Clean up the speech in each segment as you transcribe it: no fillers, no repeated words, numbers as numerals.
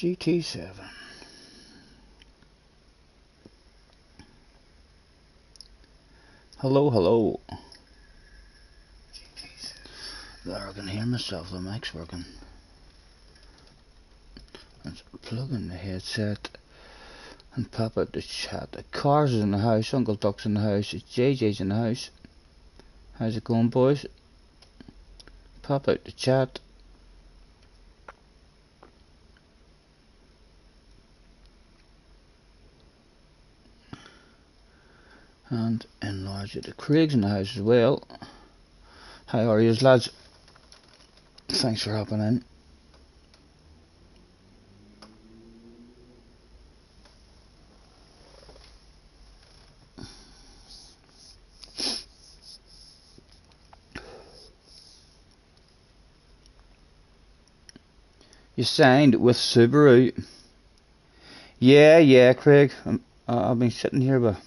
GT7. Hello, hello. There, I can hear myself, the mic's working. Let's plug in the headset and pop out the chat. The Cars is in the house, Uncle Duck's in the house, JJ's in the house. How's it going, boys? Pop out the chat. And enlarge it. Craig's in the house as well. How are you, lads? Thanks for hopping in. You signed with Subaru. Yeah, Craig. I've been sitting here with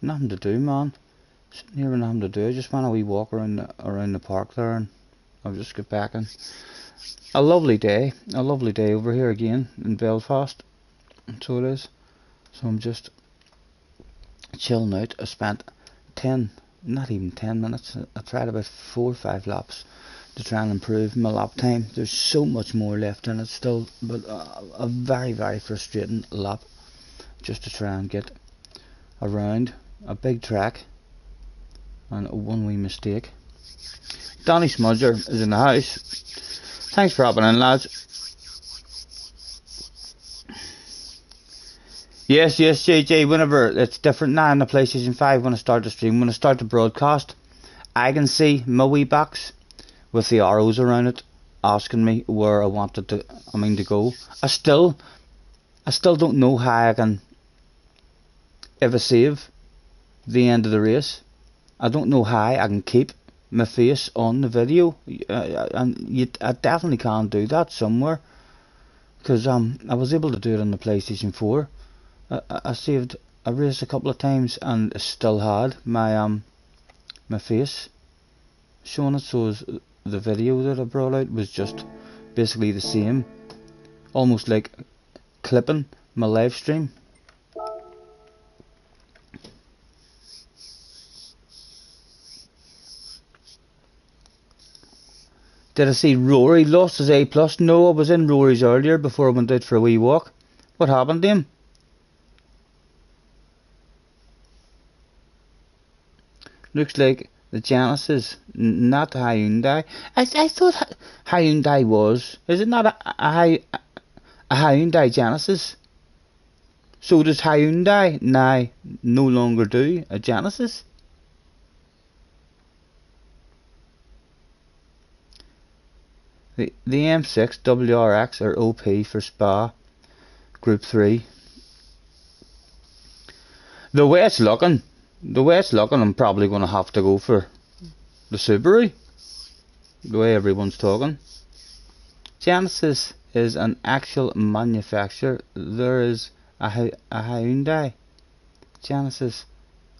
nothing to do, man. Sitting here with nothing to do. I just went a wee walk around the park there, and I've just got back in. A lovely day over here again in Belfast. So it is. So I'm just chilling out. I spent not even 10 minutes. I tried about 4 or 5 laps to try and improve my lap time. There's so much more left in it still, but a very, very frustrating lap just to try and get around a big track and one wee mistake. Danny Smudger is in the house. Thanks for hopping in, lads. Yes, JJ, whenever it's different now on the PlayStation 5, when I start the stream, when I start the broadcast, I can see my wee box with the arrows around it asking me where I wanted to go. I still don't know how I can ever save the end of the race. I don't know how I can keep my face on the video, and I definitely can't do that somewhere, because I was able to do it on the PlayStation 4. I saved a race a couple of times and still had my face showing it, so the video that I brought out was just basically the same, almost like clipping my live stream. Did I see Rory lost his A+? No, I was in Rory's earlier before I went out for a wee walk. What happened to him? Looks like the Genesis, not the Hyundai. I thought Hyundai was. Is it not a Hyundai Genesis? So does Hyundai now no longer do a Genesis? The M6 WRX are OP for Spa Group 3. The way it's looking, I'm probably going to have to go for the Subaru. The way everyone's talking. Genesis is an actual manufacturer. There is a Hyundai Genesis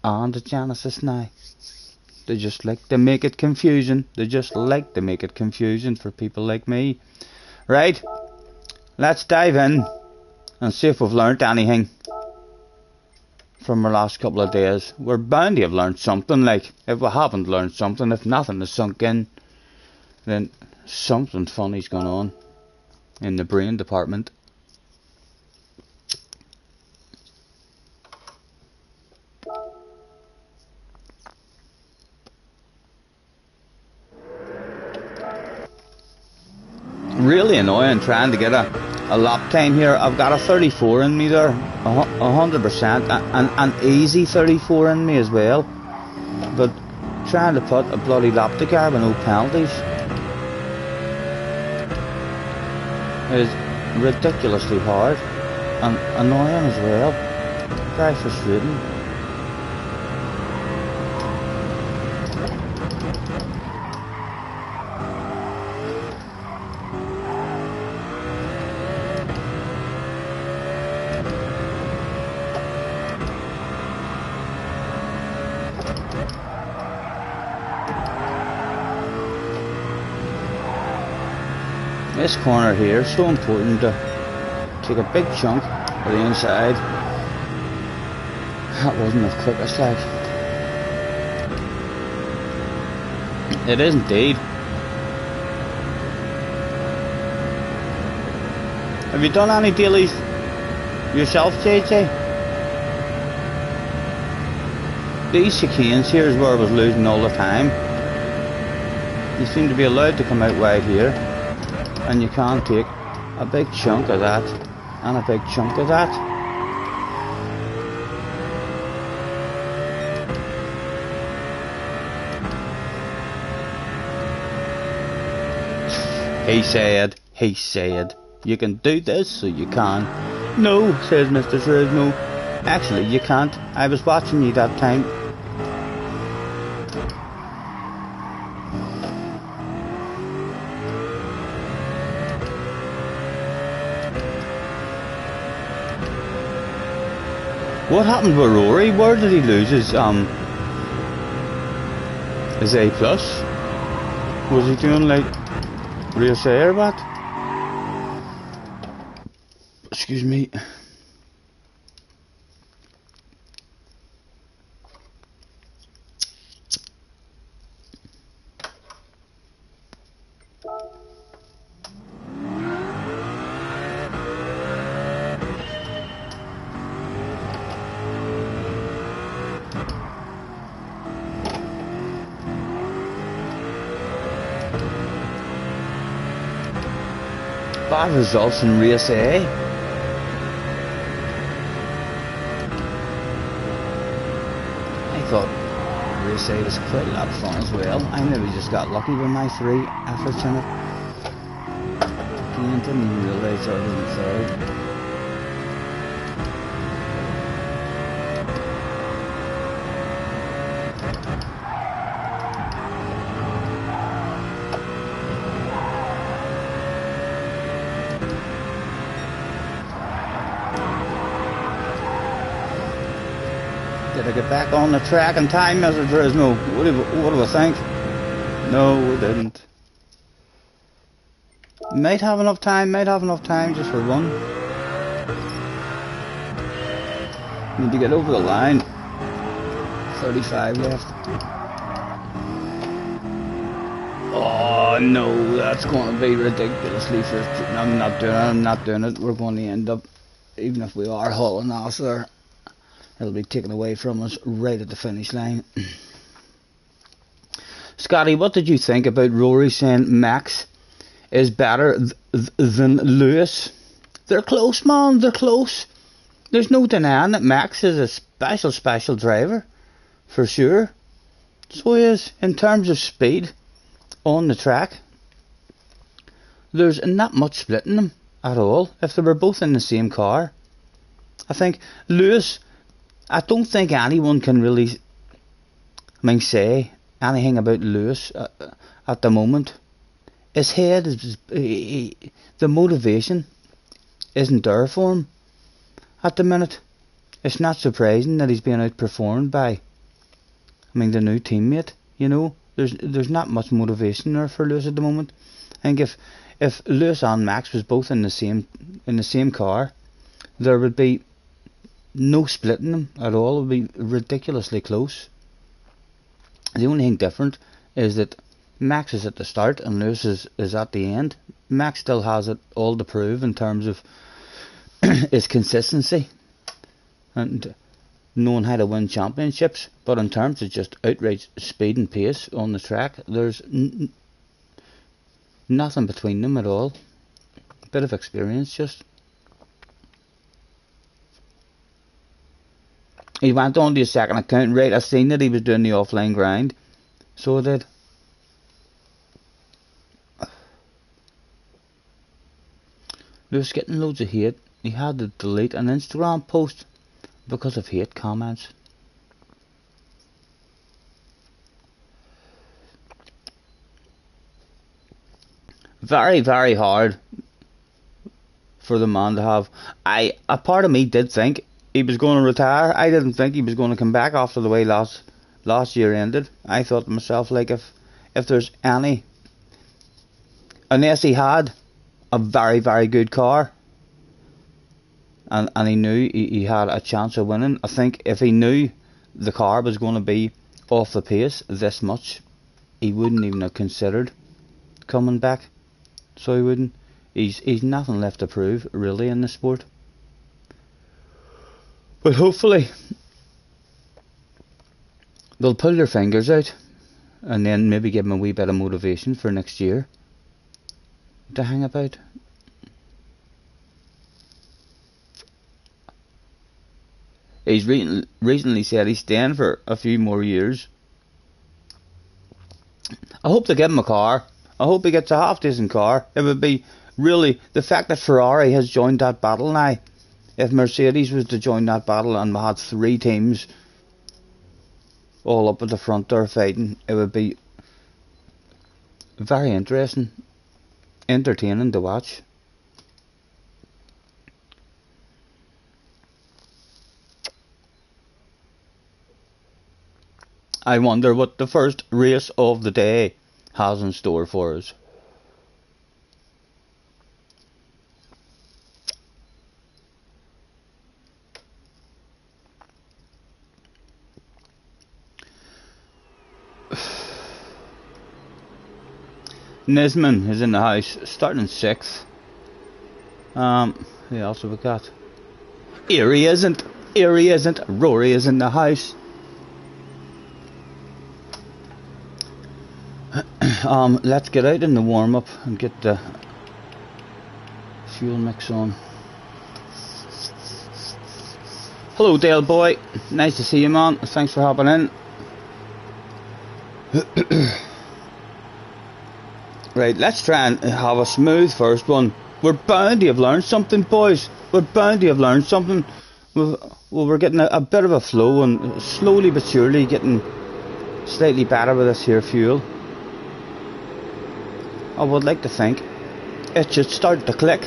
and a Genesis now. They just like to make it confusing. For people like me. Right, let's dive in and see if we've learnt anything from our last couple of days. We're bound to have learned something. Like, if we haven't learned something, if nothing has sunk in, then something funny's going on in the brain department. Really annoying trying to get a lap time here. I've got a 34 in me there, 100%, an easy 34 in me as well, but trying to put a bloody lap together with no penalties is ridiculously hard and annoying as well. Very frustrating. This corner here, so important to take a big chunk of the inside. That wasn't the quickest, like. It is indeed. Have you done any dailies yourself, JJ? These chicanes here is where I was losing all the time. You seem to be allowed to come out wide here, and you can't take a big chunk of that and a big chunk of that. He said, you can do this, so you can. No, says Mr. Shrewd, no. Actually, you can't. I was watching you that time. What happened with Rory? Where did he lose his A+? Was he doing like race A or what? Excuse me. Bad results in race A. I thought race A was quite a lot of fun as well. I maybe just got lucky with my 3 efforts in it. I didn't even realise I was in third. Did I get back on the track in time, Mr. Fresno? What do I think? No, we didn't. Might have enough time just for one. Need to get over the line. 35 left. Oh no, that's going to be ridiculously frustrating. I'm not doing it. We're going to end up, even if we are hauling ass there, it'll be taken away from us right at the finish line. Scotty, what did you think about Rory saying Max is better than Lewis? They're close, man, they're close. There's no denying that Max is a special driver, for sure. So he is, in terms of speed on the track. There's not much splitting them at all, if they were both in the same car. I think Lewis, I don't think anyone can really, say anything about Lewis at the moment. His head is, the motivation isn't there for him at the minute. It's not surprising that he's being outperformed by, the new teammate. You know, there's not much motivation there for Lewis at the moment. I think if Lewis and Max was both in the same car, there would be no splitting them at all. It would be ridiculously close. The only thing different is that Max is at the start and Lewis is at the end. Max still has it all to prove in terms of his consistency and knowing how to win championships, but in terms of just outright speed and pace on the track, there's nothing between them at all. A bit of experience just. He went on to his second account, right? I seen that he was doing the offline grind, so I did. Lewis getting loads of hate. He had to delete an Instagram post because of hate comments. Very, very hard for the man to have. A part of me did think he was going to retire. I didn't think he was going to come back after the way last year ended. I thought to myself, like, if there's any, unless he had a very, very good car. And he knew he had a chance of winning. I think if he knew the car was going to be off the pace this much, he wouldn't even have considered coming back. So he wouldn't. He's nothing left to prove, really, in the sport. But hopefully they'll pull their fingers out and then maybe give him a wee bit of motivation for next year to hang about. He's recently said he's staying for a few more years. I hope they give him a car. I hope he gets a half decent car. It would be really, the fact that Ferrari has joined that battle now. If Mercedes was to join that battle and we had 3 teams all up at the front there fighting, it would be very interesting, entertaining to watch. I wonder what the first race of the day has in store for us. Nisman is in the house, starting 6th. Who else have we got? Erie isn't. Rory is in the house. Let's get out in the warm-up and get the fuel mix on. Hello Dale boy, nice to see you man, thanks for hopping in. Right, let's try and have a smooth first one. We're bound to have learned something, boys. We're bound to have learned something. We're getting a bit of a flow and slowly but surely getting slightly better with this here fuel. I would like to think it should start to click,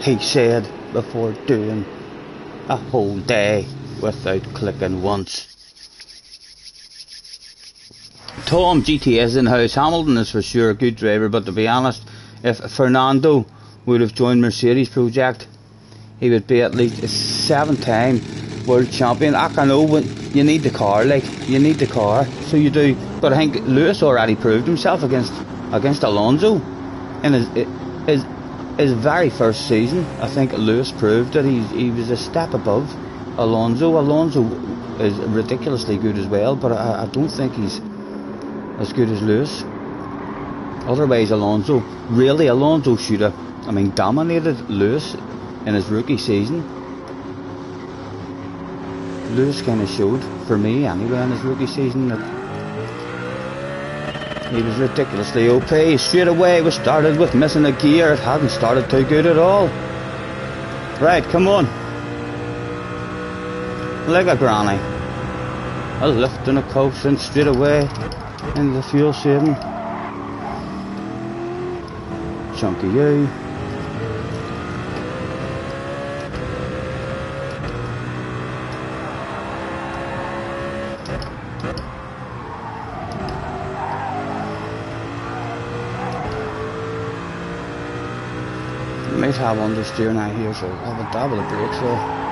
he said, before doing a whole day without clicking once. Tom GT is in house. Hamilton is for sure a good driver, but to be honest, if Fernando would have joined Mercedes project, he would be at least a 7-time world champion. I know when you need the car, like you need the car, so you do. But I think Lewis already proved himself against Alonso in his very first season. I think Lewis proved that he was a step above Alonso. Alonso is ridiculously good as well, but I don't think he's as good as Lewis. Otherwise Alonso should have dominated Lewis in his rookie season. Lewis kind of showed, for me anyway, in his rookie season that he was ridiculously OP. Straight away we started with missing a gear. It hadn't started too good at all. Right, come on. Like a granny. A lift and a coast and straight away into the fuel saving. Chunky you. Might have understeer now here, so I'll have a double of brakes there.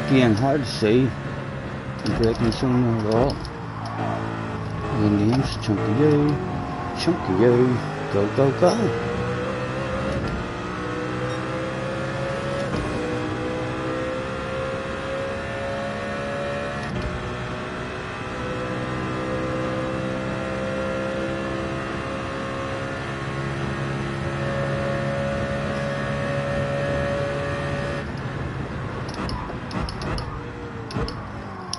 Again, hard to see the braking zone at all. The names, Chunky you, go, go, go.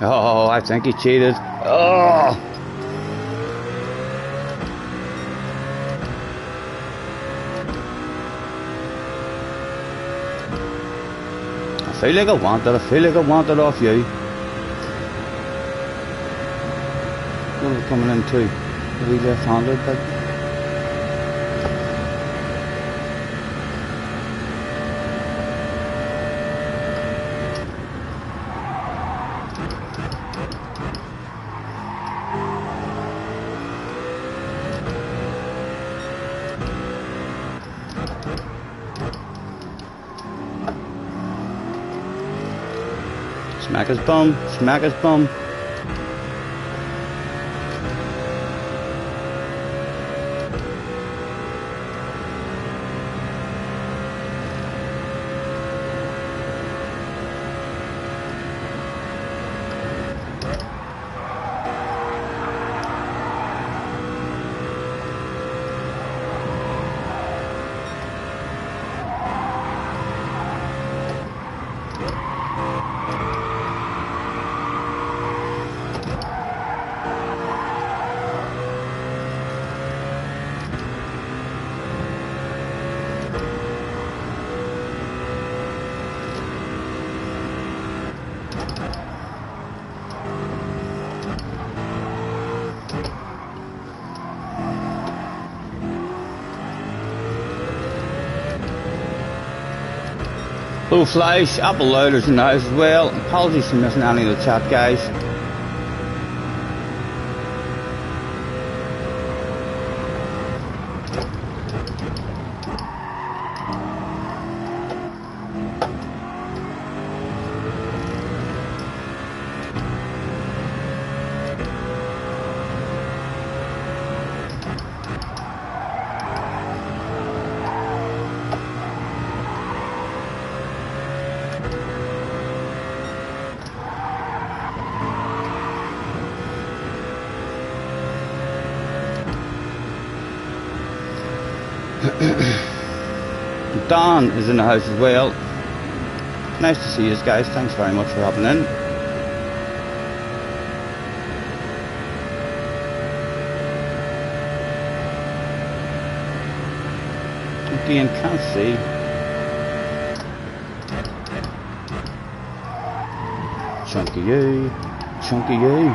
Oh, I think he cheated. Oh! I feel like I want it off you. What are we coming into? Are we left-handed, but... Smack his bum, smack his bum. Blue Flash, Apple Loaders in the house as well. Apologies for missing any of the chat, guys. Don is in the house as well. Nice to see you guys. Thanks very much for hopping in. Again, can't see. Chunky you. Chunky you.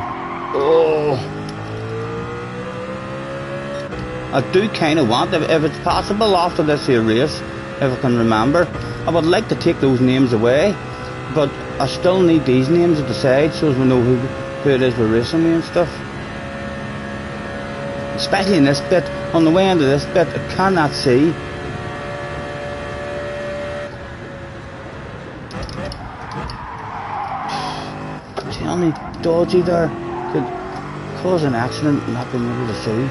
Oh! I do kind of want, if it's possible after this here race, if I can remember, I would like to take those names away, but I still need these names at the side so as we know who it is we're racing with and stuff. Especially in this bit, on the way into this bit, I cannot see. Tell me, dodgy there could cause an accident and not being able to see.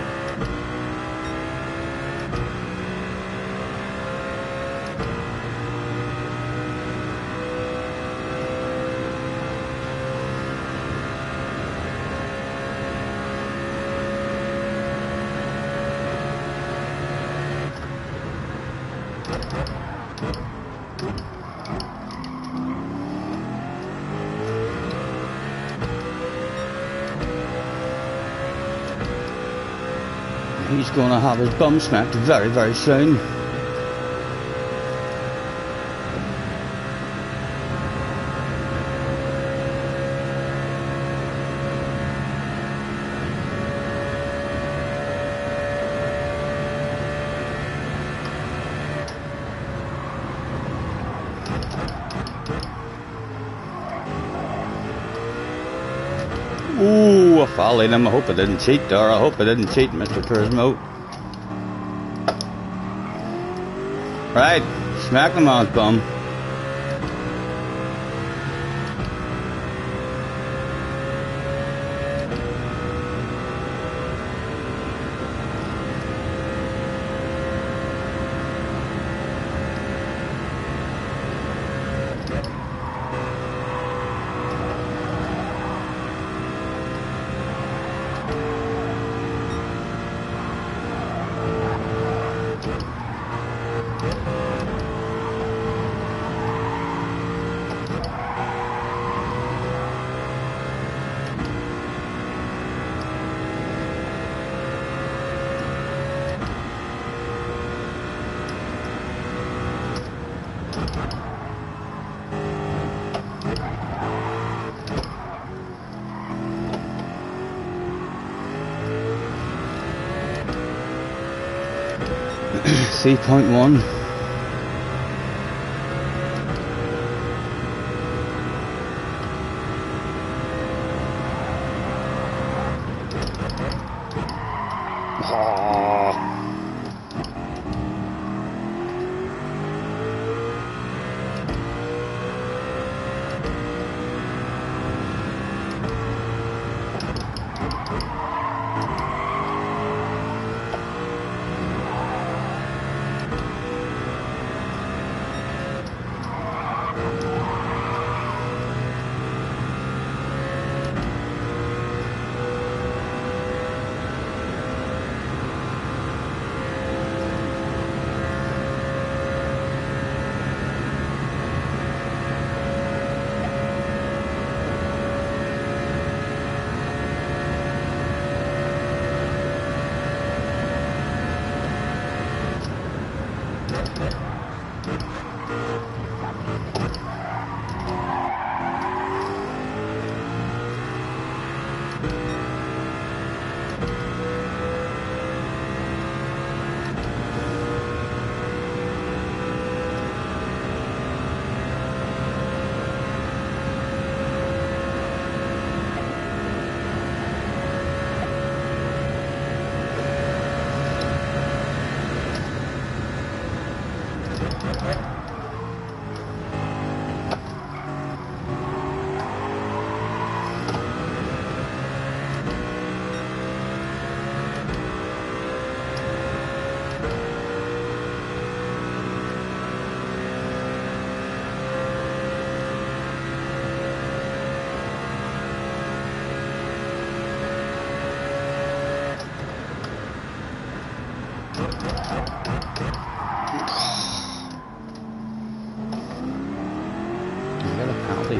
He's going to have his bum smacked very, very soon. Ooh, I followed him. I hope I didn't cheat there. I hope I didn't cheat, Mr. Turismo. Right, smack him on his bum. C.1.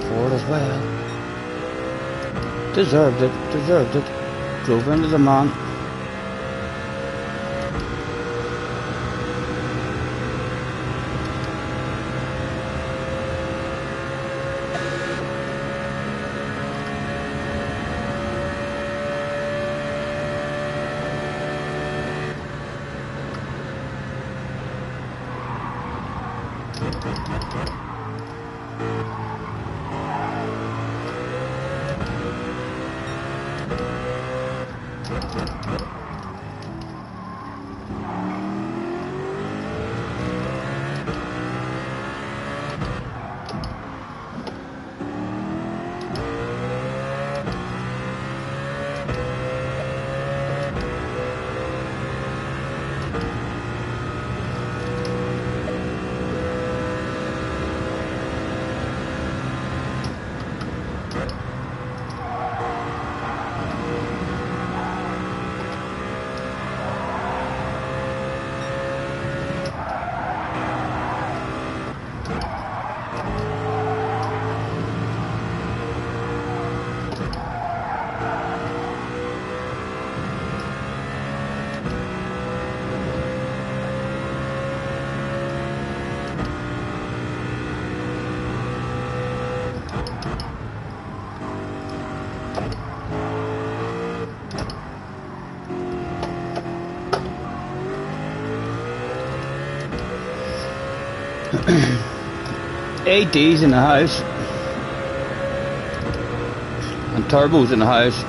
For it as well. Deserved it, deserved it. Drove into the man. AD's in the house and Turbo's in the house.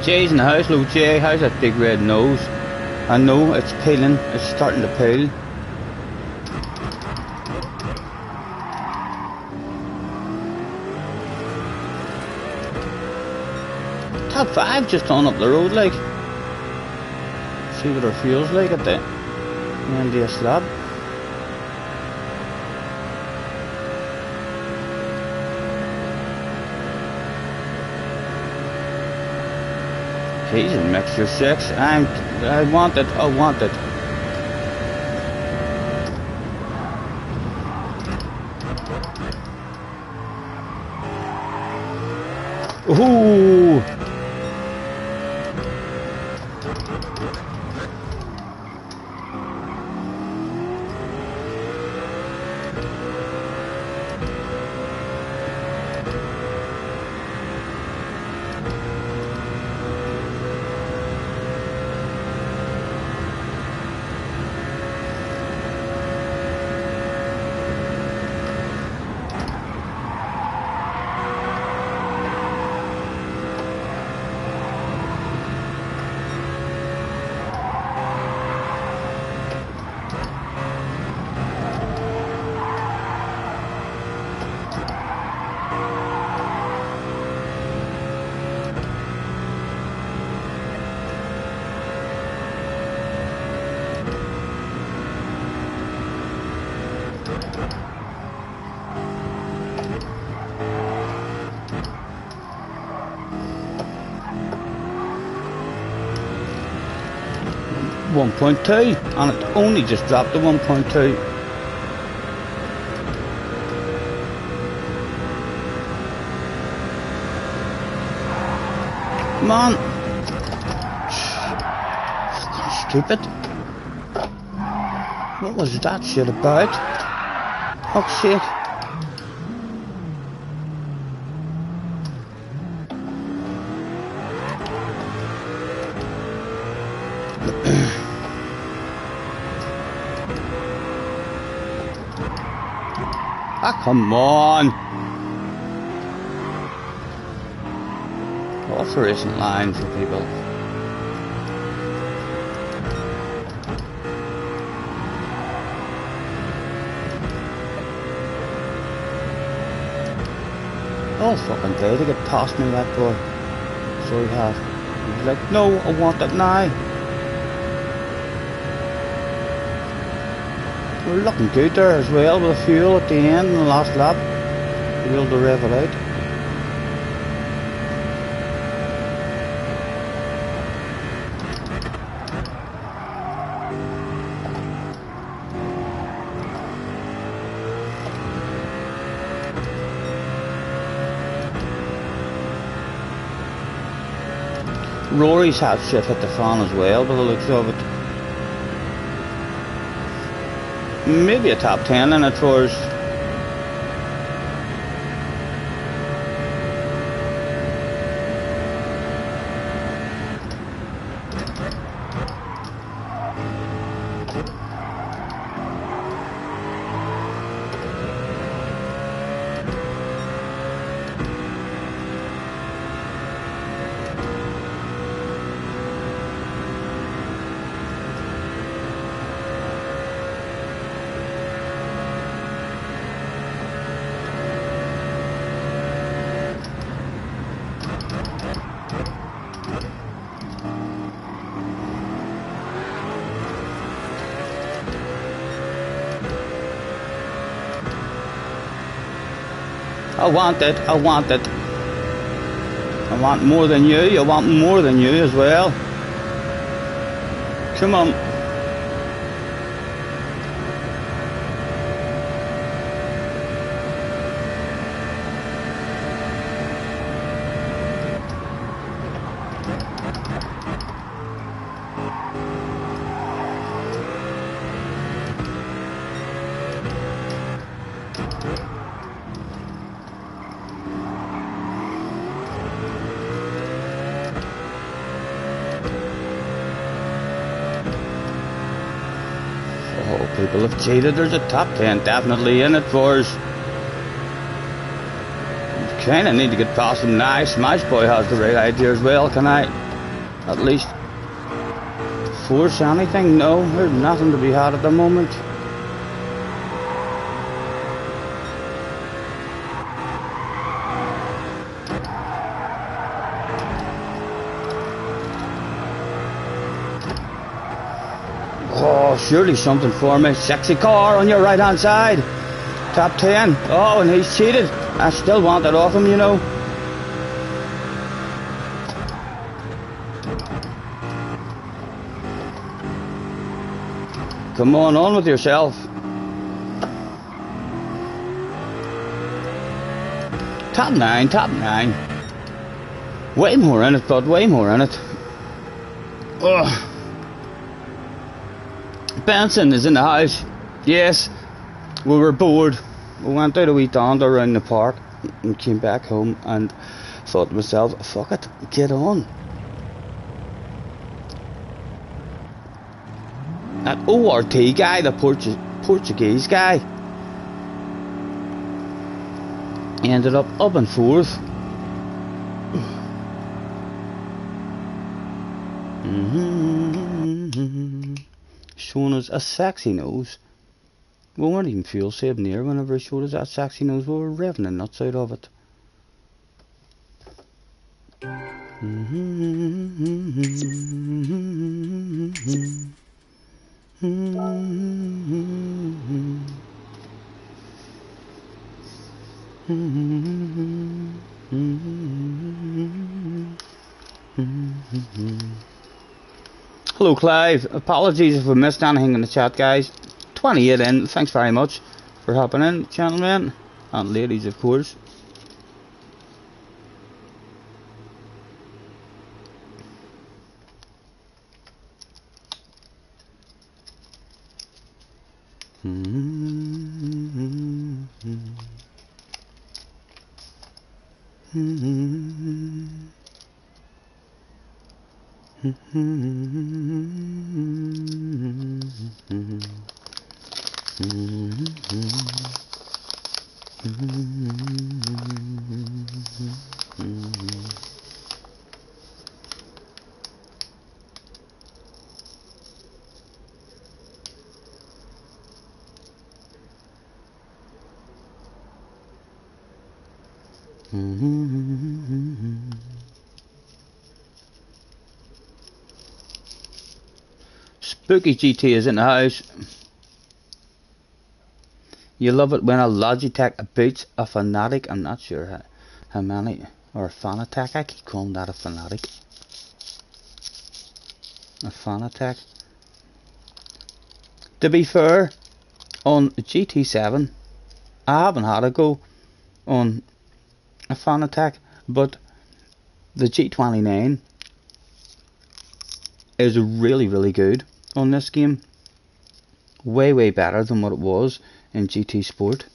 Jay's in the house. Hello Jay, how's that big red nose? I know, it's peeling, it's starting to peel. Top 5 just on up the road, like. See what it feels like at the end of the slab. He's in mixture 6. I want it. I want it. Ooh. .2, and it only just dropped to 1.2. Come on. Stupid. What was that shit about? Fuck's sake. Ah, come on! What's there isn't line for people? Oh fucking day, they get past me that boy. So he have. He's like, no, I want it now. We're looking good there as well with the fuel at the end in the last lap. To be able to rev it out. Rory's hat shit hit the fan as well by the looks of it. Maybe a top 10 in it for us. I want it, I want it. I want more than you, I want more than you as well. Come on. will have cheated. There's a top 10 definitely in it for us. Kinda need to get past him now. Smash Boy has the right idea as well. Can I at least force anything? No, there's nothing to be had at the moment. Oh, surely something for me. Sexy car on your right hand side. Top 10. Oh, and he's cheated. I still want it off him, you know. Come on with yourself. Top 9, top 9. Way more in it, bud, way more in it. Ugh. Benson is in the house. Yes, we were bored. We went out a wee dander around the park and came back home and thought to myself, fuck it, get on. That ORT guy, the Portuguese guy, ended up and fourth. Showing us a sexy nose. We weren't even fuel saving near whenever he showed us that sexy nose. We were revving the nuts out of it. Hello Clive, apologies if we missed anything in the chat guys. 28 in, thanks very much for hopping in, gentlemen and ladies of course. Spooky GT is in the house. You love it when a Logitech beats a Fanatic. I'm not sure how many, or a Fanatec. I keep calling that a Fanatic. A Fanatec. To be fair, on GT7, I haven't had a go on a Fanatec, but the G29 is really good on this game. Way better than what it was in GT Sport.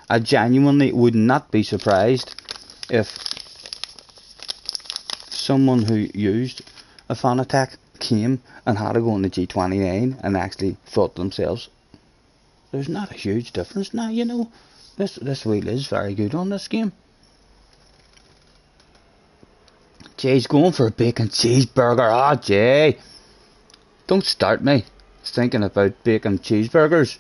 I genuinely would not be surprised if someone who used a Fanatec came and had to go on the G29 and actually thought to themselves, there's not a huge difference now, you know, this wheel is very good on this game. Jay's going for a bacon cheeseburger. Ah, Jay, don't start me thinking about bacon cheeseburgers.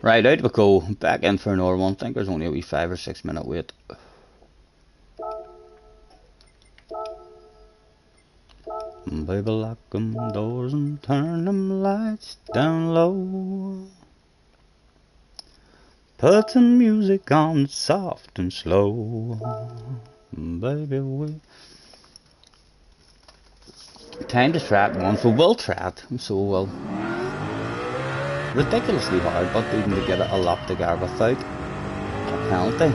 Right, out we go. Back in for another one. I think there's only a wee 5 or 6 minute wait. Baby, lock them doors and turn them lights down low. Put some music on soft and slow. Baby, we... Time to try it once. We will try it. So we'll... Ridiculously hard, but even to get a lap to go without a penalty.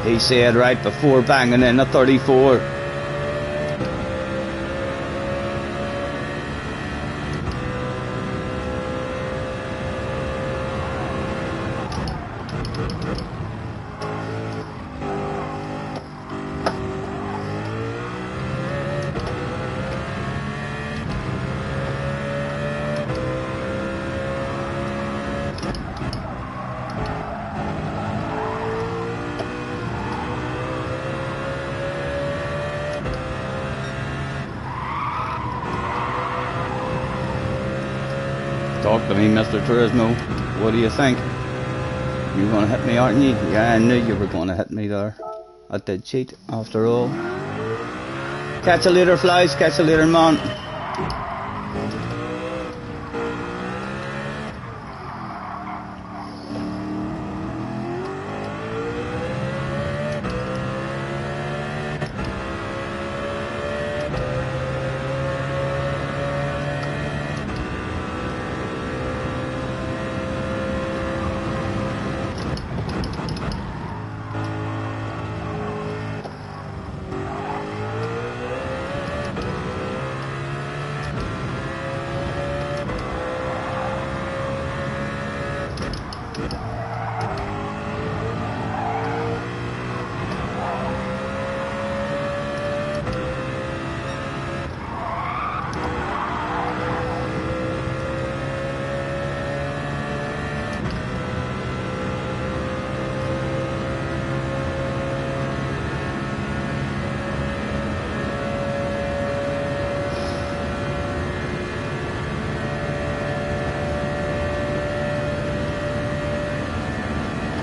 He said right before banging in a 34. Talk to me, Mr. Turismo. What do you think? You're gonna hit me, aren't you? Yeah, I knew you were gonna hit me there. I did cheat, after all. Catch you later, flies. Catch you later, man.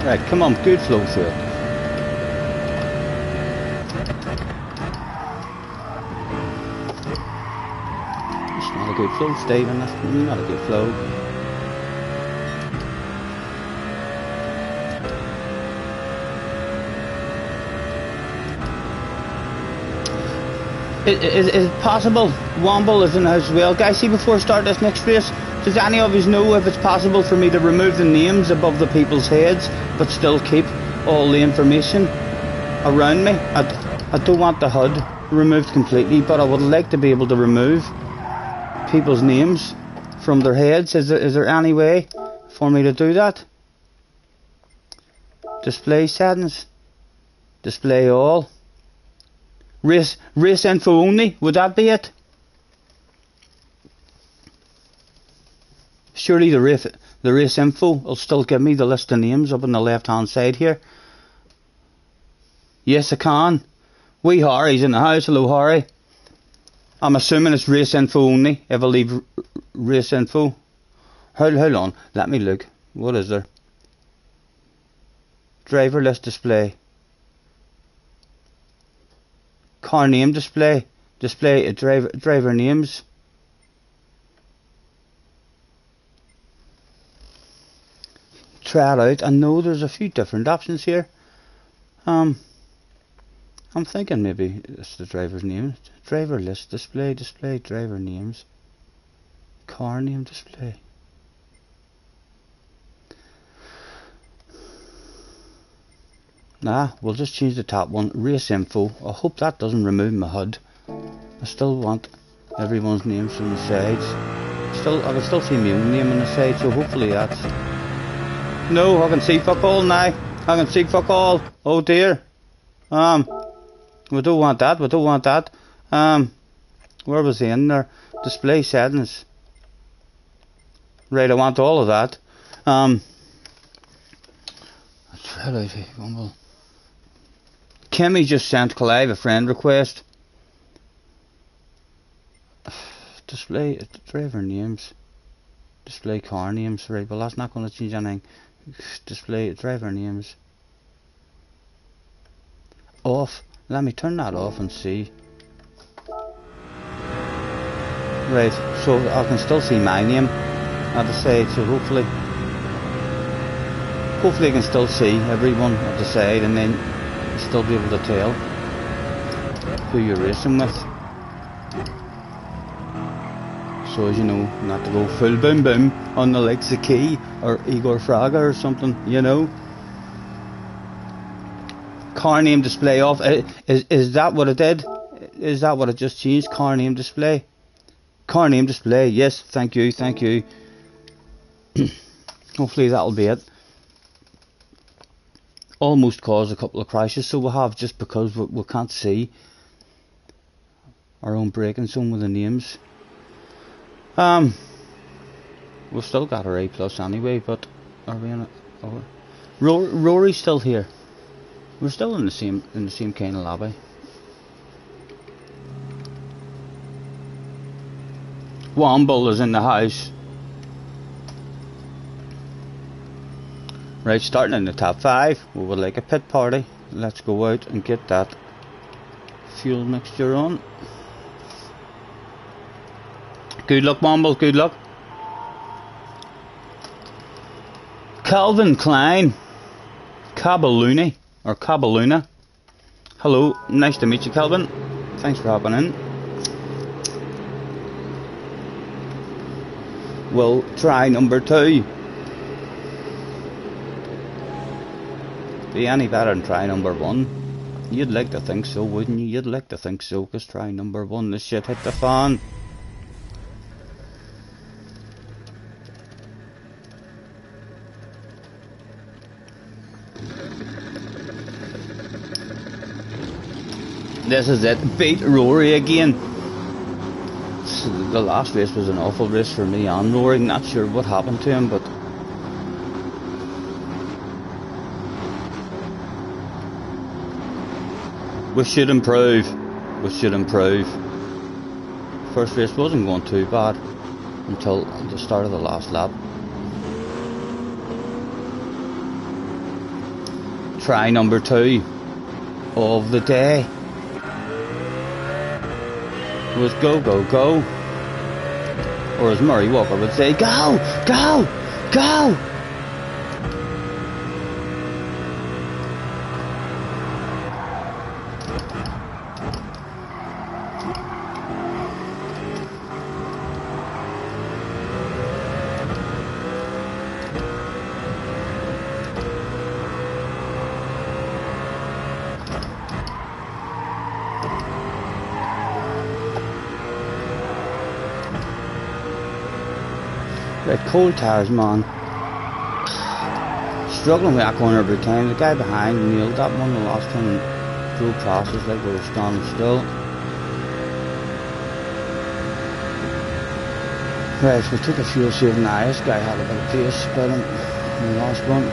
Right, come on, good flow through it. It's not a good flow, Stephen. That's not a good flow. Is it possible? Womble is in the house as well. Guys, see before I start this next race, does any of you know if it's possible for me to remove the names above the people's heads but still keep all the information around me? I don't want the HUD removed completely, but I would like to be able to remove people's names from their heads. Is there any way for me to do that? Display settings. Display all. Race info only. Would that be it? Surely the race info will still give me the list of names up on the left hand side here. Yes, I can. Wee Harry's in the house. Hello, Harry. I'm assuming it's race info only if I leave race info. Hold on, let me look. What is there? Driver list display. Car name display. Display driver names. Try it out. I know there's a few different options here. I'm thinking maybe it's the driver's name. Driver list display driver names. Car name display. Nah, we'll just change the top one. Race info. I hope that doesn't remove my HUD. I still want everyone's names from the sides. I can still see my own name on the side, so hopefully that's... No, I can see fuck all now. I can see fuck all. Oh dear. We don't want that. We don't want that. Where was he in there? Display settings. Right, I want all of that. Kimmy just sent Clive a friend request. Display driver names. Display car names. Right, well that's not going to change anything. Display driver names. Off. Let me turn that off and see. Right, so I can still see my name at the side, so hopefully I can still see everyone at the side and then still be able to tell who you're racing with. So as you know, not to go full boom boom on the likes of Key or Igor Fraga or something, you know. Car name display off. Is that what it did? Is that what it just changed? Car name display. Car name display. Yes, thank you. Hopefully that'll be it. Almost caused a couple of crashes, so we have, just because we can't see our own braking zone with the names. We've still got our A+ anyway, but are we in it? Oh, Rory's still here. We're still in the same kind of lobby. Womble is in the house. Right, starting in the top 5, we would like a pit party. Let's go out and get that fuel mixture on. Good luck, Mumble, good luck. Calvin Klein, Cabaluni, or Cabaluna. Hello, nice to meet you, Calvin. Thanks for hopping in. We'll try number 2. Be any better than try number 1? You'd like to think so, wouldn't you? You'd like to think so, because try number 1, this shit hit the fan. This is it, beat Rory again. The last race was an awful race for me and Rory, not sure what happened to him, but we should improve. We should improve. First race wasn't going too bad until the start of the last lap. Try number 2 of the day was go, go, go. Or as Murray Walker would say, go, go, go. Right, cold tires, man. Struggling with that corner every time. The guy behind nailed that one the last time and drove past us like we were standing still. Right, we took a fuel saving eye. This guy had a bit of pace about him in the last one.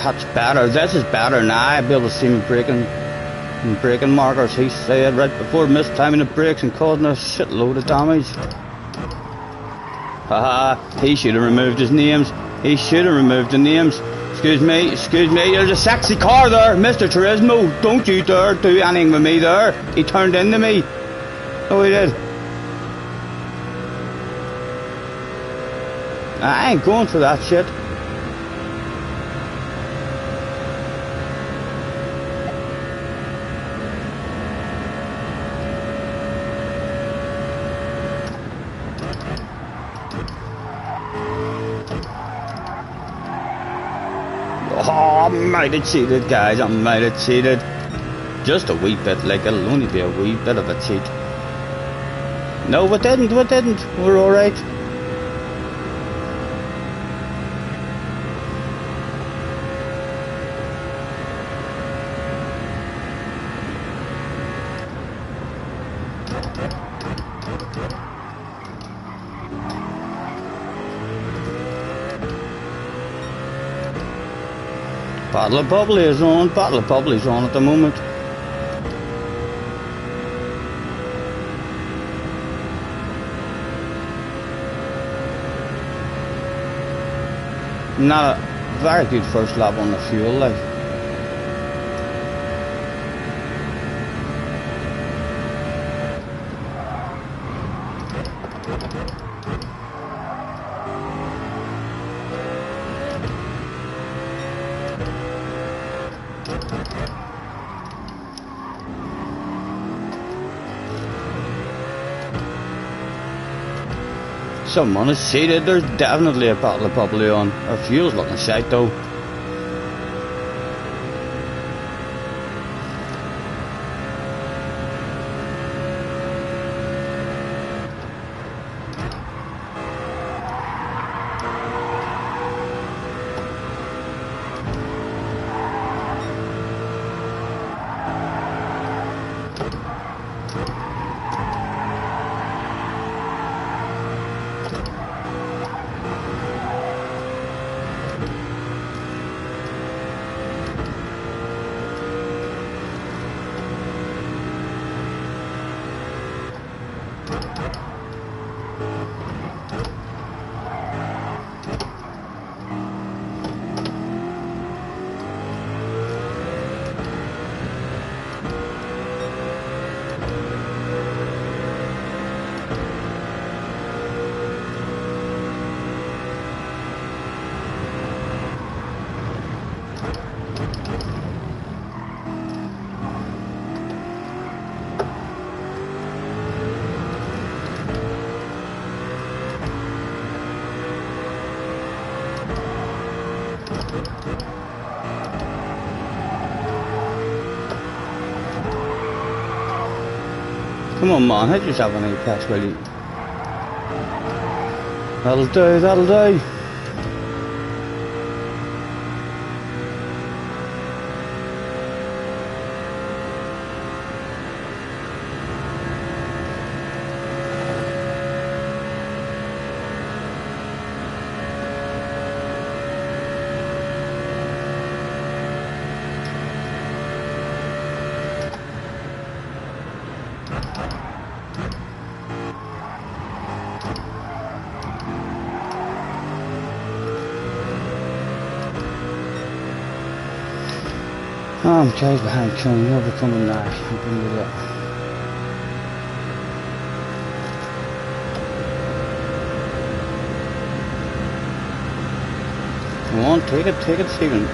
That's better. This is better now. I'll be able to see me braking markers. He said right before mistiming the brakes and causing a shitload of damage. Haha, he should have removed his names. He should have removed the names. Excuse me, there's a sexy car there. Mr. Turismo, don't you dare do anything with me there. He turned into me. Oh, he did. I ain't going for that shit. Oh, I might have cheated, guys. I might have cheated. Just a wee bit, like it'll only be a wee bit of a cheat. No, we didn't. We're alright. Bottle of bubbly is on. Bottle of bubbly's on at the moment. Not a very good first lap on the fuel, like. Someone is seated. There's definitely a bottle of bubbly on. Our fuel's looking shite though. Come on, man, hit yourself an apex, will you? That'll do, that'll do. Oh, I'm carried behind Coney, he'll be coming now. I'll bring it up. Come on, take it, Stephen.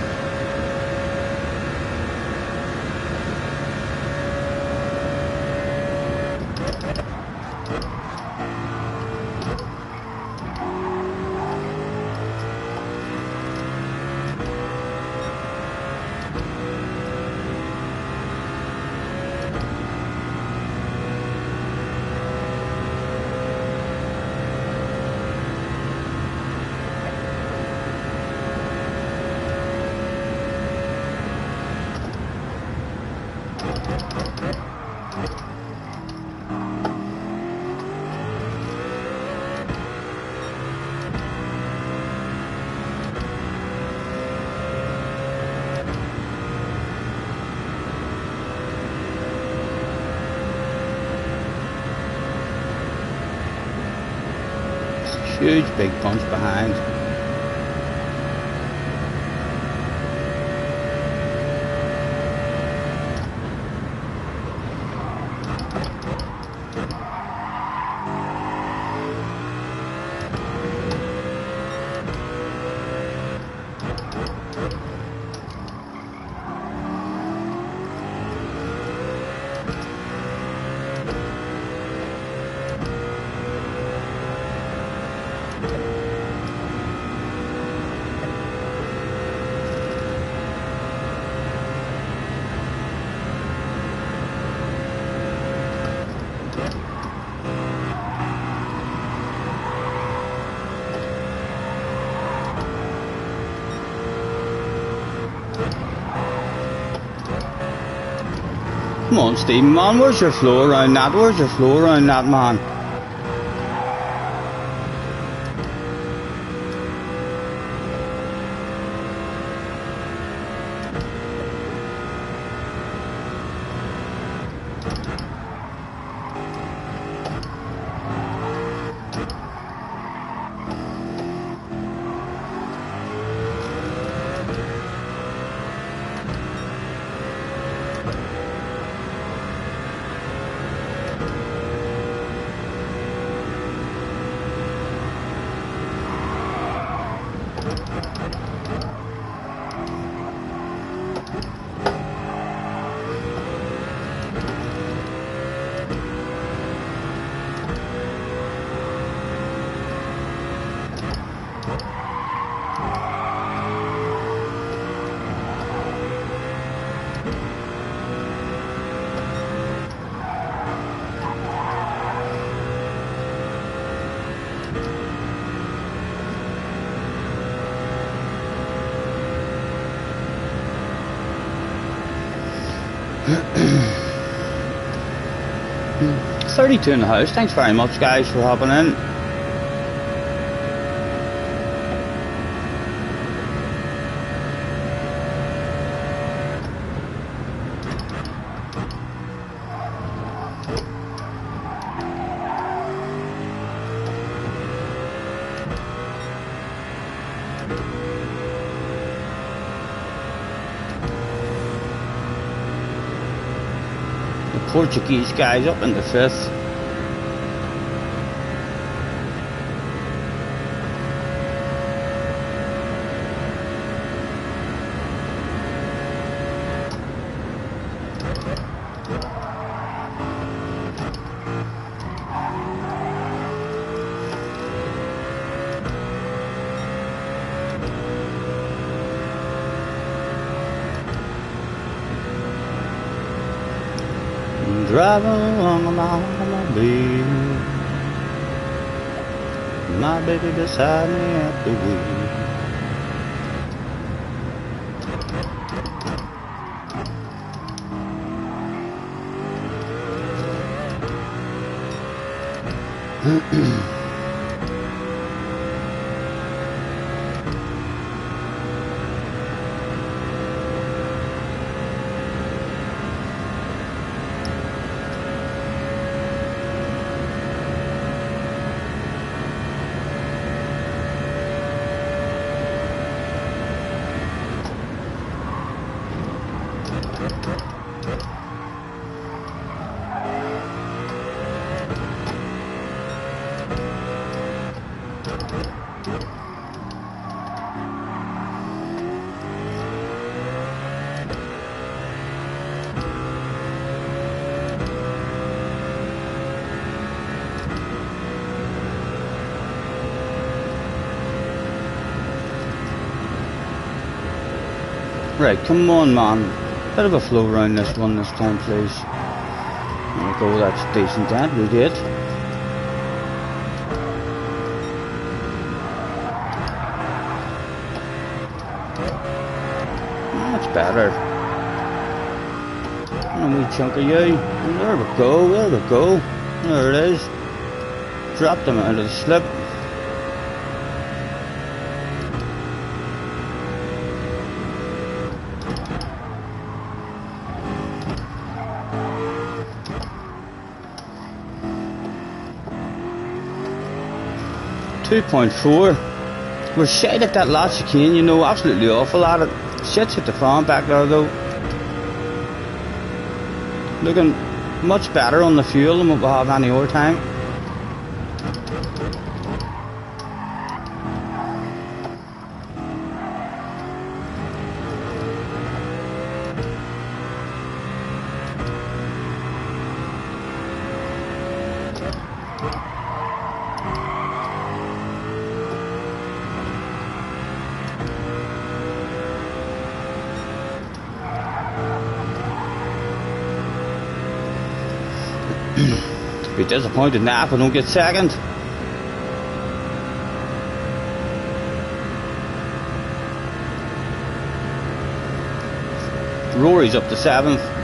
Huge big punch behind. Come on, Stephen, man, where's your flow around that? Where's your flow around that, man? It's 32 in the house. Thanks very much, guys, for hopping in. Portuguese guys up in the fifth. driving along on my automobile, my baby beside me at the wheel. Right, come on, man. Bit of a flow around this one this time, please. There we go, that's decent, that we did. That's better. And a wee chunk of you. And there we go, there we go. There it is. Drop them out of the slip. .4. We're shite at that last chicane, you know, absolutely awful at it. Shit's hit the fan back there though. Looking much better on the fuel than what we have any other time. Be disappointed now if I don't get second. Rory's up to 7th.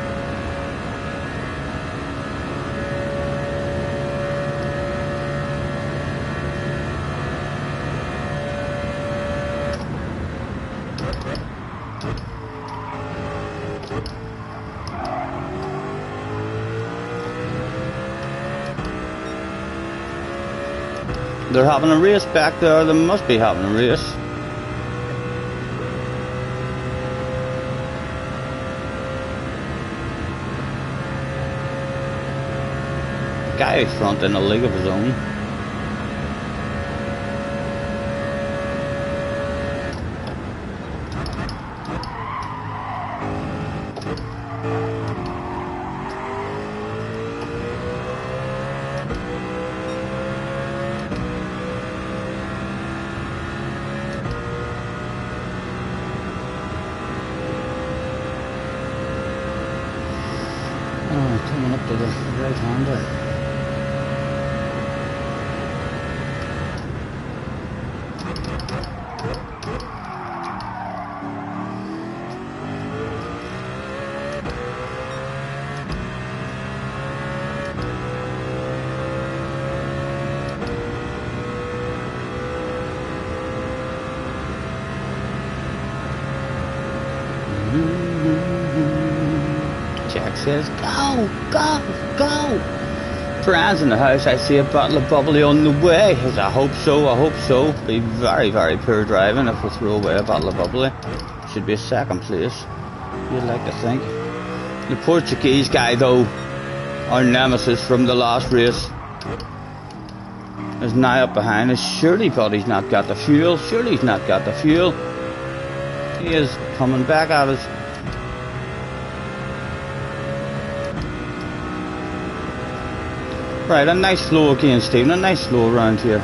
They're having a race back there. They must be having a race. The guy out front in a league of his own. Coming up to the right hander. Jack says, go, go, go. Fran's in the house. I see a bottle of bubbly on the way. I hope so, I hope so. Be very, very poor driving if we throw away a bottle of bubbly. Should be a second place, you'd like to think. The Portuguese guy though, our nemesis from the last race, is now up behind us. Surely but he's not got the fuel. Surely he's not got the fuel. He is coming back at us. Right, a nice flow again, Stephen. A nice flow around here.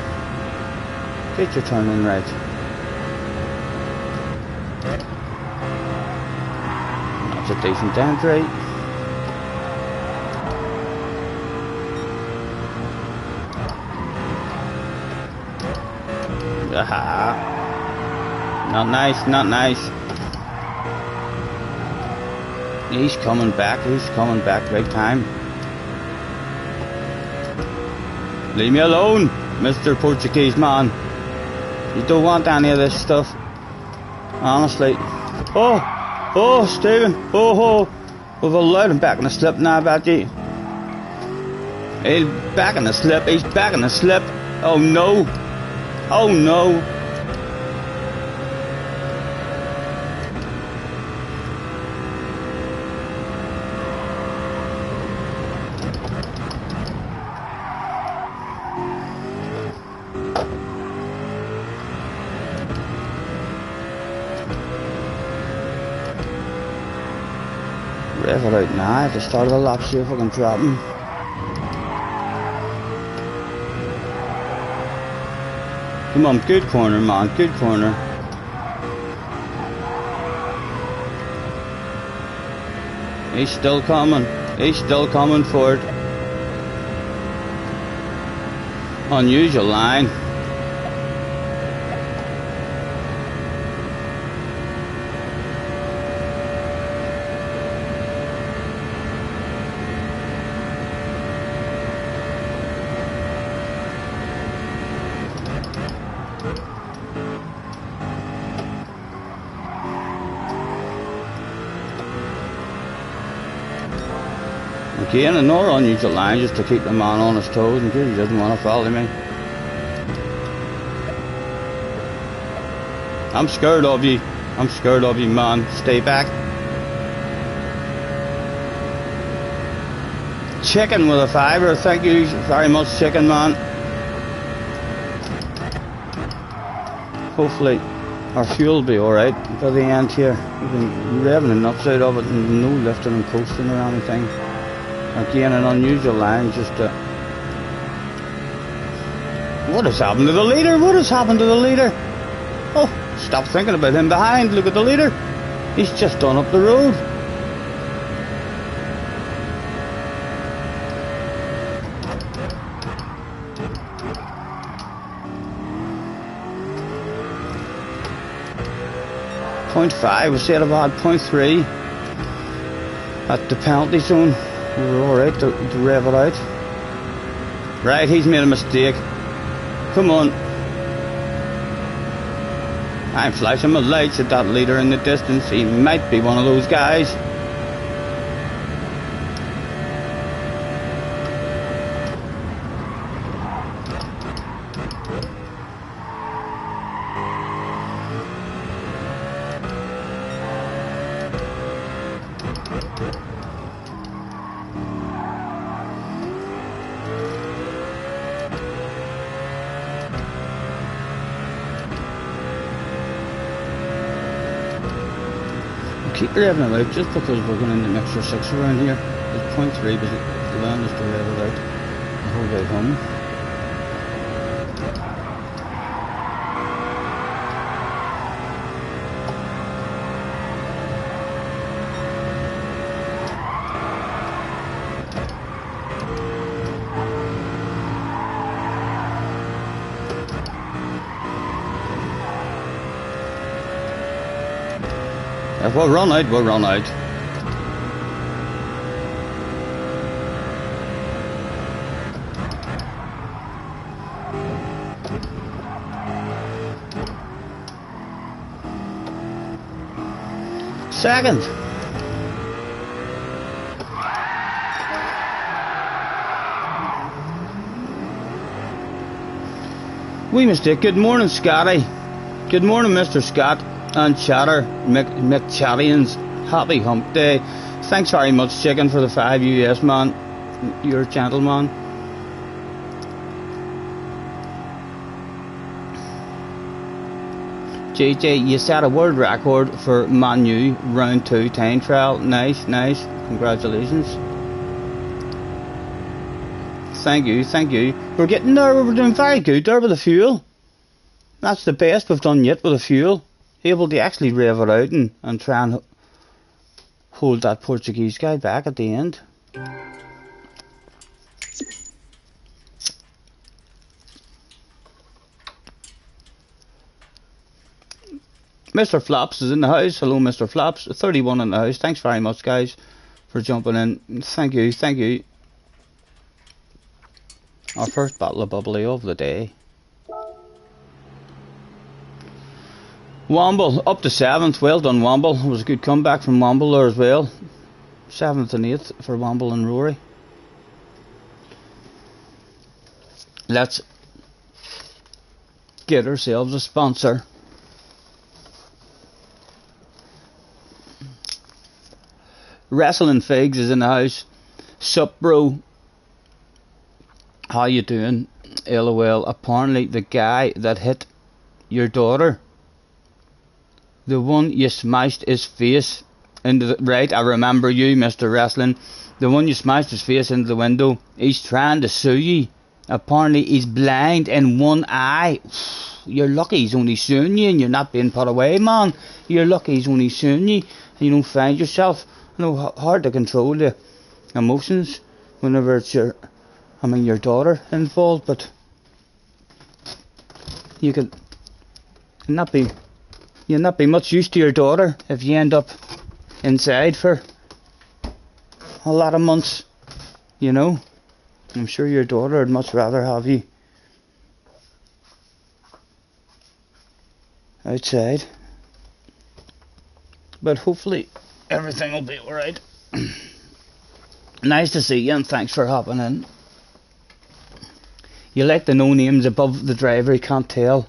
Get your turn in right. That's a decent entry. Aha. Not nice, not nice. He's coming back big time. Leave me alone, Mr. Portuguese man. You don't want any of this stuff. Honestly. Oh, Stephen. Oh. We've allowed him back in the slip now, Badgie. He's back in the slip. He's back in the slip. Oh no. Oh no. Rev it out now at the start of the lap, see if I can drop him. Come on, good corner, man, good corner. He's still coming for it. Unusual line. Again, another unusual line just to keep the man on his toes in case he doesn't want to follow me. I'm scared of you. I'm scared of you, man. Stay back. Chicken with a fiver. Thank you very much, chicken man. Hopefully our fuel will be alright by the end here. We've been revving the nuts out of it and no lifting and coasting or anything. Again, an unusual line, just what has happened to the leader? What has happened to the leader? Oh, stop thinking about him behind. Look at the leader. He's just done up the road. .5, we said about .3 at the penalty zone. We were alright to rev it out. Right, he's made a mistake. Come on. I'm flashing my lights at that leader in the distance. He might be one of those guys. Keep revving it out just because we're going into an extra 6 around here. It's .3, but the land is to rev it out the whole way home. If we'll run out, we'll run out. Second. Wee mistake. Good morning, Scotty. Good morning, Mr. Scott. And Chatter, McChattians, happy hump day. Thanks very much, Chicken, for the 5 US, man. You're a gentleman. JJ, you set a world record for Man U round 2 time trial. Nice. Congratulations. Thank you. We're getting there. We're doing very good there with the fuel. That's the best we've done yet with the fuel. Able to actually rev it out and try and hold that Portuguese guy back at the end. Mr. Flops is in the house. Hello, Mr. Flops. 31 in the house. Thanks very much, guys, for jumping in. Thank you, thank you. Our first bottle of bubbly of the day. Womble up to 7th. Well done, Womble. It was a good comeback from Womble there as well. 7th and 8th for Womble and Rory. Let's get ourselves a sponsor. Wrestling Figs is in the house. Sup, bro? How you doing? LOL. Apparently the guy that hit your daughter, the one you smashed his face into the... Right, I remember you, Mr. Wrestling. The one you smashed his face into the window. He's trying to sue you. Apparently he's blind in one eye. You're lucky he's only suing you and you're not being put away, man. You're lucky he's only suing you and you don't find yourself. I know, hard to control the emotions whenever it's your daughter involved, but you could not be... You'll not be much use to your daughter if you end up inside for a lot of months, you know. I'm sure your daughter would much rather have you outside. But hopefully everything will be alright. Nice to see you and thanks for hopping in. You like the no names above the driver, you can't tell.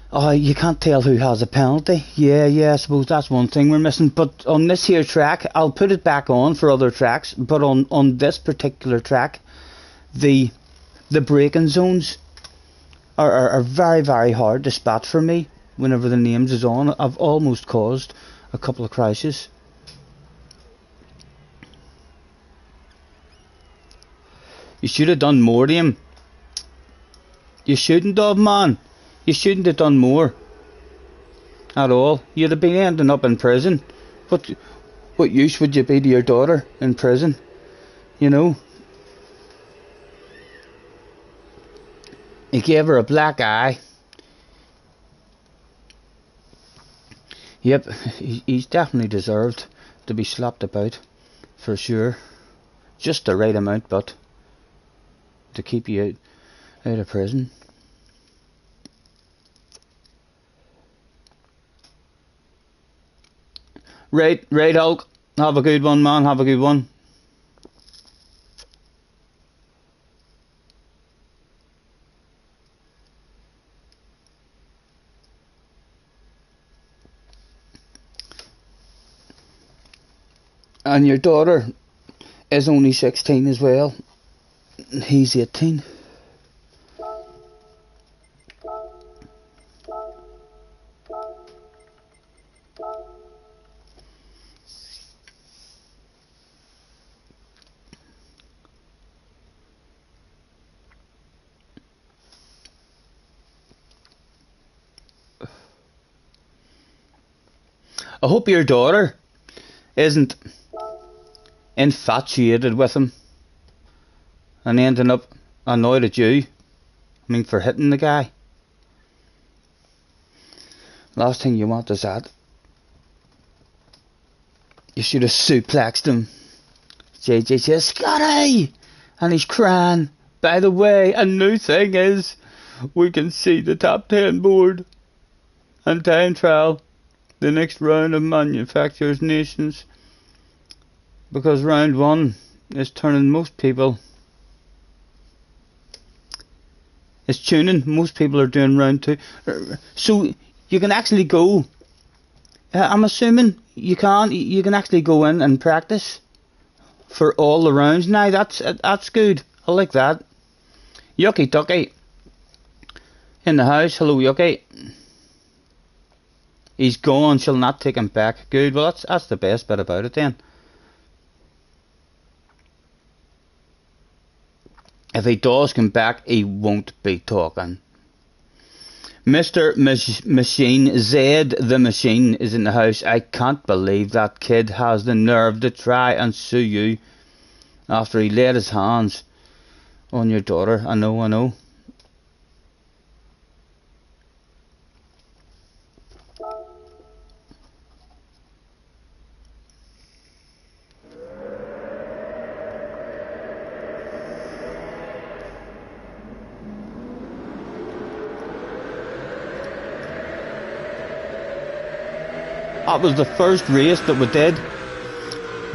Oh, you can't tell who has a penalty. Yeah, I suppose that's one thing we're missing. But on this here track, I'll put it back on for other tracks, but on this particular track, the braking zones are very, very hard to spot for me whenever the names is on. I've almost caused a couple of crashes. You should have done more to him. You shouldn't have, man. You shouldn't have done more at all. You'd have been ending up in prison. What use would you be to your daughter in prison? You know? He gave her a black eye. Yep, he's definitely deserved to be slapped about, for sure. Just the right amount, but to keep you out of prison. Right, Hulk. Have a good one, man. Have a good one. And your daughter is only 16 as well. He's 18. I hope your daughter isn't infatuated with him and ending up annoyed at you. I mean, for hitting the guy. Last thing you want is that. You should have suplexed him. JJ says, Scotty! And he's crying. By the way, a new thing is we can see the top 10 board and time trial. The next round of manufacturers nations, because round 1 is turning most people. It's tuning. Most people are doing round 2, so you can actually go. I'm assuming you can actually go in and practice for all the rounds now. That's good. I like that. Yucky Tucky in the house. Hello, Yucky. He's gone, she'll not take him back. Good, well that's the best bit about it then. If he does come back, he won't be talking. Mr. Machine, Zed the Machine is in the house. I can't believe that kid has the nerve to try and sue you after he laid his hands on your daughter. I know. That was the first race that we did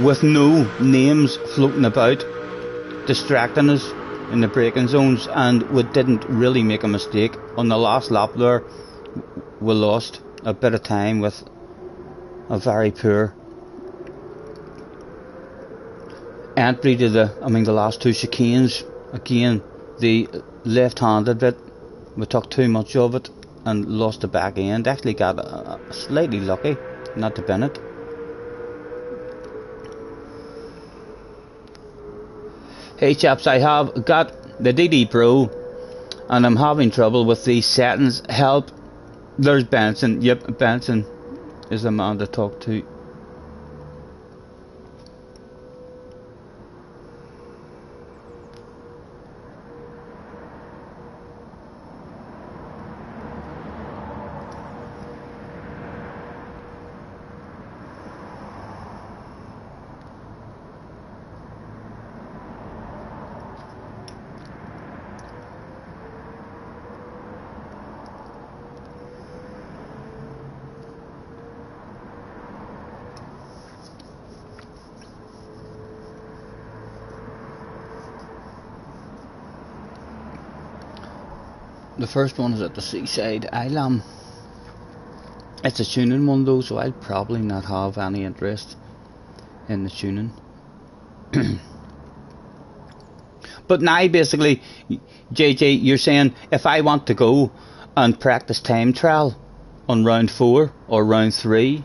with no names floating about distracting us in the braking zones, and we didn't really make a mistake. On the last lap there, we lost a bit of time with a very poor entry to the last two chicanes. Again, the left-handed bit, we took too much of it and lost the back end. Actually got slightly lucky not to bin it. Hey chaps, I have got the DD Pro and I'm having trouble with these settings. Help. There's Benson. Yep, Benson is the man to talk to. The first one is at the seaside. It's a tuning one though, so I'll probably not have any interest in the tuning. But now basically, JJ, you're saying if I want to go and practice time trial on round 4 or round 3,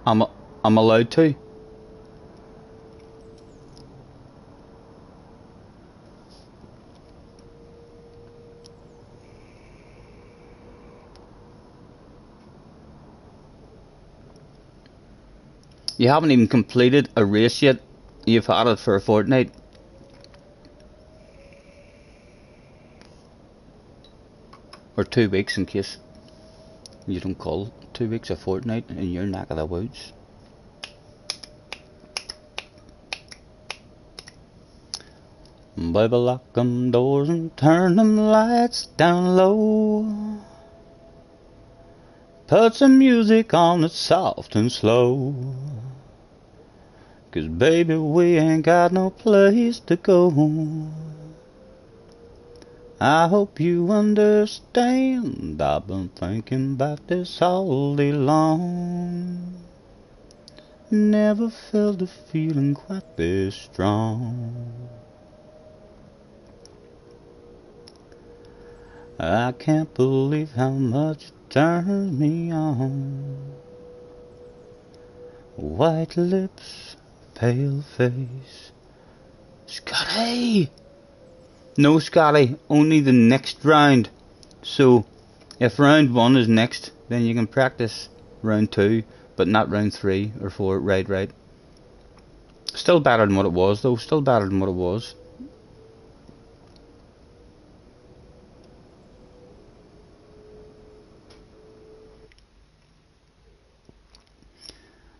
I'm allowed to? You haven't even completed a race yet. You've had it for a fortnight. Or 2 weeks in case you don't call 2 weeks a fortnight in your neck of the woods. Baby, lock them doors and turn them lights down low. Put some music on that's soft and slow. 'Cause baby, we ain't got no place to go. I hope you understand, I've been thinking about this all day long. Never felt a feeling quite this strong. I can't believe how much it turns me on. White lips, pale face. Scotty! No, Scotty, only the next round. So, if round 1 is next, then you can practice round 2, but not round 3 or 4. Right. Still better than what it was, though. Still better than what it was.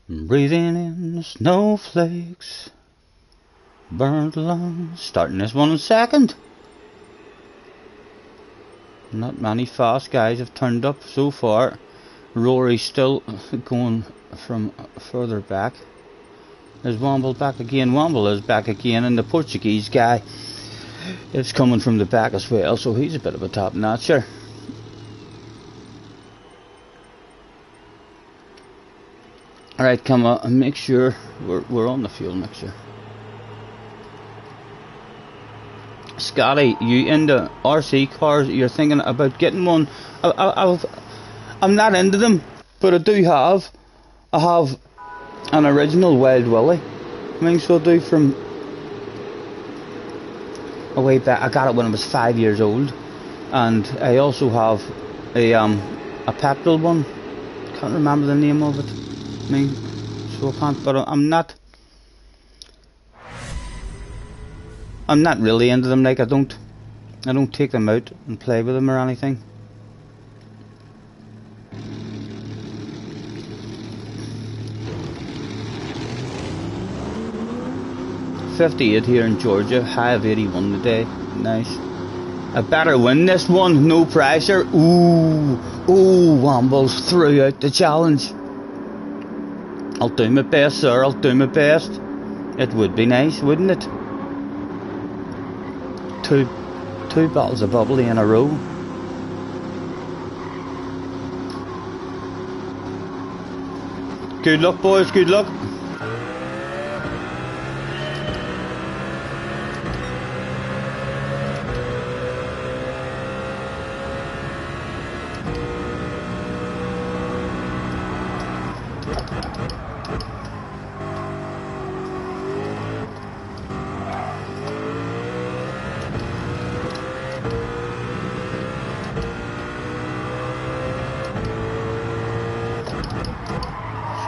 Breathing in the snowflakes, burnt lungs. Starting this one in second. Not many fast guys have turned up so far. Rory's still going from further back. There's Womble back again. Womble is back again, and the Portuguese guy is coming from the back as well, so he's a bit of a top notcher. Alright, come on, and make sure we're on the fuel mixture. Scotty, you into RC cars? You're thinking about getting one? I'm not into them, but I have an original Wild Willie. So I do from a way back. I got it when I was 5 years old, and I also have a petrol one. Can't remember the name of it. So I can't. But I'm not really into them. Like I don't take them out and play with them or anything. .58 here in Georgia, high of 81 today. Nice. I better win this one, no pressure. Ooh, Wombles threw out the challenge. I'll do my best, sir, I'll do my best. It would be nice, wouldn't it? Two bottles of bubbly in a row. Good luck, boys, good luck.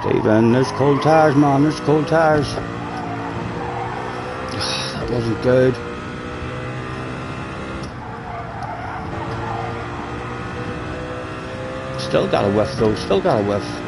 Stephen, there's cold tires, man, there's cold tires. That wasn't good. Still got a whiff though, still got a whiff.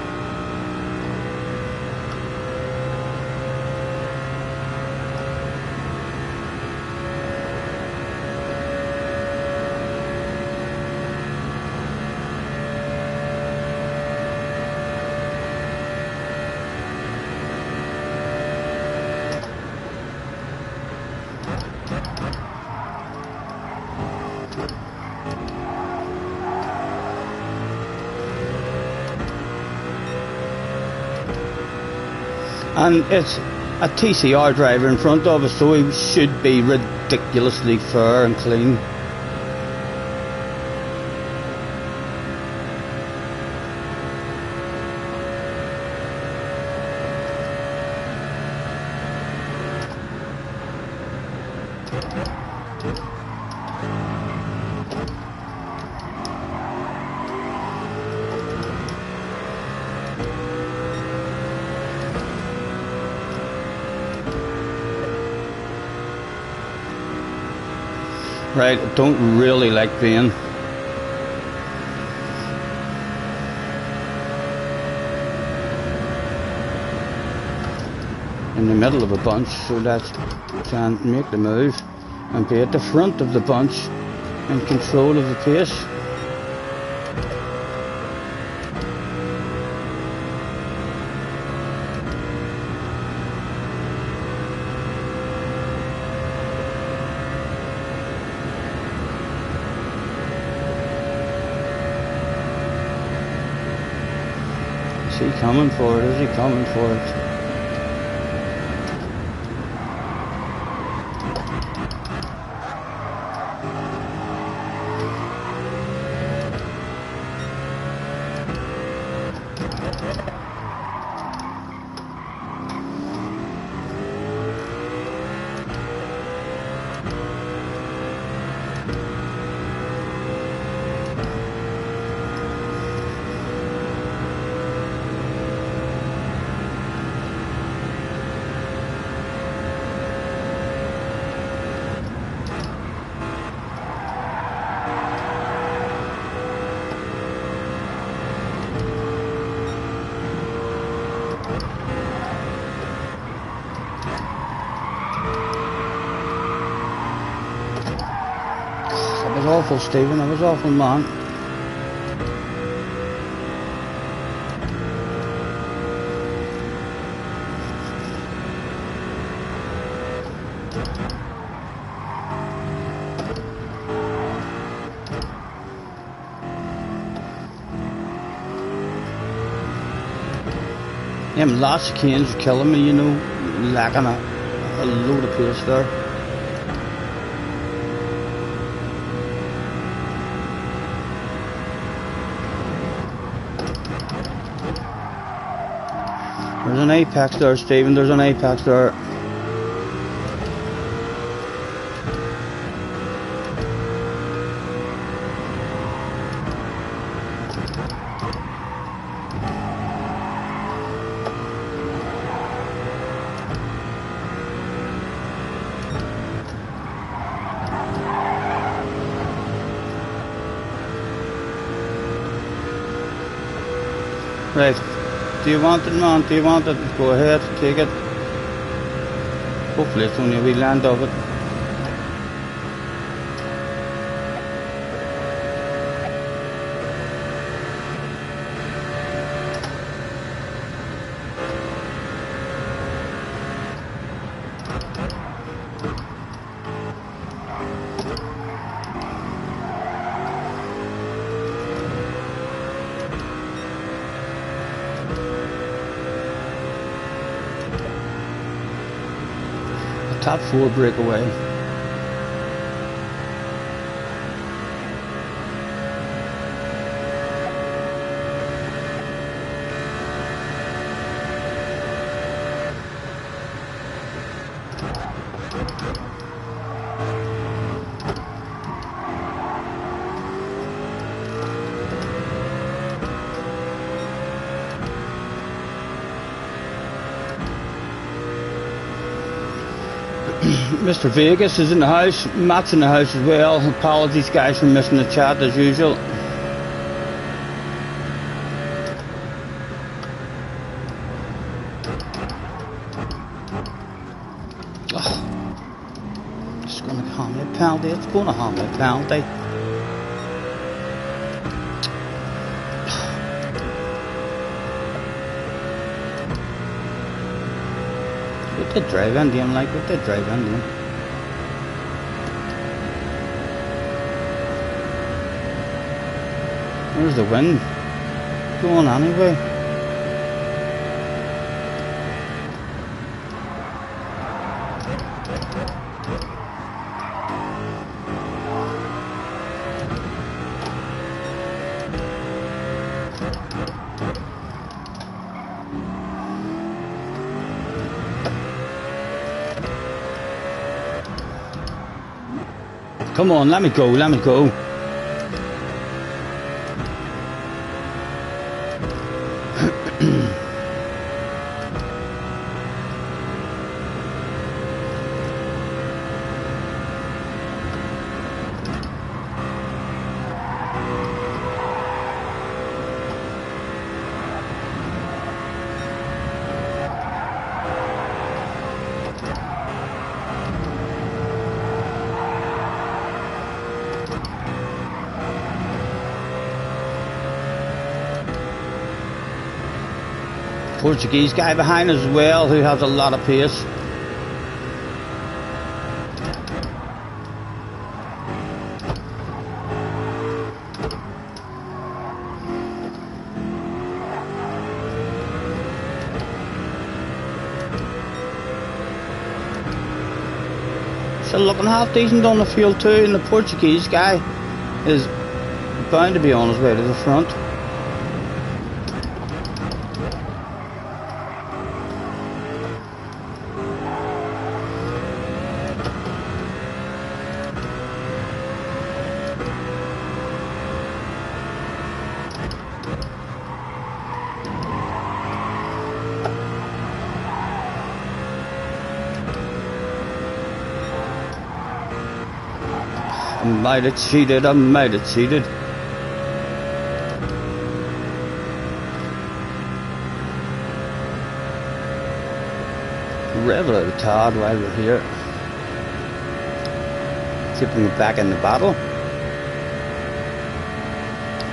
And it's a TCR driver in front of us, so he should be ridiculously fair and clean. Right, I don't really like being in the middle of a bunch, so let's try and make the move and be at the front of the bunch in control of the pace. Is he coming for it? Is he coming for it? That was awful, Stephen. That was awful, man. Them lots of canes are killing me, you know, lacking a load of pace there. There's an apex there, Stephen, there's an apex there. Right, do you want it, man? Do you want it? Go ahead, take it. Hopefully it's only a wee land of it. Top 4 breakaway. Mr. Vegas is in the house. Matt's in the house as well. Apologies guys for missing the chat as usual. Oh, it's going to harm me a penalty. It's going to harm me a penalty. With the drive into him, like with the drive into him. Where's the wind going anyway? Come on, let me go, let me go. Portuguese guy behind as well who has a lot of pace. So looking half decent on the field too, and the Portuguese guy is bound to be on his way to the front. I might have cheated, I might have cheated. Revel out of Todd while we're here. Keeping it back in the battle.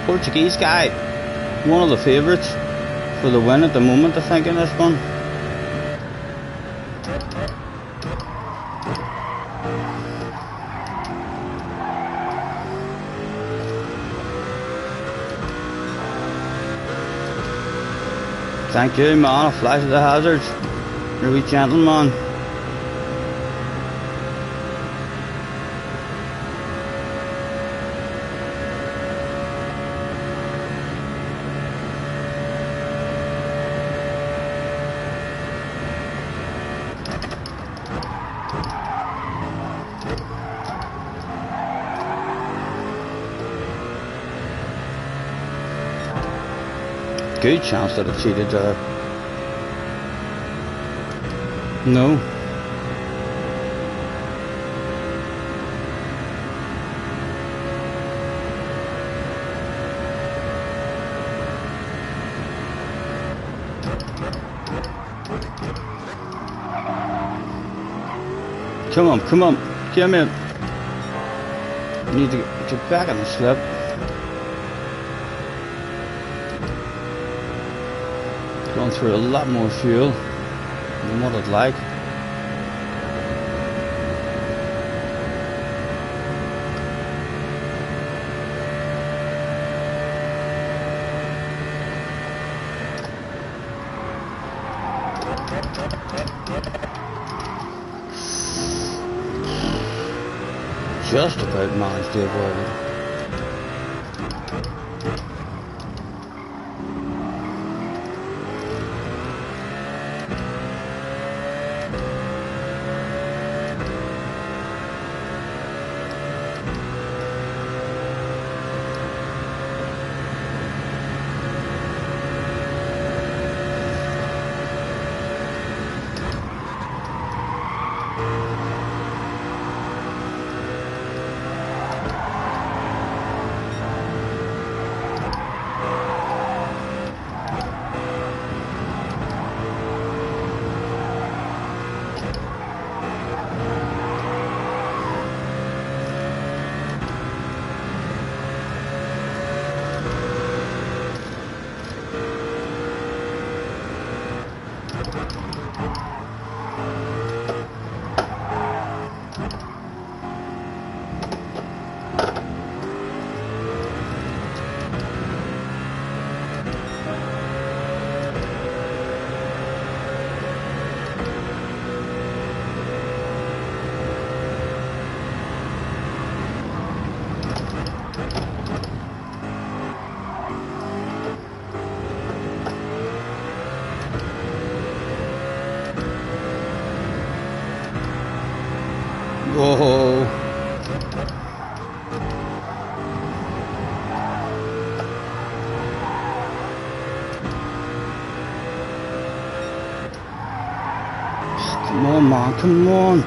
Portuguese guy, one of the favourites for the win at the moment, I think, in this one. Thank you, man. A flash of the hazards. You're a wee gentleman. Good chance that I cheated there. No. Come on, come in. You need to get back on the slip. Going through a lot more fuel than what I'd like. just about managed to avoid it. Whoa. Come on, man, come on.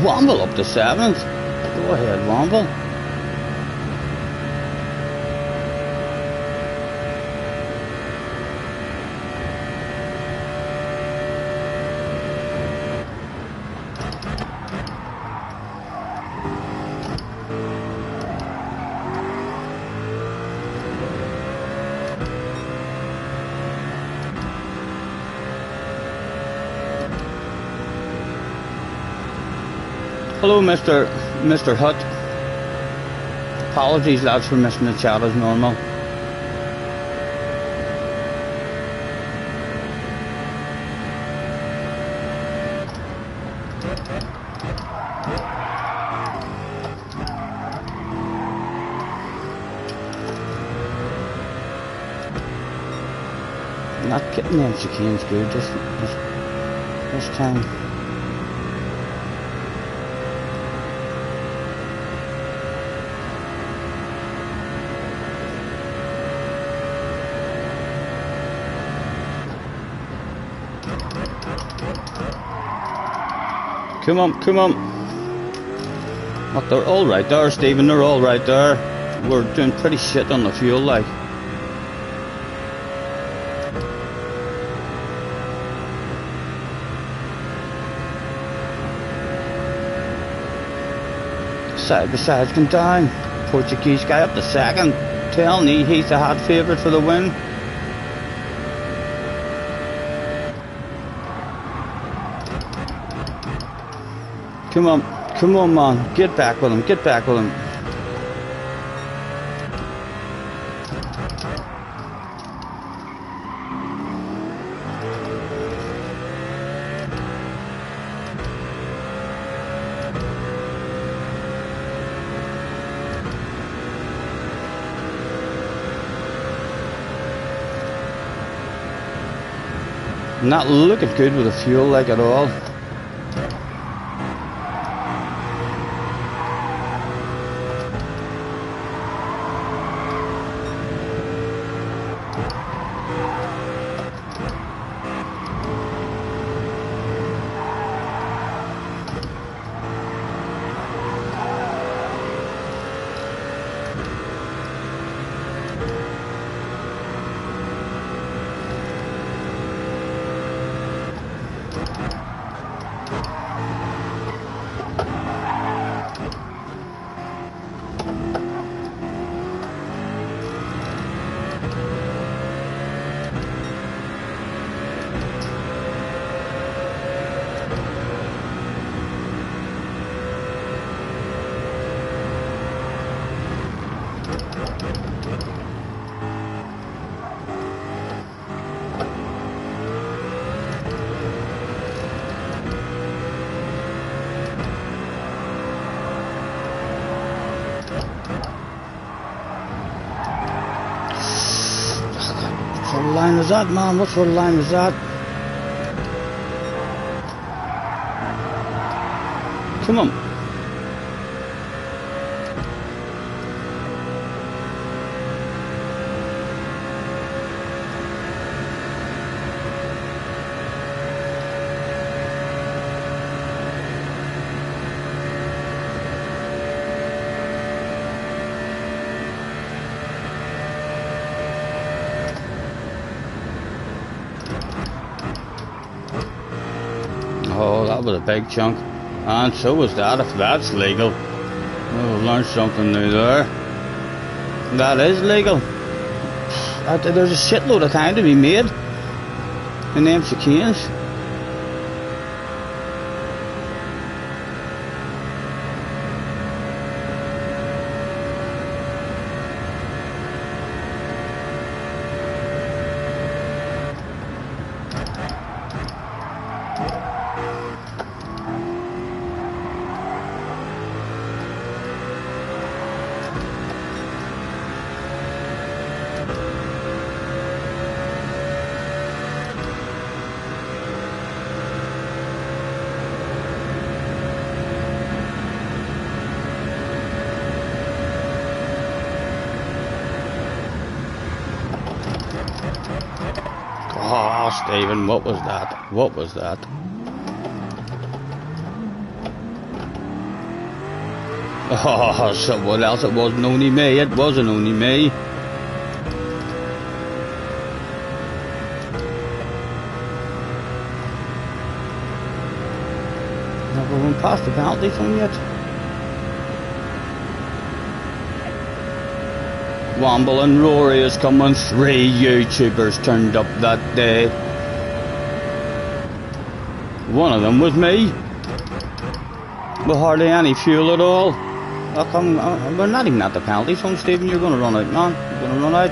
Womble up to 7th. Go ahead, Womble. Hello, Mr. Hutt. Apologies, lads, for missing the chat as normal. Not getting them chicanes good this time. Come on. Oh, they're all right there, Stephen, they're all right there. We're doing pretty shit on the fuel, like. Side by side's gone down. Portuguese guy up to 2nd. Telling you, he's the hot favourite for the win. Come on, man. Get back with him. Not looking good with the fuel, like, at all. sort of line was that, man? What sort of line was that? Come on. Oh, that was a big chunk. And so was that, if that's legal. Oh, learned something new there. That is legal. There's a shitload of time to be made in them chicanes. Oh, Stephen, what was that? What was that? Oh, someone else. It wasn't only me. It wasn't only me. Never went past the penalty zone yet. Womble and Rory is coming. 3 YouTubers turned up that day. One of them was me. With hardly any fuel at all. We're not even at the penalty zone, Stephen. You're going to run out, man. You're going to run out.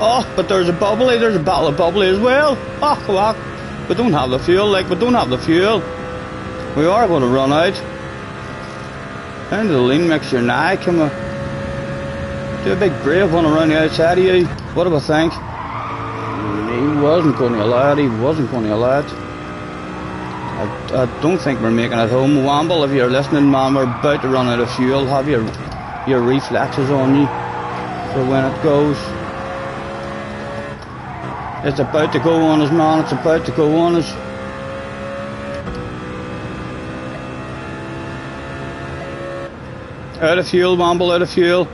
Oh, but there's a bubbly. There's a bottle of bubbly as well. Oh, come on. We don't have the fuel, we don't have the fuel. We are going to run out. Down to the lean mixture now. Can we do a big brave one around the outside of you? What do I think? He wasn't going to allow it. He wasn't going to allow it. I don't think we're making it home. Womble, if you're listening, man, we're about to run out of fuel. Have your reflexes on you for when it goes. It's about to go on us, man. It's about to go on us. Out of fuel, Womble, out of fuel.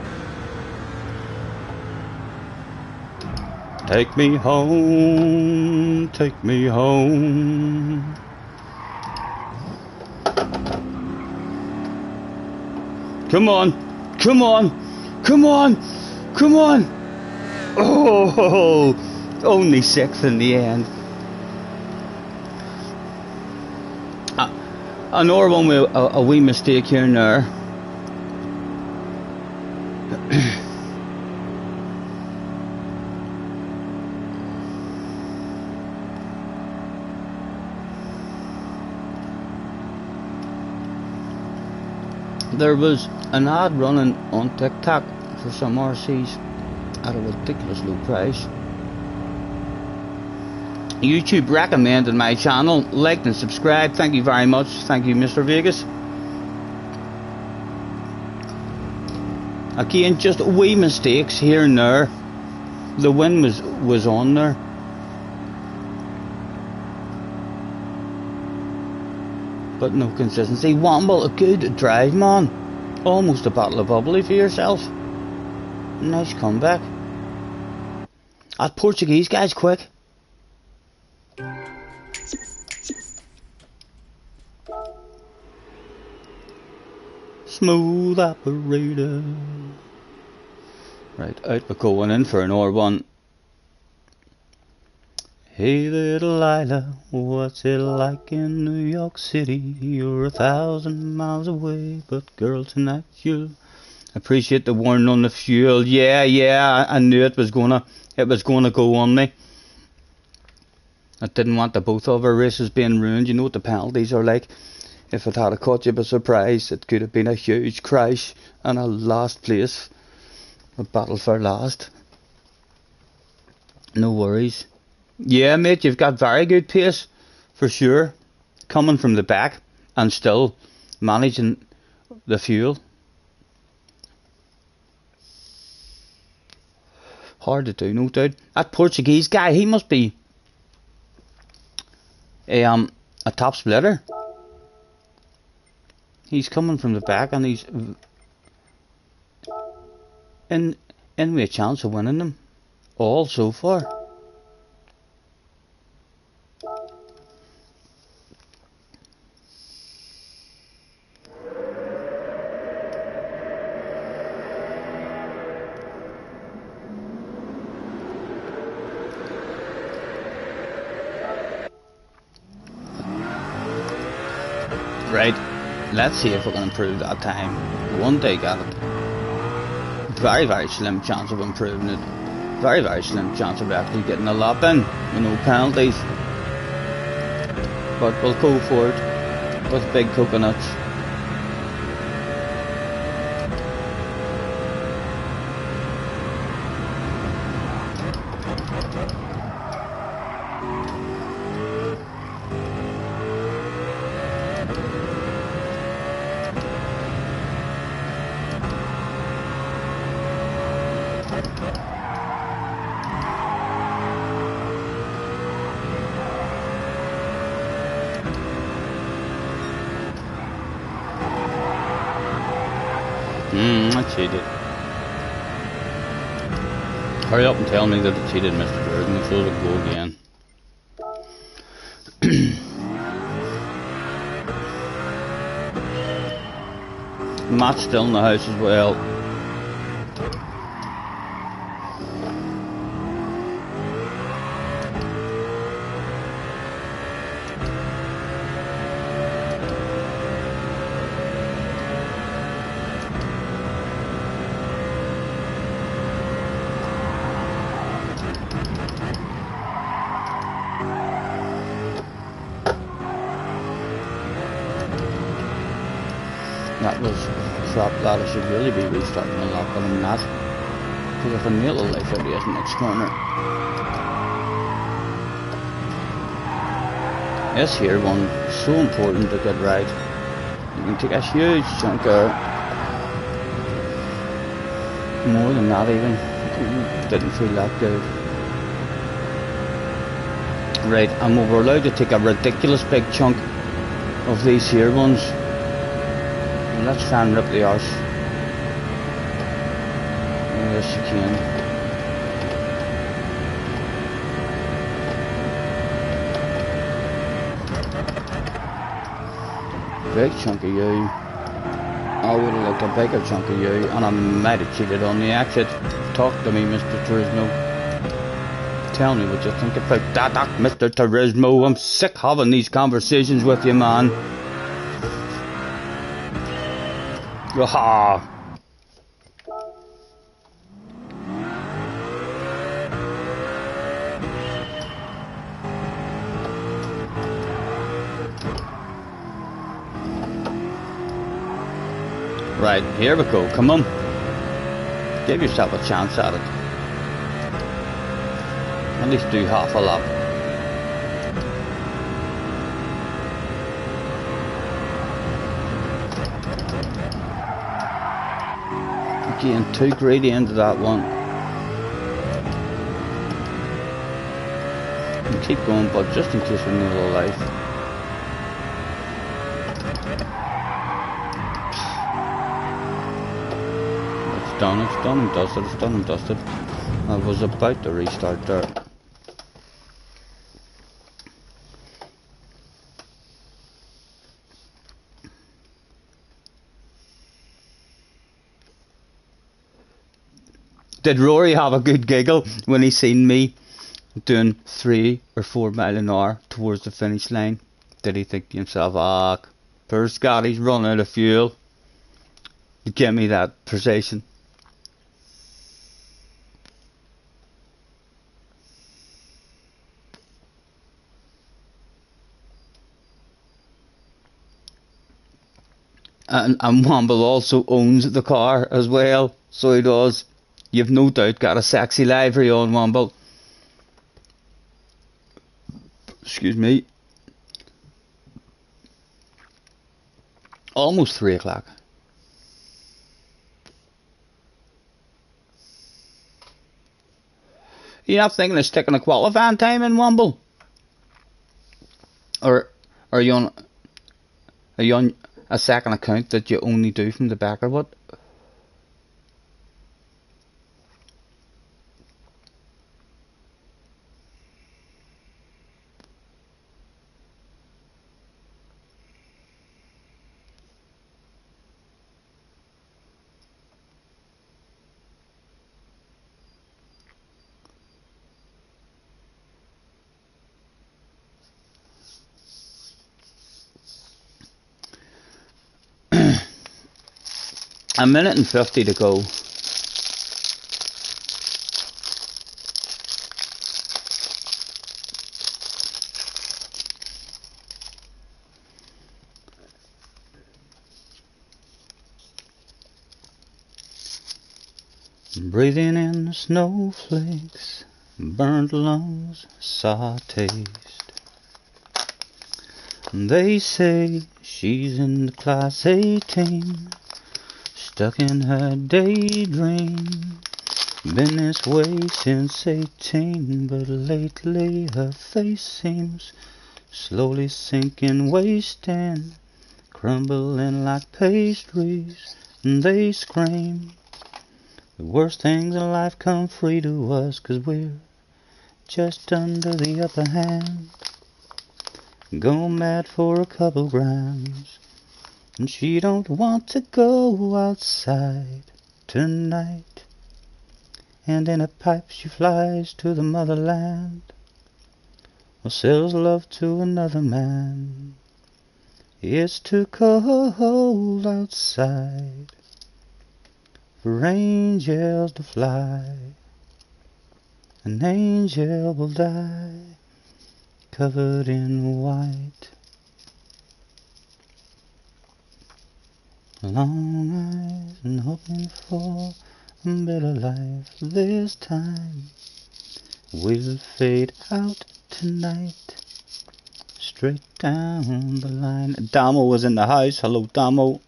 Take me home, take me home. Come on, come on, come on, come on. Oh, only 6th in the end. Another one with a wee mistake here and there. There was an ad running on TikTok for some RCs at a ridiculous low price. YouTube recommended my channel, liked and subscribed. Thank you very much. Thank you, Mr. Vegas. Again, just wee mistakes here and there. The win was on there. But no consistency. Womble, a good drive, man. Almost a bottle of bubbly for yourself. Nice comeback. That Portuguese guy's quick. Smooth operator. Right, out we're going in for another one. Hey there, Delilah, what's it like in New York City? You're 1,000 miles away, but girl, tonight you'll appreciate the warning on the fuel. Yeah, I knew it was gonna go on me. I didn't want the both of our races being ruined. You know what the penalties are like. If it had caught you by surprise, it could have been a huge crash and a last place. A battle for last. No worries. Yeah, mate, you've got very good pace, for sure. Coming from the back and still managing the fuel. Hard to do, no doubt. That Portuguese guy, he must be a top splitter. He's coming from the back and he's in with a chance of winning them all so far. Right, let's see if we can improve that time. One day got it. Very, very slim chance of improving it. Very, very slim chance of actually getting a lap in with no penalties. But we'll go for it with big coconuts. I cheated. Hurry up and tell me that I cheated, Mr. Jordan, so it'll go again. Matt's still in the house as well. That was crap that I should really be restarting a lap, but I'm not. Because if I nail a life out of the next corner. This here one, so important to get right. You can take a huge chunk out. More than that even. Didn't feel that good. Right, and we're allowed to take a ridiculous big chunk of these here ones. Let's try and rip the arse. Yes, you can. Big chunk of you. I would have liked a bigger chunk of you, and I might have cheated on the exit. Talk to me, Mr. Turismo. Tell me what you think about that, Mr. Turismo. I'm sick having these conversations with you, man. Aha! Right, here we go, come on. Give yourself a chance at it. At least do half a lap. Again, too greedy into that one. And keep going, but just in case we need a little life. It's done and dusted, it's done and dusted. I was about to restart there. Did Rory have a good giggle when he seen me doing 3 or 4 mile an hour towards the finish line? Did he think to himself, ah, poor Scotty's running out of fuel? Give me that precision. And Womble also owns the car as well, so he does. You've no doubt got a sexy livery on, Womble. Excuse me. Almost 3 o'clock. You're not thinking of sticking a qualifying time in, Womble? Or are you on a second account that you only do from the back, or what? A minute and 50 to go. Breathing in the snowflakes, burnt lungs, sour taste. They say she's in the class 18, stuck in her daydream. Been this way since 18, but lately her face seems slowly sinking, wasting, crumbling like pastries. And they scream, the worst things in life come free to us, 'cause we're just under the upper hand. Go mad for a couple grams, and she don't want to go outside tonight. And in a pipe she flies to the motherland, or sells love to another man. It's too cold outside for angels to fly. An angel will die covered in white. Long eyes and hoping for a better life this time will fade out tonight, straight down the line. Damo was in the house. Hello, Damo.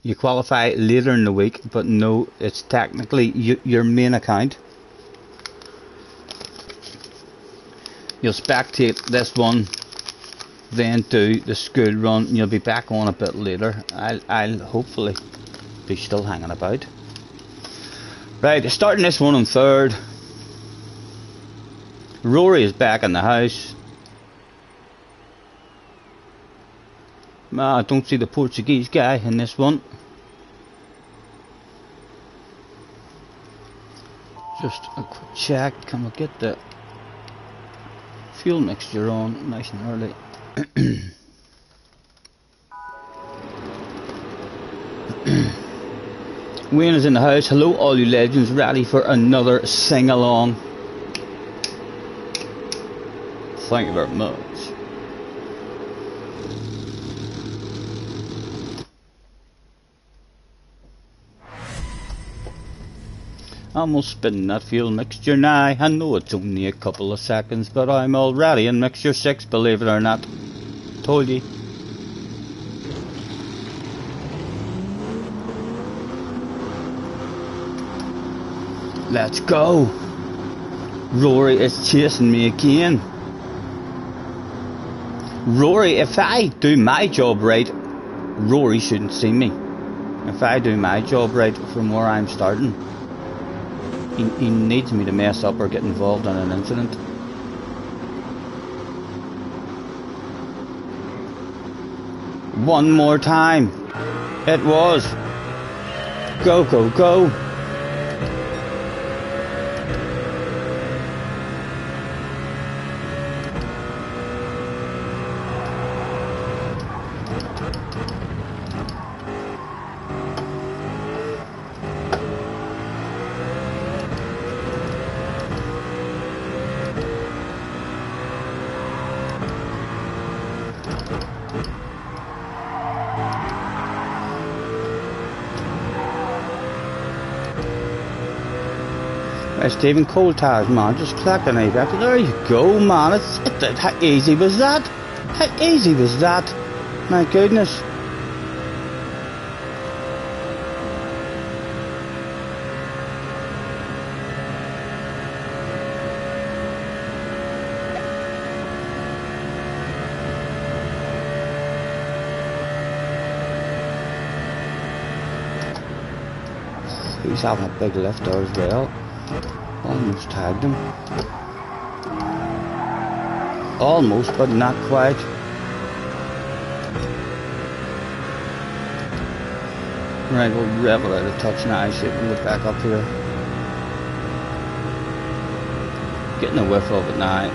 You qualify later in the week, but no, it's technically your main account. You'll spectate this one, then do the school run, and you'll be back on a bit later. I'll hopefully be still hanging about. Right, starting this one on third. Rory is back in the house. I don't see the Portuguese guy in this one. Just a quick check. Can we get the fuel mixture on nice and early? Wayne is in the house. Hello all you legends, ready for another sing along. Thank you very much. Almost spinning that fuel mixture now. I know it's only a couple of seconds, but I'm already in mixture 6, believe it or not. Told you. Let's go. Rory is chasing me again. Rory, if I do my job right, Rory shouldn't see me. If I do my job right from where I'm starting, he needs me to mess up or get involved in an incident. One more time. It was. Go, go, go. Stephen Cold tires, man. Just clack the knife back. There you go, man. How easy was that? How easy was that? My goodness. He's having a big lift there as well. Almost tagged him. Almost, but not quite. Right, we'll revel out of touch now. See if we can get back up here. Getting a whiff of it now.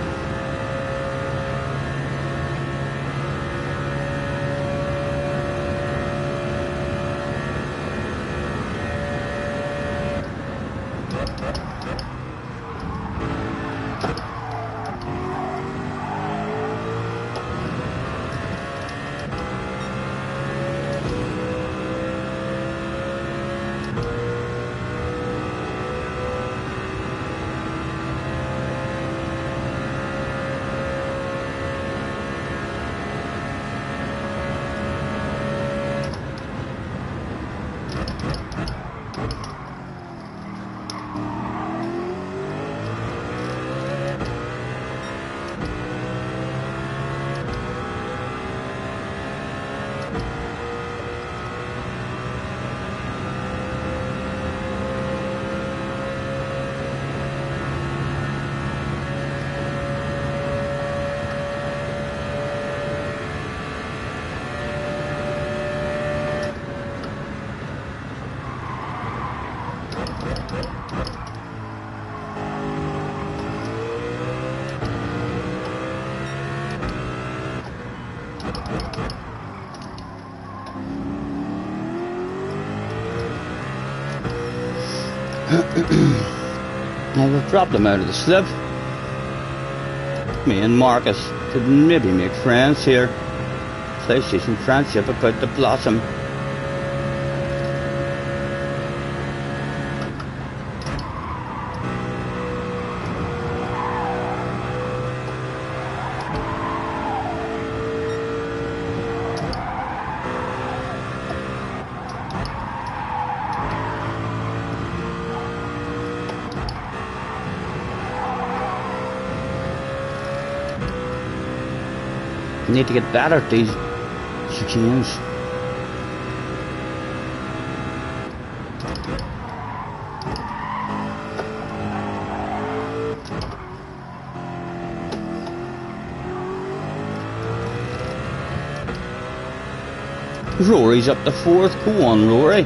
Now we've dropped him out of the slip. Me and Marcus could maybe make friends here. PlayStation friendship about to blossom. Need to get better at these chicanes. Rory's up to fourth. Go on, Rory.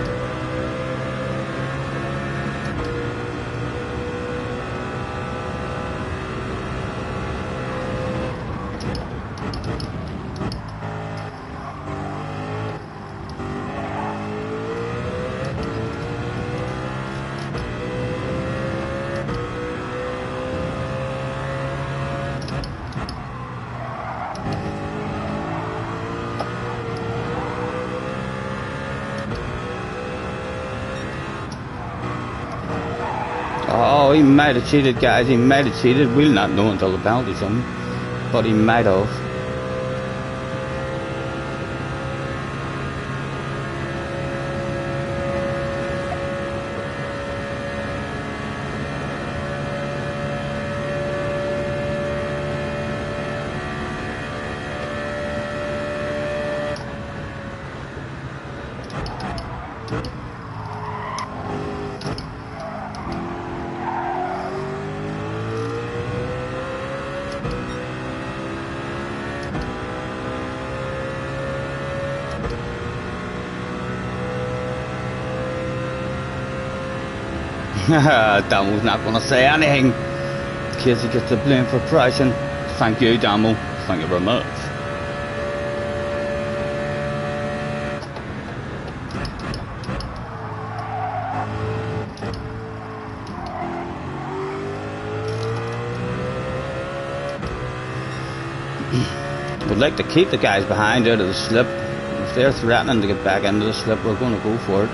Oh, he might have cheated, guys. He might have cheated. We'll not know until the penalty's on. But he might have. Damo's not going to say anything in case he gets the blame for pricing. Thank you, Damo. Thank you very much. We'd like to keep the guys behind out of the slip. If they're threatening to get back into the slip, we're going to go for it.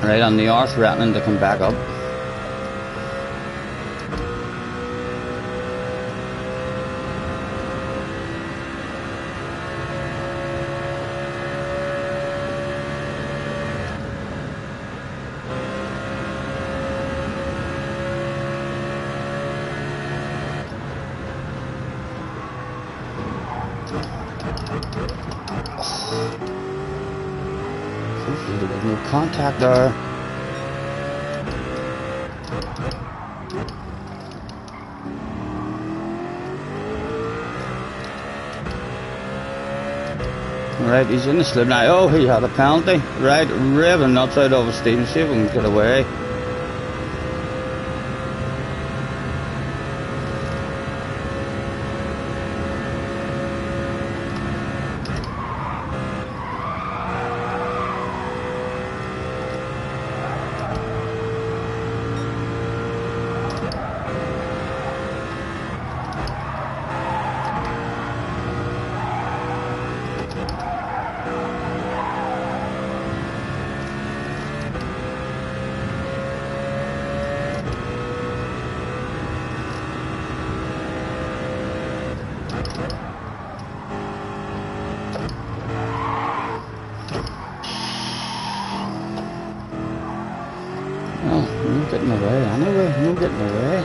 Right on the arse, threatening to come back up. There's no contact there. Right, he's in the slip now. Oh, he had a penalty. Right, raving nuts out of Stephen. See if we can get away. No getting away anyway, no getting away.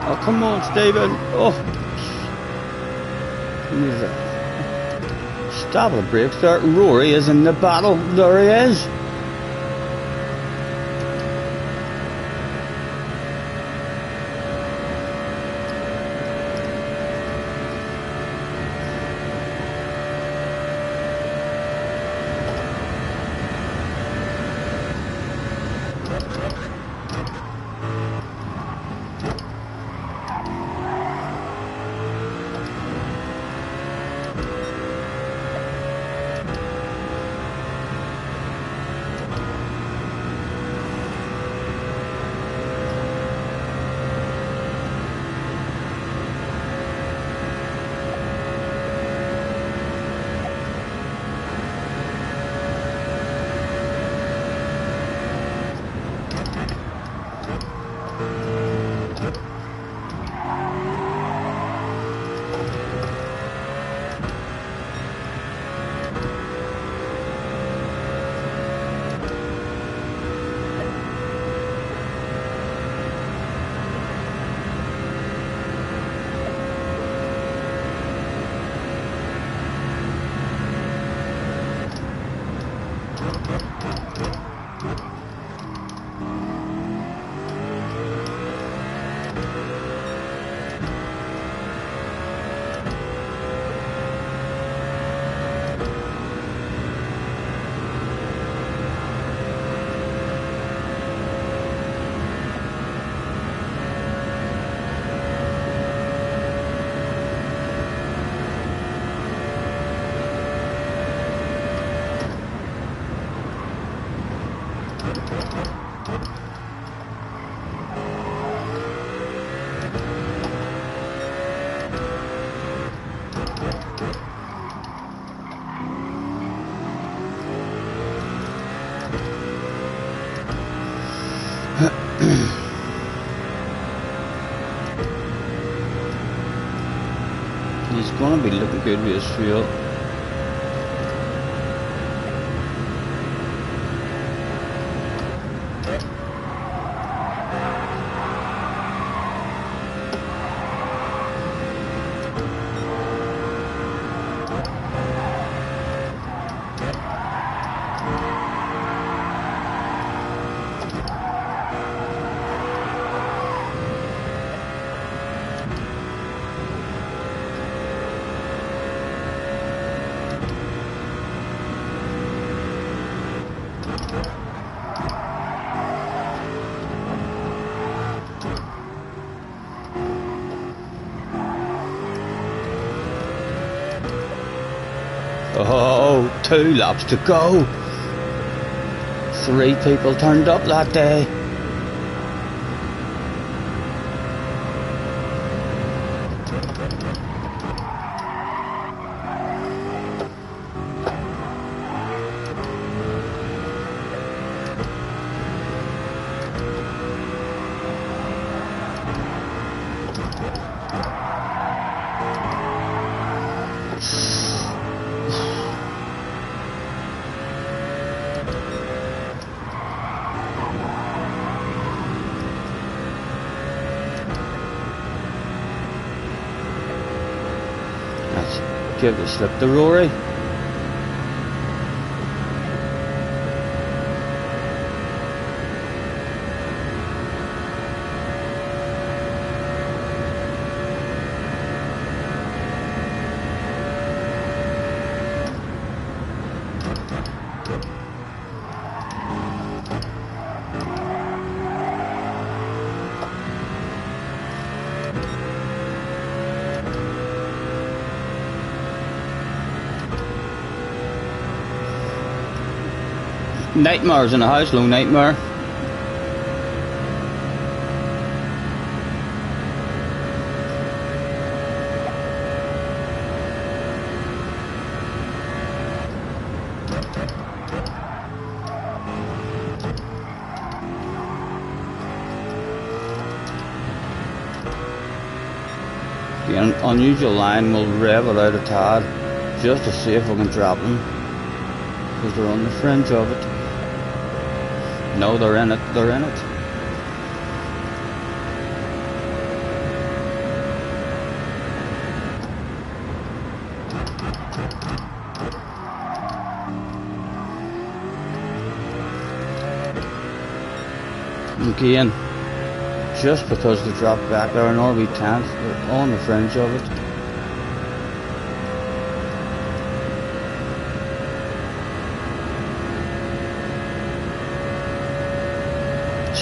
Oh, come on, Stephen. Oh. Stop the brakes there. Rory is in the battle. There he is. He's gonna be looking good with his fuel. Oh, 2 laps to go. 3 people turned up that day. Give the slip to Rory. Nightmares in the house, low nightmare. The unusual line will rev it out a tad just to see if we can drop them, because they're on the fringe of it. No, they're in it, they're in it. Again, just because they dropped back there in RB 10th, they're on the fringe of it.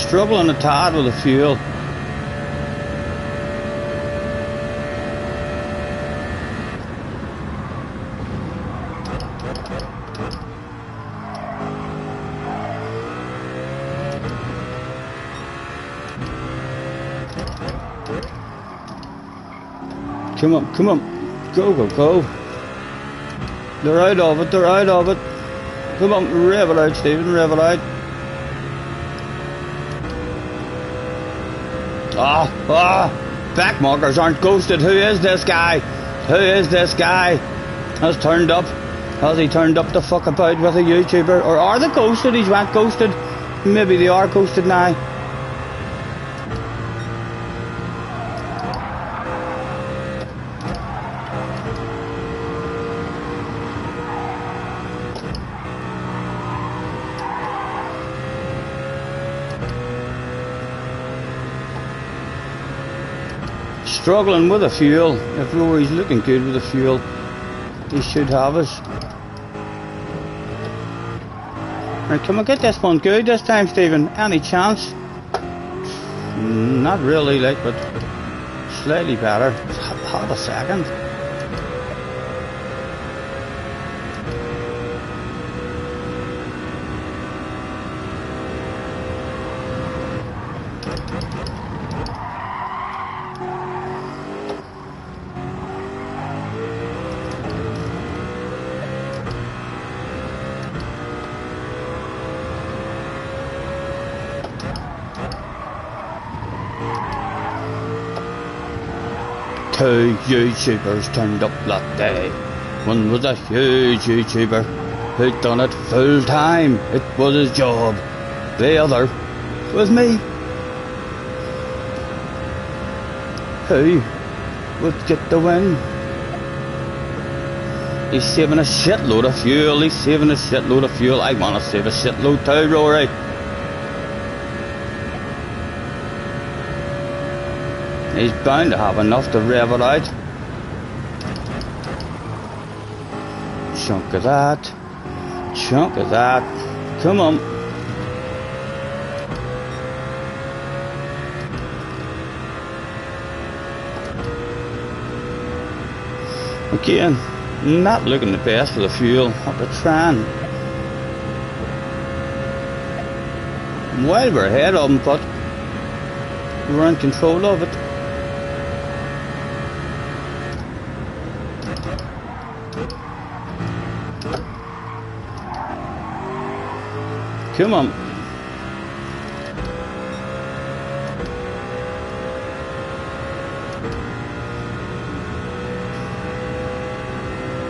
Struggling a tad with the fuel. Come on, come on. Go, go, go. They're out of it, they're out of it. Come on, rev it out, Stephen, rev it out. Back markers aren't ghosted. Who is this guy? Who is this guy? Has turned up? Has he turned up to fuck about with a YouTuber? Or are they ghosted? He's went ghosted. Maybe they are ghosted now. Struggling with the fuel. If Rory's looking good with the fuel, he should have us. Right, can we get this one good this time, Stephen? Any chance? Not really, like, but slightly better. Half a second. Two YouTubers turned up that day. One was a huge YouTuber who'd done it full time. It was his job. The other was me, who would get the win. He's saving a shitload of fuel. He's saving a shitload of fuel. I want to save a shitload too, Rory. He's bound to have enough to rev it out. Chunk of that. Chunk of that. Come on. Again, Not looking the best for the fuel. What the trying. Well, we're ahead of them, but we're in control of it. Come on.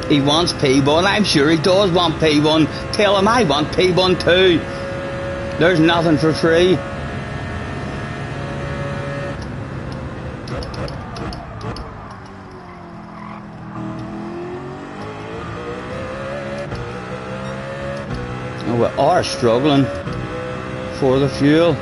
He wants P1. I'm sure he does want P1. Tell him I want P1 too. There's nothing for free. Oh, we are struggling for the fuel.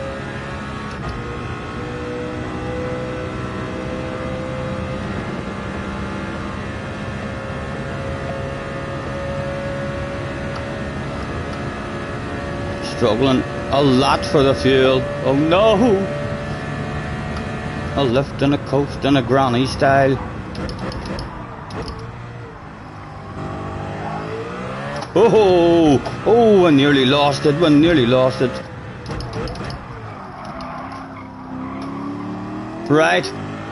Struggling a lot for the fuel. Oh no! A lift and a coast and a granny style. Oh, oh, I nearly lost it. We nearly lost it. Right,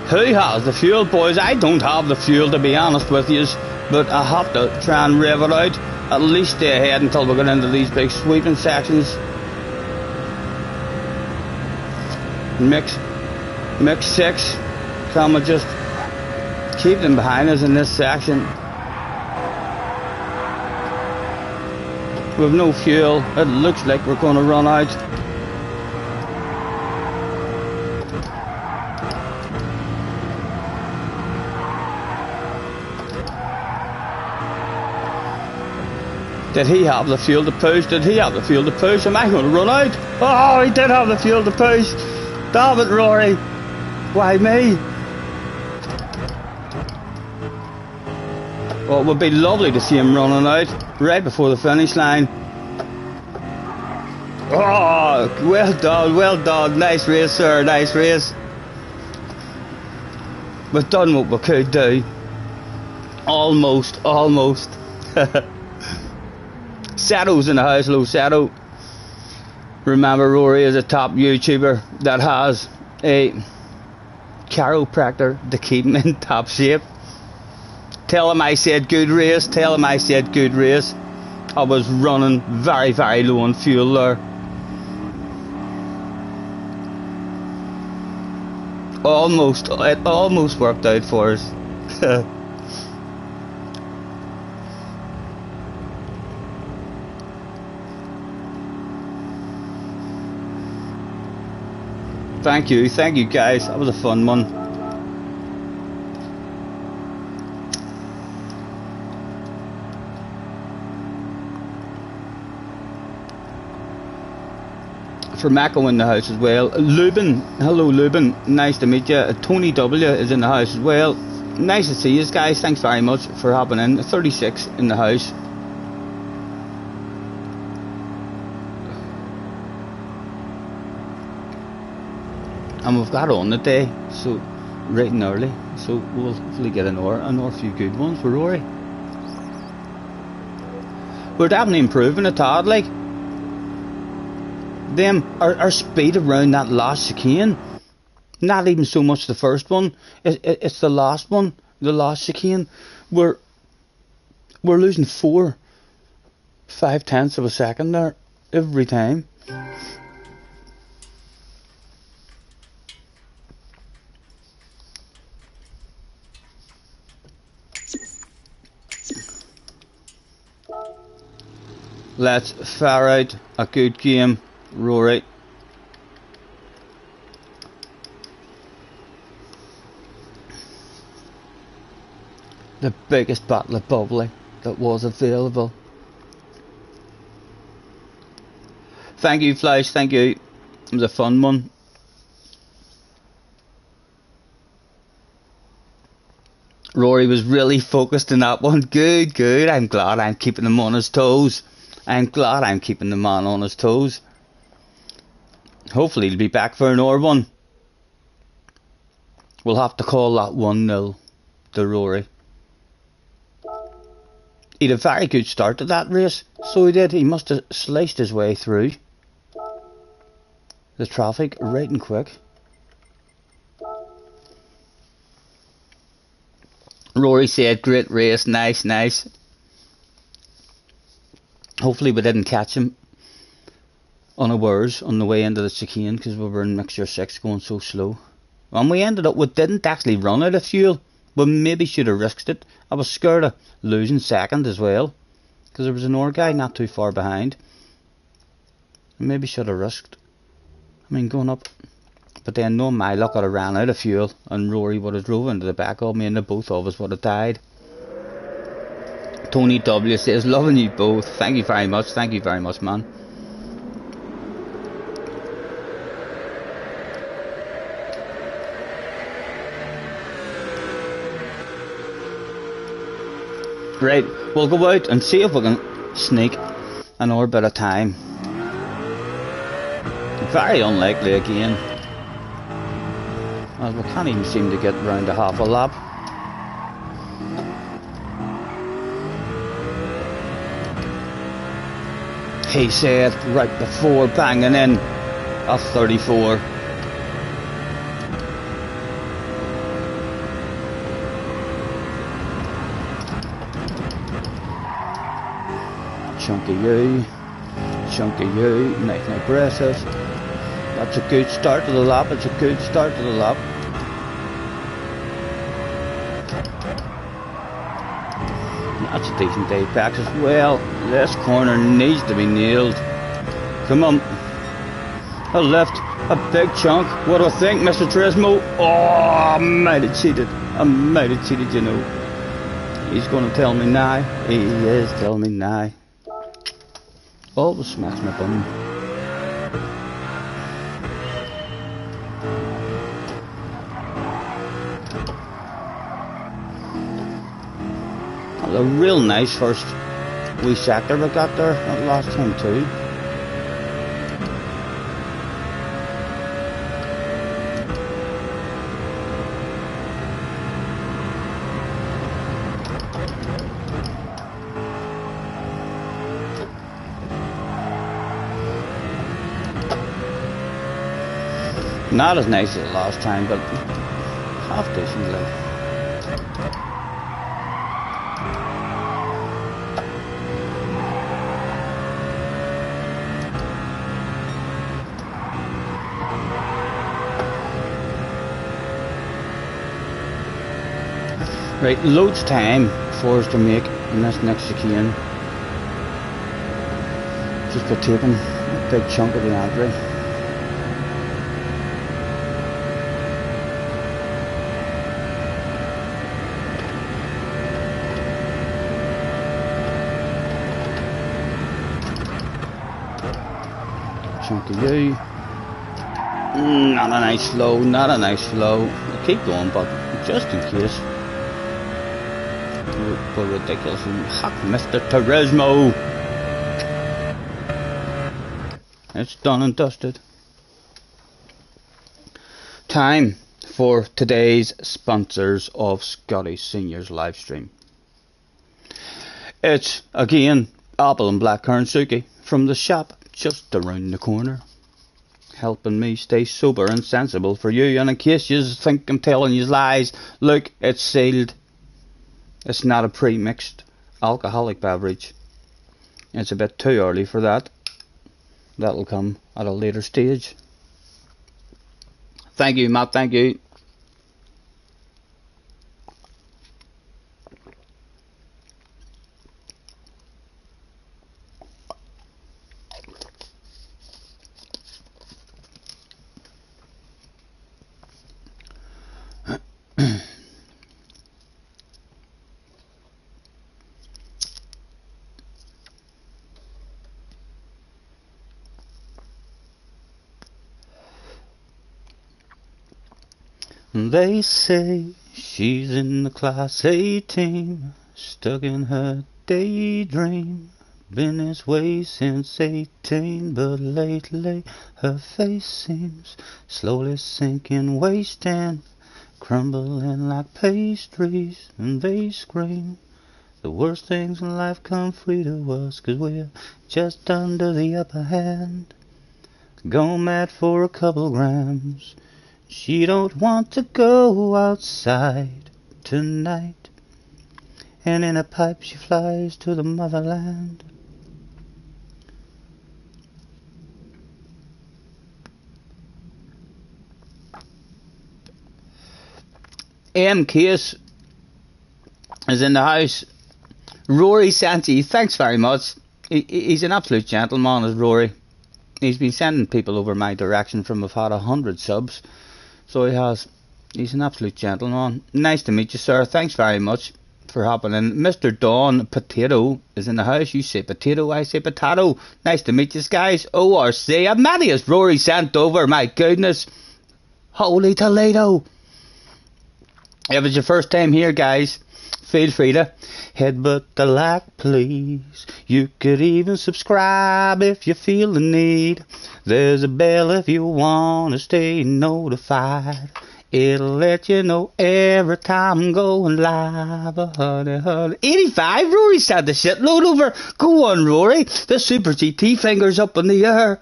who has the fuel, boys? I don't have the fuel, to be honest with you, but I have to try and rev it out. At least stay ahead until we get into these big sweeping sections. Mix 6. Can we just keep them behind us in this section? With no fuel, it looks like we're going to run out. Did he have the fuel to push? Did he have the fuel to push? Am I going to run out? Oh, he did have the fuel to push. Damn it, Rory. Why me? Well, it would be lovely to see him running out right before the finish line. Oh, well done, well done. Nice race, sir, nice race. We've done what we could do. Almost, almost. Sato's in the house. Hello, Sato. Remember, Rory is a top YouTuber that has a chiropractor to keep him in top shape. Tell him I said good race. Tell him I said good race. I was running very, very low on fuel there. It almost worked out for us. Thank you guys, that was a fun one. For Mako in the house as well. Lubin, hello Lubin, nice to meet you. Tony W is in the house as well. Nice to see you guys, thanks very much for hopping in. 36 in the house. And we've got on the day, so right and early, so we'll hopefully get an hour few good ones for Rory. We're definitely improving a tad, like. Our speed around that last chicane, not even so much the first one, it's the last one, the last chicane. We're losing 4-5 tenths of a second there every time. Let's fire out a good game, Rory. The biggest bottle of bubbly that was available. Thank you, Flash, thank you. It was a fun one. Rory was really focused in that one. Good, good. I'm glad I'm keeping him on his toes. I'm glad I'm keeping the man on his toes. Hopefully he'll be back for another one. We'll have to call that 1-0 to Rory. He had a very good start to that race. So he did. He must have sliced his way through the traffic right and quick. Rory said, great race, nice, nice. Hopefully we didn't catch him unawares on the way into the chicane because we were in mixture 6 going so slow. And we ended up, we didn't actually run out of fuel. We maybe should have risked it. I was scared of losing second as well because there was another guy not too far behind. I maybe should have risked. I mean, going up. But then, no, my luck, I'd have ran out of fuel and Rory would have drove into the back of me and the both of us would have died. Tony W says, loving you both. Thank you very much. Thank you very much, man. Right, we'll go out and see if we can sneak another bit of time. Very unlikely again. Well, we can't even seem to get round to half a lap. He said right before banging in a 34. Chunky you, nice and aggressive. That's a good start to the lap, it's a good start to the lap. That's a decent apex as well. This corner needs to be nailed. Come on. A left, a big chunk. What do I think, Mr. Trismo? Oh, I might have cheated. You know. He's going to tell me now. He is telling me now. Always smacks my bum. That was a real nice first wee sector we got there that last time too. Not as nice as the last time, but half decent like. Right, loads of time for us to make in this next chicane. Just for taking a big chunk of the entry. Chunky you. Not a nice slow, not a nice slow. I'll keep going, but just in case. But ridiculous. Heck, Mr. Turismo. It's done and dusted. Time for today's sponsors of Scotty Senior's live stream. It's again apple and blackcurrant suki from the shop just around the corner, helping me stay sober and sensible for you. And in case you think I'm telling you lies, look, it's sealed. It's not a pre-mixed alcoholic beverage. It's a bit too early for that. That'll come at a later stage. Thank you, Matt, thank you. They say she's in the class A team, stuck in her daydream. Been this way since 18, but lately her face seems slowly sinking, wasting, crumbling like pastries. And they scream, The worst things in life come free to us, 'cause we're just under the upper hand. Gone mad for a couple grams. She don't want to go outside tonight. And in a pipe she flies to the motherland. Case is in the house. Rory Santi, thanks very much. He's an absolute gentleman, is Rory. He's been sending people over my direction from I've had 100 subs. So he has. He's an absolute gentleman. Nice to meet you, sir. Thanks very much for hopping in. Mr. Dawn Potato is in the house. You say potato, I say potato. Nice to meet you guys. ORC. Many as Rory sent over. My goodness. Holy Toledo. If it's your first time here, guys, feel free to headbutt the like, please. You could even subscribe if you feel the need. There's a bell if you want to stay notified. It'll let you know every time I'm going live. 85, Rory said the shitload over. Go on, Rory. The Super GT finger's up in the air.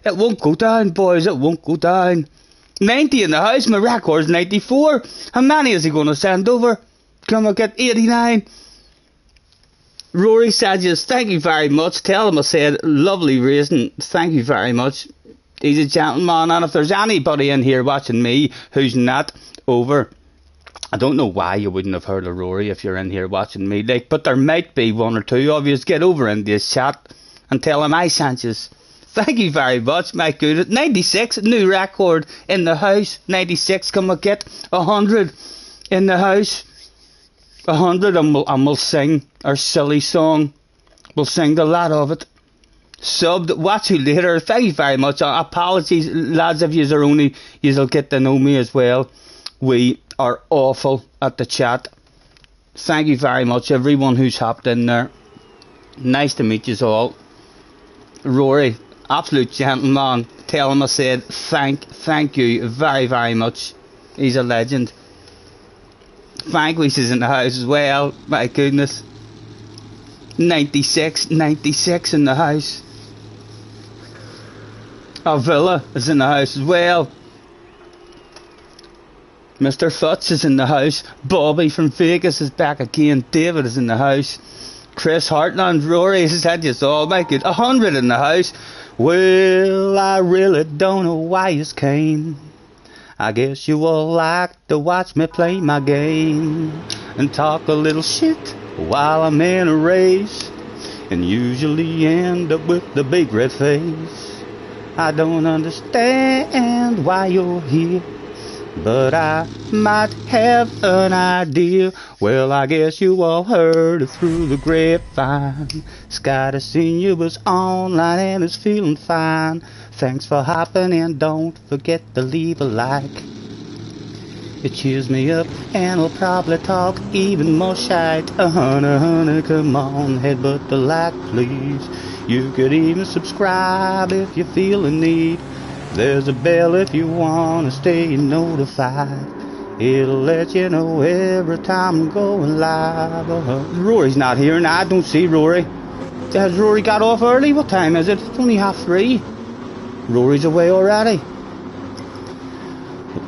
It won't go down, boys. It won't go down. 90 in the house, my record's 94. How many is he going to send over? Can I get 89? Rory said, yes, thank you very much. Tell him I said, lovely racing. Thank you very much. He's a gentleman, and if there's anybody in here watching me who's not over, I don't know why you wouldn't have heard of Rory if you're in here watching me, like, but there might be one or two of you. Get over in this chat and tell him I sent you. Thank you very much, my good. 96, new record in the house. 96, come and get 100 in the house. 100 and we'll sing our silly song. We'll sing the lot of it. Subbed, watch you later. Thank you very much. Apologies, lads, if you're only, you'll get to know me as well. We are awful at the chat. Thank you very much, everyone who's hopped in there. Nice to meet you all. Rory, absolute gentleman. Tell him I said thank you very, very much. He's a legend. Vanquish is in the house as well. My goodness. 96 in the house. Villa is in the house as well. Mr. Futz is in the house. Bobby from Vegas is back again. David is in the house. Chris Hartland, Rory has had you all. My good. 100 in the house. Well, I really don't know why you came. I guess you all like to watch me play my game and talk a little shit while I'm in a race, and usually end up with the big red face. I don't understand why you're here, but I might have an idea. Well, I guess you all heard it through the grapevine. Scott has seen you was online and is feeling fine. Thanks for hopping in, don't forget to leave a like. It cheers me up and I'll probably talk even more shite. Honey, come on, headbutt the like, please. You could even subscribe if you feel the need. There's a bell if you want to stay notified. It'll let you know every time I'm going live. Rory's not here now. I don't see Rory. Has Rory got off early? What time is it? It's only 3:30. Rory's away already.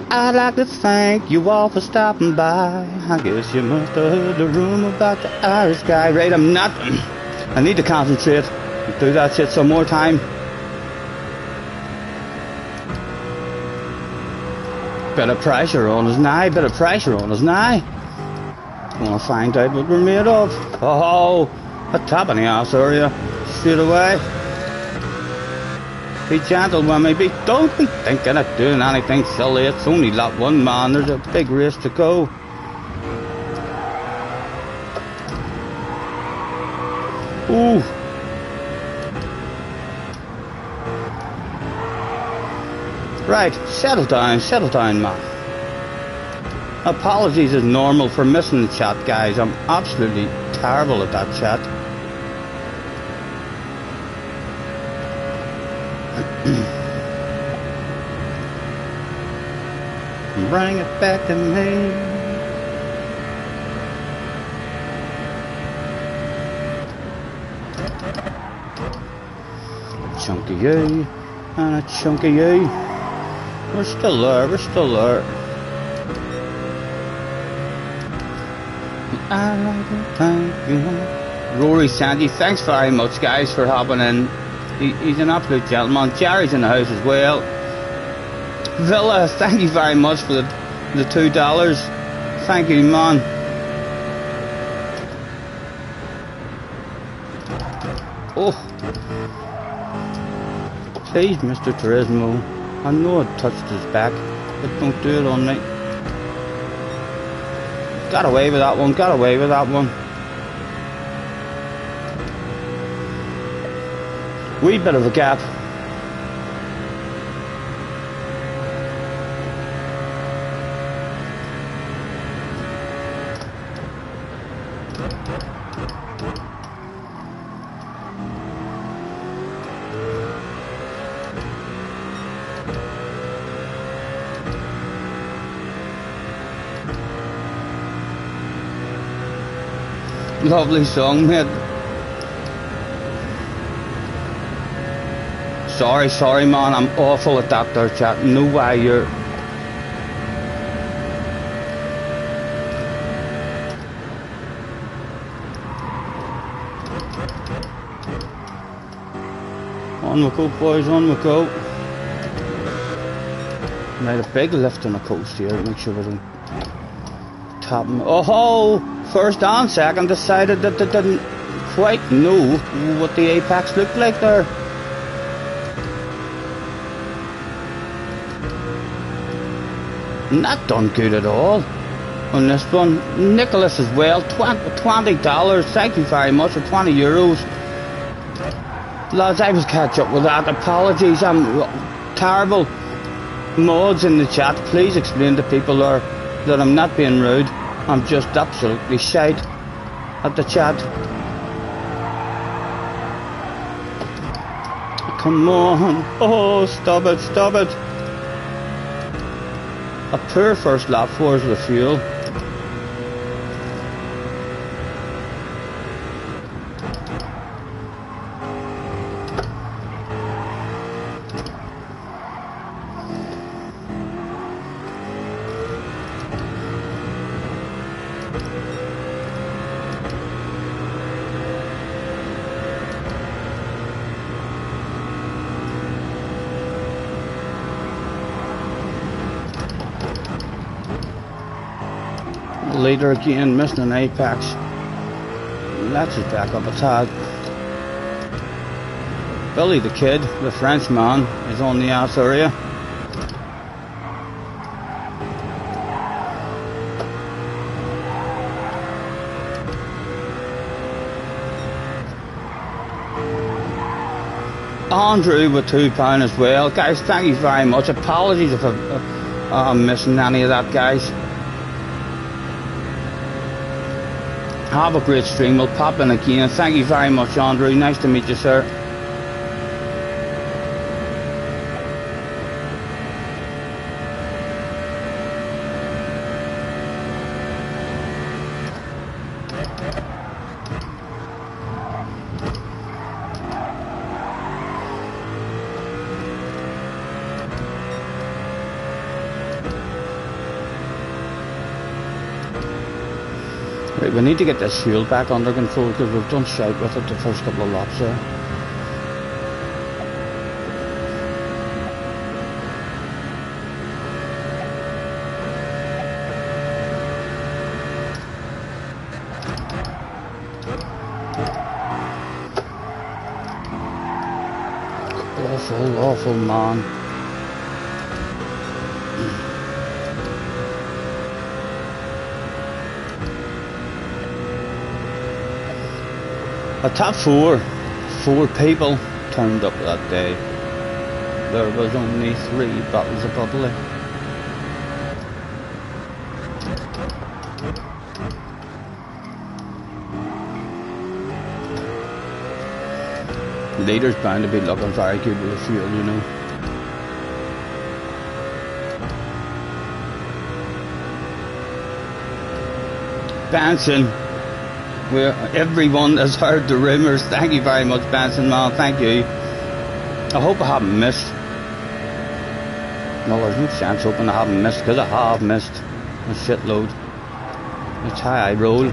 I'd like to thank you all for stopping by. I guess you must have heard the rumor about the Irish guy. Right, I need to concentrate. Do that shit some more time. Bit of pressure on us now. Wanna find out what we're made of. Oh, a tap in the ass area. Straight away. Be gentle with me. Don't be thinking of doing anything silly. It's only lap 1, man. There's a big race to go. Ooh. Right, settle down, man. Apologies as normal for missing the chat, guys. I'm absolutely terrible at that chat. Bring it back to me. Chunk of you, and a chunk of you. We're still there, we're still there. I like to thank you. Rory Sandy, thanks very much guys for hopping in. He's an absolute gentleman. Jerry's in the house as well. Villa, thank you very much for the $2. Thank you, man. Oh, please, Mr. Turismo. I know I touched his back, but don't do it on me. Got away with that one, got away with that one. Wee bit of a gap. Lovely song, mate. Sorry, man. I'm awful at that there, chat. No way you're. On we go, boys. On we go. Made a big lift on the coast here. Make sure we don't tap them. Oh! First and second decided that they didn't quite know what the apex looked like there. Not done good at all on this one. Nicholas as well, $20. Thank you very much for €20. Lads, I was catch up with that. Apologies, I'm terrible. Mods in the chat, please explain to people there that I'm not being rude. I'm just absolutely shite at the chat. Come on. Oh, stop it, stop it. A poor first lap for the fuel. Leader again, missing an apex. Let's just back up a tad. Billy the Kid, the Frenchman, is on the ass area. Andrew with £2 as well. Guys, thank you very much. Apologies if I'm missing any of that, guys. Have a great stream. We'll pop in again. Thank you very much, Andrew. Nice to meet you, sir. Right, we need to get this fuel back under control because we've done shite with it the first couple of laps there. Awful man. A top four people turned up that day. There was only 3 bottles of bubbly. Leader's bound to be looking very good with the fuel, you know. Benson. where everyone has heard the rumours. Thank you very much, Benson, man. Thank you. I hope I haven't missed. No, there's no sense hoping I haven't missed, because I have missed a shitload. That's how I roll.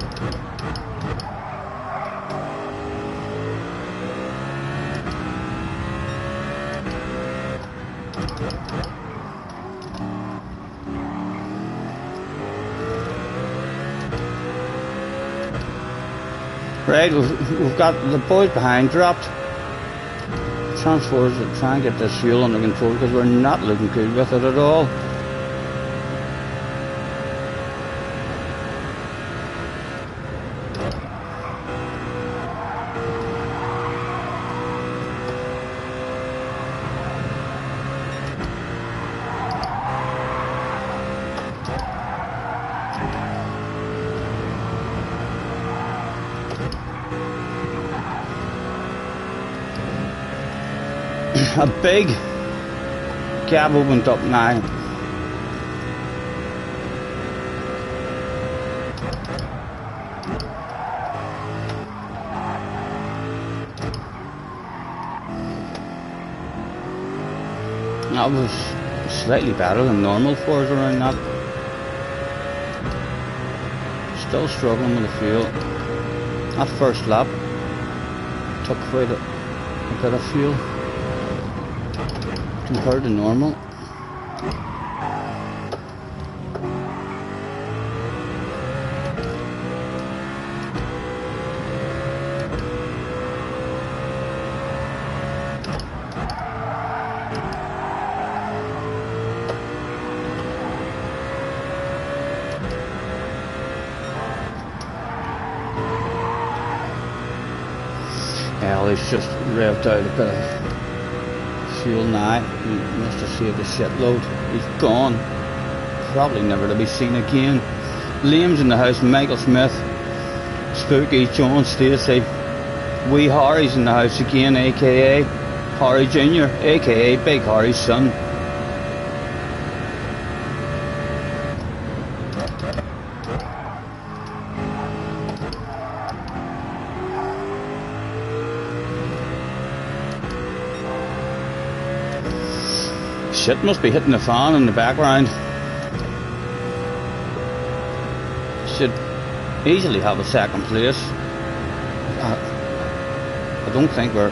Right, we've got the boys behind dropped. Transfers to try and get this fuel under control, because we're not looking good with it at all. A big gap opened up now. That was slightly better than normal for us around that. Still struggling with the fuel. That first lap took quite a bit of fuel compared to normal. Well, he's just revved out a bit of fuel now. He must have saved a shitload. He's gone. Probably never to be seen again. Liam's in the house. Michael Smith, Spooky, John Stacey. Wee Harry's in the house again, aka Harry Jr., aka Big Harry's son. Shit must be hitting the fan in the background. Should easily have a second place. I don't think we're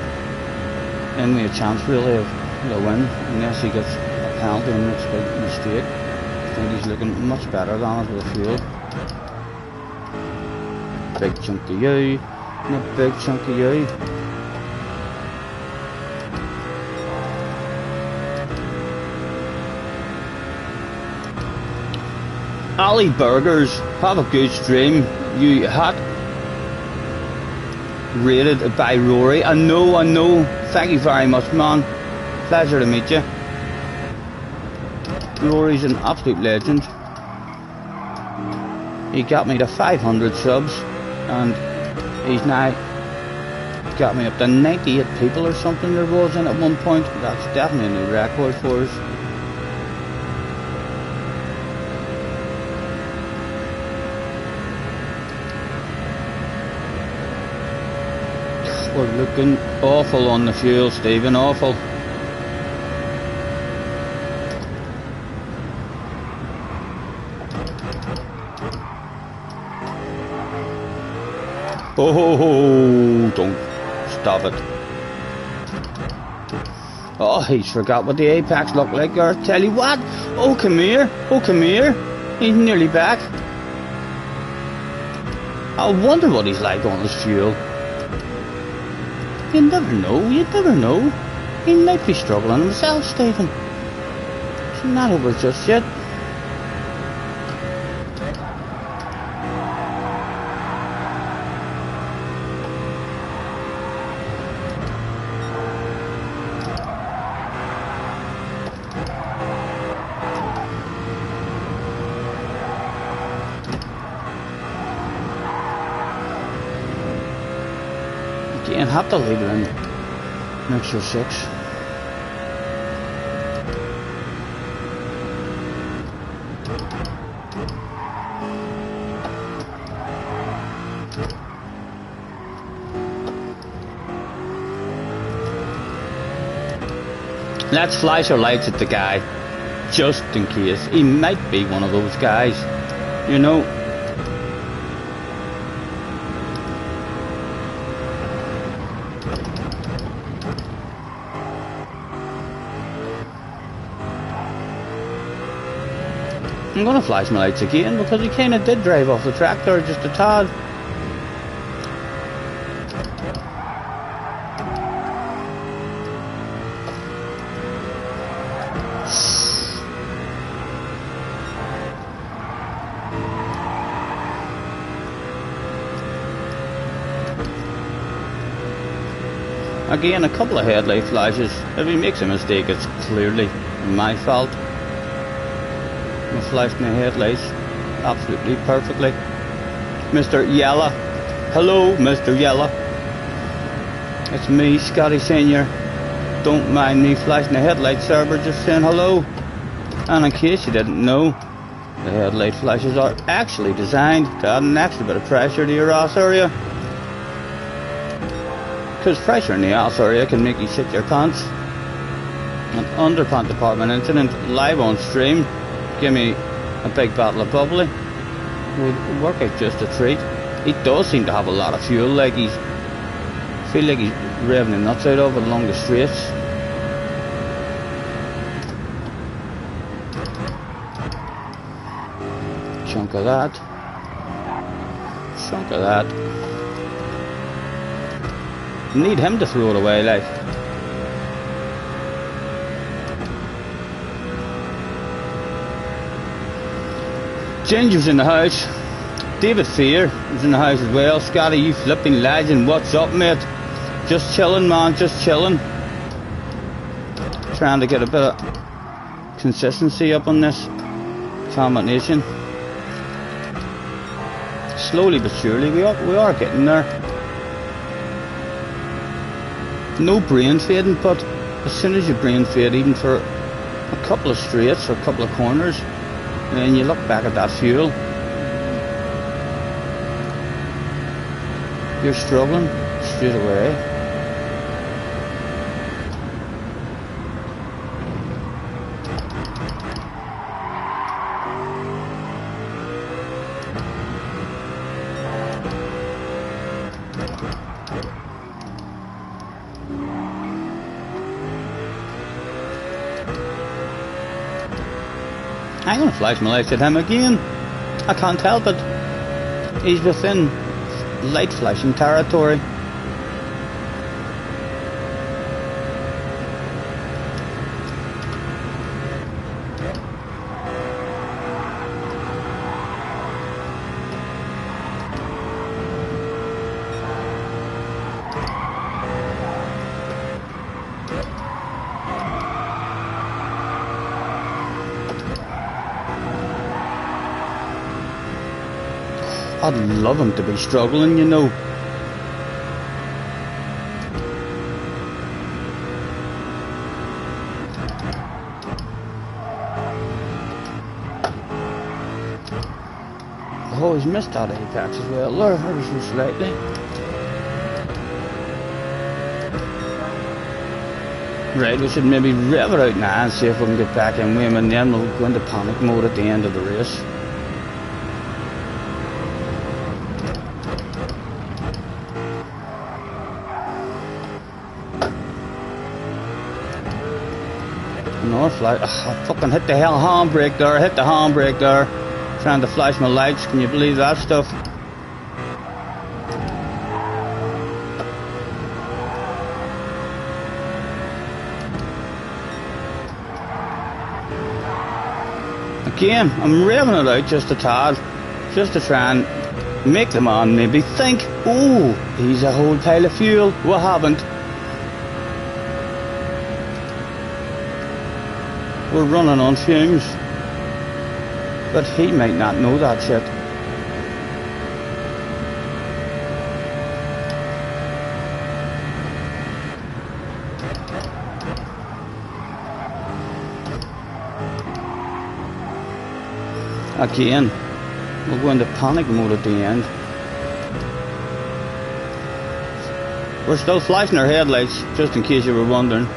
in with a chance really of the win unless he gets a penalty and makes a big mistake. I think he's looking much better than us with the fuel. Big chunk of you, and a big chunk of you. Ali Burgers, have a good stream. You had rated by Rory. I know. Thank you very much, man. Pleasure to meet you. Rory's an absolute legend. He got me to 500 subs, and he's now got me up to 98 people or something there was in at one point. That's definitely a new record for us. We're looking awful on the fuel, Stephen, awful. Oh, don't stop it. Oh, he's forgot what the apex looked like, or tell you what. Oh, come here. He's nearly back. I wonder what he's like on his fuel. You never know. He might be struggling himself, Stephen. He's not over just yet. And have to leave it in mixture 6. Let's flash our lights at the guy, just in case. He might be one of those guys, you know. I'm gonna flash my lights again because he kinda did drive off the track there just a tad. Again, a couple of headlight flashes. If he makes a mistake, it's clearly my fault. I flashed my headlights absolutely perfectly. Mr. Yella. Hello, Mr. Yella. It's me, Scotty Senior. Don't mind me flashing the headlights, sir, but just saying hello. And in case you didn't know, the headlight flashes are actually designed to add an extra bit of pressure to your ass area. Because pressure in the ass area can make you shit your pants. An underpant department incident live on stream. Give me a big bottle of bubbly. Would work out just a treat. He does seem to have a lot of fuel, like I feel like he's revving the nuts out of it along the straights. Chunk of that. Chunk of that. Need him to throw it away, like. Ginger's in the house. David Fear is in the house as well. Scotty, you flipping legend. What's up, mate? Just chilling, man. Just chilling. Trying to get a bit of consistency up on this combination. Slowly but surely, we are getting there. No brain fading, but as soon as you brain fade, even for a couple of straights or a couple of corners, and then you look back at that fuel, you're struggling straight away. I'm gonna flash my lights at him again. I can't help it. He's within light flashing territory. I'd love him to be struggling, you know. Oh, he's missed that apex as well. There, ever so slightly. Right, we should maybe rev it out now and see if we can get back in with him, and then we'll go into panic mode at the end of the race. Another flash. I fucking hit the hell handbrake there. Hit the handbrake there. Trying to flash my lights. Can you believe that stuff? Again, I'm revving it out just a tad. Just to try and make the man maybe think, oh, he's a whole pile of fuel. We haven't. We're running on fumes, but he might not know that shit. Again, we'll go into panic mode at the end. We're still flashing our headlights, just in case you were wondering.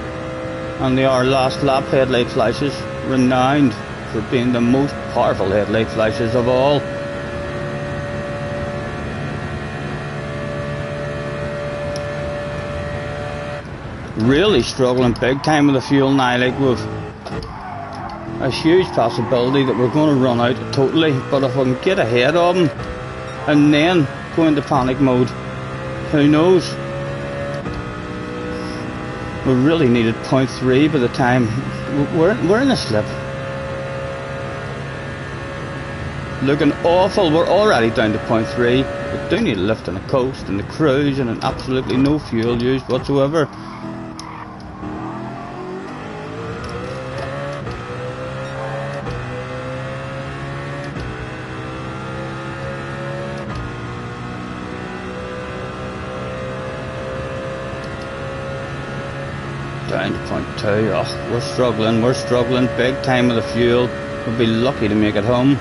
And they are last lap headlight flashes, renowned for being the most powerful headlight flashes of all. Really struggling big time with the fuel now, like we've a huge possibility that we're going to run out totally, but if I can get ahead of them and then go into panic mode, who knows? We really needed 0.3 by the time we're in a slip. Looking awful. We're already down to 0.3. We do need a lift and a coast and a cruise and absolutely no fuel used whatsoever. Down to 0.2. Oh, we're struggling big time with the fuel. We'll be lucky to make it home.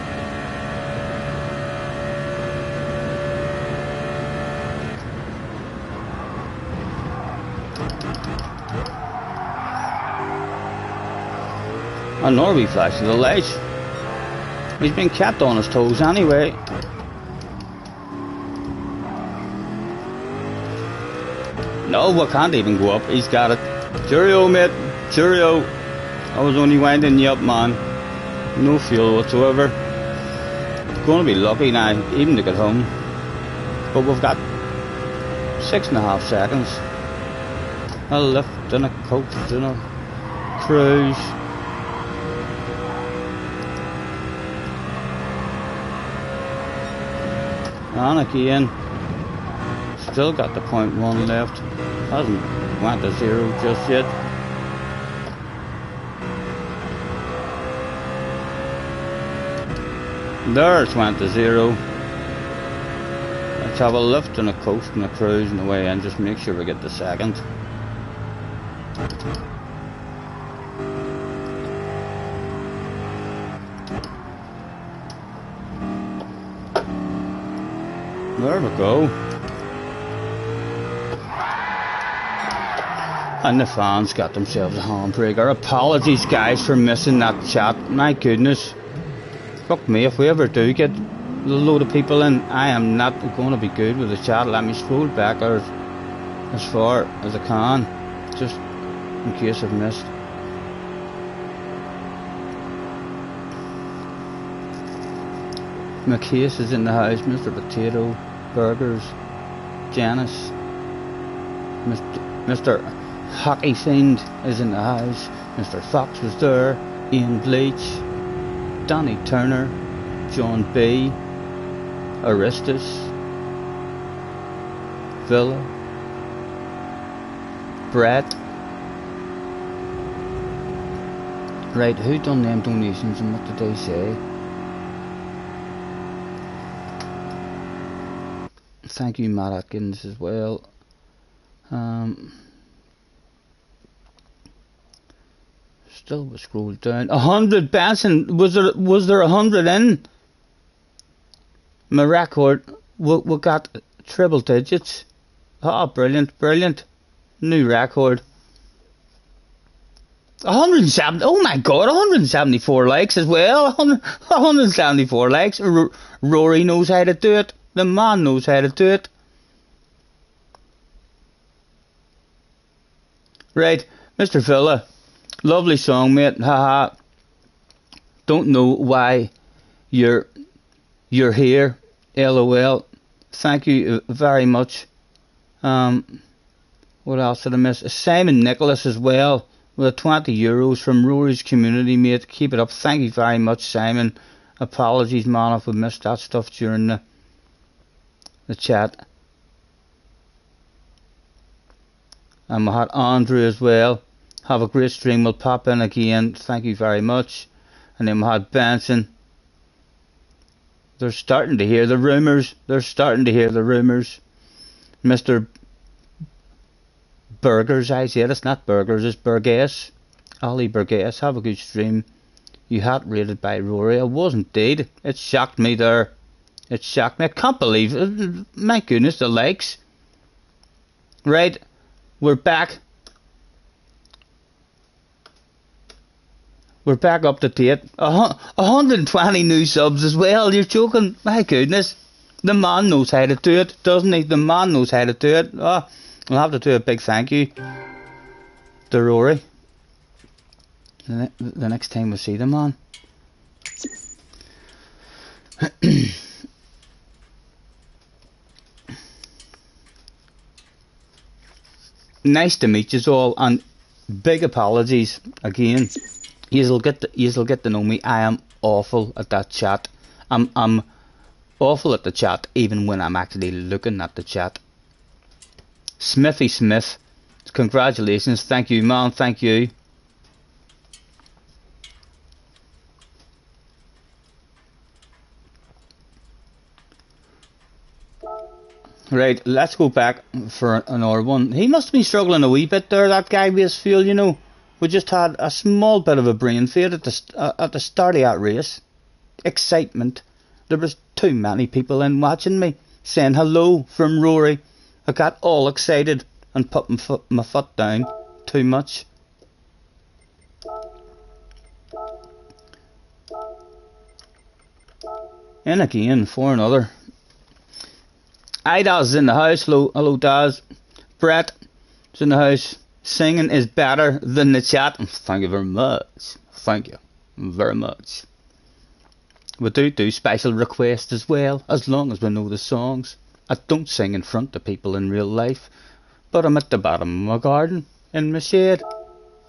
And Norby flashes the light. He's been kept on his toes anyway. No, we can't even go up. He's got it. Cheerio, mate. Cheerio. I was only winding you up, man. No fuel whatsoever. Gonna be lucky now, even to get home. But we've got 6.5 seconds. A lift and a coach and a cruise. And again, still got the 0.1 left. Hasn't went to 0 just yet. There it's went to 0. Let's have a lift and a coast and a cruise on the way in. Just make sure we get the second. There we go. And the fans got themselves a handbreaker. Apologies guys for missing that chat. My goodness. Fuck me, if we ever do get a load of people in, I am not going to be good with the chat. Let me scroll back as far as I can, just in case I've missed. McCase is in the house, Mr. Potato, Burgers, Janice, Mr. Hockey Fiend is in the house, Mr. Fox was there, Ian Bleach, Danny Turner, John B, Aristus, Villa, Brett. Right, who done them donations and what did they say? Thank you, Matt Atkins, as well. Still we scroll down. 100, Benson. Was there 100 in? My record. We got triple digits. Oh, brilliant, brilliant. New record. 170. Oh my God, 174 likes as well. 174 likes. Rory knows how to do it. The man knows how to do it. Right, Mr. Villa. Lovely song, mate. Haha. Don't know why you're here. LOL. Thank you very much. What else did I miss? Simon Nicholas as well, with 20 euros from Rory's community, mate. Keep it up. Thank you very much, Simon. Apologies, man, if we missed that stuff during the chat. And we had Andrew as well. Have a great stream. We'll pop in again. Thank you very much. And then we had Benson. They're starting to hear the rumours. They're starting to hear the rumours. Mr. Burgers, I said it's not Burgers, it's Burgess. Ali Burgess, have a good stream. You had rated by Rory. I was indeed. It shocked me there. It shocked me. I can't believe it. My goodness, the likes. Right, we're back. We're back up to date. 120 new subs as well. You're joking? My goodness. The man knows how to do it, doesn't he? The man knows how to do it. Oh, we'll have to do a big thank you to Rory the next time we see the man. Nice to meet you all, and big apologies again. You'll get to know me. I am awful at that chat. I'm awful at the chat, even when I'm actually looking at the chat. Smithy Smith, congratulations. Thank you, man. Thank you. Right, let's go back for another one. He must have been struggling a wee bit there, that guy with his fuel, you know. We just had a small bit of a brain fade at the start of that race. Excitement. There was too many people in watching me, saying hello from Rory. I got all excited and put my foot down too much. And again for another. Idaz in the house. Hello Daz. Brett is in the house. Singing is better than the chat. Thank you very much. Thank you very much. We do special requests as well, as long as we know the songs. I don't sing in front of people in real life, but I'm at the bottom of my garden, in my shade,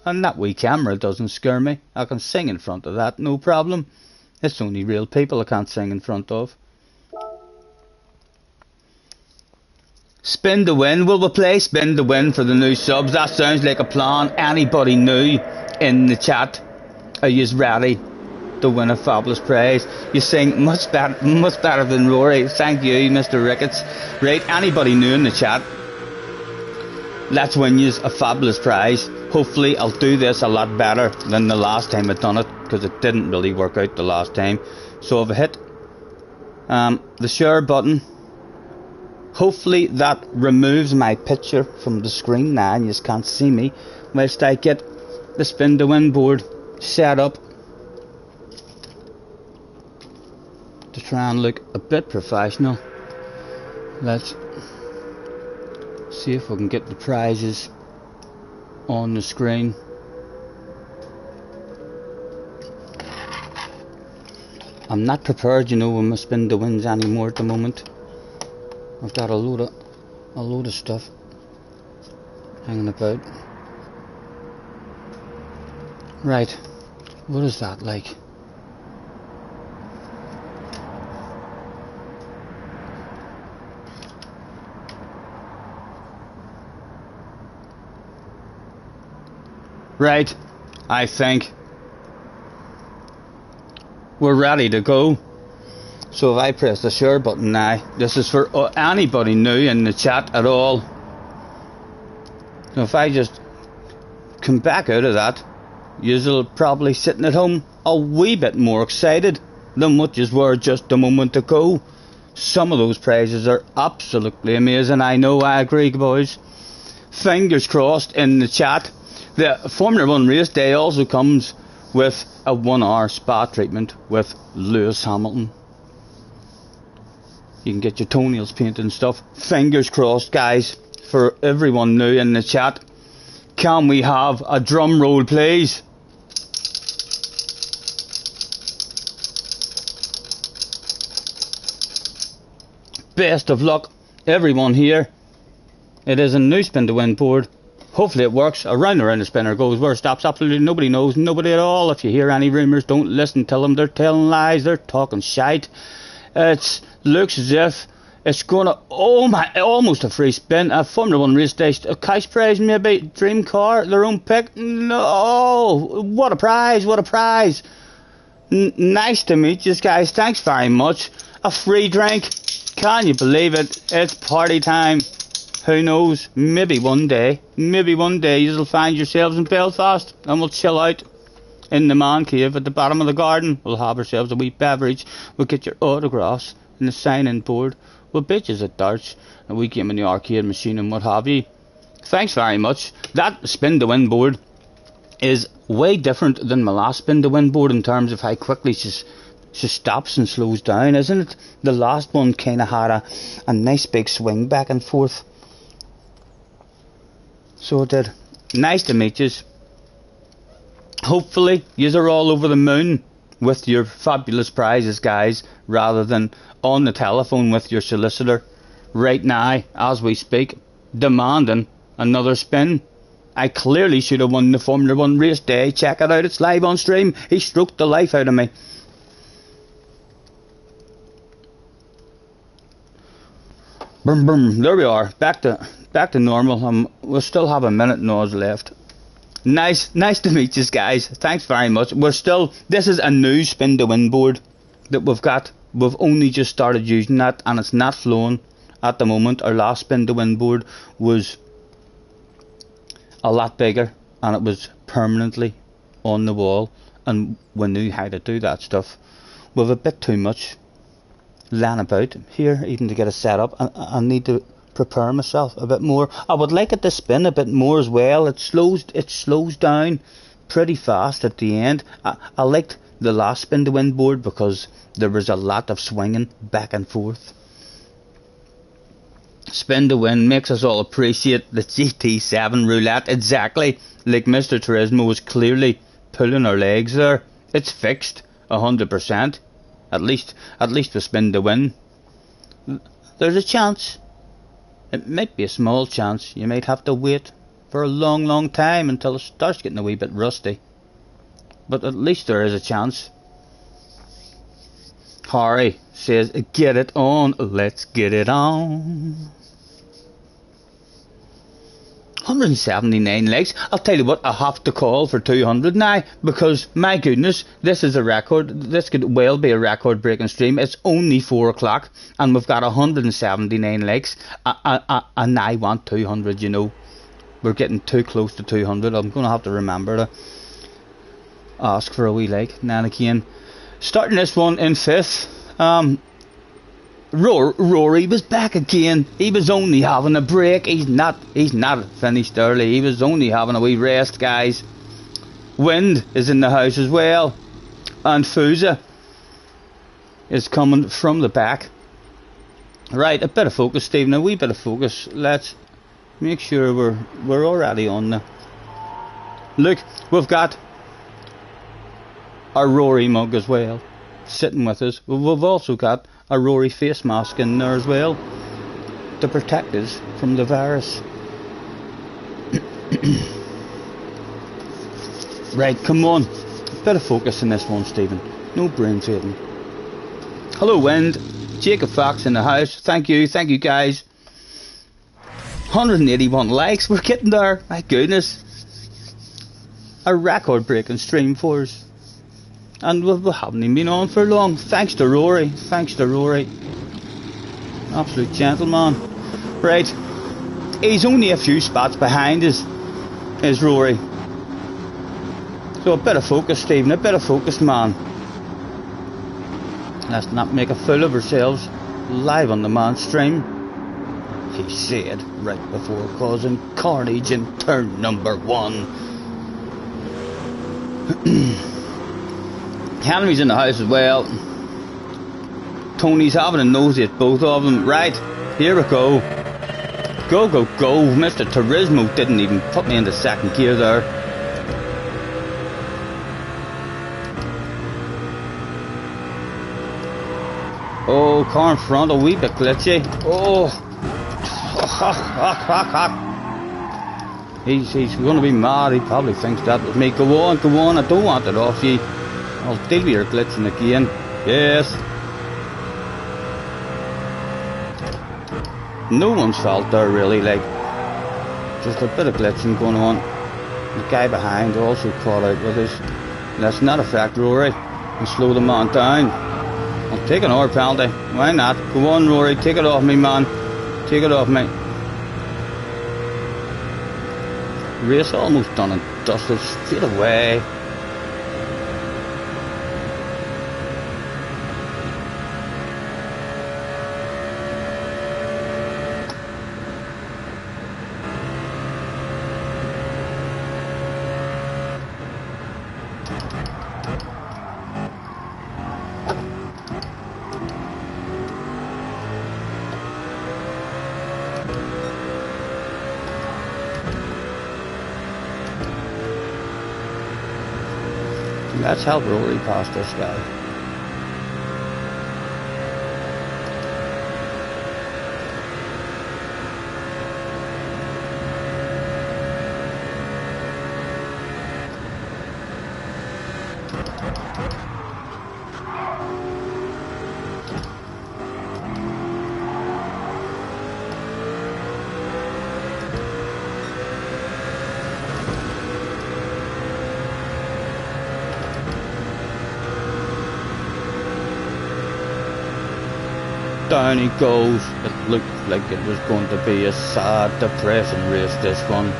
and that wee camera doesn't scare me. I can sing in front of that, no problem. It's only real people I can't sing in front of. Spin to win. Will we play spin to win for the new subs? That sounds like a plan. Anybody new in the chat? Are you ready to win a fabulous prize? You sing much better than Rory. Thank you, Mr. Ricketts. Right, anybody new in the chat? Let's win you a fabulous prize. Hopefully I'll do this a lot better than the last time I done it, because it didn't really work out the last time. So if I hit the share button, hopefully that removes my picture from the screen now and you just can't see me, whilst I get the spin to win board set up to try and look a bit professional. Let's see if we can get the prizes on the screen. I'm not prepared, you know, with my spin to wins anymore at the moment. I've got a load of stuff hanging about. Right, what is that like? Right, I think we're ready to go. So if I press the share button now, this is for anybody new in the chat at all. So if I just come back out of that, you'll probably sitting at home a wee bit more excited than what you were just a moment ago. Some of those prizes are absolutely amazing. I know, I agree, boys. Fingers crossed in the chat. The Formula 1 race day also comes with a 1-hour spa treatment with Lewis Hamilton. You can get your toenails painted and stuff. Fingers crossed, guys, for everyone new in the chat. Can we have a drum roll, please? Best of luck, everyone here. It is a new spin to win board. Hopefully it works. Around and around the spinner goes. Where it stops, absolutely nobody knows. Nobody at all. If you hear any rumours, don't listen to them. They're telling lies. They're talking shite. It looks as if it's gonna, oh my, almost a free spin. A Formula 1 race day, a cash prize maybe, dream car, their own pick. No, what a prize, what a prize. Nice to meet you guys, thanks very much. A free drink, can you believe it? It's party time. Who knows, maybe one day you'll find yourselves in Belfast and we'll chill out in the man cave at the bottom of the garden. We'll have ourselves a wee beverage. We'll get your autographs and the sign-in board. We'll beat you at darts and we game in the arcade machine and what have you. Thanks very much. That spin to win board is way different than my last spin to win board in terms of how quickly she stops and slows down, isn't it? The last one kind of had a nice big swing back and forth. So it did. Nice to meet yous. Hopefully yous are all over the moon with your fabulous prizes, guys, rather than on the telephone with your solicitor right now as we speak, demanding another spin. I clearly should have won the Formula 1 race day. Check it out, it's live on stream. He stroked the life out of me. Boom, boom. There we are, back to normal. We'll still have a minute nose left. Nice to meet you guys. Thanks very much. This is a new spin to win board that we've got. We've only just started using that, and it's not flowing at the moment. Our last spin to win board was a lot bigger, and it was permanently on the wall, and we knew how to do that stuff. We've a bit too much laying about here even to get it set up. I need to prepare myself a bit more. I would like it to spin a bit more as well. It slows down pretty fast at the end. I liked the last spin to win board because there was a lot of swinging back and forth. Spin to win makes us all appreciate the GT7 roulette. Exactly, like Mr. Turismo was clearly pulling our legs there. It's fixed 100%. At least with spin to win. There's a chance. It might be a small chance. You might have to wait for a long time until it starts getting a wee bit rusty. But at least there is a chance. Harry says, get it on. Let's get it on. 179 legs. I'll tell you what, I have to call for 200 now, because my goodness, this is a record. This could well be a record breaking stream. It's only 4 o'clock and we've got 179 legs. And I want 200, you know. We're getting too close to 200. I'm going to have to remember to ask for a wee leg now and again. Starting this one in 5th. Rory was back again. He was only having a break. He's not finished early. He was only having a wee rest, guys. Wind is in the house as well, and Fusa is coming from the back. Right, a bit of focus, Stephen. A wee bit of focus. Let's make sure we're already on the. Look, we've got our Rory mug as well, sitting with us. We've also got a Rory face mask in there as well to protect us from the virus. Right, come on, bit of focus in this one, Stephen. No brain fading. Hello, Wind. Jacob Fox in the house. Thank you guys. 181 likes. We're getting there. My goodness, a record breaking stream for us. And we haven't even been on for long. Thanks to Rory. Absolute gentleman. Right. He's only a few spots behind us, is Rory. So a bit of focus, Stephen. A bit of focus, man. Let's not make a fool of ourselves live on the man stream. He said right before causing carnage in turn number 1. Henry's in the house as well. Tony's having a nosy at both of them. Right, here we go. Go. Mr. Turismo didn't even put me into second gear there. Oh, car in front, a wee bit glitchy. Oh. He's going to be mad. He probably thinks that was me. Go on. I don't want it off you. I'll deal with your glitching again. Yes. No one's fault there really, like just a bit of glitching going on. The guy behind also caught out with us. Let's not affect Rory and slow the man down. I'll take an hour penalty. Why not? Go on, Rory, take it off me, man. Take it off me. Race almost done and dusted straight away. Let's help Rory past this guy. Down he goes. It looked like it was going to be a sad, depressing race, this one.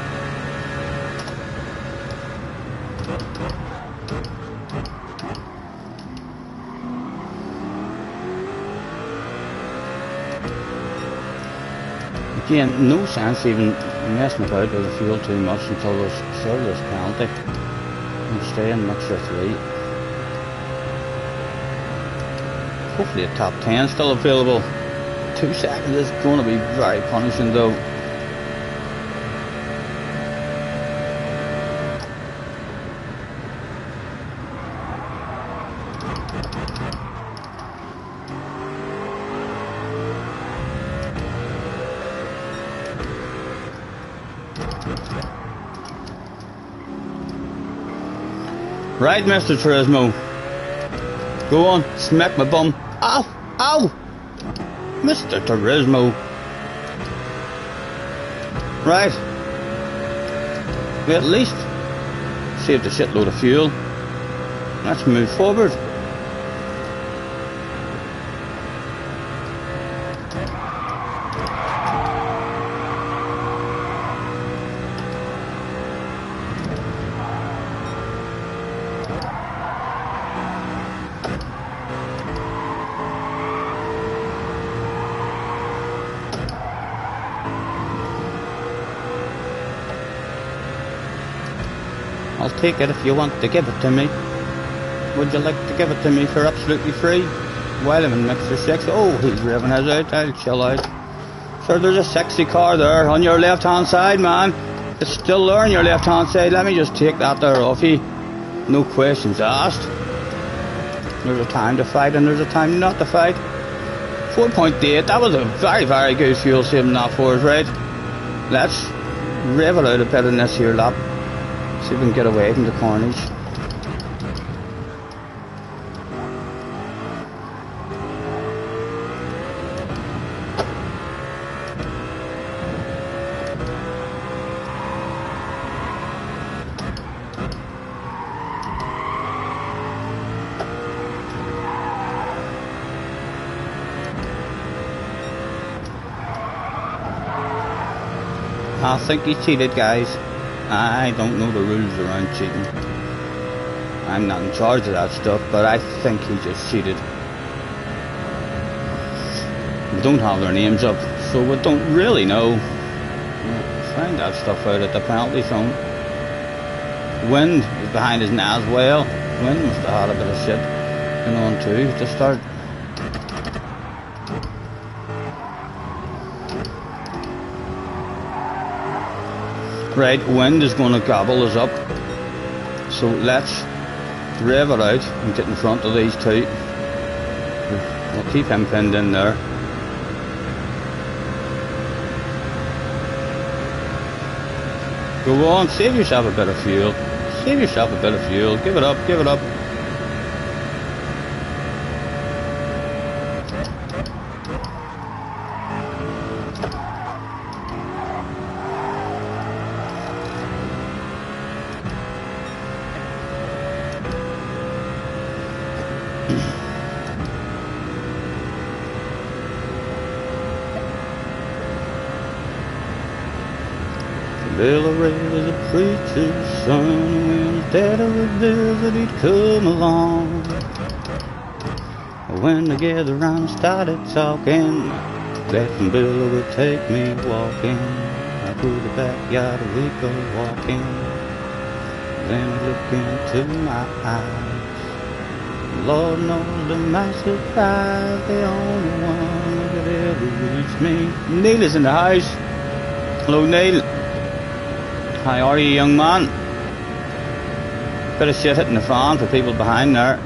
Again, no sense even messing about with the fuel too much until there's this penalty. And stay in mixer 3. Hopefully a top 10 still available. 2 seconds is going to be very punishing though. Right, Mr. Turismo. Go on, smack my bum. Ow! Ow! Mr. Turismo. Right. We at least saved a shitload of fuel. Let's move forward. I'll take it if you want to give it to me. Would you like to give it to me for absolutely free? While I'm in Mixer 6. Oh, he's revving his out. I'll chill out. Sure, there's a sexy car there on your left hand side, man. It's still there on your left hand side. Let me just take that there off you. No questions asked. There's a time to fight and there's a time not to fight. 4.8, that was a very, very good fuel saving that for us, right? Let's rev it out a bit in this here lap. See if we can get away from the carnage. I think he cheated, guys. I don't know the rules around cheating. I'm not in charge of that stuff, but I think he just cheated. We don't have their names up, so we don't really know. We'll find that stuff out at the penalty zone. Wind is behind his net as well. Wind must have had a bit of shit going on too to start. Right, Wind is going to gobble us up, so let's rev it out and get in front of these two. We'll keep him pinned in there. Go on, save yourself a bit of fuel. Save yourself a bit of fuel. Give it up, give it up. Billy Ray was a preacher's son, and when his daddy would visit, he'd come along. When together and started talking, Jack and Billy would take me walking. Out through the backyard we'd go walking. Then he'd look into my eyes. Lord knows to my surprise, the only one who could ever reach me. Neil is in the house. Hello, Neil. How are you, young man? Bit of shit hitting the fan for people behind there.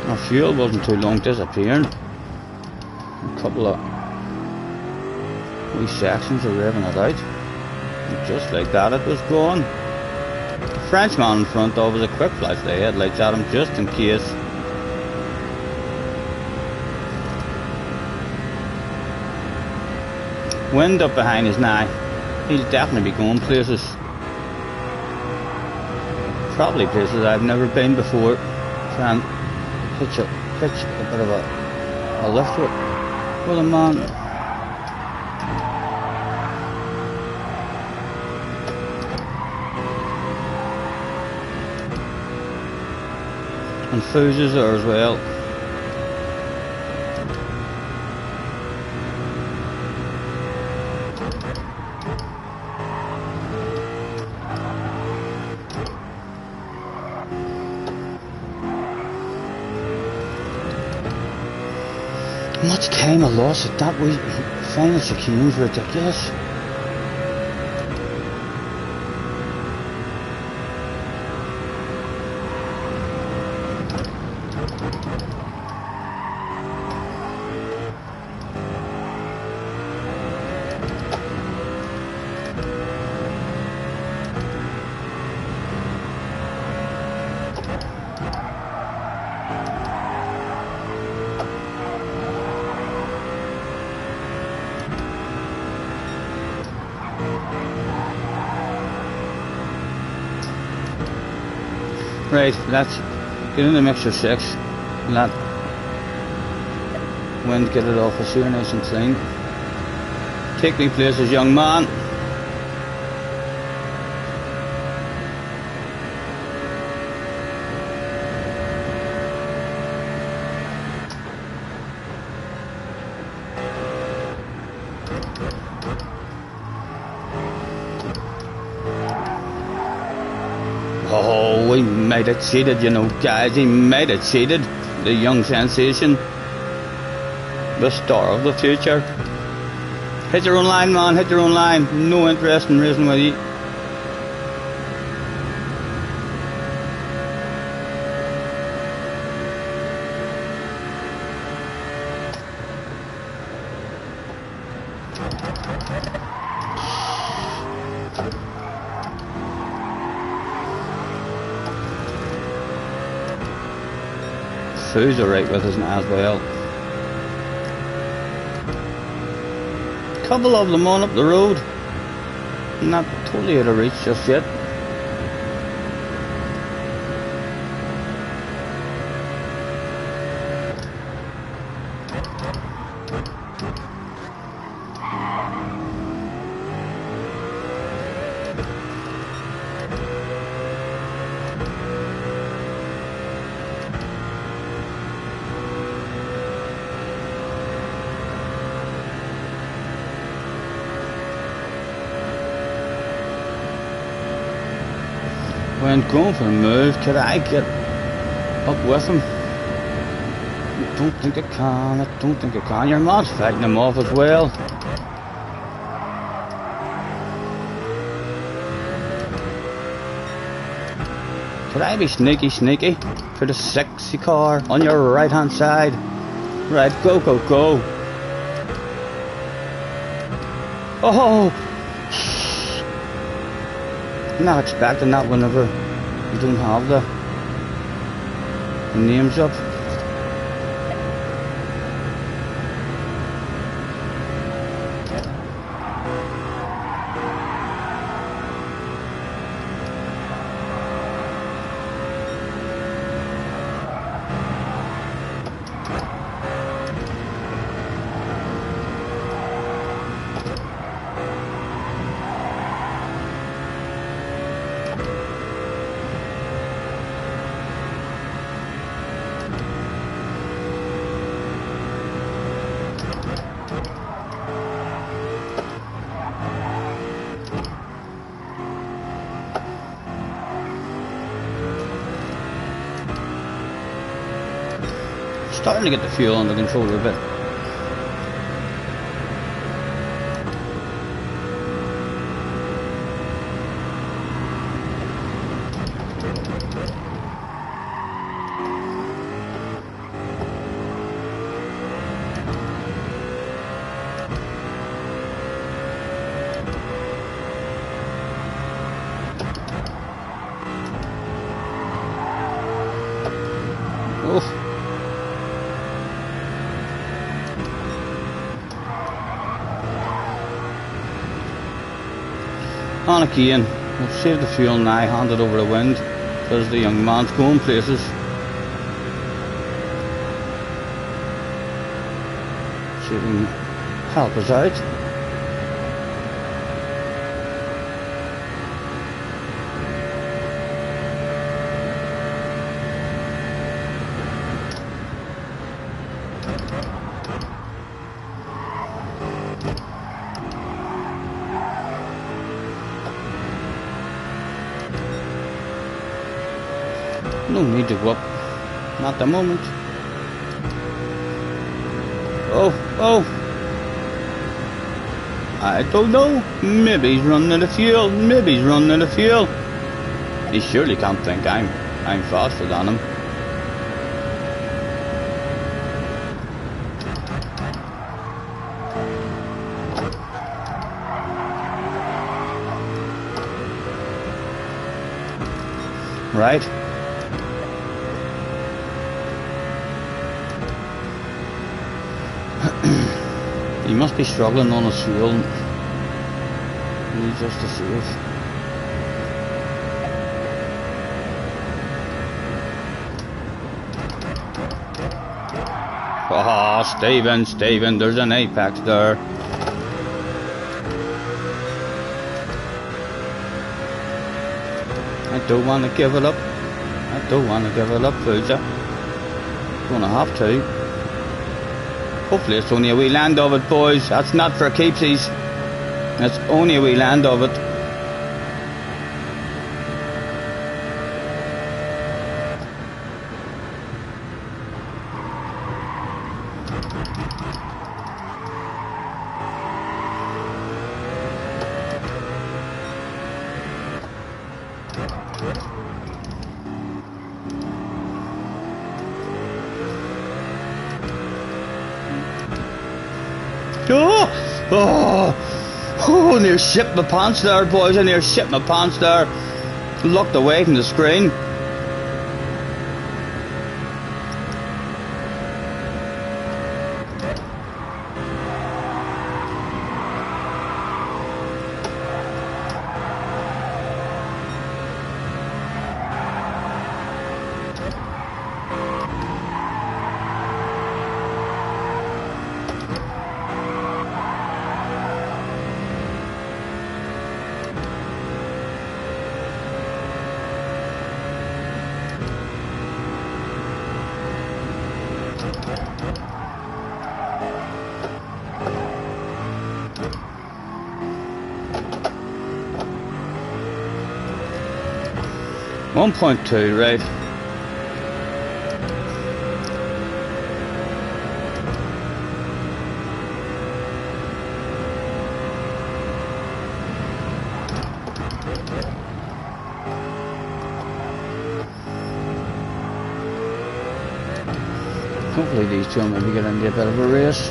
Our fuel wasn't too long disappearing. A couple of wee sections of revving it out. And just like that it was gone. The Frenchman in front of us, a quick flash the headlights at him just in case. Wind up behind us now. He'll definitely be going places. Probably places I've never been before. Try and pitch a bit of a lift with a man. And Foos is there as well. Much time I lost at that wee final chicane was ridiculous. Right, let's get in the mixture 6 and let wind get it off us here nice and clean. Take me places, young man. Oh, he might have cheated, you know, guys. He might have cheated. The young sensation. The star of the future. Hit your own line, man. Hit your own line. No interest in racing with you. Foos are right with us now as well. Couple of them on up the road. Not totally out of reach just yet. When going for a move, could I get up with him? I don't think I can, I don't think I can. Your man's fighting him off as well. Could I be sneaky for the sexy car on your right hand side? Right, go, go, go. Oh! Not expecting that whenever you don't have the names up. Starting to get the fuel under control a bit. Oh. On again. We'll save the fuel now, hand it over the wind, because the young man's going places. See if he can help us out. No need to go up. Not at the moment. Oh. I don't know. Maybe he's running out of fuel. He surely can't think I'm faster than him. Right. He must be struggling on his fuel. Needs us to save. Oh, Stephen, there's an apex there. I don't want to give it up. Fooja. Gonna have to. Hopefully it's only a wee land of it, boys. That's not for keepsies. That's only a wee land of it. Oh, near shit my pants there, boys. I near shit my pants there. Looked away from the screen. .2, right. Hopefully these two will maybe get into a bit of a race.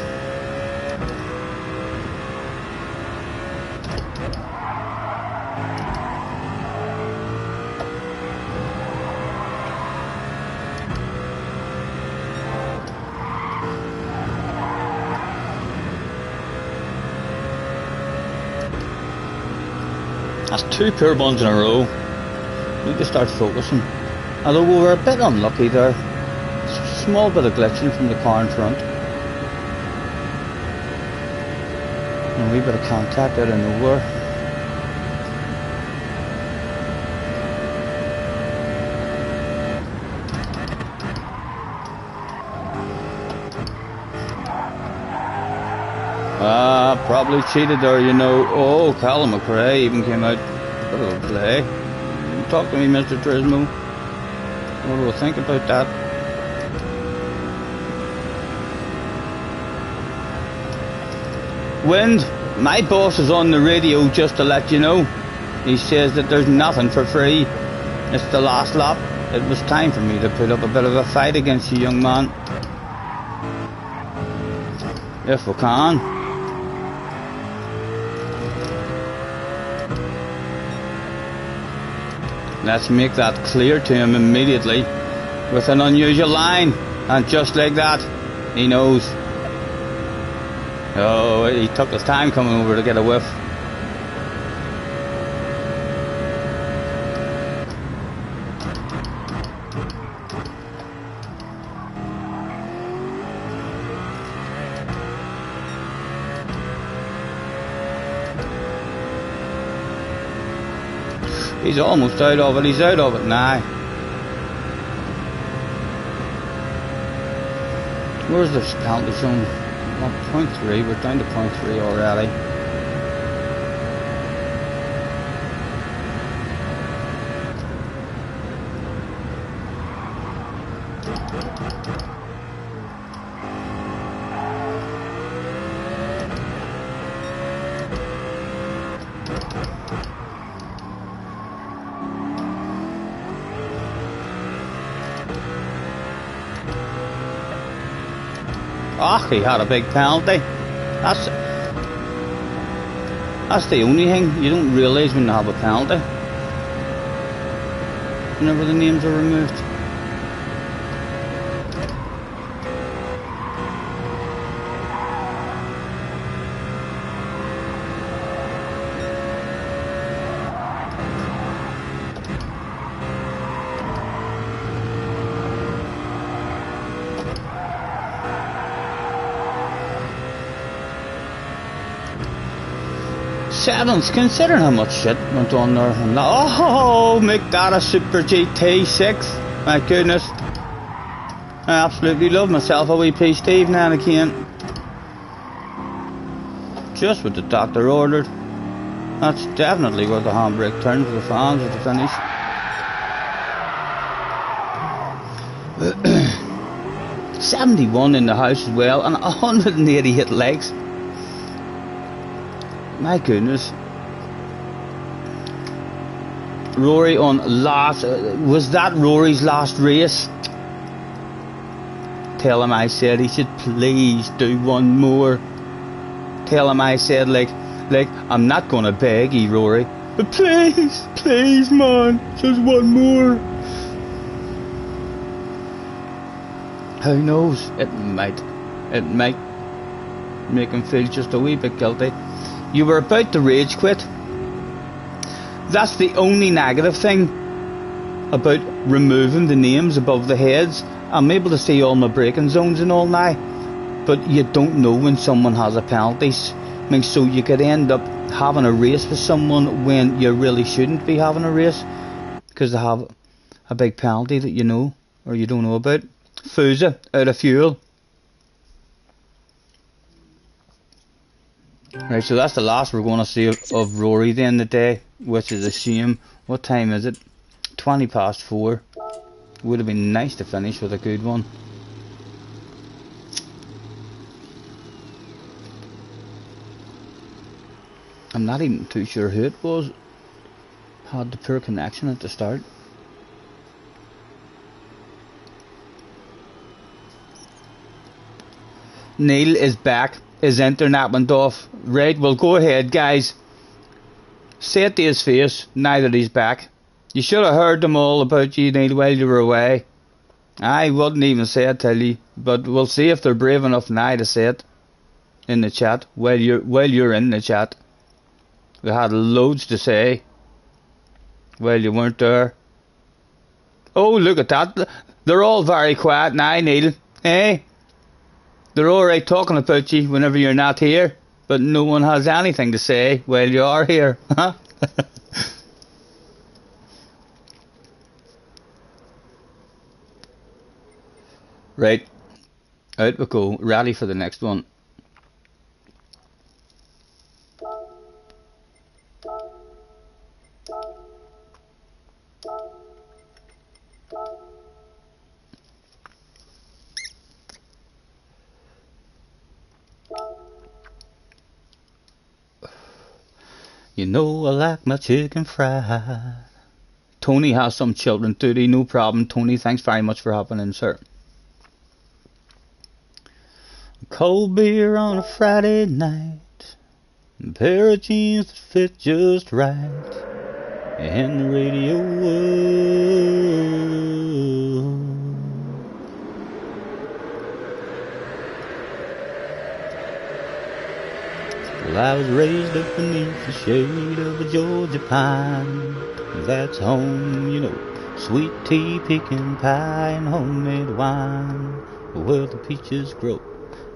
That's two poor ones in a row. Need to start focusing. Although we were a bit unlucky there. Small bit of glitching from the car in front. And a wee bit of contact out of nowhere. Probably cheated there, you know. Oh, Callum McRae even came out. Bit of a play. Talk to me, Mr. Turismo. What do I think about that? Wind, my boss is on the radio just to let you know. He says that there's nothing for free. It's the last lap. It was time for me to put up a bit of a fight against you, young man. If we can. Let's make that clear to him immediately. with an unusual line, and just like that, he knows. Oh, he took his time coming over to get a whiff. He's almost out of it, he's out of it now. Where's this penalty zone? Well, 0.3, we're down to 0.3 already. Ah, he had a big penalty. That's the only thing you don't realise when you have a penalty. Whenever the names are removed. Seventh, considering how much shit went on there. Oh, make that a Super GT6. My goodness. I absolutely love myself a wee piece Steve now and again. Just what the doctor ordered. That's definitely where the handbrake turned for the fans at the finish. $71 in the house as well, and 188 legs. My goodness. Rory on last... was that Rory's last race? Tell him I said he should please do one more. Tell him I said like I'm not gonna beg you, Rory, but please man, just one more. Who knows? It might make him feel just a wee bit guilty. You were about to rage quit. That's the only negative thing about removing the names above the heads. I'm able to see all my braking zones and all now, but you don't know when someone has a penalty. I mean, so you could end up having a race with someone when you really shouldn't be having a race because they have a big penalty that you know or you don't know about. Fusa out of fuel. Right, so that's the last we're going to see of Rory then today, which is a shame. What time is it? 4:20. Would have been nice to finish with a good one. I'm not even too sure who it was. Had the poor connection at the start. Neil is back. His internet went off. Right, well go ahead guys. Say it to his face now that he's back. You should have heard them all about you, Neil, while you were away. I wouldn't even say it, tell you, but we'll see if they're brave enough now to say it in the chat while you're in the chat. They had loads to say while you weren't there. Oh, look at that. They're all very quiet now, Neil. Eh? They're alright talking about you whenever you're not here, but no one has anything to say while you are here. Huh? Right. Out we go. Ready for the next one. You know I like my chicken fried. Tony has some children duty, no problem. Tony, thanks very much for hopping in, sir. Cold beer on a Friday night, a pair of jeans that fit just right, and the radio. Well, I was raised up beneath the shade of a Georgia pine. That's home, you know, sweet tea, pecan pie, and homemade wine, where the peaches grow.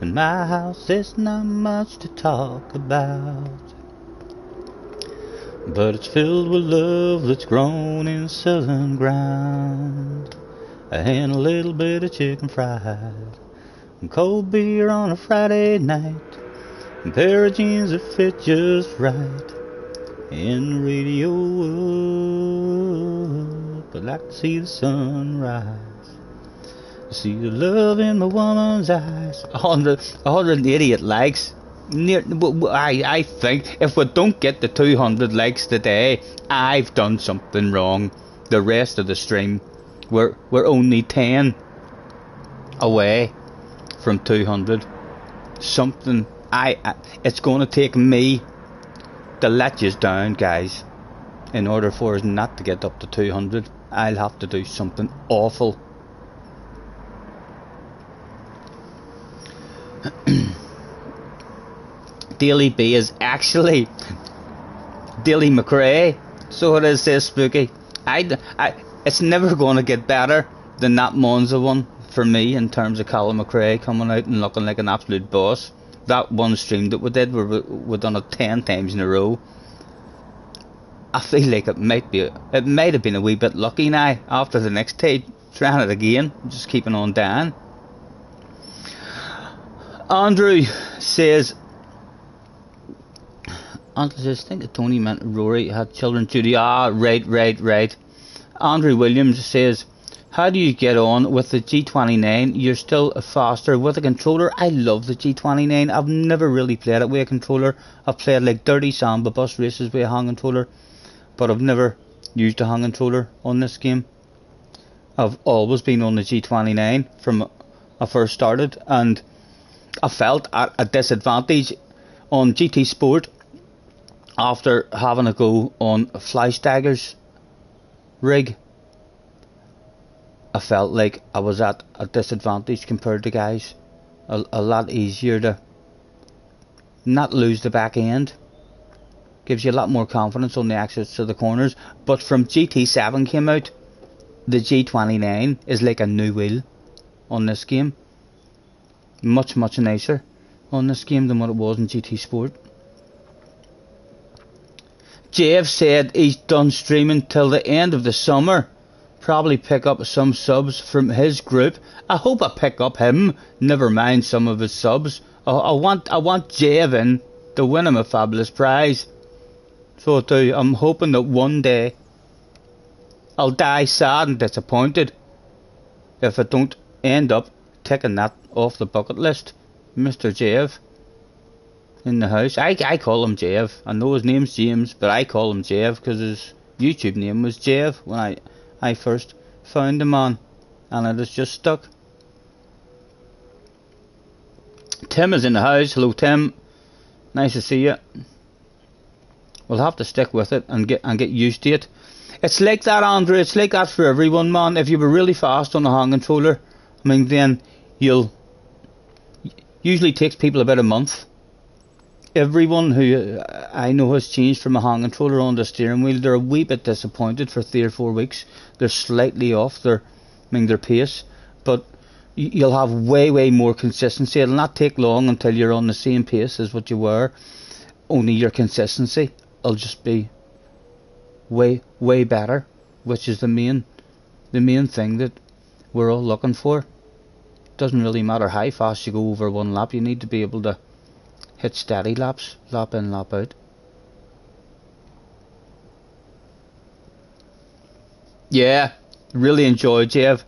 In my house there's not much to talk about, but it's filled with love that's grown in southern ground, and a little bit of chicken fried, and cold beer on a Friday night, and a pair of jeans that fit just right, and the radio up, I'd like to see the sunrise, see the love in my woman's eyes. 188 likes. I think if we don't get the 200 likes today, I've done something wrong. The rest of the stream, we're only 10 away from 200. Something it's going to take me to let you down, guys. In order for us not to get up to 200, I'll have to do something awful. Daily B is actually Daily McRae, so it is, says Spooky. It's never going to get better than that Monza one for me in terms of Colin McRae coming out and looking like an absolute boss. That one stream that we did, we done it 10 times in a row. I feel like it might have been a wee bit lucky now after the next day, trying it again, just keeping on down. Andrew says, I think that Tony meant Rory had children. Judy, right. Andrew Williams says, how do you get on with the G29? You're still faster with a controller. I love the G29. I've never really played it with a controller. I've played like dirty Samba bus races with a hand controller, but I've never used a hand controller on this game. I've always been on the G29 from I first started, and I felt at a disadvantage on GT Sport after having a go on Flystagger's rig. I felt like I was at a disadvantage compared to guys. A lot easier to not lose the back end. Gives you a lot more confidence on the exits to the corners. But from GT7 came out, the G29 is like a new wheel on this game. Much nicer on this game than what it was in GT Sport. Jeff said he's done streaming till the end of the summer. Probably pick up some subs from his group. I hope I pick up him, never mind some of his subs. I want Jeff in to win him a fabulous prize. So too, I'm hoping that one day I'll die sad and disappointed if I don't end up taking that off the bucket list. Mr. Jeff in the house. I call him Jeff. I know his name's James, but I call him Jeff because his YouTube name was Jeff when I first found him on, and it has just stuck. Tim is in the house. Hello, Tim. Nice to see you. We'll have to stick with it and get used to it. It's like that, Andrew. It's like that for everyone, man. If you were really fast on the hand controller, I mean, then usually takes people about a month. Everyone who I know has changed from a hand controller on the steering wheel, they're a wee bit disappointed for 3 or 4 weeks. They're slightly off their pace, but you'll have way more consistency. It'll not take long until you're on the same pace as what you were. Only your consistency will just be way better, which is the main thing that we're all looking for. Doesn't really matter how fast you go over one lap. You need to be able to hit steady laps, lap in, lap out. Yeah, really enjoy Jeff.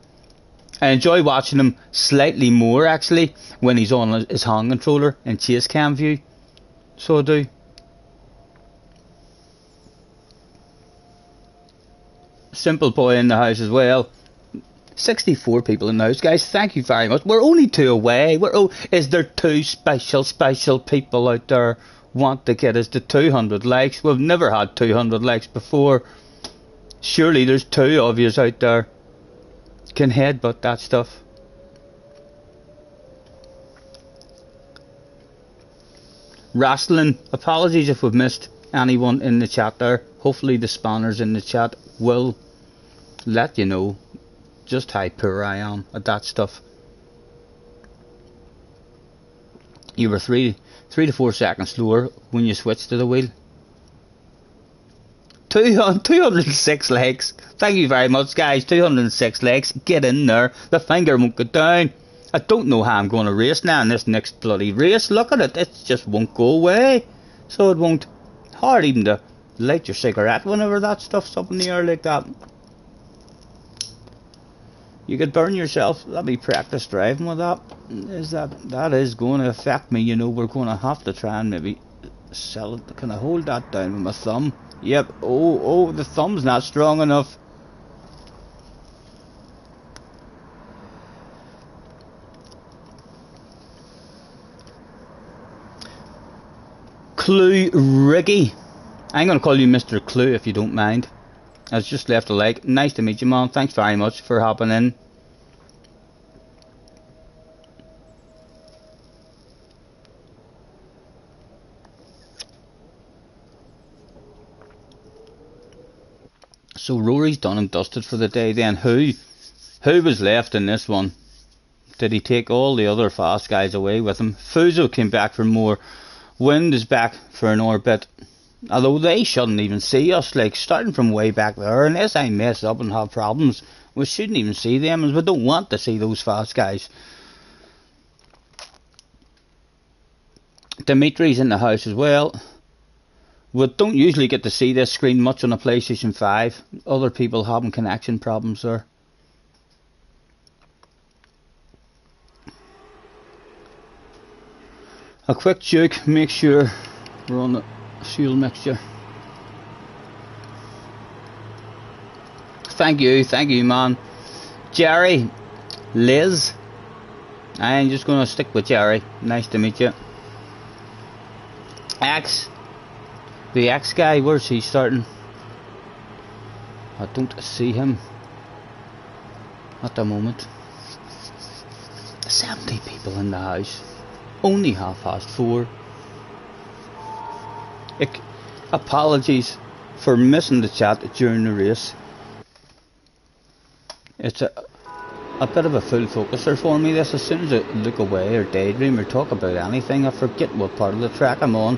I enjoy watching him slightly more actually when he's on his hand controller in chase cam view. So I do. Simple Boy in the house as well. 64 people in the house, guys. Thank you very much. We're only 2 away. Is there 2 special people out there want to get us to 200 likes? We've never had 200 likes before. Surely there's 2 of yous out there can headbutt that stuff. wrestling. Apologies if we've missed anyone in the chat there. Hopefully the spawners in the chat will let you know just how poor I am at that stuff. You were 3 to 4 seconds slower when you switched to the wheel. 206 likes. Thank you very much, guys. 206 likes. Get in there. The finger won't go down. I don't know how I'm going to race now in this next bloody race. Look at it. It just won't go away. So it won't. Hard even to light your cigarette whenever that stuff's up in the air like that. You could burn yourself. Let me practice driving with that. That is going to affect me, you know. We're going to have to try and maybe sell it. Can I hold that down with my thumb? Yep. Oh, the thumb's not strong enough. Clue Ricky. I'm going to call you Mr. Clue if you don't mind. I just left a like. Nice to meet you, man. Thanks very much for hopping in. So Rory's done and dusted for the day then. Who was left in this one? Did he take all the other fast guys away with him? Fuzo came back for more. Wind is back for an orbit. Although they shouldn't even see us, like starting from way back there, unless I mess up and have problems, we shouldn't even see them, as we don't want to see those fast guys. Dimitri's in the house as well. We don't usually get to see this screen much on a PlayStation 5. Other people having connection problems there. A quick juke, make sure we're on the fuel mixture. Thank you, man. Jerry, Liz. I'm just going to stick with Jerry. Nice to meet you. The X guy, where's he starting? I don't see him at the moment. 70 people in the house. Only 4:30. Apologies for missing the chat during the race. It's a bit of a full focuser for me this. As soon as I look away or daydream or talk about anything, I forget what part of the track I'm on.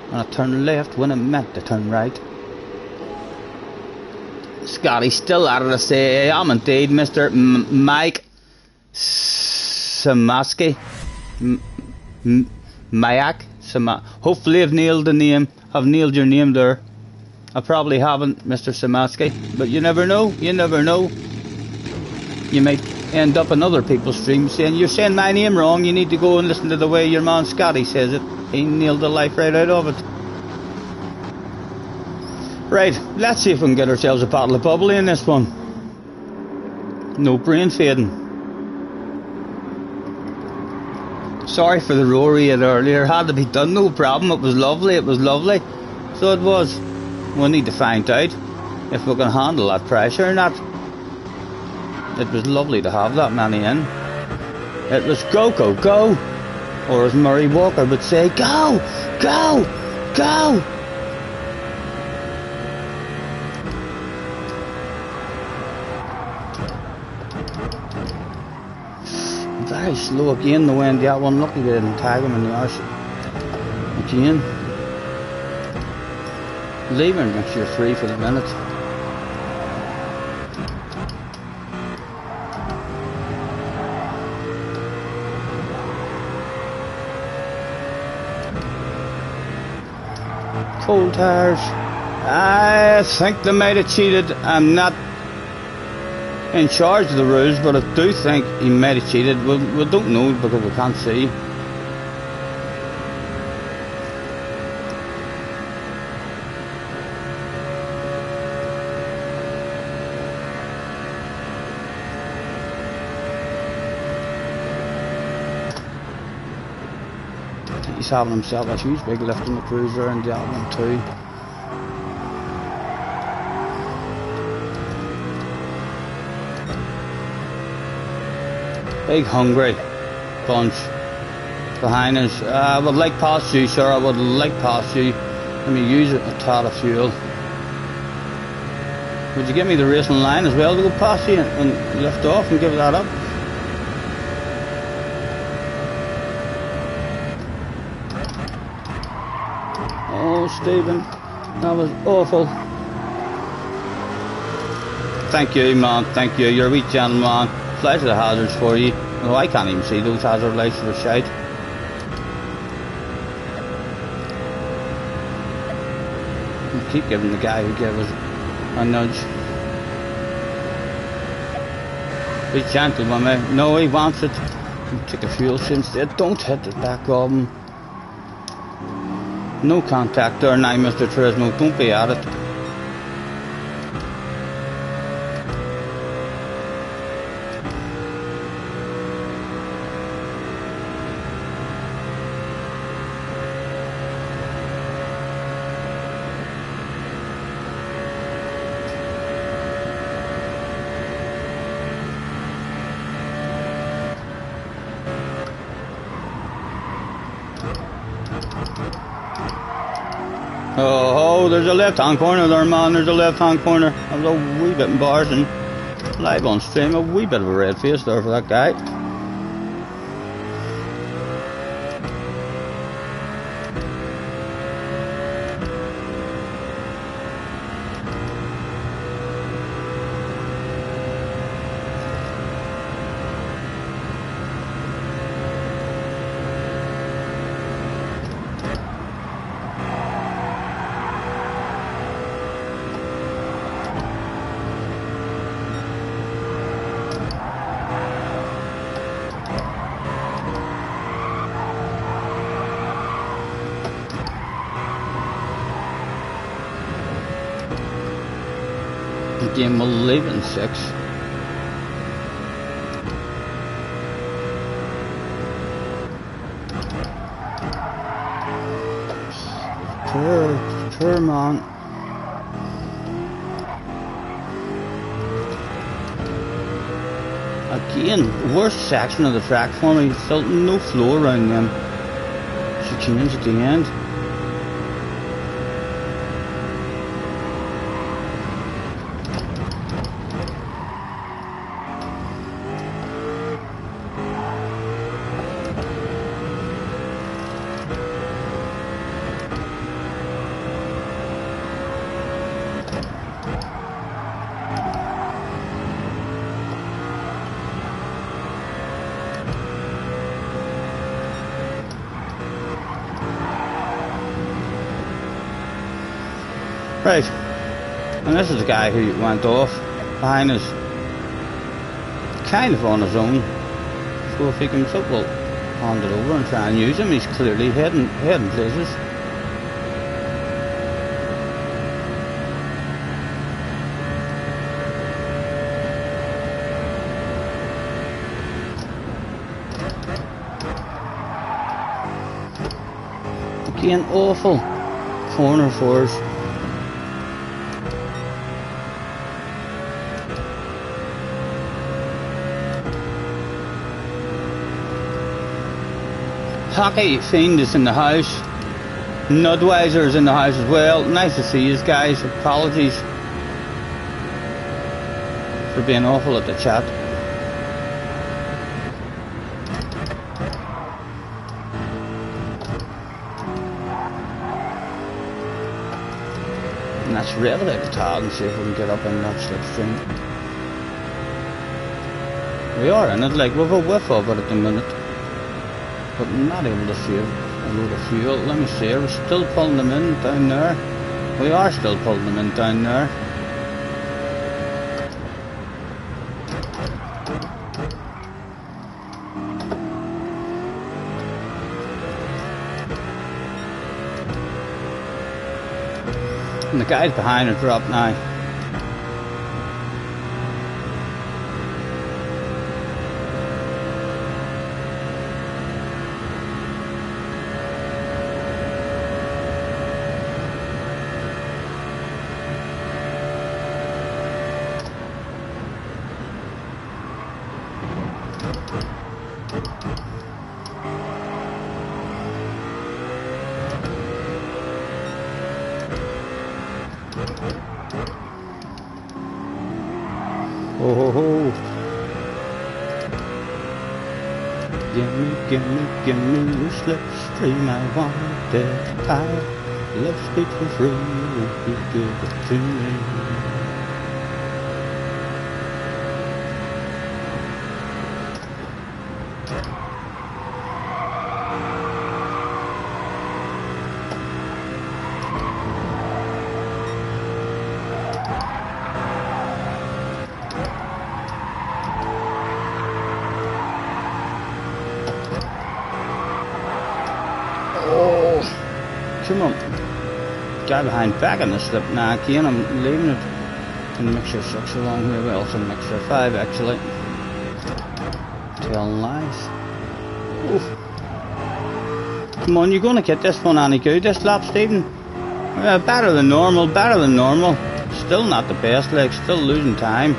And I turn left when I meant to turn right. Scotty still at it. I say, I'm indeed Mr. Mike Samaski. Mayak. Hopefully I've nailed the name. I've nailed your name there. I probably haven't, Mr. Samaski. But you never know. You never know. You might end up in other people's streams saying, you're saying my name wrong. You need to go and listen to the way your man Scotty says it. He nailed the life right out of it. Right, let's see if we can get ourselves a bottle of bubbly in this one. No brain fading. Sorry for the Rory it earlier. Had to be done, no problem. It was lovely, So it was. We need to find out if we can handle that pressure or not. It was lovely to have that many in. It was go, go, go. Or as Murray Walker would say, go, go, go. Very slow again the wind. That one, lucky they didn't tag him in the arse. Again. Leaving makes you free for the minute. Cold tires. I think they might have cheated. I'm not in charge of the rules, but I do think he might have cheated. We don't know because we can't see. He's having himself a huge big lift in the cruiser and the other one too. Big hungry bunch. behind us. I would like past you, sir. I would like past you. Let me use a tot of fuel. Would you give me the racing line as well to go past you and lift off and give that up? Oh, Stephen, that was awful. Thank you, man. Thank you. You're a wee gentleman. Flash the hazards for you. Oh, I can't even see those hazard lights for a shite. I'll keep giving the guy who gave us a nudge. Be gentle with me. No, he wants it. Take a fuel instead. Don't hit the back of him. No contact there now, Mr. Turismo. Don't be at it. Oh, there's a left-hand corner there, man. There's a left-hand corner. I was a wee bit embarrassing. Live on stream, a wee bit of a red face there for that guy. Game will leave in 6. Turn on. Again, worst section of the track for me. Felt no flow around them. She changed at the end. Right, and this is the guy who went off behind us, kind of on his own. So if he comes up, we'll hand it over and try and use him. He's clearly heading places. Again, awful corner for us. Hockey Fiend is in the house. Nudweiser is in the house as well. Nice to see you guys. Apologies for being awful at the chat. And let's rev it out the tile and see if we can get up in that slipstream. We are in it, like, we've a whiff of it at the minute, but not able to save a load of fuel. Let me see, we're still pulling them in down there. We are still pulling them in down there. And the guys behind are dropped now. Gimme your slipstream. I want it. I love speed for free. Won't you give it to me? Come on. Guy behind back in the slip now, Kane. I'm leaving it. And mixture 6 along here. Well, it's a mixture 5 actually. Tail nice. Oof. Come on, you're going to get this one any good this lap, Stephen. Better than normal, better than normal. Still not the best, like, still losing time.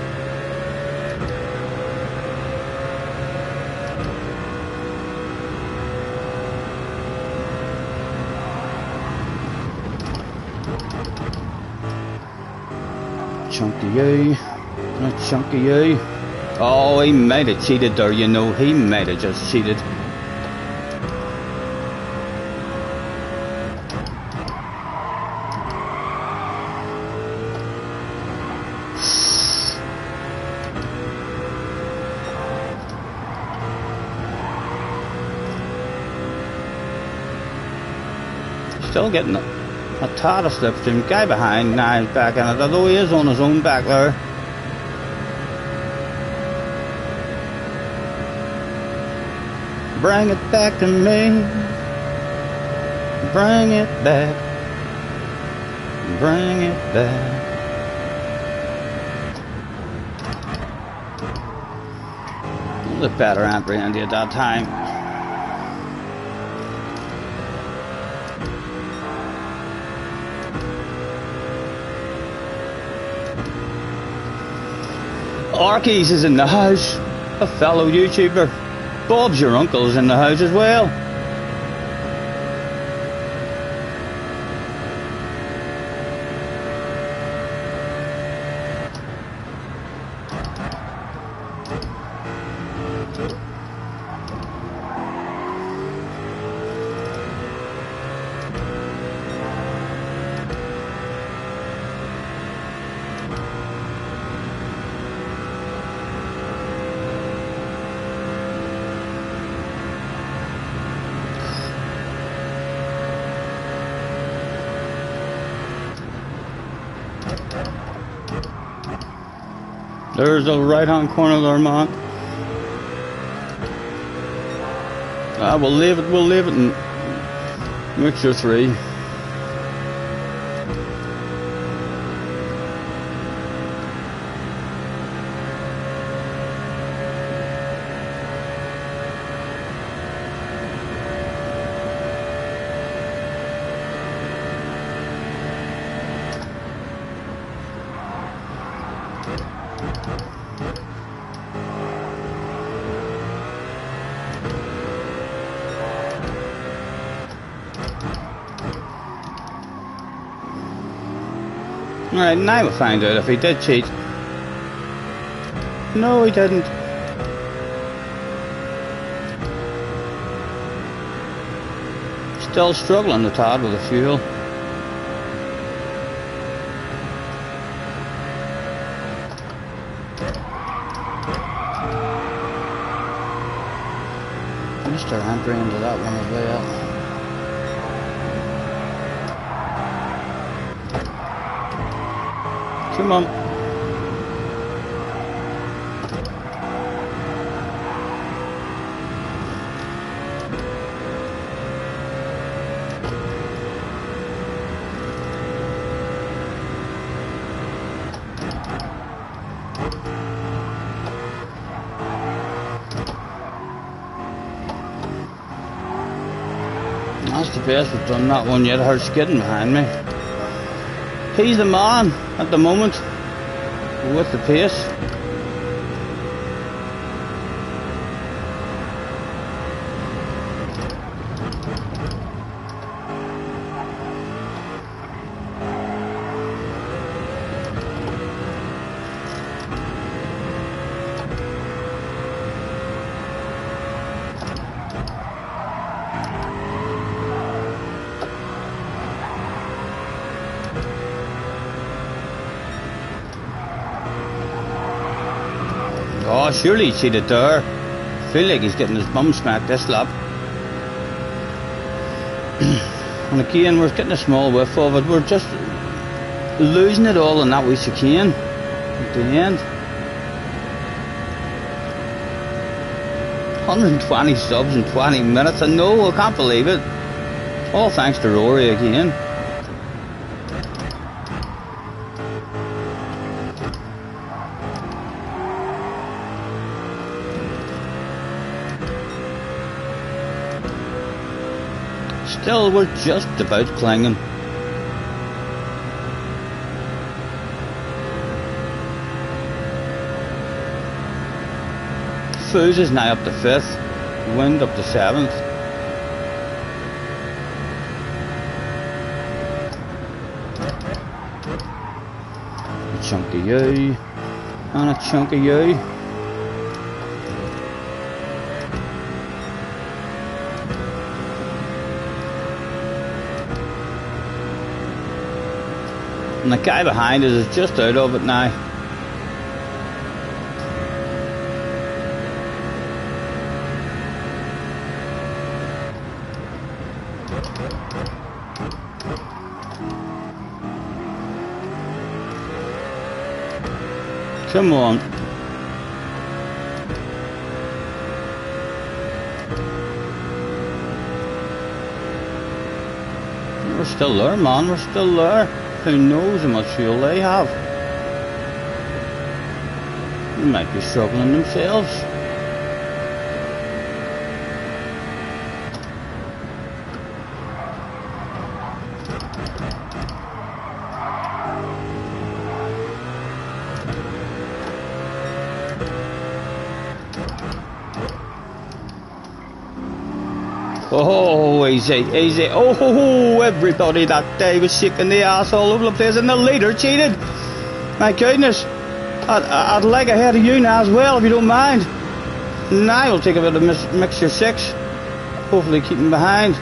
Chunky you, not chunky you. Oh, he might have cheated there, you know, he might have just cheated. Still getting it. A tad of slipstream. Guy behind now is back in it, although he is on his own back there. Bring it back to me. Bring it back. Bring it back. A little better entry Andy at that time. Arkies is in the house, a fellow YouTuber. Bob's your uncle is in the house as well. There's the right hand corner there, man. We'll leave it in mixture 3. Alright, now we'll find out if he did cheat. No, he didn't. Still struggling a tad with the fuel. Mr. Entry into that one as well. Come on. That's the best we've done that one yet. Her skidding behind me. He's the man at the moment with the pace. Oh, surely he cheated there. I feel like he's getting his bum smacked this lap. And again, we're getting a small whiff of it. We're just losing it all in that wee chicane at the end. 120 subs in 20 minutes. I know, I can't believe it. All thanks to Rory again. Still, we're just about clinging. Foos is now up to 5th, Wind up to 7th. A chunk of you, and a chunk of you. And the guy behind us is just out of it now. Come on. We're still there, man. We're still there. Who knows how much fuel they have? They might be struggling themselves. Oh, easy, easy. Oh, everybody that day was shaking the ass all over the place, and the leader cheated. My goodness. I'd like ahead of you now as well, if you don't mind. Now we'll take a bit of mixture 6. Hopefully keep him behind.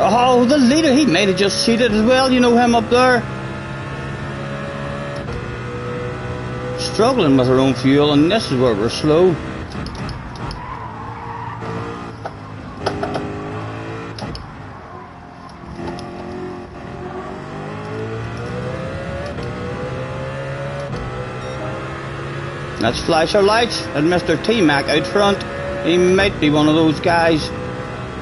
Oh, the leader, he might have just cheated as well, you know him up there. Struggling with our own fuel, and this is where we're slow. Let's flash our lights at Mr. T-Mac out front. He might be one of those guys.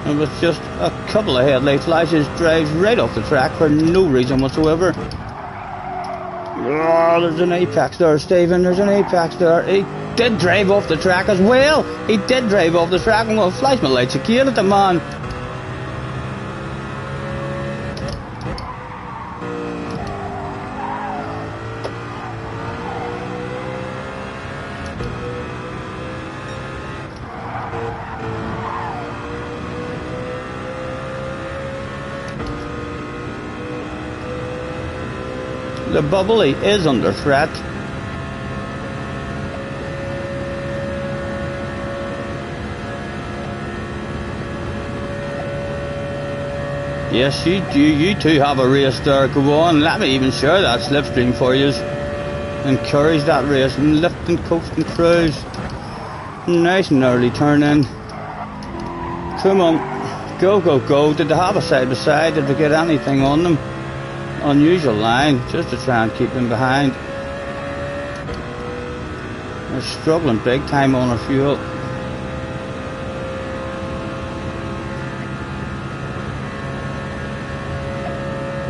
And with just a couple of headlight flashes, drives right off the track for no reason whatsoever. Oh, there's an apex there, Stephen. There's an apex there. He did drive off the track as well. He did drive off the track. I'm going to flash my lights again at the man. The bubbly is under threat. Yes, you do. You two have a race there. Go on, let me even share that slipstream for you. Encourage that race and lift and coast and cruise. Nice and early turn in. Come on, go, go, go. Did they have a side by side? Did we get anything on them? Unusual line, just to try and keep them behind. They're struggling big time on our fuel.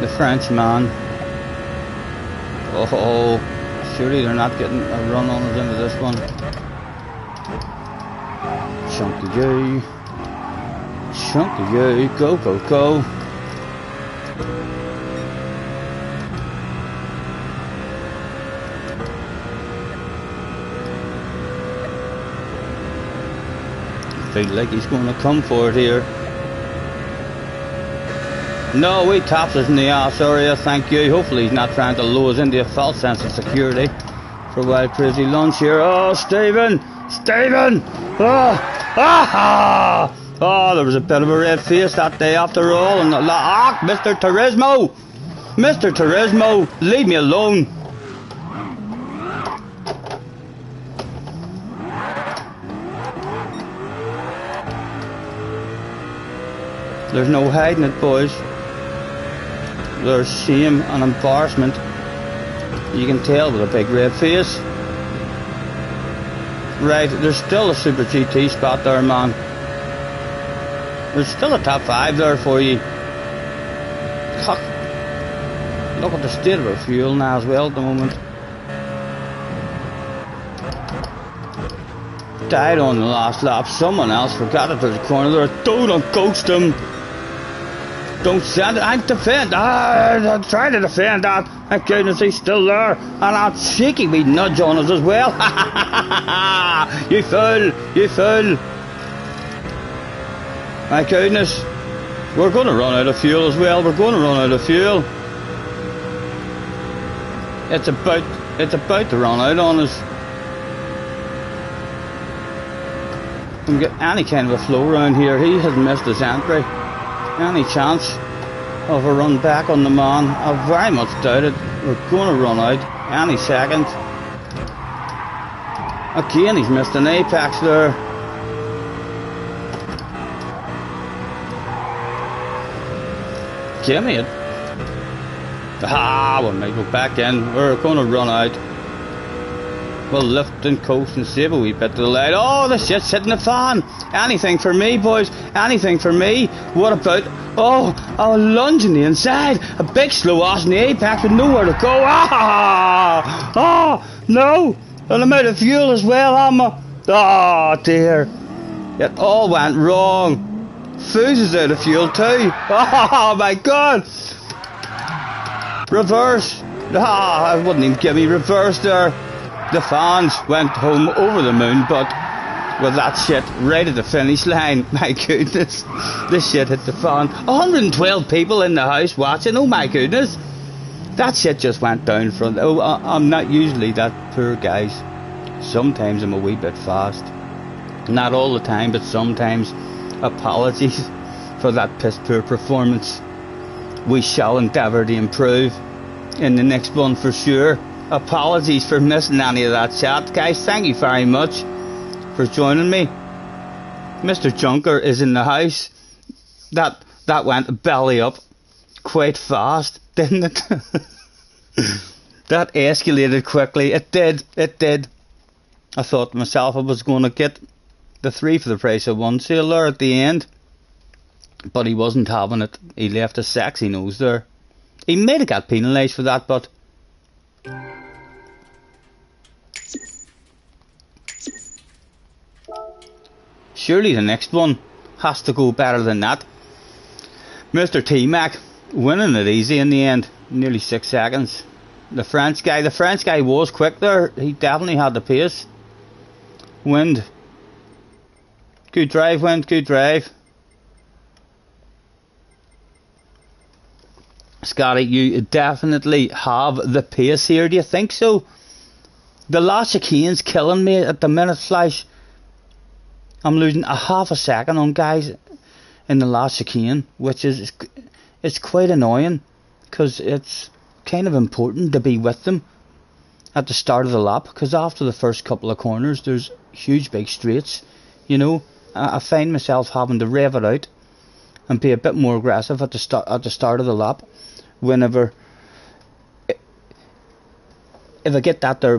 The Frenchman. Oh, surely they're not getting a run on us into this one. Chunky you. Chunky you. Go, go, go. Feel like he's going to come for it here. No, he taps us in the arse area, thank you. Hopefully he's not trying to lure us into a false sense of security for a wild crazy lunch here. Oh, Stephen! Stephen! Oh! Ah! Oh, there was a bit of a red face that day after all. And Mr. Turismo! Mr. Turismo, leave me alone. There's no hiding it, boys. There's shame and embarrassment. You can tell with a big red face. Right, there's still a Super GT spot there, man. There's still a top 5 there for you. Look at the state of our fuel now as well at the moment. Died on the last lap. Someone else forgot that there's a corner there. Don't coach them. Don't send it. I'm defend. I'm trying to defend that. Thank goodness he's still there. And I'm shaking me nudge on us as well. You fool. You fool. My goodness. We're going to run out of fuel as well. We're going to run out of fuel. It's about to run out on us. We get any kind of a flow around here. He has missed his entry. Any chance of a run back on the man? I very much doubt it. We're going to run out any second. Again, he's missed an apex there. Give me it. We might go back in. We're going to run out. We'll lift and coast and save a wee bit to the light. Oh, the shit's hitting the fan. Anything for me, boys. Anything for me. What about... Oh, a lunge in the inside. A big slow ass in the apex with nowhere to go. No. And I'm out of fuel as well, am I? Oh, dear. It all went wrong. Foos is out of fuel too. Oh, my God. Reverse. I wouldn't even give me reverse there. The fans went home over the moon, but with that shit right at the finish line, my goodness, this shit hit the fan. 112 people in the house watching, oh my goodness. That shit just went down from... Oh, I'm not usually that poor, guys. Sometimes I'm a wee bit fast. Not all the time, but sometimes. Apologies for that piss poor performance. We shall endeavour to improve in the next one for sure. Apologies for missing any of that chat, guys. Thank you very much for joining me. Mr. Junker is in the house. That went belly up quite fast, didn't it? That escalated quickly. It did. I thought to myself I was going to get the 3 for the price of 1 sale there at the end, but he wasn't having it. He left a sexy nose there. He might have got penalised for that, but surely the next one has to go better than that. Mr. T-Mac winning it easy in the end, nearly 6 seconds. The French guy was quick there. He definitely had the pace. Wind. Good drive, Wind, good drive. Scotty, you definitely have the pace here, do you think so? The last chicane's killing me at the minute, Flash. I'm losing a half a second on guys in the last chicane, which is it's quite annoying, because it's kind of important to be with them at the start of the lap, because after the first couple of corners there's huge big straights, you know. I find myself having to rev it out and be a bit more aggressive at the start of the lap. Whenever if I get that there,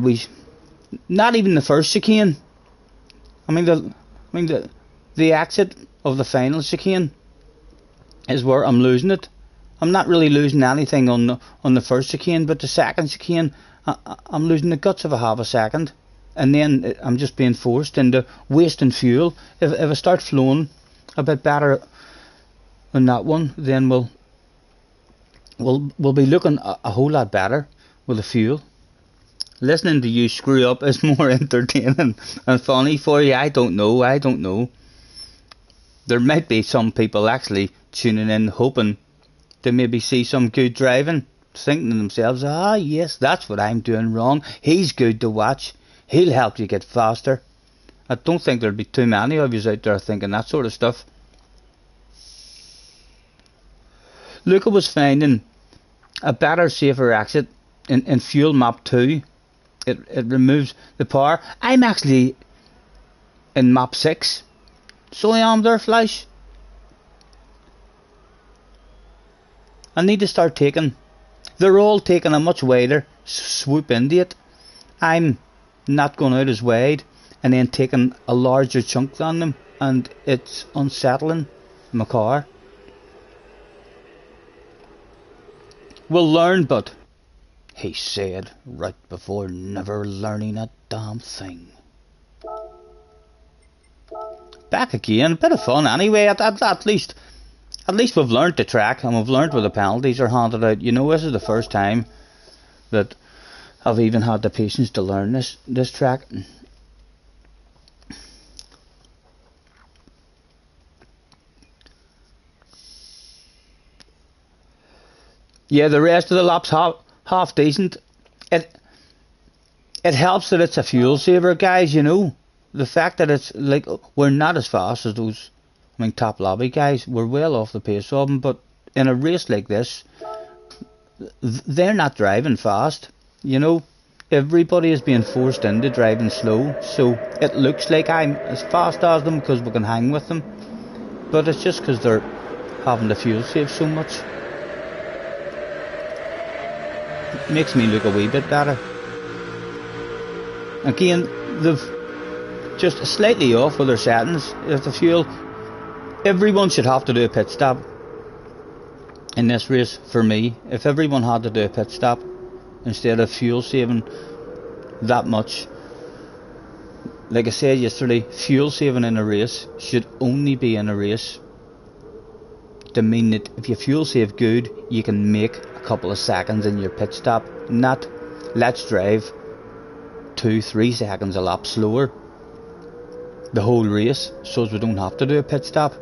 not even the first chicane. I mean the exit of the final chicane is where I'm losing it. I'm not really losing anything on the first chicane, but the second chicane, I'm losing the guts of a half a second, and then I'm just being forced into wasting fuel. If I start flowing a bit better on that one, then we'll be looking a whole lot better with the fuel. Listening to you screw up is more entertaining and funny for you. I don't know. There might be some people actually tuning in hoping They maybe see some good driving, thinking to themselves, ah yes, that's what I'm doing wrong. He's good to watch. He'll help you get faster. I don't think there'll be too many of you out there thinking that sort of stuff. Luca was finding a better, safer exit in fuel map 2. It removes the power. I'm actually in map 6. So I am there, Flash. I need to start taking. They're all taking a much wider swoop into it. I'm not going out as wide and then taking a larger chunk on them, and it's unsettling my car. We'll learn, but he said right before never learning a damn thing. Back again, a bit of fun anyway. At least we've learnt the track, and we've learnt where the penalties are handed out. You know, this is the first time that I've even had the patience to learn this track. Yeah, the rest of the laps half decent. It helps that it's a fuel saver, guys. You know, the fact that it's like we're not as fast as those, I mean, top lobby guys. We're well off the pace of them, but in a race like this, they're not driving fast. You know, everybody is being forced into driving slow, so it looks like I'm as fast as them because we can hang with them, but it's just because they're having the fuel save so much. It makes me look a wee bit better. Again, they've just slightly off with their settings. If the fuel, everyone should have to do a pit stop in this race. For me, if everyone had to do a pit stop instead of fuel saving that much, like I said yesterday, fuel saving in a race should only be in a race to mean that if you fuel save good, you can make a couple of seconds in your pit stop. Not let's drive 2-3 seconds a lap slower the whole race so as we don't have to do a pit stop.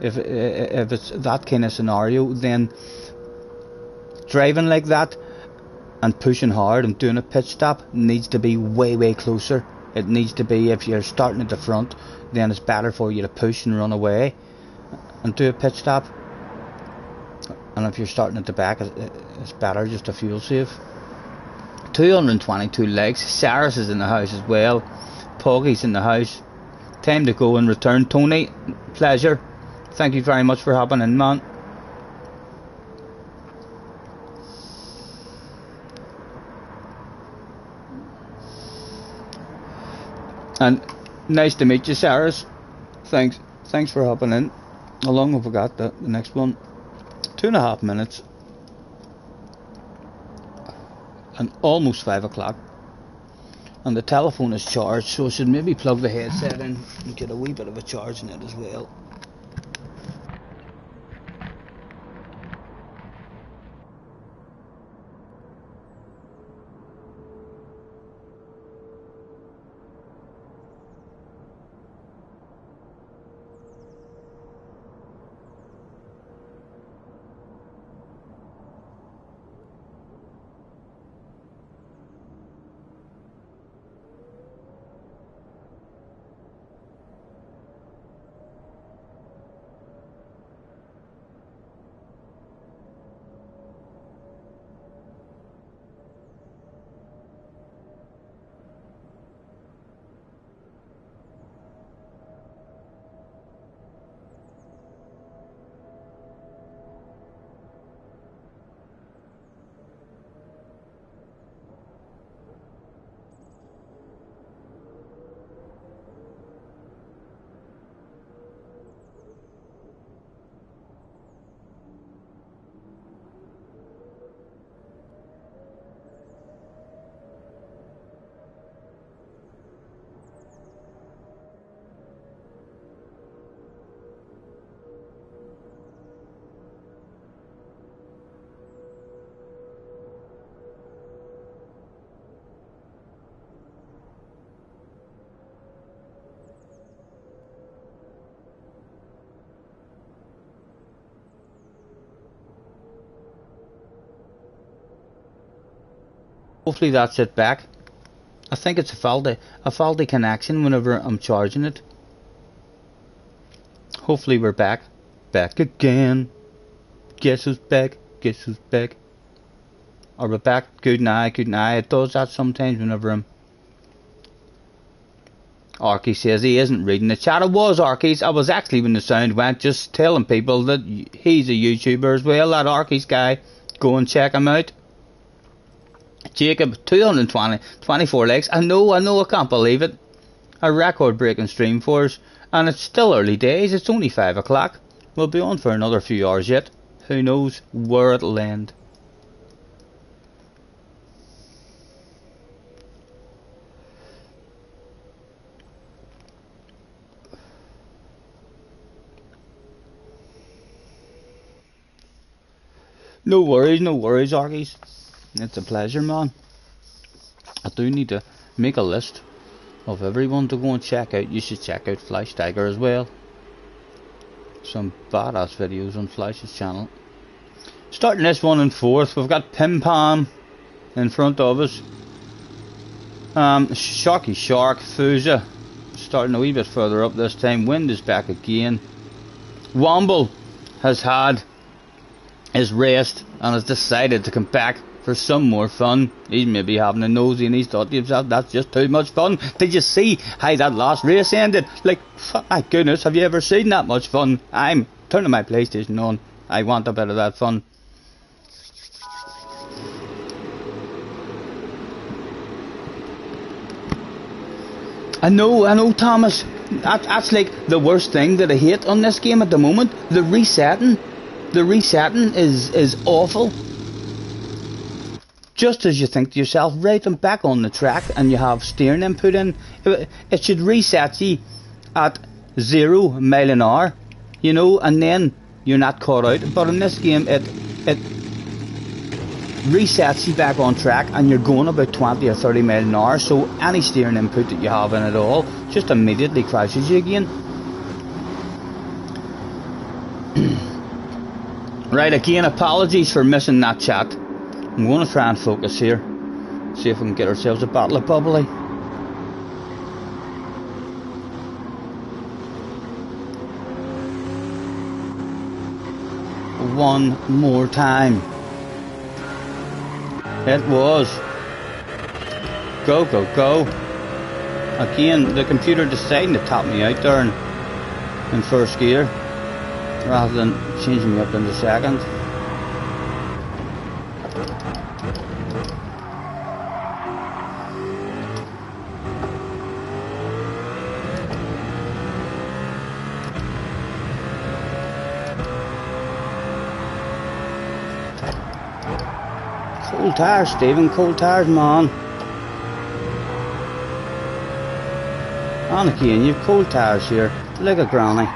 If it's that kind of scenario, then driving like that and pushing hard and doing a pit stop needs to be way closer. It needs to be, if you're starting at the front, then it's better for you to push and run away and do a pit stop, and if you're starting at the back, it's better just to fuel save. 222 legs. Saris is in the house as well. Poggy's in the house. Time to go and return. Tony, pleasure. Thank you very much for hopping in, man. And nice to meet you, Saris. Thanks for hopping in. How long have we got the next one? 2.5 minutes. And almost 5 o'clock. And the telephone is charged, so I should maybe plug the headset in and get a wee bit of a charge in it as well. Hopefully that's it back. I think it's a faulty connection whenever I'm charging it. Hopefully we're back. Back again. Guess who's back? Guess who's back? Are we back? Good night, good night. It does that sometimes whenever I'm... Arky says he isn't reading the chat. It was Arky's. I was actually, when the sound went, just telling people that he's a YouTuber as well. That Arky's guy. Go and check him out. Jacob, 24 likes. I know, I can't believe it. A record breaking stream for us. And it's still early days. It's only 5 o'clock. We'll be on for another few hours yet. Who knows where it'll end. No worries, Arkies. It's a pleasure, man. I do need to make a list of everyone to go and check out. You should check out Flash Tiger as well. Some badass videos on Flash's channel. Starting this one in 4th, we've got Pim Pam in front of us. Sharky Shark, Fuza starting a wee bit further up this time. Wind is back again. Womble has had his rest and has decided to come back for some more fun. He's maybe having a nosy and he's thought to himself, that's just too much fun. Did you see how that last race ended? Like, my goodness, have you ever seen that much fun? I'm turning my PlayStation on. I want a bit of that fun. I know, Thomas. That's like the worst thing that I hate on this game at the moment. The resetting. The resetting is awful. Just as you think to yourself, right, I'm back on the track, and you have steering input in, it should reset you at 0 mile an hour, you know, and then you're not caught out. But in this game, it resets you back on track, and you're going about 20 or 30 mile an hour. So any steering input that you have in it all just immediately crashes you again. Right, again, apologies for missing that chat. I'm going to try and focus here. See if we can get ourselves a bottle of bubbly. One more time. It was. Go, go, go. Again, the computer deciding to top me out there in first gear, rather than changing me up into second. Cold tires, Stephen, cold tires, man. And again, you've cold tires here, like a granny.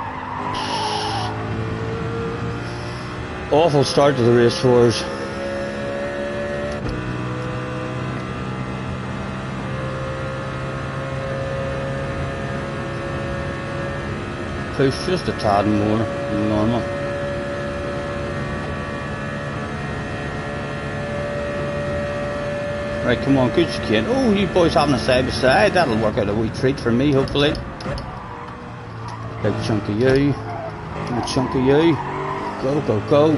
Awful start to the race for us. Push just a tad more than normal. Right, come on, good kid. Oh, you boys having a side by side. That'll work out a wee treat for me, hopefully. Big chunk of you. Big chunk of you. Go, go, go.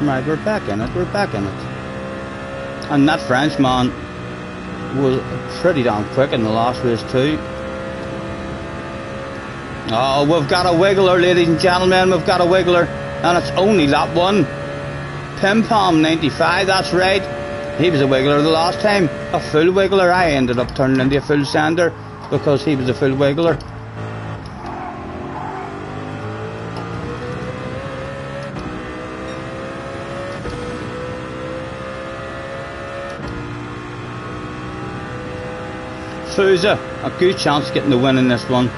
Right, we're back in it, we're back in it. And that Frenchman was pretty damn quick in the last race too. Oh, we've got a wiggler, ladies and gentlemen, we've got a wiggler. And it's only that one. Pim Pam 95, that's right. He was a wiggler the last time. A full wiggler. I ended up turning into a full sender because he was a full wiggler. Fuza, a good chance getting the win in this one.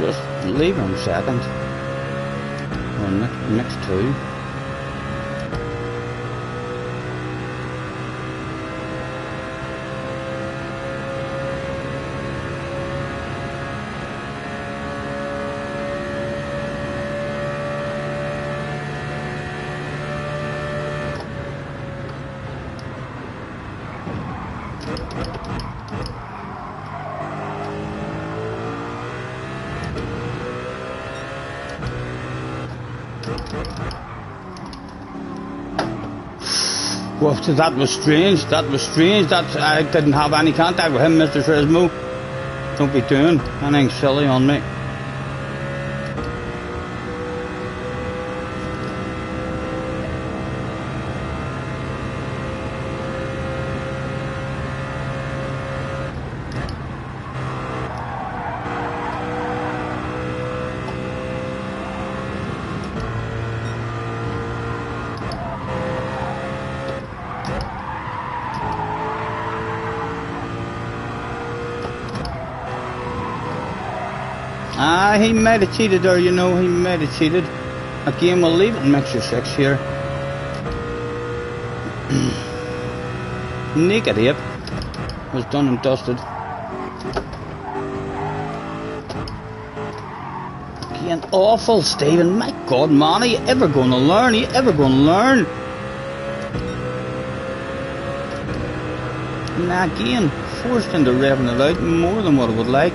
Just leave him second. Or next two. Well, that was strange. That was strange. That I didn't have any contact with him, Mr. Turismo. Don't be doing anything silly on me. He might have cheated there, you know, he might have cheated. Again, we'll leave it in mixture 6 here. Naked Ape was done and dusted. Again, awful, Stephen. My God, man, are you ever going to learn? Are you ever going to learn? And again, forced into revving it out more than what I would like.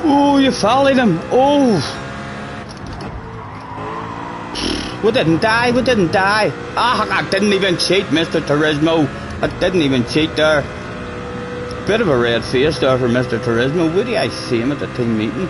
Oh, you followed him. Oh. We didn't die. We didn't die. Ah, I didn't even cheat, Mr. Turismo. I didn't even cheat there. Bit of a red face there for Mr. Turismo. Where did I see him at the team meeting?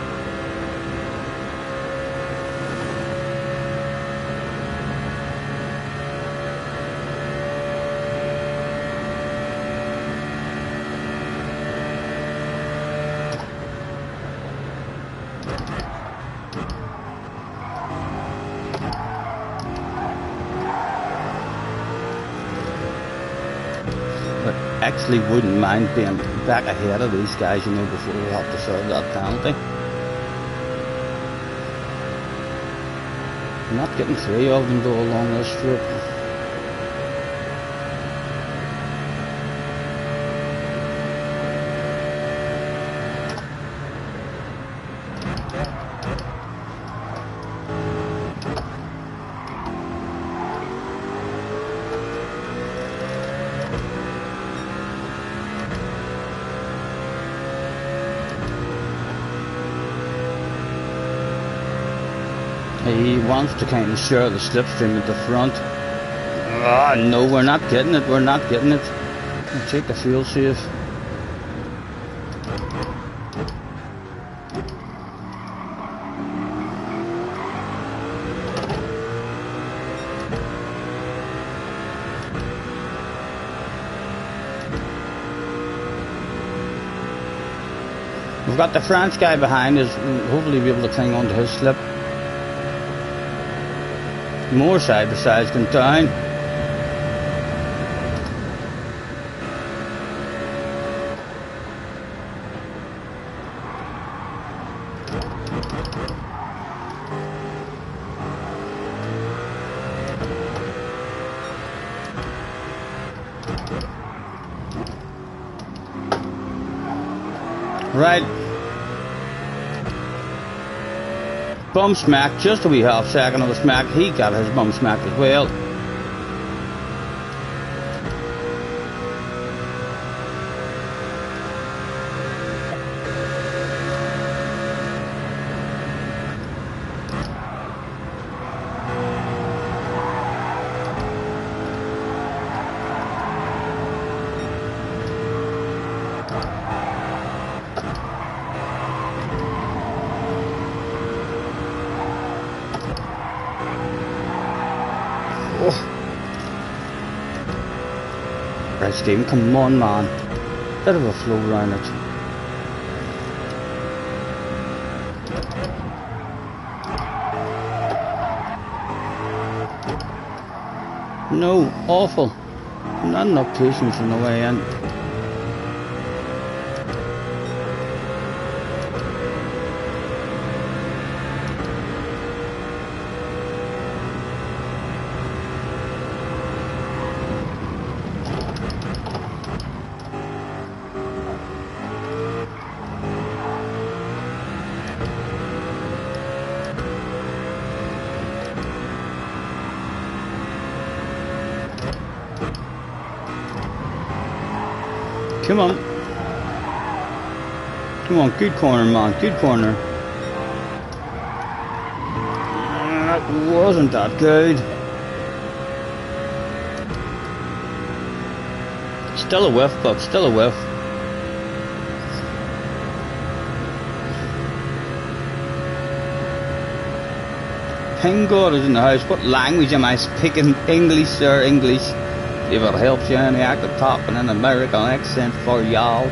Actually wouldn't mind being back ahead of these guys, you know, before we have to serve that penalty. Not getting 3 of them though along this strip. He wants to kind of share the slipstream at the front. Ah, no, we're not getting it. We're not getting it. We'll take the fuel safe. We've got the French guy behind us. Hopefully be able to cling on to his slip. More side by sides going down. Right. Bum smack, just a wee half second of a smack. He got his bum smack as well. Right, Stephen, come on, man. Bit of a flow around it. No, awful. Not enough patience on the way in. Come on. Come on, good corner, man, good corner. That wasn't that good. Still a whiff, but still a whiff. Thank God is in the house. What language am I speaking? English, sir, English. If it helps you any, I could talk in an American accent for y'all.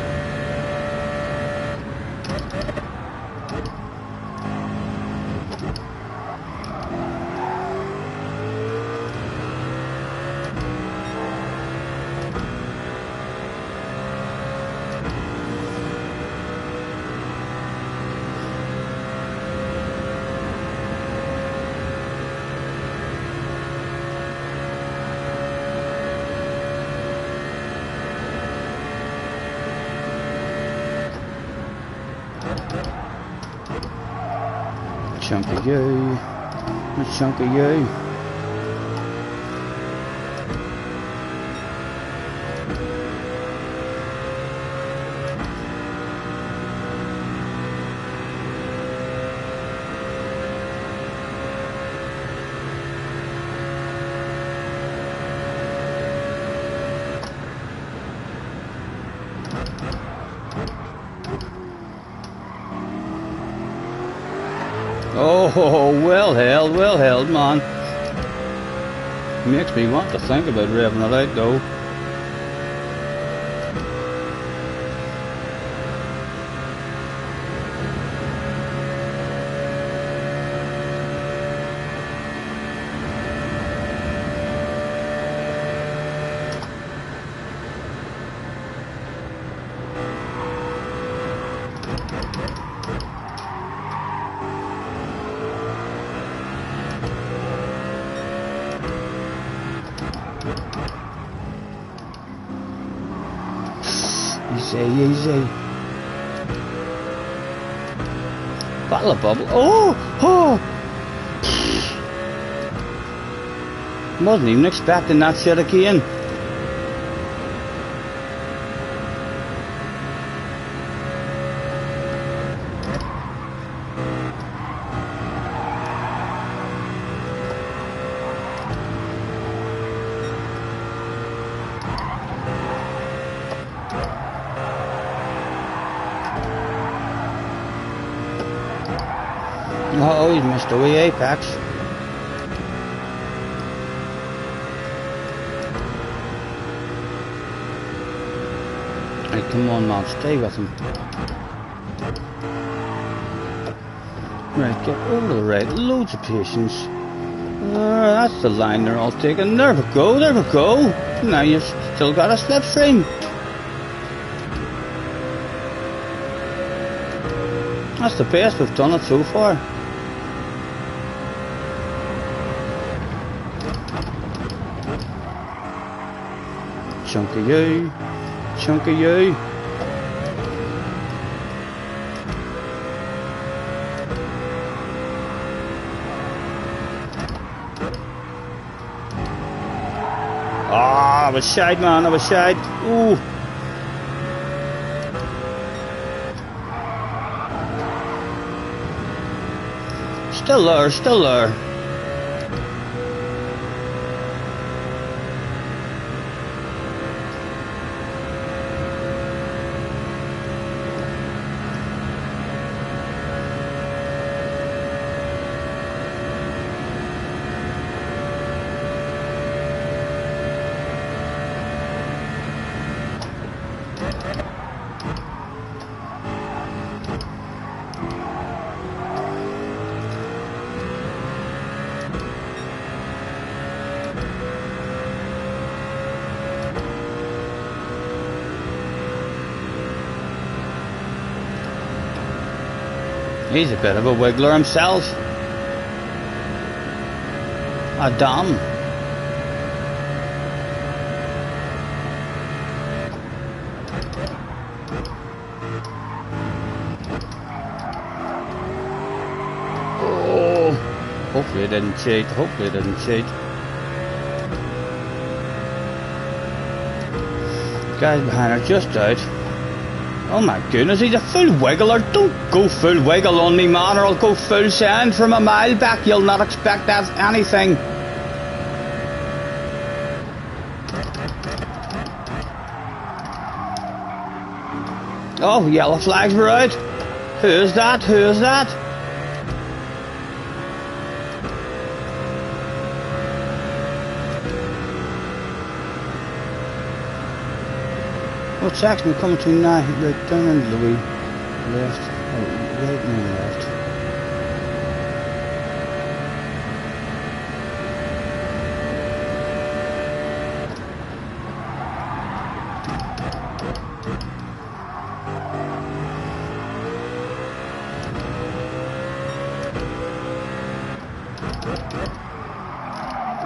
Chunk of you, a chunk of you. Oh, well held, man. Makes me want to think about revving it out, though. Easy. Bottle of bubble. Oh! Wasn't even expecting that shit again. Oh, he's missed a wee apex. Hey, come on, man, stay with him. Right, get over to the right. Loads of patience. That's the line they're all taking. There we go. Now you've still got a slipstream. That's the best we've done it so far. Chunk of you. Ah, I was side, man, I was side. Ooh. Still there. He's a bit of a wiggler himself. A Dom. Oh, hopefully it didn't cheat. Guys behind are just out. Oh my goodness, he's a full wiggler. Don't go full wiggle on me, man, or I'll go full send from a mile back. You'll not expect that anything. Oh, yellow flags were out. Who is that? Who is that? What's actually coming to now? Right down into the wee left. Oh, right and left.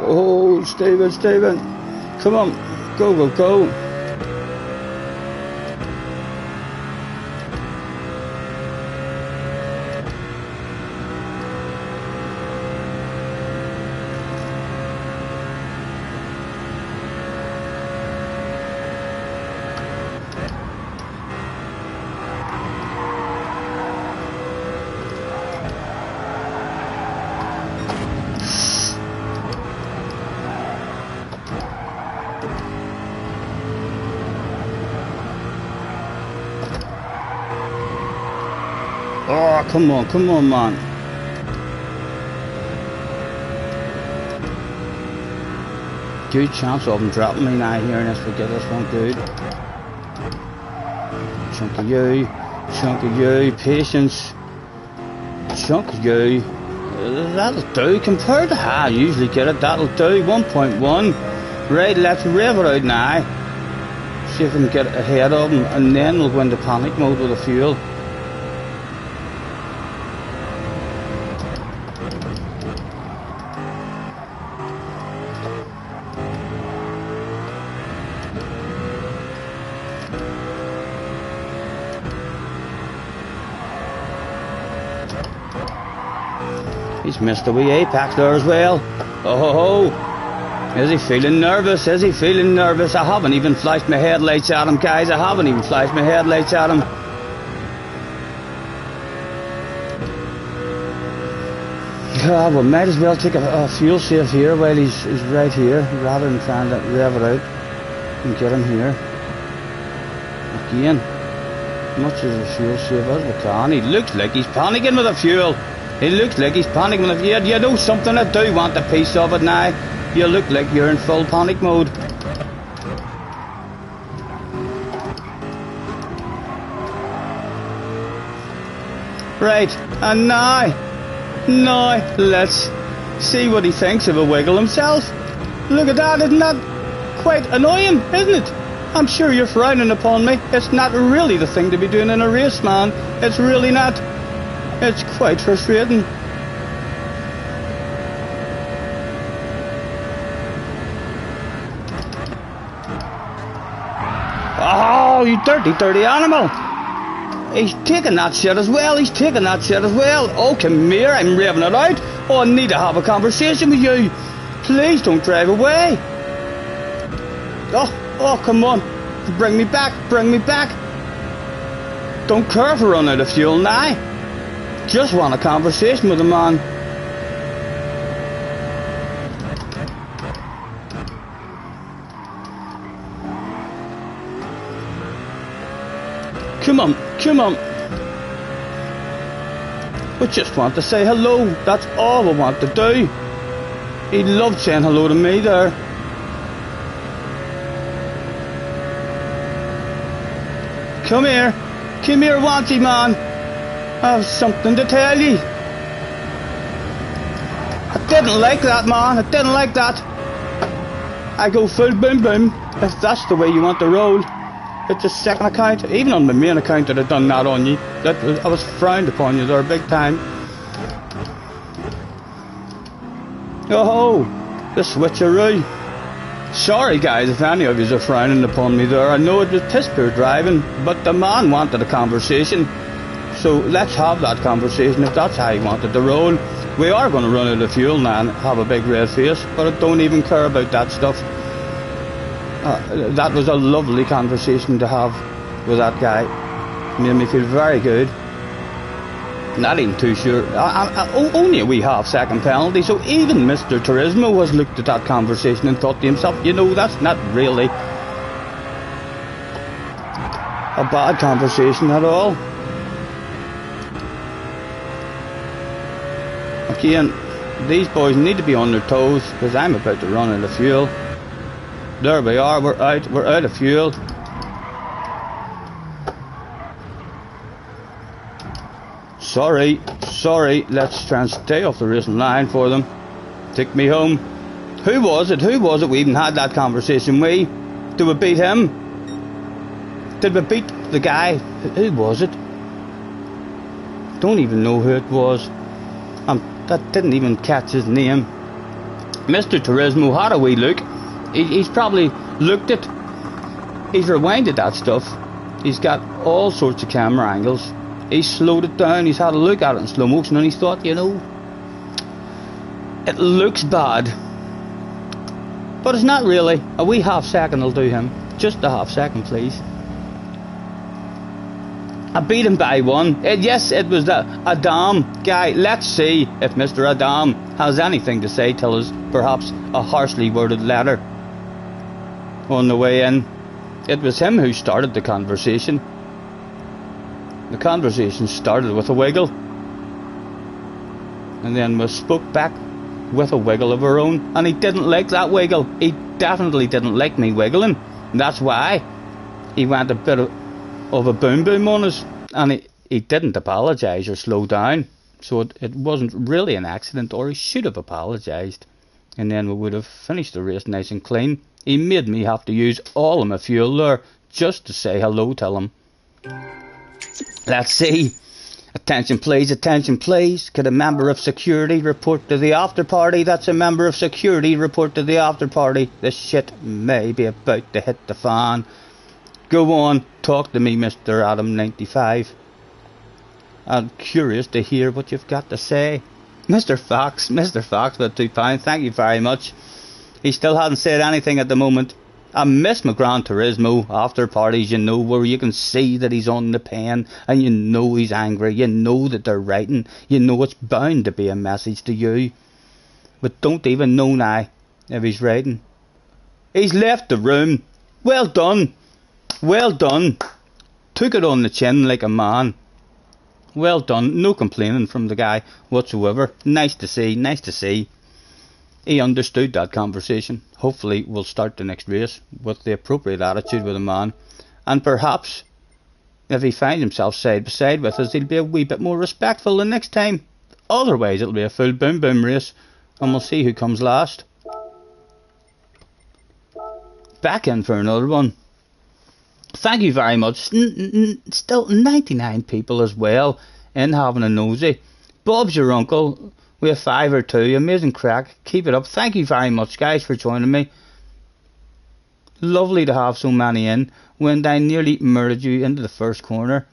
Oh, Stephen. Come on. Go. Oh, come on, man. Good chance of him dropping me now here, and let's forget this one. Good. Chunk of you, patience. Chunk of you. That'll do. Compared to how I usually get it, that'll do. 1.1. Right, let's rev it out now. See if we can get ahead of him, and then we'll go into panic mode with the fuel. He's missed a wee apex there as well. Oh, is he feeling nervous? I haven't even flashed my headlights at him, guys. Ah, we might as well take a fuel save here while he's right here, rather than trying to rev it out and get him here. Again, much as a fuel save as we can. He looks like he's panicking with the fuel. You know something, I do want a piece of it now. You look like you're in full panic mode. Right, and now, let's see what he thinks of a wiggle himself. Look at that, isn't that quite annoying, isn't it? I'm sure you're frowning upon me. It's not really the thing to be doing in a race, man. It's really not. It's quite frustrating. Oh, you dirty animal! He's taking that shit as well. Oh, come here, I'm revving it out. Oh, I need to have a conversation with you. Please don't drive away. Oh, come on. Bring me back. Don't care if I run out of fuel now. Just want a conversation with a man. Come on. We just want to say hello. That's all we want to do. He loved saying hello to me there. Come here, Wanty man. I have something to tell you. I didn't like that, man. I go full boom if that's the way you want to roll. It's a second account. Even on my main account that I'd done that on you. I was frowned upon you there big time. Oh, the switcheroo. Sorry guys if any of you are frowning upon me there. I know it was piss poor driving, but the man wanted a conversation. So let's have that conversation if that's how he wanted to roll. We are going to run out of fuel now and have a big red face, but I don't even care about that stuff. That was a lovely conversation to have with that guy. Made me feel very good. Not even too sure. Only a wee half-second penalty, so even Mr. Turismo has looked at that conversation and thought to himself, you know, that's not really a bad conversation at all. Again, these boys need to be on their toes, because I'm about to run out of fuel. There we are, we're out of fuel. Sorry, let's try and stay off the racing line for them. Take me home. Who was it we even had that conversation with? Did we beat him? Did we beat the guy? Who was it? Don't even know who it was. That didn't even catch his name. Mr. Turismo had a wee look. He's probably looked at. He's rewinded that stuff. He's got all sorts of camera angles. He's slowed it down. He's had a look at it in slow motion, and he's thought, you know, it looks bad, but it's not really. A wee half-second will do him. Just a half-second, please. I beat him by one. Yes, it was the Adam guy. Let's see if Mr. Adam has anything to say. Tell us perhaps a harshly worded letter on the way in. It was him who started the conversation. The conversation started with a wiggle, and then was spoke back with a wiggle of her own, and he didn't like that wiggle. He definitely didn't like me wiggling, and that's why he went a bit of a boom boom on us, and he didn't apologise or slow down, so it wasn't really an accident, or he should have apologised, and then we would have finished the race nice and clean. He made me have to use all of my fuel there just to say hello to him. Let's see. Attention please, attention please. Could a member of security report to the after party? That's a member of security report to the after party. This shit may be about to hit the fan. Go on, talk to me, Mr. Adam 95. I'm curious to hear what you've got to say. Mr. Fox with £2, thank you very much. He still hasn't said anything at the moment. I miss my Gran Turismo after parties, you know, where you can see that he's on the pen, and you know he's angry, you know that they're writing, you know it's bound to be a message to you. But don't even know now if he's writing. He's left the room. Well done. Well done. Took it on the chin like a man. Well done. No complaining from the guy whatsoever. Nice to see, nice to see. He understood that conversation. Hopefully we'll start the next race with the appropriate attitude with a man, and perhaps if he finds himself side by side with us, he'll be a wee bit more respectful the next time. Otherwise it'll be a full boom boom race, and we'll see who comes last. Back in for another one. Thank you very much. Still 99 people as well in having a nosy. Bob's your uncle. We have 5 or 2. Amazing crack. Keep it up. Thank you very much, guys, for joining me. Lovely to have so many in when I nearly murdered you into the first corner.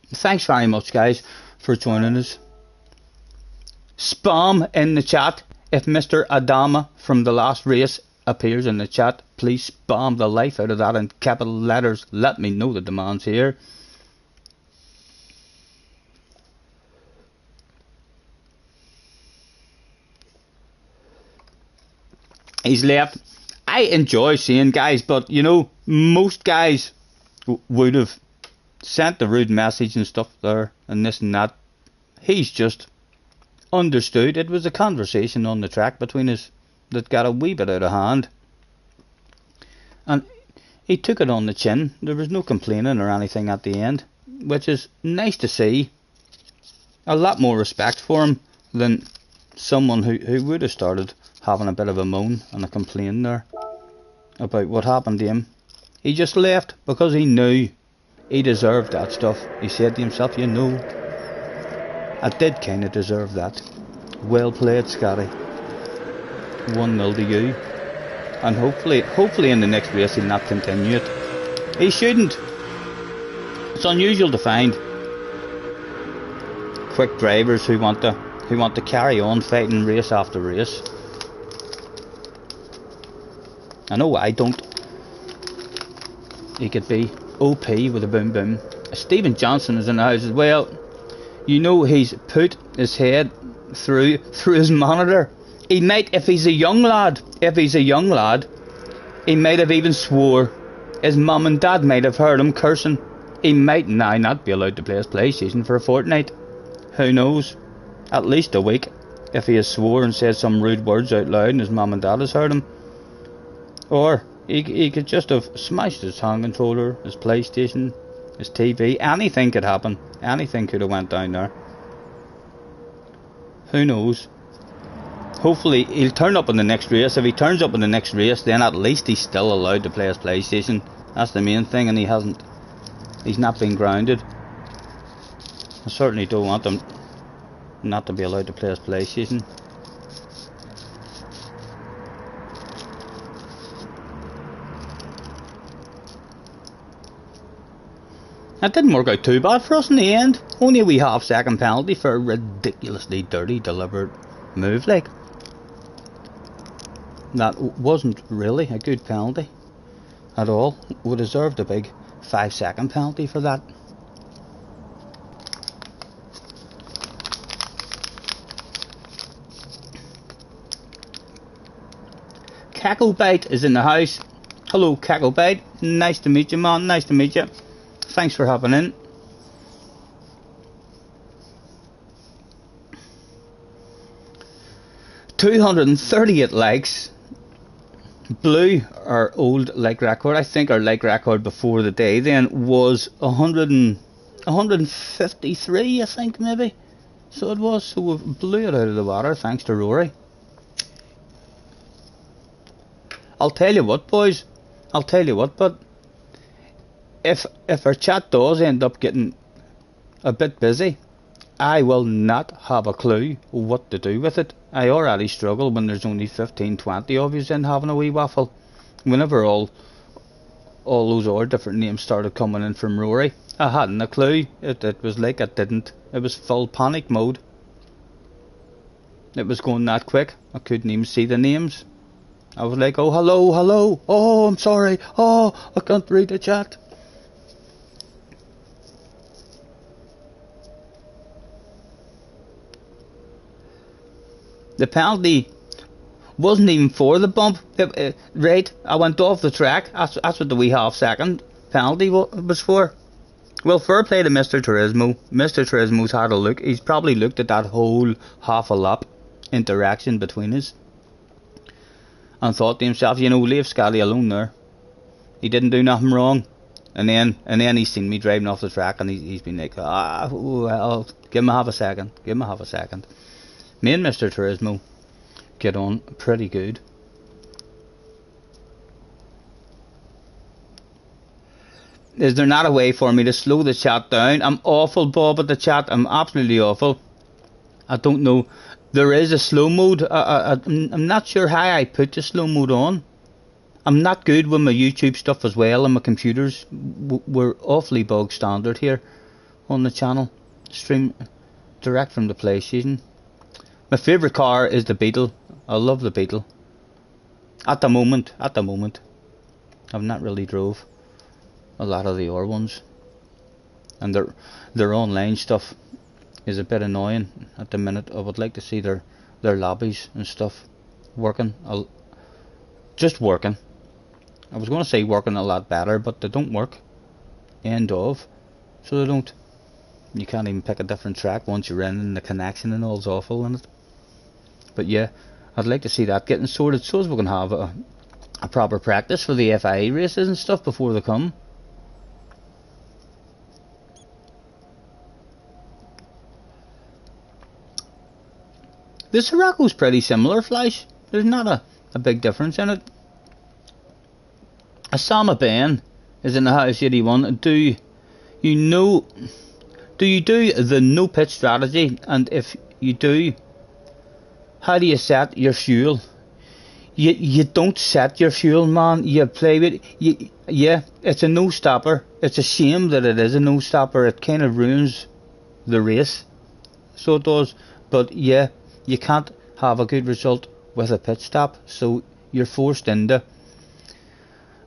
Thanks very much, guys, for joining us. Spam in the chat. If Mr. Adama from the last race appears in the chat, please spam the life out of that in capital letters. Let me know that the man's here. He's left. I enjoy seeing guys, but you know, most guys would have sent the rude message and stuff there and this and that. He's just understood. It was a conversation on the track between us that got a wee bit out of hand, and he took it on the chin. There was no complaining or anything at the end, which is nice to see. A lot more respect for him than someone who would have started having a bit of a moan and a complaint there about what happened to him. He just left because he knew he deserved that stuff. He said to himself, you know, I did kind of deserve that. Well played, Scotty. 1-0 to you. And hopefully in the next race he'll not continue it. He shouldn't. It's unusual to find quick drivers who want to carry on fighting race after race. I know I don't. He could be OP with a boom boom. Stephen Johnson is in the house as well. You know he's put his head through his monitor. He might, if he's a young lad, he might have even swore. His mum and dad might have heard him cursing. He might now not be allowed to play his PlayStation for a fortnight. Who knows? At least a week. If he has swore and said some rude words out loud and his mum and dad has heard him. Or he could just have smashed his hand controller, his PlayStation, his TV. Anything could happen. Anything could have went down there. Who knows? Hopefully he'll turn up in the next race. If he turns up in the next race, then at least he's still allowed to play his PlayStation. That's the main thing, and he's not been grounded. I certainly don't want him not to be allowed to play his PlayStation. That didn't work out too bad for us in the end. Only a wee half-second penalty for a ridiculously dirty, deliberate move like. That wasn't really a good penalty at all. We deserved a big 5-second penalty for that. Cacklebite is in the house. Hello Cacklebite, nice to meet you man, nice to meet you. Thanks for hopping in. $238 likes. Blue, our old like record, I think our like record before the day then was 153, I think maybe. So it was, so we blew it out of the water thanks to Rory. I'll tell you what boys, but if our chat does end up getting a bit busy, I will not have a clue what to do with it. I already struggle when there's only 15-20 of you in having a wee waffle. Whenever all those other different names started coming in from Rory, I hadn't a clue. It was like it was full panic mode. It was going that quick, I couldn't even see the names. I was like, oh hello, oh I'm sorry, oh I can't read the chat. The penalty wasn't even for the bump. Right, I went off the track. That's what the wee half-second penalty was for. Well, fair play to Mr. Turismo. Mr. Turismo's had a look. He's probably looked at that whole half a lap interaction between us and thought to himself, you know, leave Scotty alone there. He didn't do nothing wrong. And then he's seen me driving off the track and he's been like, well, give him half a second. Me and Mr. Turismo get on pretty good. Is there not a way for me to slow the chat down? I'm awful, Bob, at the chat. I'm absolutely awful. I don't know. There is a slow mode. I'm not sure how I put the slow mode on. I'm not good with my YouTube stuff as well, and my computers. We're awfully bog standard here on the channel. Stream direct from the PlayStation. My favourite car is the Beetle. I love the Beetle. At the moment. I've not really drove a lot of the other ones. And their online stuff is a bit annoying at the minute. I would like to see their lobbies and stuff working. Just working. I was going to say working a lot better, but they don't work. End of. So they don't. You can't even pick a different track once you're in, and the connection and all's awful in it. But yeah, I'd like to see that getting sorted so as we can have a proper practice for the FIA races and stuff before they come. The Sirocco's pretty similar, Flash. There's not a big difference in it. Osama Ben is in the house 81. Do you do the no pit strategy? And if you do, how do you set your fuel? You don't set your fuel, man. You play with it. Yeah, it's a no stopper. It's a shame that it is a no stopper. It kind of ruins the race. So it does. But yeah, you can't have a good result with a pit stop. So you're forced into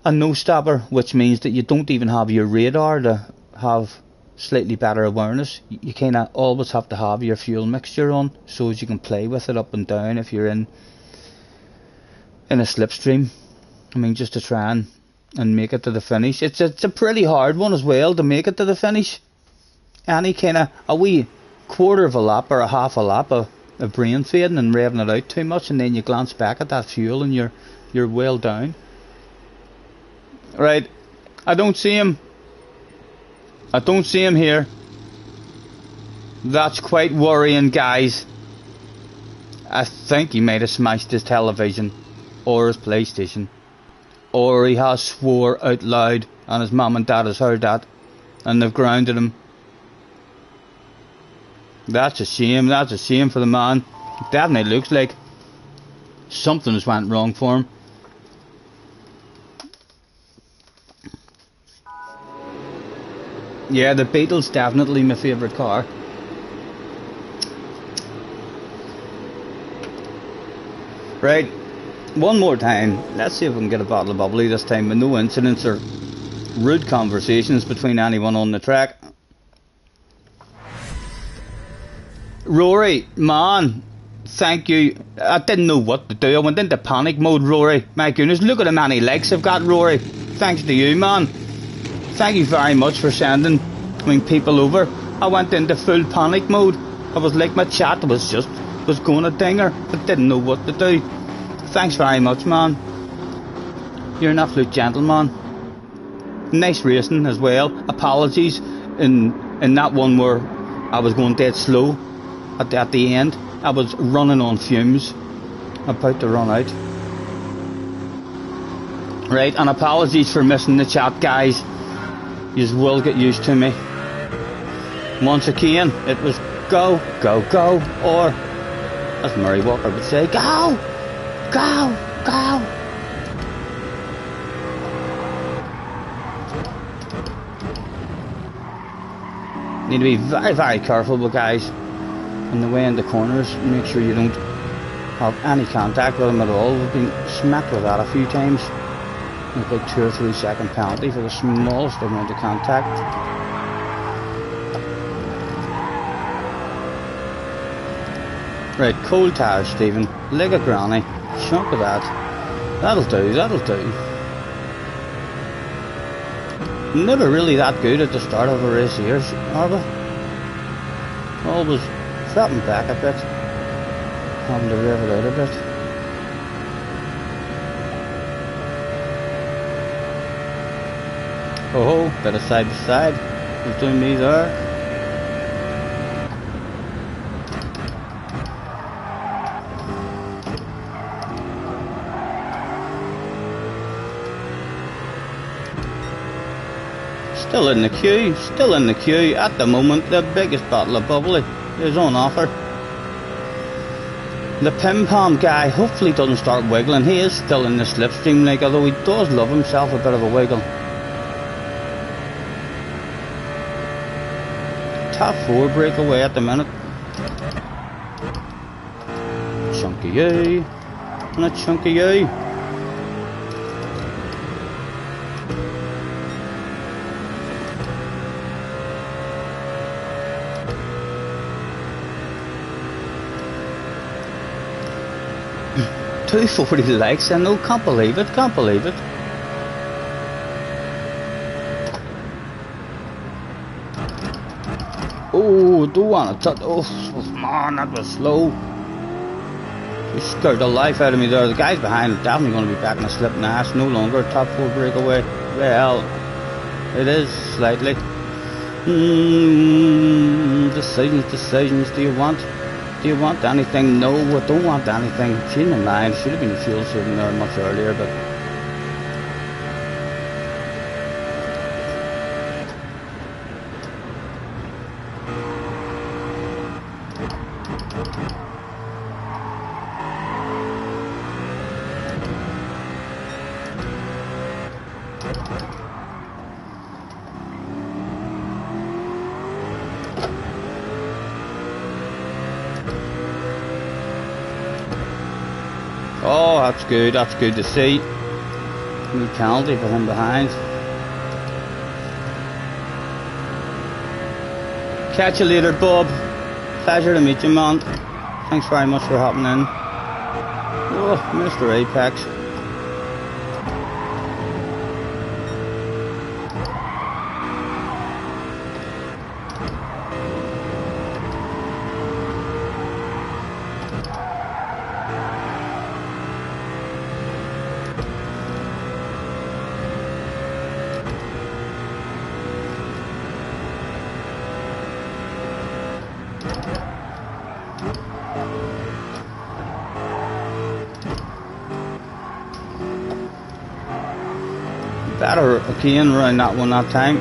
a no stopper, which means that you don't even have your radar to have slightly better awareness. You kind of always have to have your fuel mixture on so as you can play with it up and down if you're in a slipstream. I mean, just to try and make it to the finish. It's a pretty hard one as well to make it to the finish. Any kind of a wee quarter of a lap or a half a lap of brain fading and revving it out too much, and then you glance back at that fuel and you're well down. Right, I don't see him here. That's quite worrying, guys. I think he might have smashed his television or his PlayStation, or he has swore out loud and his mum and dad has heard that and they've grounded him. That's a shame. That's a shame for the man. It definitely looks like something has went wrong for him. Yeah, the Beetle's definitely my favourite car. Right, one more time. Let's see if we can get a bottle of bubbly this time with no incidents or rude conversations between anyone on the track. Rory, man, thank you. I didn't know what to do. I went into panic mode, Rory. My goodness, look at how many likes I've got, Rory. Thanks to you, man. Thank you very much for sending people over. I went into full panic mode. I was like, my chat was going a dinger. I didn't know what to do. Thanks very much, man. You're an absolute gentleman. Nice racing as well. Apologies in that one where I was going dead slow at the end. I was running on fumes, about to run out. Right, and apologies for missing the chat, guys. You will get used to me. Once again, it was go, go, go, or as Murray Walker would say, go, go, go. Need to be very, very careful with guys on the way in the corners. Make sure you don't have any contact with them at all. We've been smacked with that a few times. About 2 or 3 second penalty for the smallest amount of contact. Right, cold tires, Stephen. Leg of granny. Chunk of that. That'll do, that'll do. Never really that good at the start of a race here, are we? Always dropping back a bit. Having to rev it out a bit. Oh, bit of side to side. Who's doing me there? Still in the queue. At the moment, the biggest bottle of bubbly is on offer. The Pim Pom guy hopefully doesn't start wiggling. He is still in the slipstream, like, although he does love himself a bit of a wiggle. Top 4 breakaway at the minute. Chunky yay. And a chunky yay. $240 likes, I know, can't believe it. Oh, don't want to touch. Oh, man, that was slow. You scared the life out of me there. The guys behind are definitely going to be back in a slip now. It's no longer a top 4 breakaway. Well, it is slightly. Decisions. Do you want anything? No, I don't want anything. Change my mind. Should have been a fuel saving there much earlier, but. Oh, that's good to see. New penalty for him behind. Catch you later, Bob. Pleasure to meet you, man. Thanks very much for hopping in. Oh, Mr. Apex. Better again around that one that time.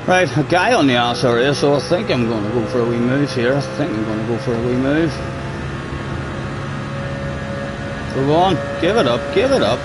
Right, a guy on the outside, so I think I'm going to go for a wee move here. I think I'm going to go for a wee move. Go on, give it up, give it up.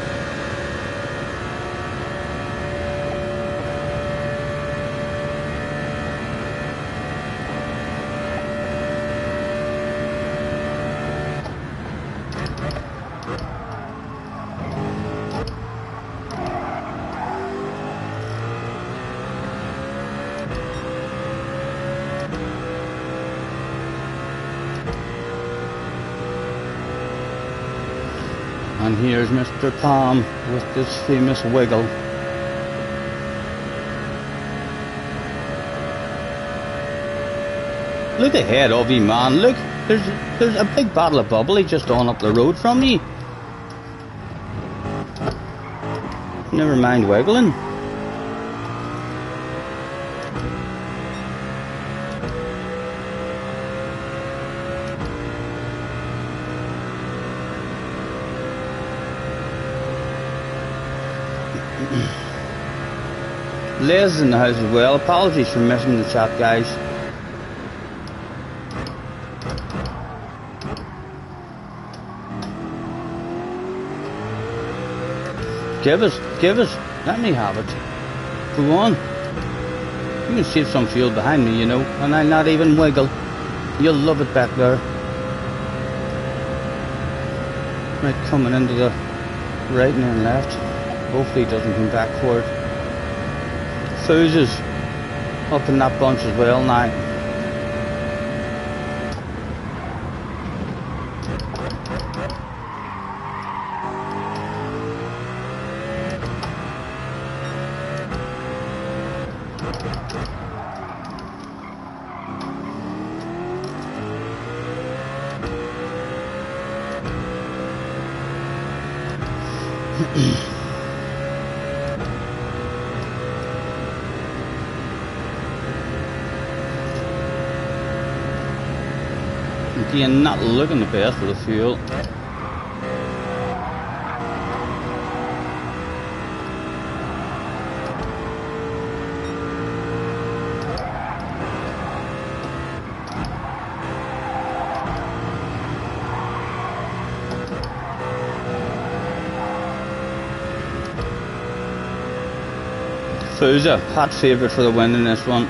And here's Mr. Palm with this famous wiggle. Look ahead of you, man. Look, there's a big bottle of bubbly just on up the road from me. Never mind wiggling. Liz in the house as well. Apologies for missing the chat, guys. Give us, let me have it. Go on. You can save some fuel behind me, you know, and I'll not even wiggle. You'll love it back there. Right, coming into the right and then left. Hopefully it doesn't come back forward. Fuses up in that bunch as well now. Again, not looking the best for the fuel. Fusa, hot favourite for the win in this one.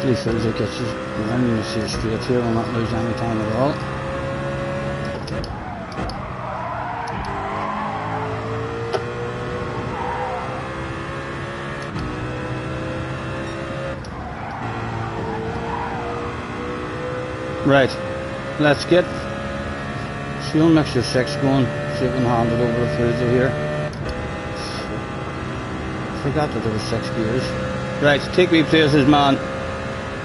Hopefully Fusa gets his running to see straight here, will not lose any time at all. Right, let's get fuel mixture 6 going. See if we can hand it over to Fuji here. Forgot that there were 6 gears. Right, take me places, man.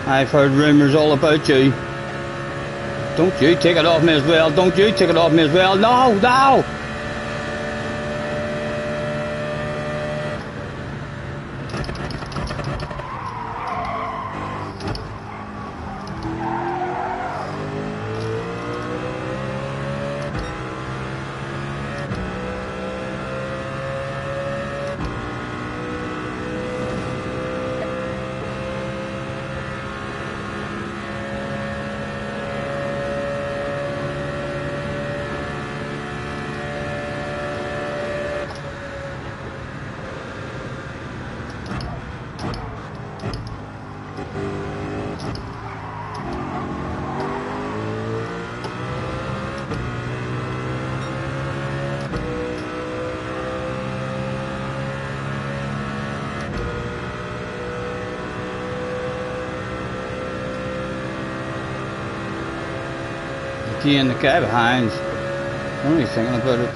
I've heard rumours all about you. Don't you take it off me as well. Don't you take it off me as well. No, no! Again, the guy behind. I'm only thinking about it.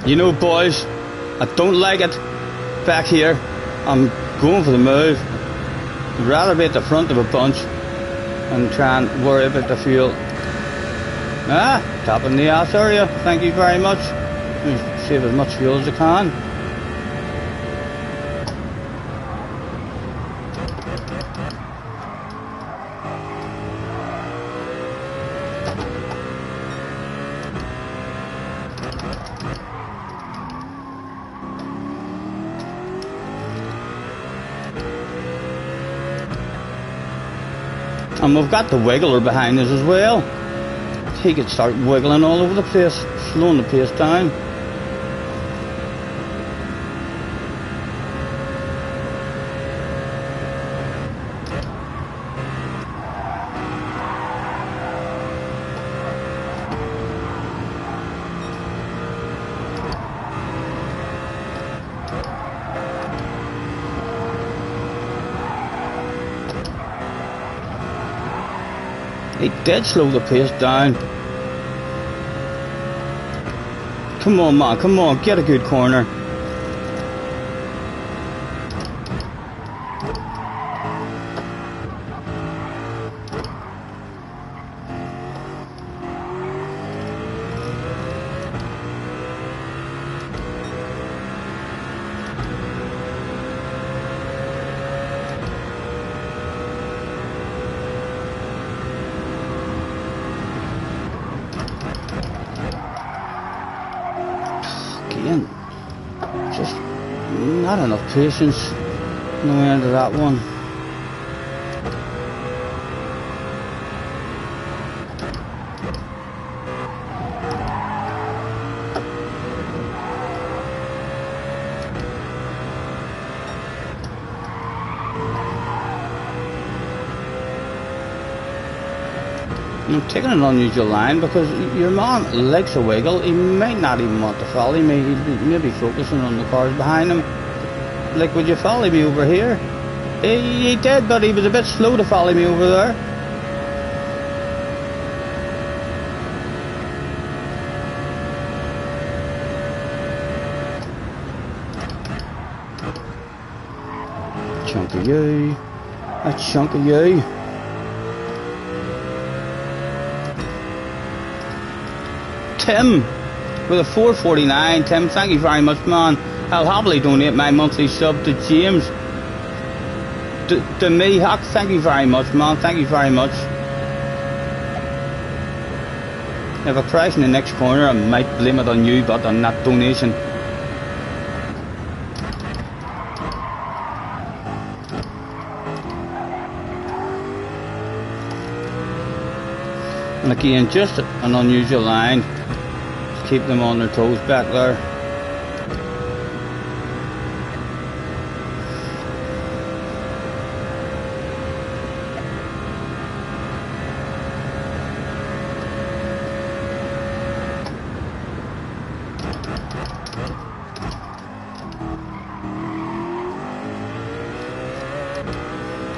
You know, boys, I don't like it back here. I'm going for the move. I'd rather be at the front of a bunch and try and worry about the fuel. Ah, top in the ass area. Thank you very much. Save as much fuel as I can. And we've got the wiggler behind us as well. He could start wiggling all over the place, slowing the pace down. He did slow the pace down. Come on, man, come on, get a good corner. Again, just not enough patience. No end of that one. I'm taking an unusual line because your man likes a wiggle. He might not even want to follow me. He may be focusing on the cars behind him. Like, would you follow me over here? He did, but he was a bit slow to follow me over there. Chunk of you. A chunk of you. Tim, with a 449. Tim, thank you very much, man. I'll happily donate my monthly sub to James. To me, Huck, thank you very much, man. Thank you very much. If I crash in the next corner, I might blame it on you, but on that donation. And again, just an unusual line. Keep them on their toes back there.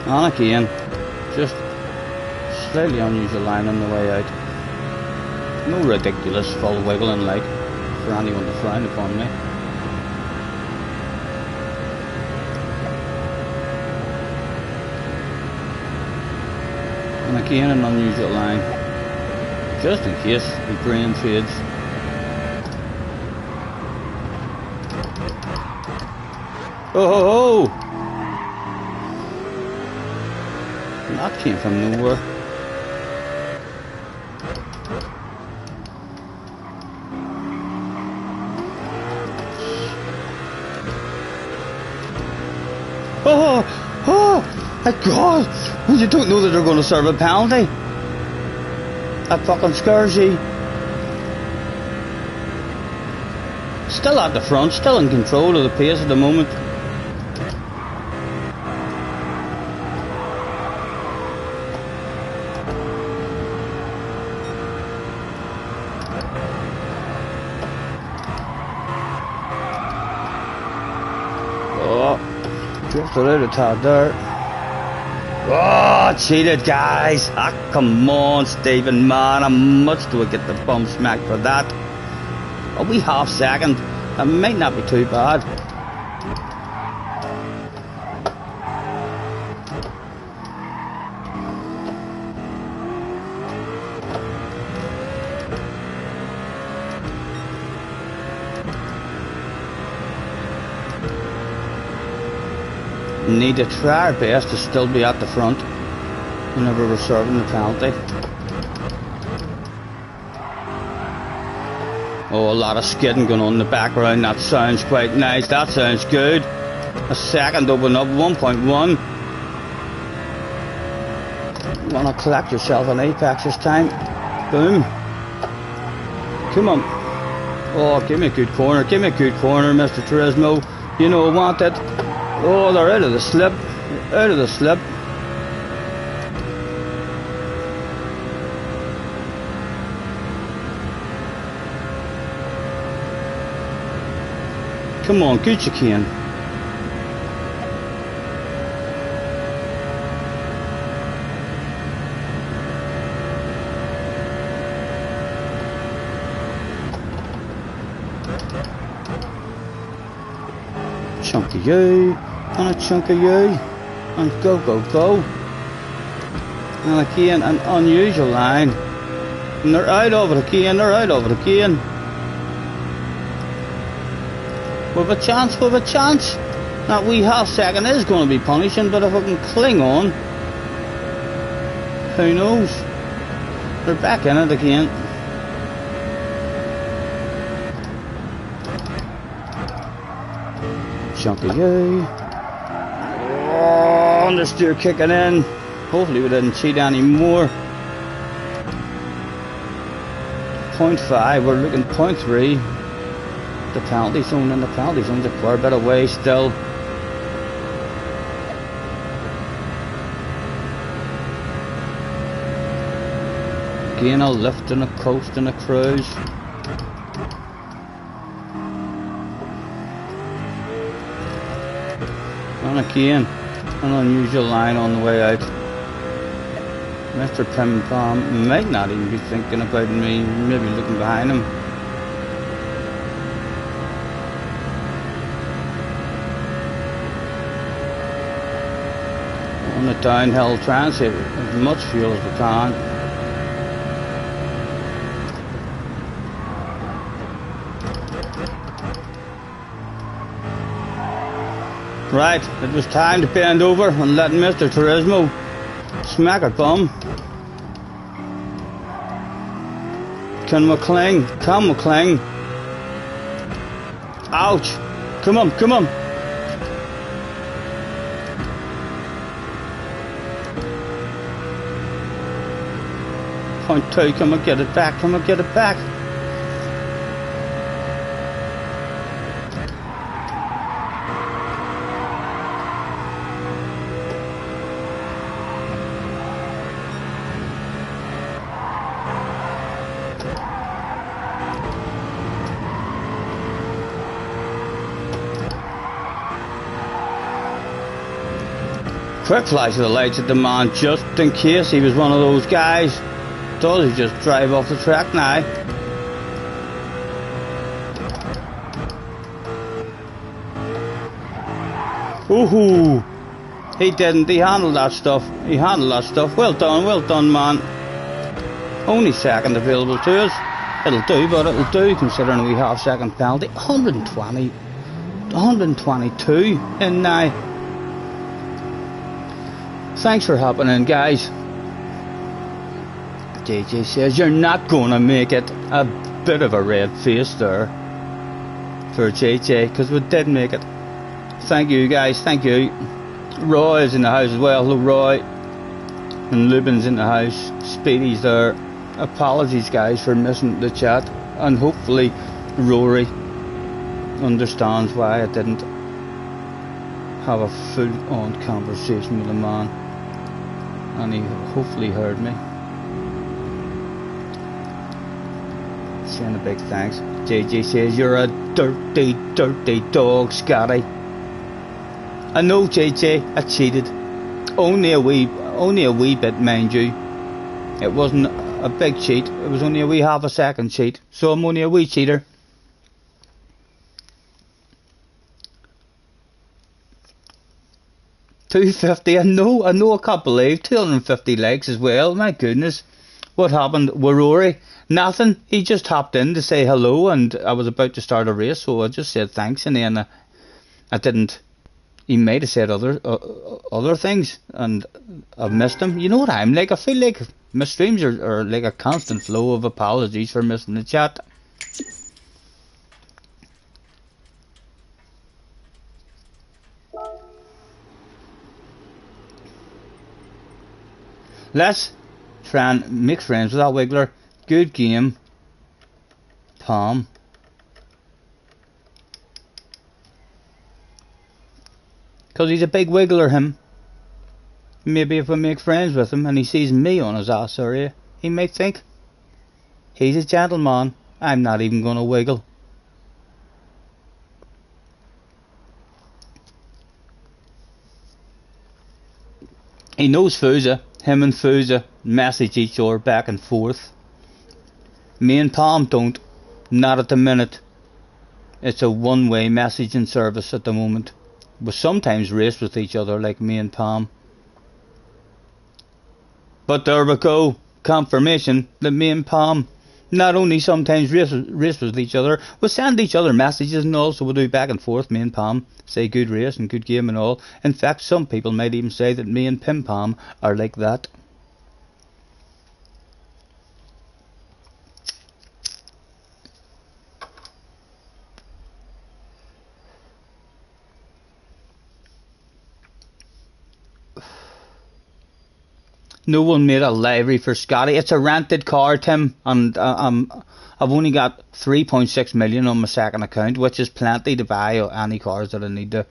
And again, just slightly unusual line on the way out. No ridiculous full wiggling like for anyone to frown upon me. And again an unusual line, just in case the brain fades. Oh! That came from nowhere. Oh my God! Well, you don't know that they're going to serve a penalty. That fucking scares you. Still at the front, still in control of the pace at the moment. Drifted out a tad there. Oh, cheated, guys. Ah, come on, Stephen, man. How much do I get the bum smack for that? A wee half second. That might not be too bad. Need to try our best to still be at the front whenever we're serving the penalty. Oh, a lot of skidding going on in the background. That sounds quite nice. That sounds good. A second open up, 1.1. Wanna collect yourself an apex this time. Boom. Come on. Oh, give me a good corner. Give me a good corner, Mr. Turismo. You know I want it. Oh, they're out of the slip. Out of the slip. Come on, good you can. Chunk of you, and a chunk of you, and go, go, go. And again, an unusual line. And they're out of it again, they're out of it again. With a chance, with a chance. That wee half second is going to be punishing, but if I can cling on, who knows? They're back in it again. Chunk of you. Oh, understeer kicking in. Hopefully we didn't cheat anymore. 0.5, we're looking 0.3. The penalty zone, and the penalty zone's a fair bit away still. Again, a lift and a coast and a cruise. And again, an unusual line on the way out. Mr. Pim Pam might not even be thinking about me, maybe looking behind him. On the downhill, try and save as much fuel as we can. Right, it was time to bend over and let Mr. Turismo smack her bum. Can we cling? Can we cling? Ouch! Come on, come on! 0.2, can we get it back? Can we get it back? Quick flash of the lights at the man, just in case he was one of those guys. Does he just drive off the track now? Ooh, he didn't. He handled that stuff. He handled that stuff. Well done, man. Only second available to us. It'll do, but it'll do considering we have second penalty. 120, 122 in now. Thanks for hopping in, guys. JJ says you're not gonna make it. A bit of a red face there for JJ, because we did make it. Thank you, guys. Thank you. Roy is in the house as well. Hello, Roy. And Lubin's in the house. Speedy's there. Apologies, guys, for missing the chat. And hopefully Rory understands why I didn't have a full-on conversation with the man. And he hopefully heard me. Saying a big thanks. JJ says you're a dirty, dirty dog, Scotty. I know, JJ, I cheated. Only a wee bit, mind you. It wasn't a big cheat. It was only a wee half a second cheat. So I'm only a wee cheater. $250. I know. I can't believe 250 likes as well. My goodness, what happened with Rory? Nothing. He just hopped in to say hello, and I was about to start a race, so I just said thanks, and then I didn't. He might have said other things, and I've missed him. You know what I'm like? I feel like my streams are like a constant flow of apologies for missing the chat. Let's try and make friends with that Wiggler. Good game, Palm. Because he's a big wiggler, him. Maybe if we make friends with him and he sees me on his ass area, he might think he's a gentleman. I'm not even going to wiggle. He knows Fuza. Him and Fuza message each other back and forth. Me and Palm don't. Not at the minute. It's a one-way messaging service at the moment. We sometimes race with each other, like me and Palm. But there we go. Confirmation that me and Palm not only sometimes race with each other, we send each other messages and all, so we'll do back and forth. Me and Palm say good race and good game and all. In fact, some people might even say that me and Pim Palm are like that. No one made a livery for Scotty. It's a rented car, Tim, and I've only got 3.6 million on my second account, which is plenty to buy any cars that I need to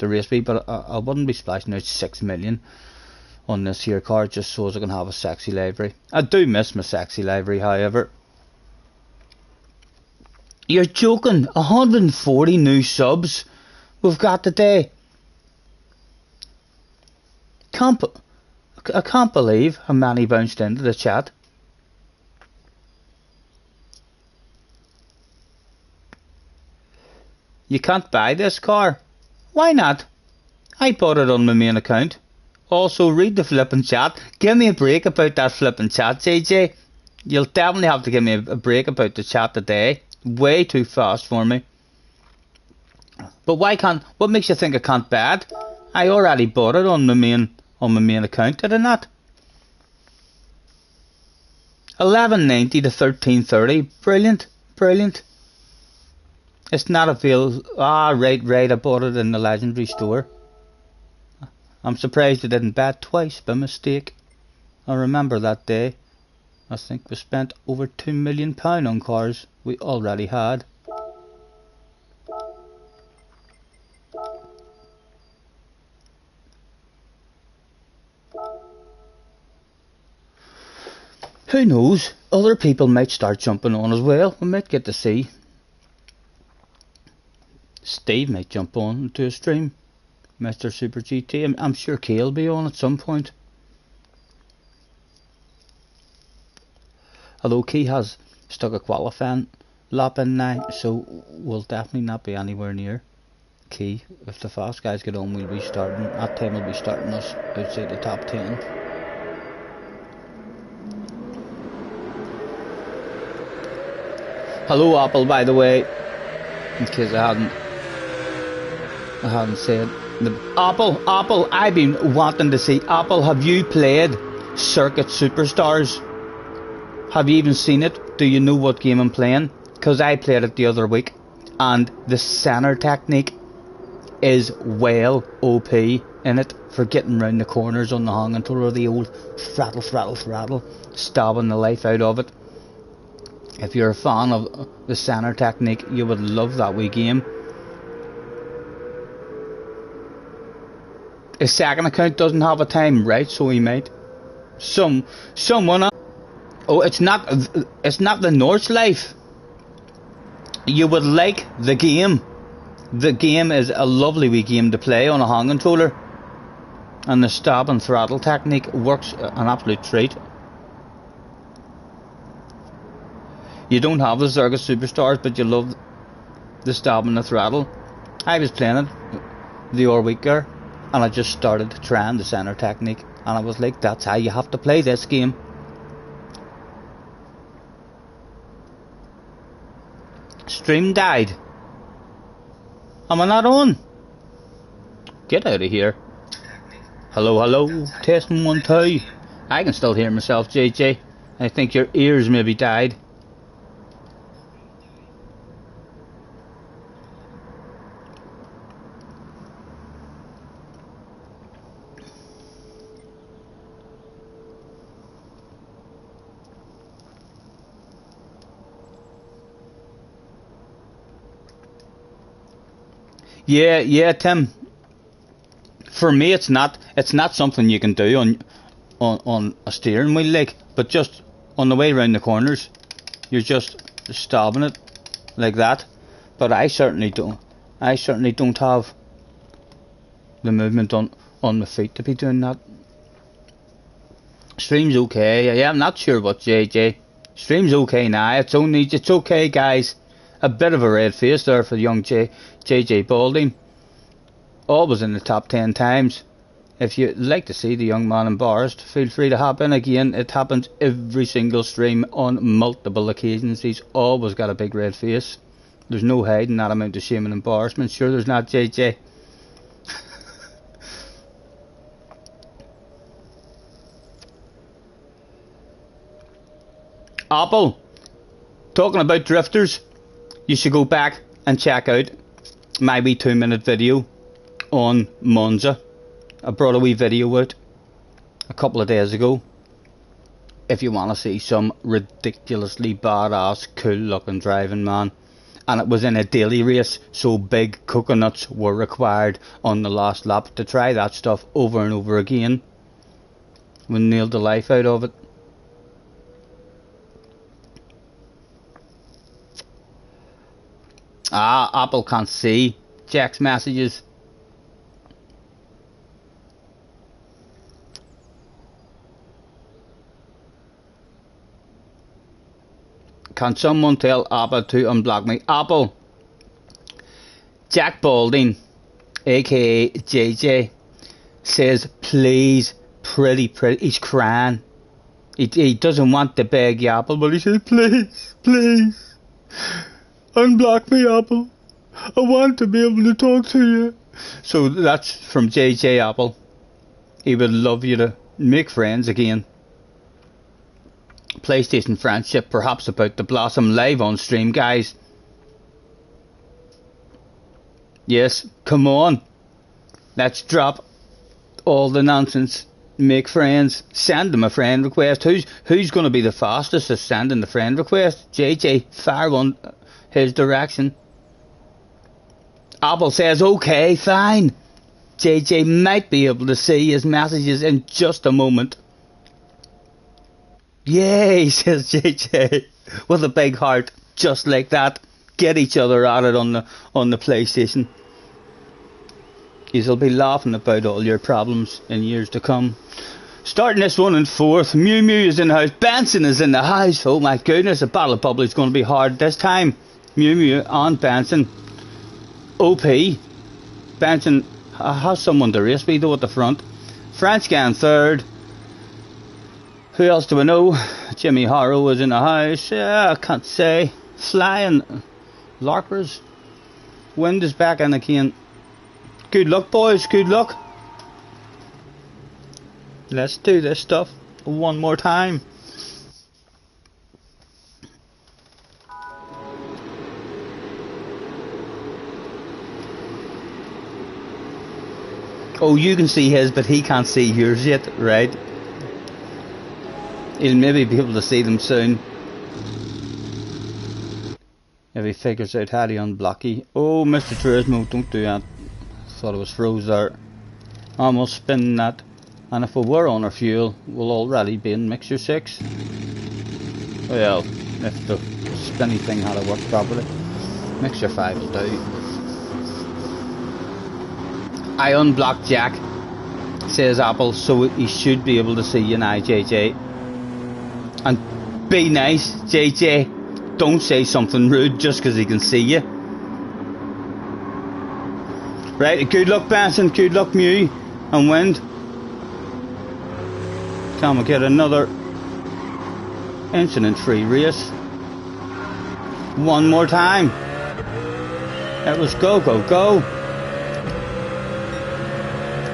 race with. But I wouldn't be splashing out 6 million on this here car just so as I can have a sexy livery. I do miss my sexy livery, however. You're joking? 140 new subs we've got today. I can't believe how many bounced into the chat. You can't buy this car. Why not? I bought it on my main account. Also, read the flipping chat. Give me a break about that flipping chat, JJ. You'll definitely have to give me a break about the chat today. Way too fast for me. But what makes you think I can't buy it? I already bought it on my main account, did I not? 1190 to 1330. Brilliant, brilliant. It's not available. Right, I bought it in the legendary store. I'm surprised I didn't buy it twice by mistake. I remember that day. I think we spent over £2 million on cars we already had. Who knows? Other people might start jumping on as well. We might get to see. Steve might jump on to a stream. Mr. Super GT. I'm sure Kay will be on at some point. Although Kay has stuck a qualifying lap in now, so we'll definitely not be anywhere near Kay. If the fast guys get on, we'll be starting. That time we'll be starting us outside the top 10. Hello Apple, by the way, in case I hadn't said. Apple, I've been wanting to see. Apple, have you played Circuit Superstars? Have you even seen it? Do you know what game I'm playing? Because I played it the other week, and the center technique is well OP in it for getting round the corners on the hang until the old throttle, stabbing the life out of it. If you're a fan of the center technique, you would love that wee game. His second account doesn't have a time, right? So he might. Someone. Oh, it's not the Norse Life. You would like the game. The game is a lovely wee game to play on a hand controller, and the stab and throttle technique works an absolute treat. You don't have the Circuit Superstars, but you love the stab and the throttle. I was playing it the other week there, and I just started trying the center technique, and I was like, that's how you have to play this game. Stream died. Am I not on? Get out of here. Hello, testing 1 2. I can still hear myself, JJ. I think your ears maybe died. Yeah, Tim. For me, it's not something you can do on a steering wheel, like, but just on the way around the corners, you're just stabbing it like that. But I certainly don't have the movement on my feet to be doing that. Stream's okay. Yeah, I'm not sure what JJ. Stream's okay now. It's okay, guys. A bit of a red face there for young JJ Balding. Always in the top 10 times. If you'd like to see the young man embarrassed, feel free to hop in again. It happens every single stream on multiple occasions. He's always got a big red face. There's no hiding that amount of shame and embarrassment. Sure there's not, JJ. Apple, talking about drifters, you should go back and check out my wee 2-minute video on Monza. I brought a wee video out a couple of days ago. If you want to see some ridiculously badass, cool looking driving, man. And it was in a daily race, so big coconuts were required on the last lap. To try that stuff over and over again, we nailed the life out of it. Apple can't see Jack's messages. Can someone tell Apple to unblock me? Apple, Jack Balding, aka JJ, says please, pretty. He's crying. He doesn't want to beg you, Apple, but he says please. Unblock me, Apple. I want to be able to talk to you. So that's from JJ Apple. He would love you to make friends again. PlayStation friendship perhaps about to blossom live on stream, guys. Yes, come on. Let's drop all the nonsense. Make friends. Send them a friend request. Who's going to be the fastest at sending the friend request? JJ, fire one his direction. Apple says okay, fine. JJ might be able to see his messages in just a moment. Yay, says JJ with a big heart, just like that. Get each other at it on the PlayStation. You'll be laughing about all your problems in years to come. Starting this one in 4th. Mew Mew is in the house. Benson is in the house. Oh my goodness, the battle of public is going to be hard this time. Mew Mew on Benson. OP. Benson has someone to race with though at the front. French guy in 3rd. Who else do we know? Jimmy Harrow is in the house. Yeah, I can't say. Flying Larkers. Wind is back in again. Good luck, boys. Good luck. Let's do this stuff one more time. Oh, you can see his, but he can't see yours yet, right? He'll maybe be able to see them soon. If he figures out how to unblock you. Oh, Mr. Turismo, don't do that. Thought it was froze there. Almost spinning that. And if we were on our fuel, we'll already be in mixture 6. Well, if the spinny thing had to work properly. Mixture 5 will do. I unblocked Jack, says Apple, so he should be able to see you now, JJ. And be nice, JJ. Don't say something rude just because he can see you. Right, good luck Benson, good luck Mew and Wind. Can we get another incident-free race? One more time. It was go, go, go.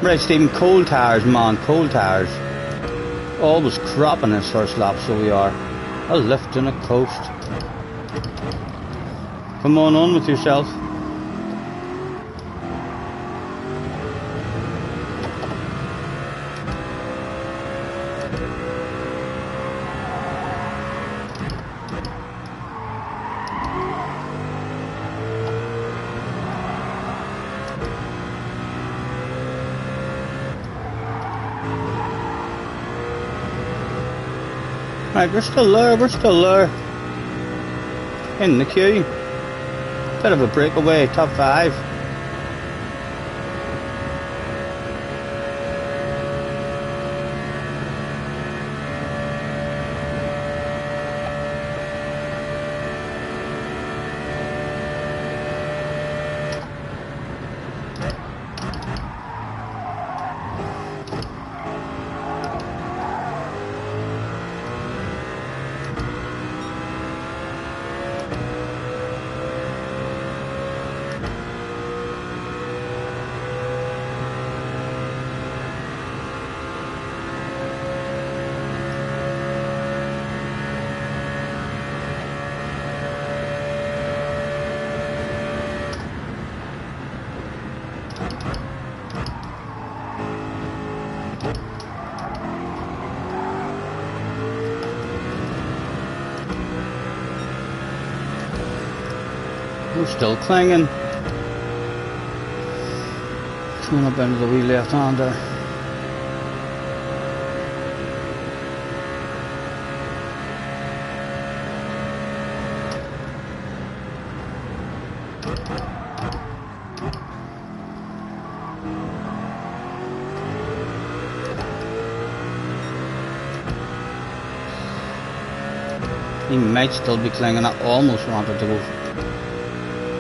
Right, Stephen, cold tires, man, cold tires. Always cropping his first lap, so we are. A lift and a coast. Come on with yourself. Right, we're still there. In the queue. Bit of a breakaway, top 5. We're still clinging. Coming up into the wee left hander. He might still be clinging. I almost wanted to go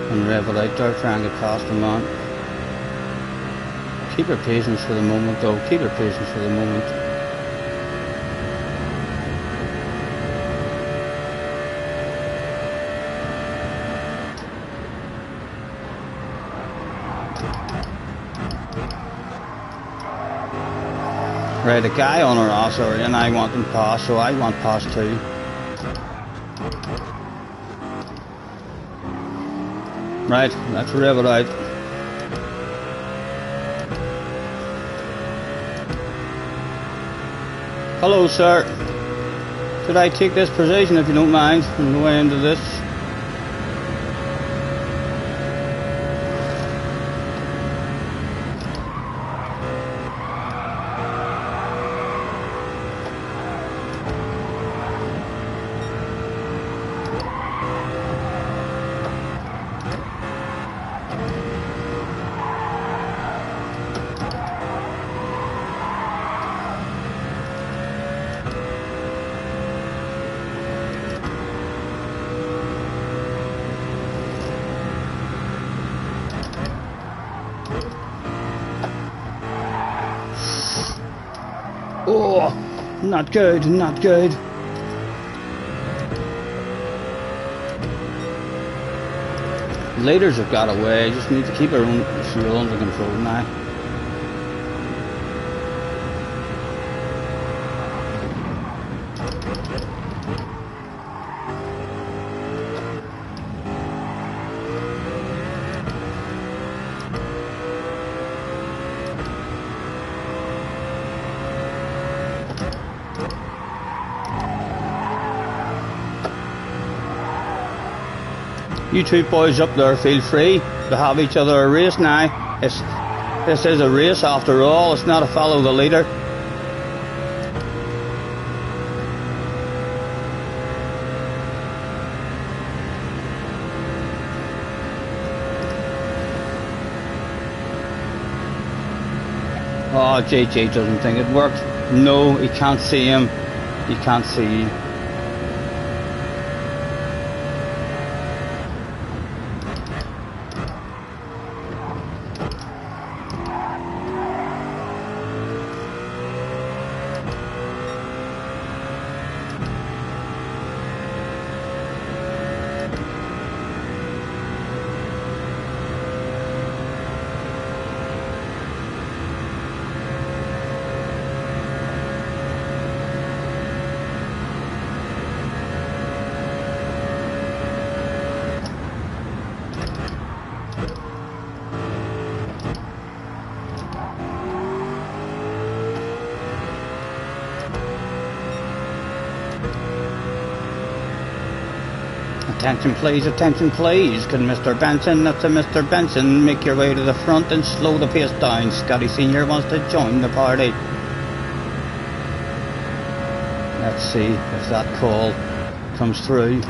and rev it out there, try and get past him on. Keep your patience for the moment though, keep your patience for the moment. Right, a guy on our ass already and I want him past, so I want past too. Right, let's rev it out. Hello sir, should I take this position if you don't mind on the way into this? Oh, not good, not good. Leaders have got away, just need to keep our own fuel under control now. You two boys up there feel free to have each other a race now. This is a race after all, it's not a follow the leader. Oh, JJ doesn't think it worked. No, he can't see him. He can't see you. Attention please, can Mr. Benson, that's a Mr. Benson, make your way to the front and slow the pace down. Scotty Senior wants to join the party. Let's see if that call comes through.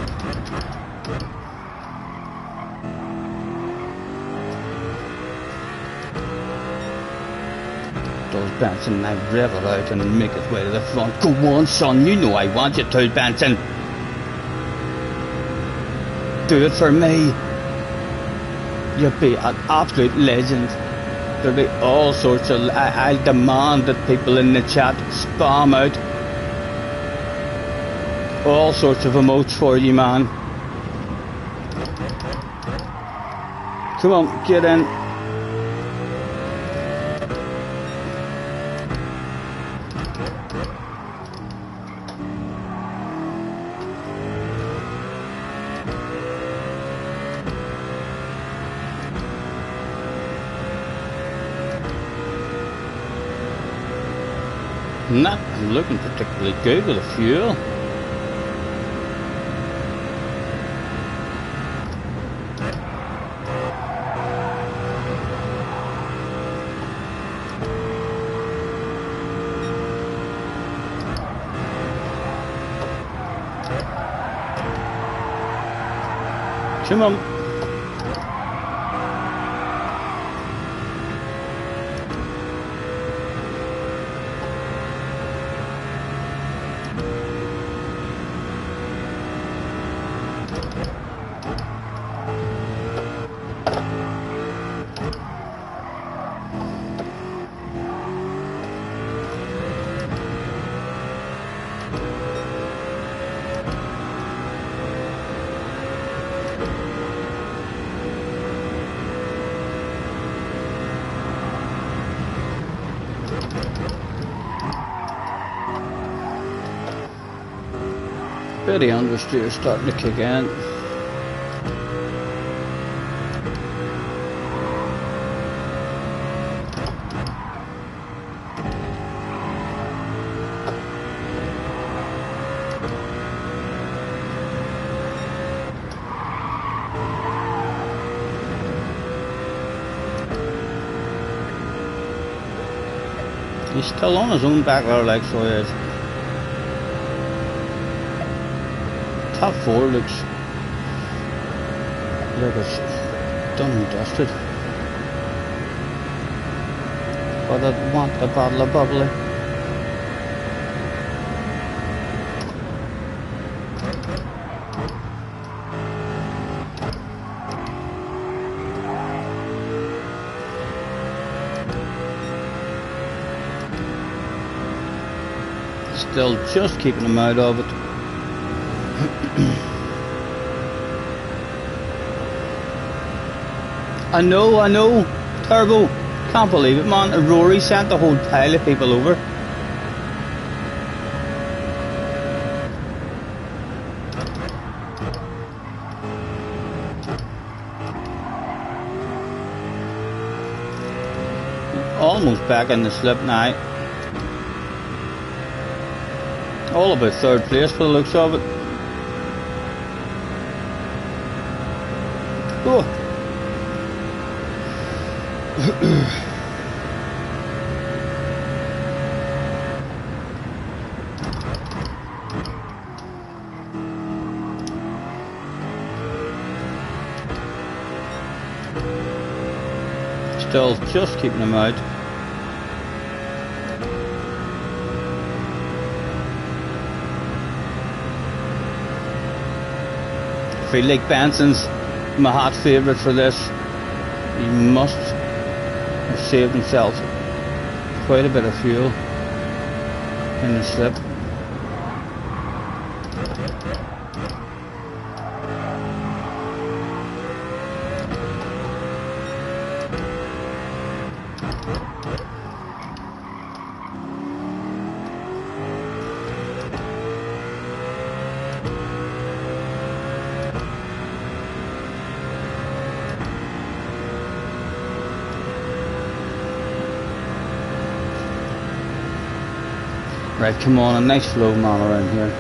Does Benson now rev it out and make his way to the front? Go on son, you know I want you to, Benson. Do it for me. You'll be an absolute legend. There'll be all sorts of... I'll demand that people in the chat spam out all sorts of emotes for you, man. Come on, get in. Not looking particularly good with the fuel. Come on. The understeer is starting to kick in. He's still on his own back there, like so he is. Top 4 looks like it's done and dusted. But I want a bottle of bubbly. Still just keeping them out of it. I know. Turbo. Can't believe it, man. Rory sent the whole pile of people over. Almost back in the slip now. All about third place for the looks of it. Oh. Still just keeping them out. I feel like Benson's my hot favourite for this. He must have saved himself quite a bit of fuel in the slip. Right, come on, a nice flow man around here.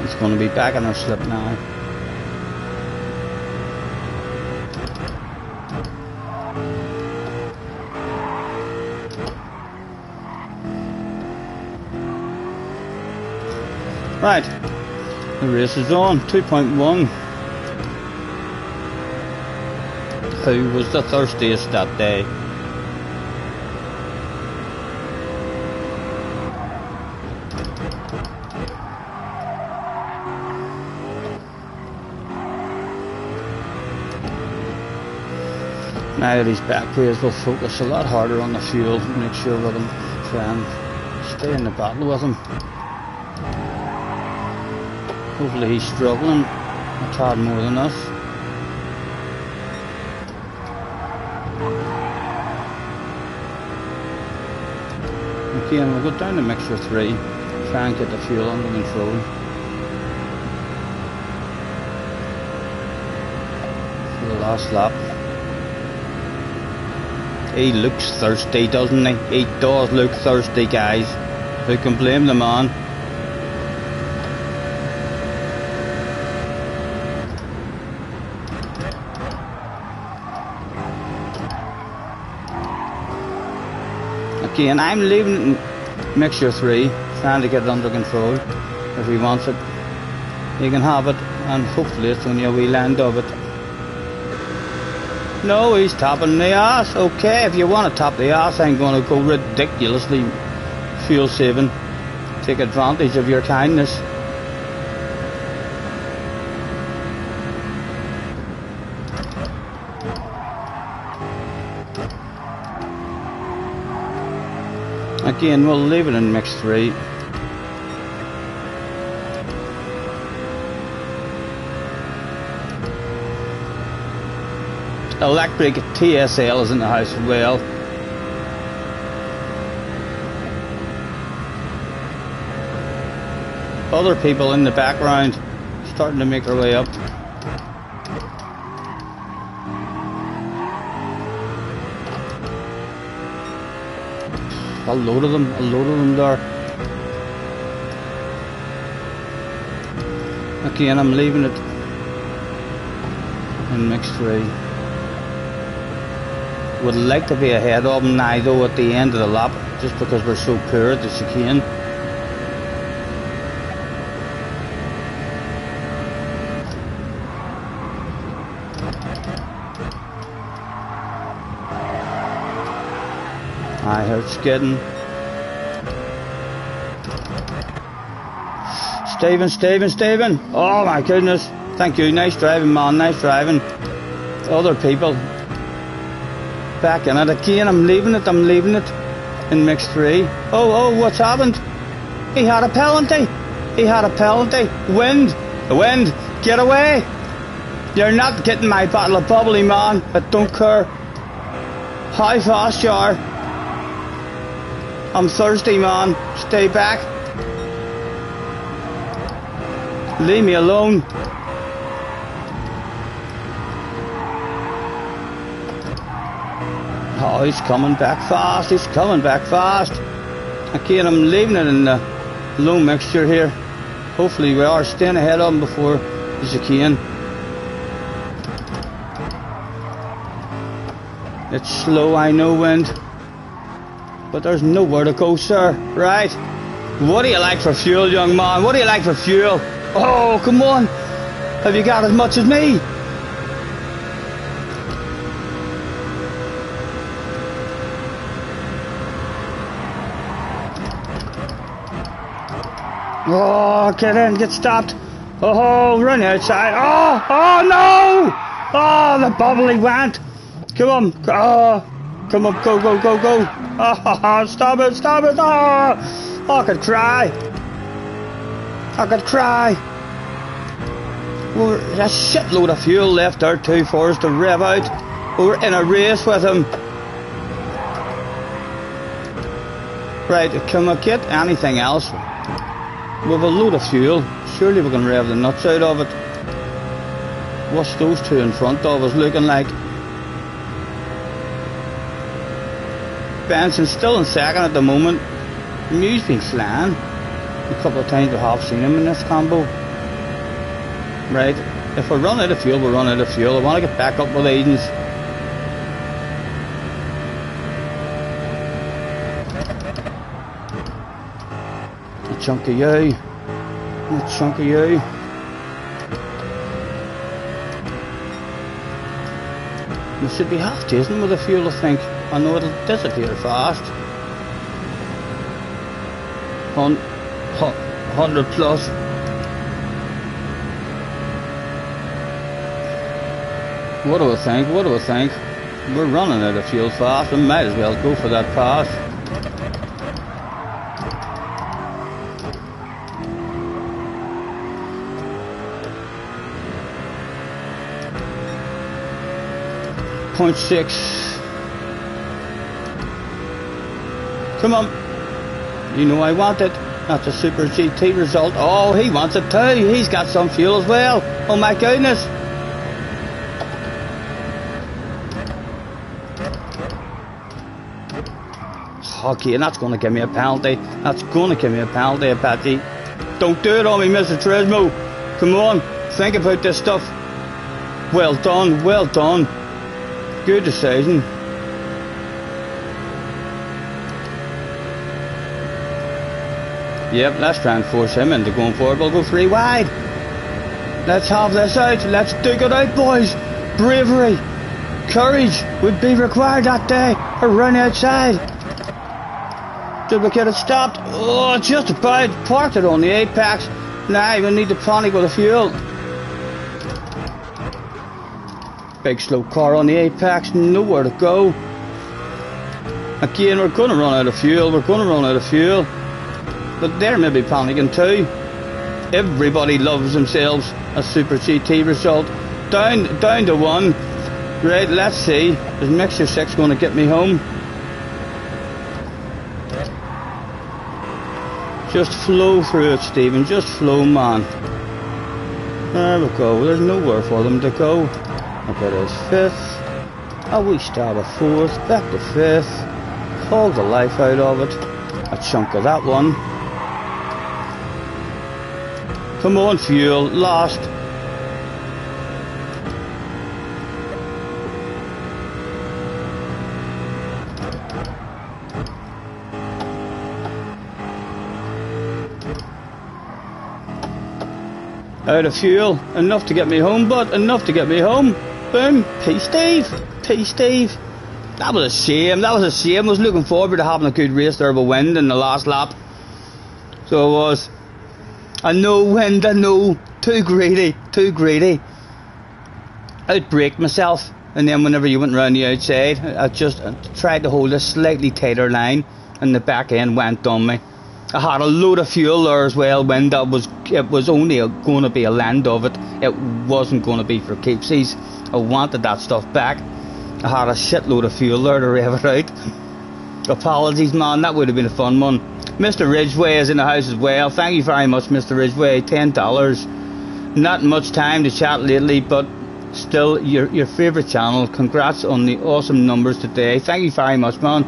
It's going to be back in our slip now. Right, the race is on. 2.1. Who was the thirstiest that day? Now that he's back, players will focus a lot harder on the fuel, make sure with him, try and stay in the battle with him. Hopefully he's struggling a tad more than us. Okay, and we'll go down to mixture 3, try and get the fuel under control. For the last lap. He looks thirsty, doesn't he? He does look thirsty, guys. Who can blame the man? Again, I'm leaving it in mixture 3, trying to get it under control. If he wants it, he can have it, and hopefully it's only a wee land of it. No, he's tapping the ass. Okay, if you want to tap the ass, I'm going to go ridiculously fuel saving. Take advantage of your kindness. Again, we'll leave it in mix 3. Electric TSL is in the house as well. Other people in the background starting to make their way up. A load of them there. Again, I'm leaving it in mix 3. Would like to be ahead of them now though at the end of the lap, just because we're so poor at the chicane. My heart's getting. Steven. Oh my goodness. Thank you. Nice driving, man. Nice driving. Other people. Back in it again. I'm leaving it. In mix 3. Oh, what's happened? He had a penalty. Wind. Get away. You're not getting my bottle of bubbly, man. I don't care how fast you are. I'm thirsty, man. Stay back. Leave me alone. Oh, he's coming back fast. Again, I'm leaving it in the low mixture here. Hopefully we are staying ahead of him before the chicane. It's slow, I know, wind. But there's nowhere to go, sir. Right. What do you like for fuel, young man? Oh, come on. Have you got as much as me? Oh, get in, get stopped. Oh, run outside. Oh, no. Oh, the bubbly went. Come on. Oh, come on, go. Oh, stop it. Oh, I could cry. Well, there's a shitload of fuel left there too for us to rev out. We're in a race with him. Right, can we get anything else? We have a load of fuel. Surely we can rev the nuts out of it. What's those two in front of us looking like? Benson's still in second at the moment. Mew's been flying. A couple of times we have seen him in this combo. Right, if we run out of fuel, we'll run out of fuel. I want to get back up with Aiden's. A chunk of you. We should be half chasing with the fuel, I think. I know it'll disappear fast. 100 plus. What do I think? We're running out of fuel fast. We might as well go for that pass. .6. Come on. You know I want it. That's a Super GT result. Oh, he wants it too. He's got some fuel as well. Oh my goodness. Okay, and that's going to give me a penalty. I bet you. Don't do it on me, Mr. Trismo. Come on, think about this stuff. Well done. Good decision. Yep, let's try and force him into going forward. We'll go 3 wide. Let's have this out. Let's dig it out, boys. Bravery, courage would be required that day. Run outside. Did we get it stopped? Oh, just about. Parked it on the apex. Now we need to panic with the fuel. Big slow car on the apex. Nowhere to go. Again, we're going to run out of fuel. But they're maybe panicking too. Everybody loves themselves a Super GT result. Down to 1. Right, let's see. Is Mixer 6 going to get me home? Just flow through it, Stephen. Just flow, man. There we go. There's nowhere for them to go. Okay, there's 5th. A wee stab of 4th. Back to 5th. Hog the life out of it. A chunk of that one. Come on, fuel. Last. Out of fuel. Enough to get me home, but enough to get me home. Boom. Peace, Steve. That was a shame. That was a shame. I was looking forward to having a good race there with wind in the last lap. So it was. And no wind, and no. Too greedy. Too greedy. Outbraked myself. And then whenever you went round the outside, I just tried to hold a slightly tighter line. And the back end went on me. I had a load of fuel there as well. When it was only going to be a land of it. It wasn't going to be for keepsies. I wanted that stuff back. I had a shitload of fuel there to rev it out. Apologies, man. That would have been a fun one. Mr. Ridgeway is in the house as well. Thank you very much, Mr. Ridgeway. $10. Not much time to chat lately, but still your favourite channel. Congrats on the awesome numbers today. Thank you very much, man.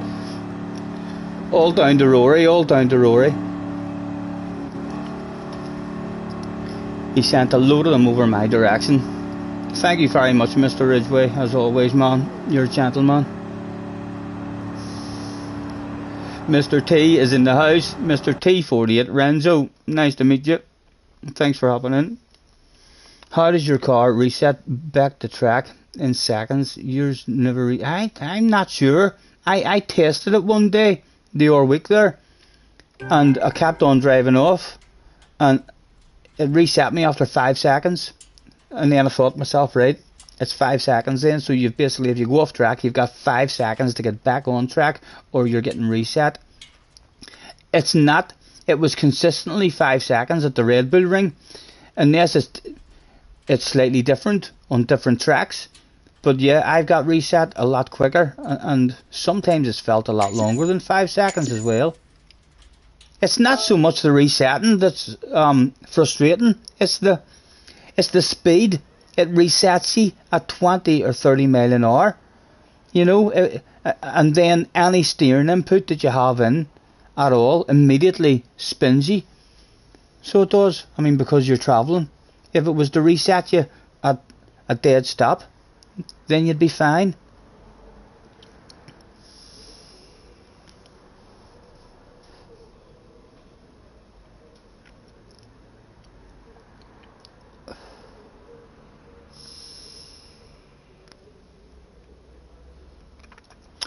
All down to Rory. All down to Rory. He sent a load of them over my direction. Thank you very much, Mr. Ridgeway, as always, man. You're a gentleman. Mr. T is in the house. Mr. T48, Renzo, nice to meet you. Thanks for hopping in. How does your car reset back to track in seconds? Yours never I'm not sure. I tested it one day, the other week there, and I kept on driving off, and it reset me after 5 seconds. And then I thought to myself, right, it's 5 seconds then, so you've basically, if you go off track, you've got 5 seconds to get back on track, or you're getting reset. It's not. It was consistently 5 seconds at the Red Bull Ring, unless it's slightly different on different tracks. But yeah, I've got reset a lot quicker, and sometimes it's felt a lot longer than 5 seconds as well. It's not so much the resetting that's frustrating, it's the speed. It resets you at 20 or 30 mile an hour, you know, and then any steering input that you have in at all immediately spins you. So it does. I mean, because you're travelling. If it was to reset you at a dead stop, then you'd be fine.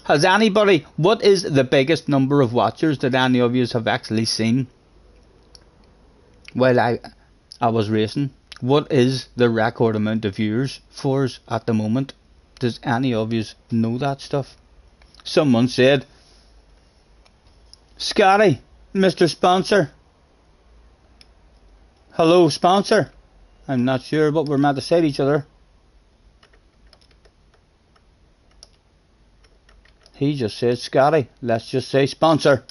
Has anybody, what is the biggest number of watchers that any of you have actually seen while I was racing? What is the record amount of viewers for us at the moment? Does any of you know that stuff? Someone said, Scotty, Mr. Sponsor. Hello, sponsor. I'm not sure what we're meant to say to each other. He just said Scotty. Let's just say sponsor.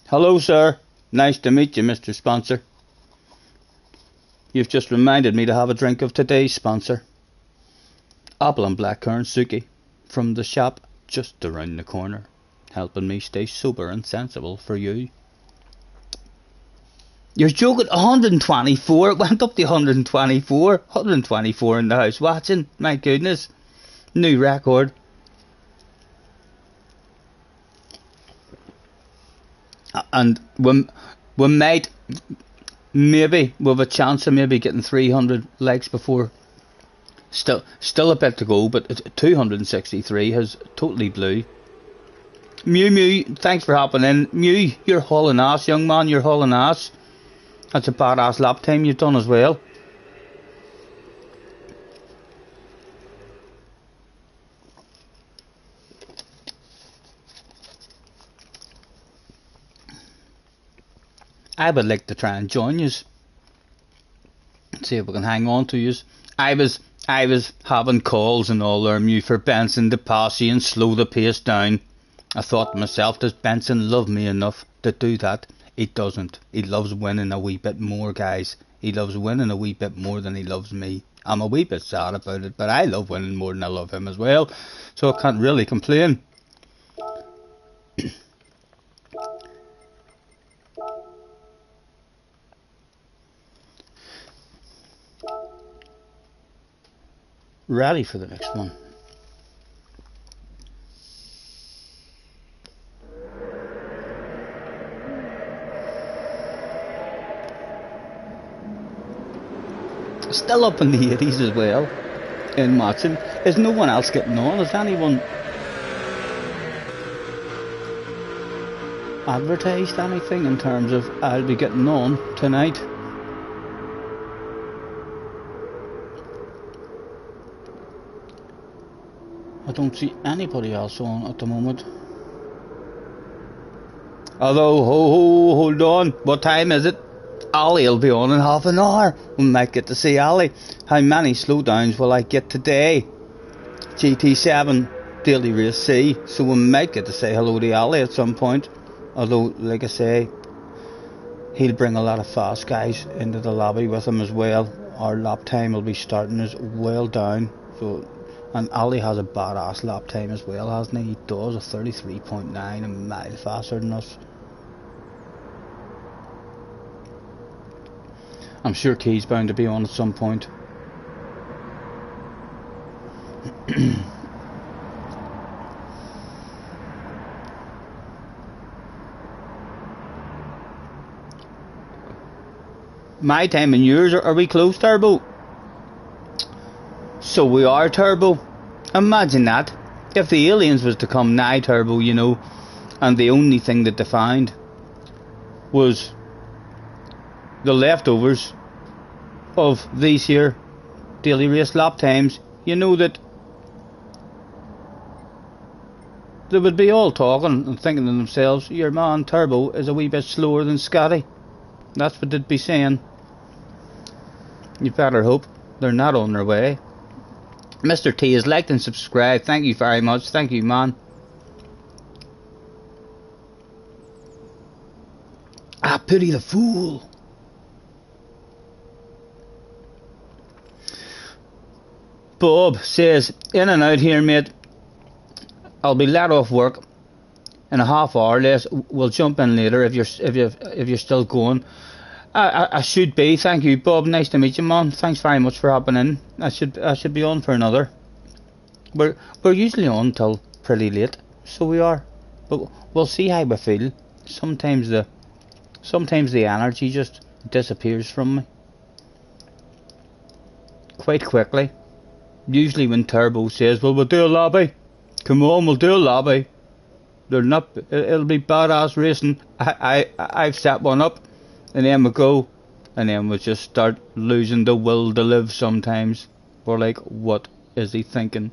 Hello, sir. Nice to meet you, Mr. Sponsor. You've just reminded me to have a drink of today's sponsor. Apple and blackcurrant Suki from the shop just around the corner, helping me stay sober and sensible for you. You're joking. 124. It went up to 124. 124 in the house watching. My goodness. New record. And we might, maybe, we have a chance of maybe getting 300 likes before. Still a bit to go, but 263 has totally blew. Mew, thanks for hopping in. Mew, you're hauling ass, young man, you're hauling ass. That's a badass lap time you've done as well. I would like to try and join yous. See if we can hang on to yous. I was having calls and all there, Mew, for Benson to pass you and slow the pace down. I thought to myself, does Benson love me enough to do that? He doesn't. He loves winning a wee bit more, guys. He loves winning a wee bit more than he loves me. I'm a wee bit sad about it, but I love winning more than I love him as well. So I can't really complain. Ready for the next one. Still up in the 80s as well. in watching. Is no one else getting on? Is anyone advertised anything in terms of I'll be getting on tonight? I don't see anybody else on at the moment. Although, hold on, what time is it? Ali will be on in half an hour. We might get to see Ali. How many slowdowns will I get today? GT7 Daily Race C. So we might get to say hello to Ali at some point. Although, like I say, he'll bring a lot of fast guys into the lobby with him as well. Our lap time will be starting as well down. So, and Ali has a badass lap time as well, hasn't he? He does, a 33.9, a mile faster than us. I'm sure Key's bound to be on at some point. My time and yours, are we close, Turbo? So we are, Turbo. Imagine that. If the aliens was to come nigh, Turbo, you know, and the only thing that they found was the leftovers of these here daily race lap times, you know that they would be all talking and thinking to themselves, your man Turbo is a wee bit slower than Scotty. That's what they'd be saying. You better hope they're not on their way. Mr. T has liked and subscribed. Thank you very much. Thank you, man. Ah, pity the fool. Bob says, in and out here, mate. I'll be let off work in a half hour. We'll jump in later if you're still going. I should be. Thank you, Bob. Nice to meet you, man. Thanks very much for hopping in. I should be on for another. We're usually on till pretty late, so we are. But we'll see how we feel. Sometimes the energy just disappears from me quite quickly. Usually when Turbo says, well, we'll do a lobby. Come on, we'll do a lobby. It'll be badass racing. I've set one up, and then we go, and then we just start losing the will to live sometimes. We're like, what is he thinking?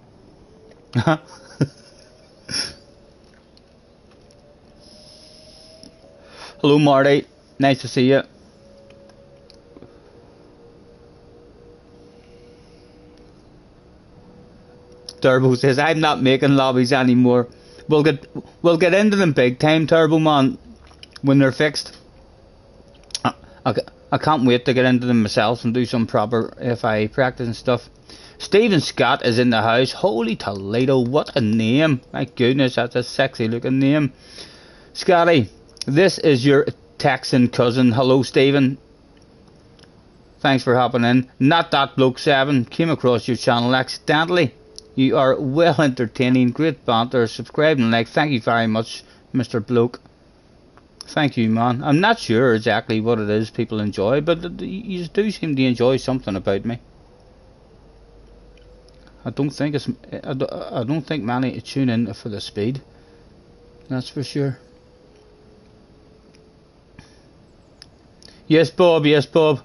Hello, Marty. Nice to see you. Turbo says, I'm not making lobbies anymore. We'll get into them big time, Turbo man, when they're fixed. I can't wait to get into them myself and do some proper FIA practice and stuff. Stephen Scott is in the house. Holy Toledo, what a name. My goodness, that's a sexy looking name. Scotty, this is your Texan cousin. Hello, Stephen. Thanks for hopping in. Not That Bloke 7 came across your channel accidentally. You are well entertaining, great banter, subscribe and like. Thank you very much, Mr. Bloke. Thank you, man. I'm not sure exactly what it is people enjoy, but you do seem to enjoy something about me. I don't think many tune in for the speed. That's for sure. Yes, Bob. Yes, Bob.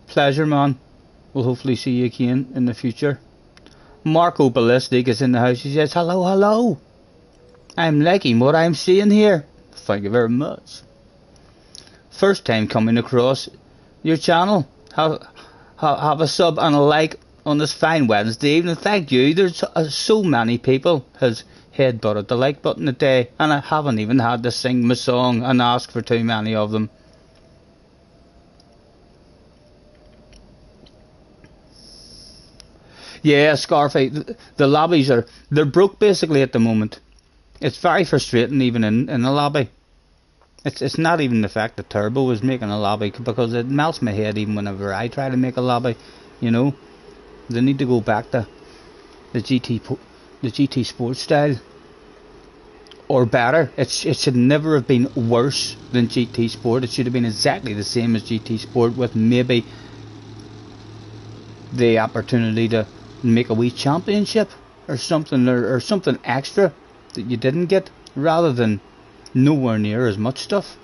Pleasure, man. We'll hopefully see you again in the future. Marco Ballistic is in the house. He says, hello, hello. I'm liking what I'm seeing here. Thank you very much. First time coming across your channel. Have a sub and a like on this fine Wednesday evening. Thank you. There's so many people has headbutted the like button today, and I haven't even had to sing my song and ask for too many of them. Yeah, Scarface, the lobbies they're broke basically at the moment. It's very frustrating even in the lobby. It's not even the fact that Turbo is making a lobby, because it melts my head even whenever I try to make a lobby, you know. They need to go back to the GT Sports style. Or better, it should never have been worse than GT Sport. It should have been exactly the same as GT Sport, with maybe the opportunity to make a wee championship or something, or something extra that you didn't get, rather than nowhere near as much stuff.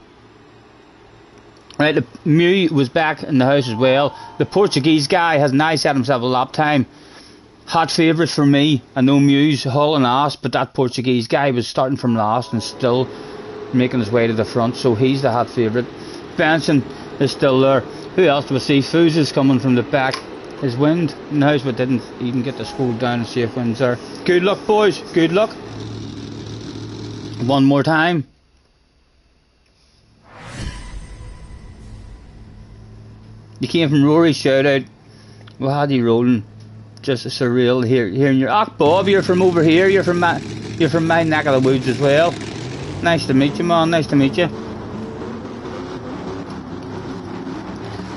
Right, the Mew was back in the house as well. The Portuguese guy has now set himself a lap time. Hot favourite for me. I know Mew's hauling ass, but that Portuguese guy was starting from last and still making his way to the front, so he's the hot favourite. Benson is still there. Who else do we see? Foos is coming from the back. His wind in the house, but didn't even get to scroll down and see if wind's there. Good luck, boys. Good luck. One more time. You came from Rory, shout out. Well, how you rolling? Just surreal hearing your. Ah, Bob, you're from over here. You're from my neck of the woods as well. Nice to meet you, man. Nice to meet you.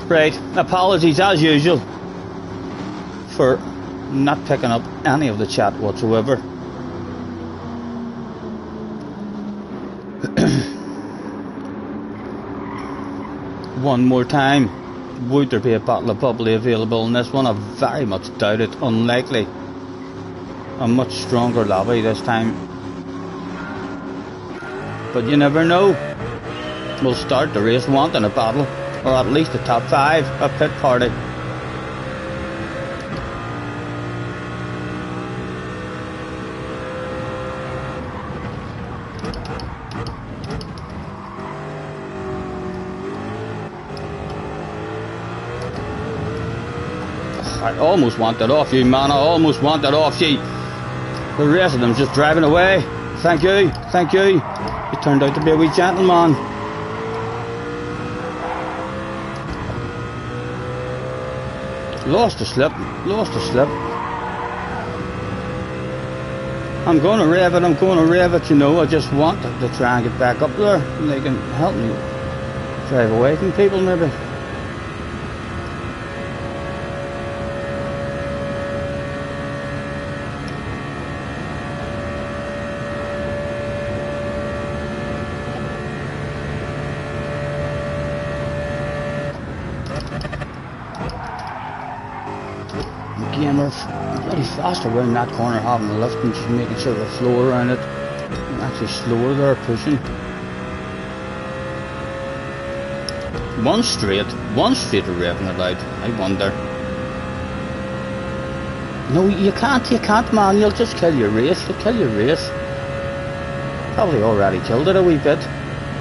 Right, apologies as usual for not picking up any of the chat whatsoever. One more time. Would there be a bottle of bubbly available in this one? I very much doubt it. Unlikely. A much stronger lobby this time. But you never know. We'll start the race wanting a bottle, or at least a top 5, a pit party. I almost want that off you, man. I almost want that off you. The rest of them just driving away. Thank you, thank you. You turned out to be a wee gentleman. Lost the slip, lost the slip. I'm going to rev it, you know. I just want to try and get back up there. And they can help me drive away from people, maybe. Again, we're bloody fast around that corner, having the lift and just making sure we're slow around it. We're actually slower there, pushing. One straight of revving it out. I wonder. No, you can't, man. You'll just kill your race. You'll kill your race. Probably already killed it a wee bit.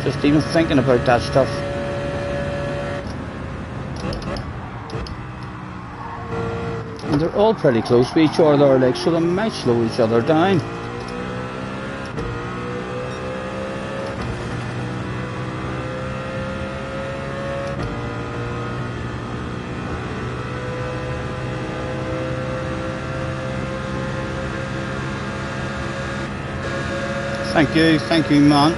Just even thinking about that stuff. And they're all pretty close to each other, like, so they might slow each other down. Thank you, man.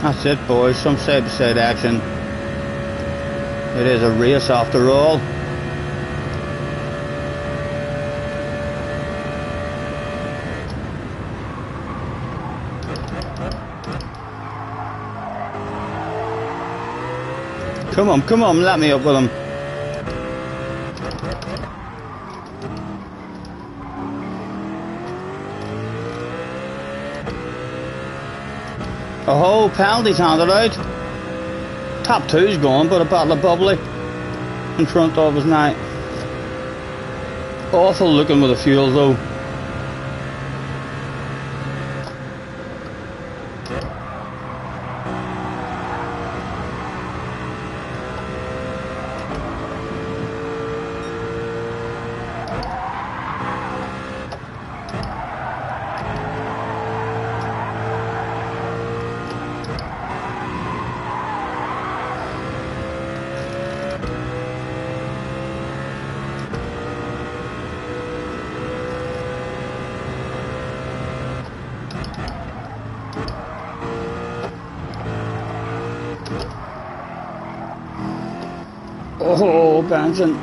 That's it, boys. Some side-by-side action. It is a race after all. Come on, let me up with him. Oh, penalties handed out. Top 2's gone, but a bottle of bubbly in front of us now. Awful looking with the fuel though. Oh, Benson.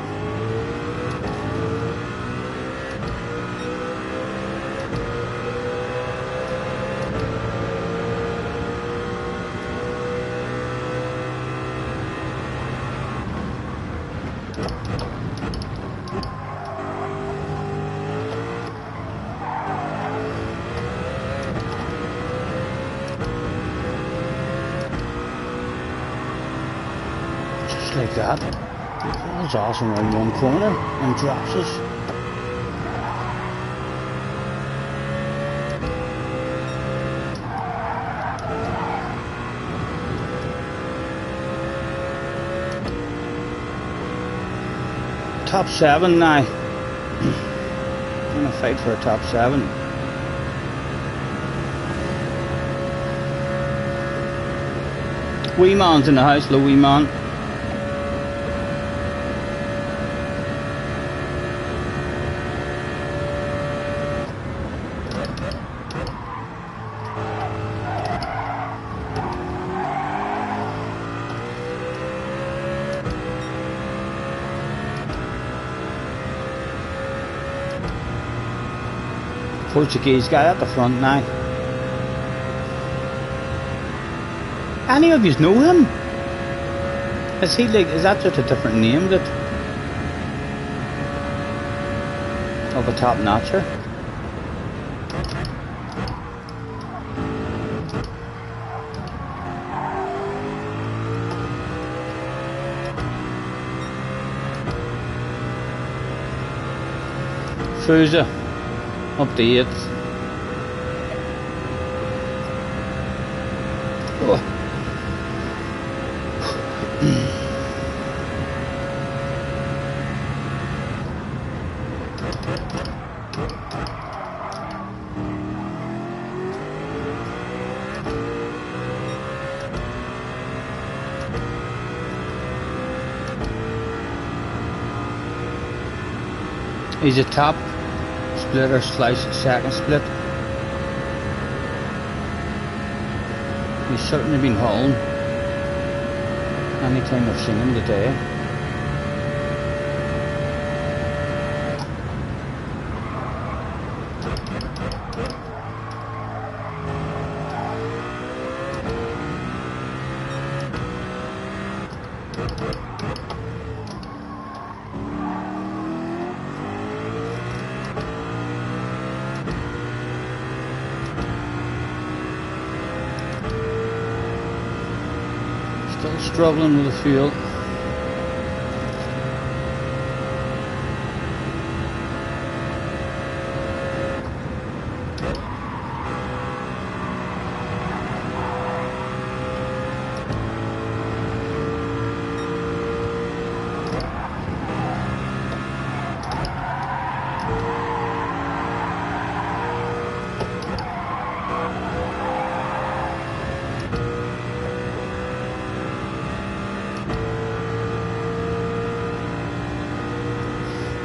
Just like that. That was awesome around one corner and drops us. Top 7 now. I'm gonna fight for a top 7. Wee man's in the house, the wee man. Portuguese guy at the front now. Any of yous know him? Is he like, is that just a different name that of a top notcher? Fusa. Up the 8th. Oh. He's a top split or slice second split. He's certainly been hauling anytime I've seen him today. Still struggling with the fuel.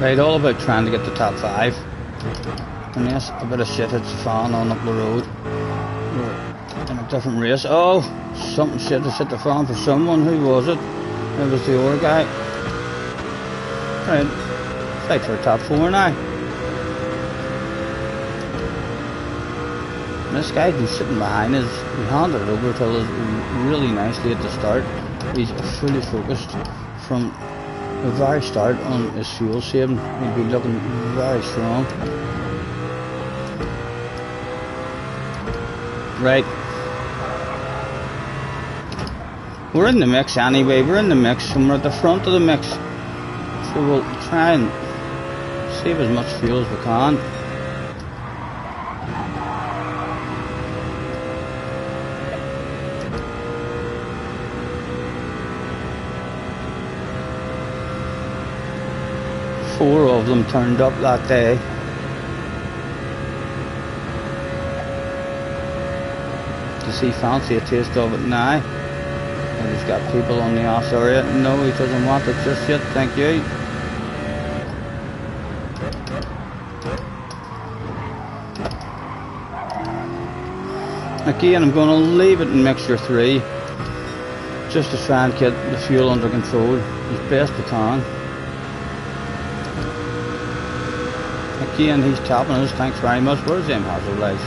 Right, all about trying to get the top 5. And yes, a bit of shit hits the fan on up the road. We're in a different race. Oh, something shit has hit the fan for someone. Who was it? It was the other guy. Right, fight for a top 4 now. This guy's been sitting behind us. We handed it over to us really nicely at the start. He's fully focused from the very start on his fuel saving. He'll be looking very strong. Right. We're in the mix anyway. We're in the mix and we're at the front of the mix. So we'll try and save as much fuel as we can. Four of them turned up that day. Does he fancy a taste of it now? And he's got people on the ass area. No, he doesn't want it just yet, thank you. Again, I'm going to leave it in mixture 3. just to try and get the fuel under control as best we can. Again, he's tapping us, thanks very much. Where's them hazard lights?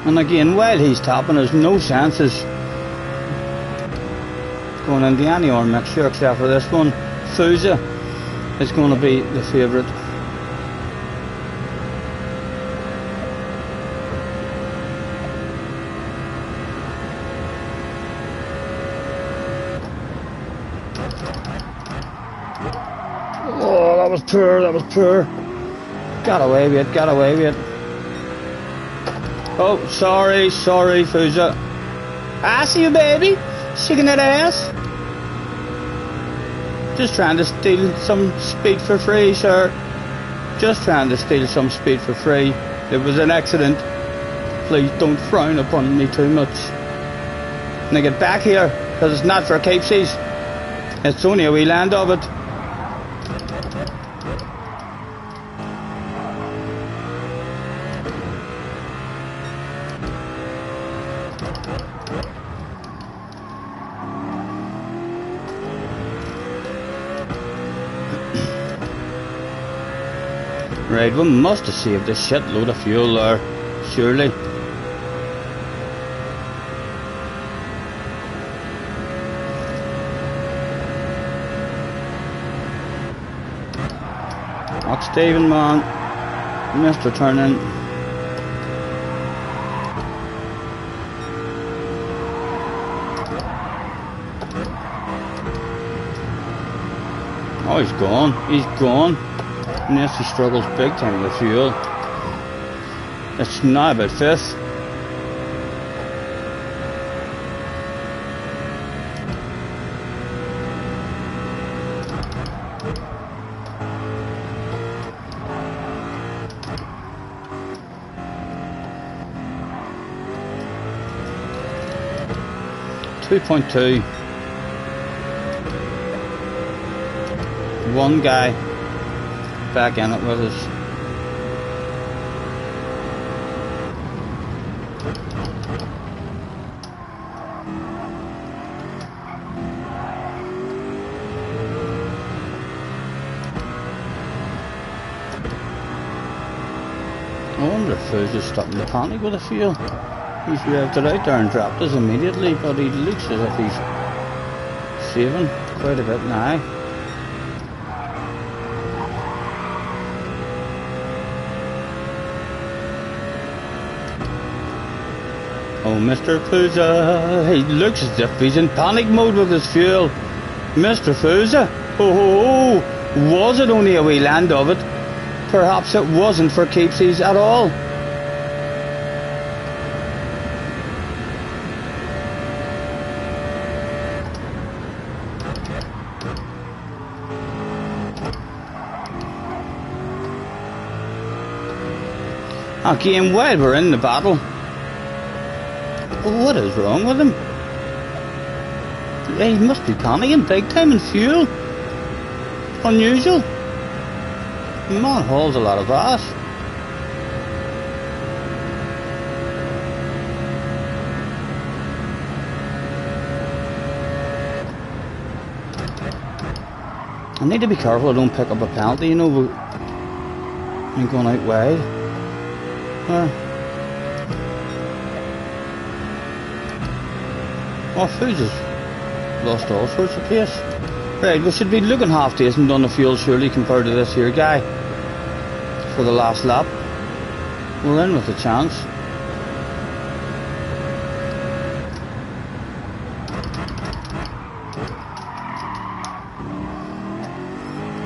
And again, while he's tapping, there's no chances going into any other mixture except for this one. Fusa is going to be the favourite. Oh, that was poor, that was poor. Got away with it, got away with it. Oh, sorry, Fusa. I see you, baby. Shaking that ass. Just trying to steal some speed for free, sir. Just trying to steal some speed for free. It was an accident. Please don't frown upon me too much. Now get back here, because it's not for keepsies. It's only a wee land of it. Right, we must have saved a shitload of fuel there, surely. Not Stephen, man. Mr. Turning. Oh, he's gone. He's gone. Yes, he struggles big time with fuel. It's now about fifth. .2. One guy back in it with us. I wonder if Fuzz is starting to panic with the fuel. He's revved it out there and dropped us immediately, but he looks as if he's saving quite a bit now. Oh, Mr. Fusa, he looks as if he's in panic mode with his fuel. Mr. Fusa, oh, was it only a wee land of it? Perhaps it wasn't for keepsies at all. Again, while we're in the battle, what is wrong with him? Yeah, he must be panicking big time in fuel. Unusual. Man hauls a lot of ass. I need to be careful I don't pick up a penalty, you know, I'm going out wide. Oh, Foods has lost all sorts of pace. Right, we should be looking half decent on the fuel surely compared to this here guy for the last lap. We're in with a chance.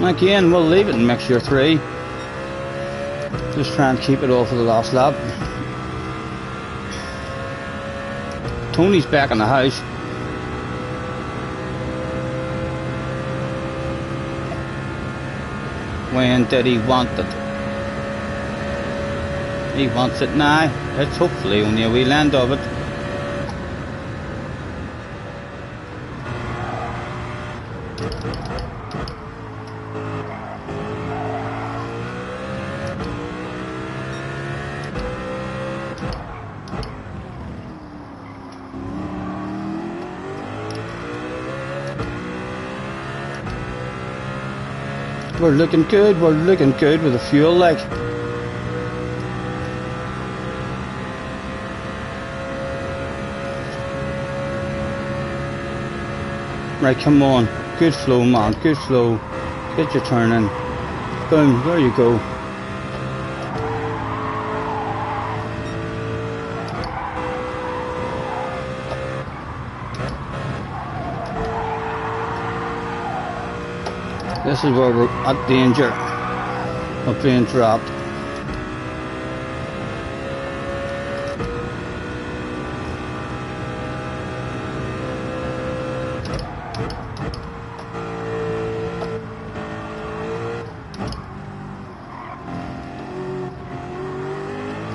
Again, we'll leave it in mixture 3. Just try and keep it all for the last lap. Tony's back in the house. When did he want it? He wants it now. It's hopefully only a wee land of it. We're looking good with the fuel, like. Right, come on. Good flow, man, good flow. Get your turn in. Boom, there you go. This is where we're at danger of being dropped.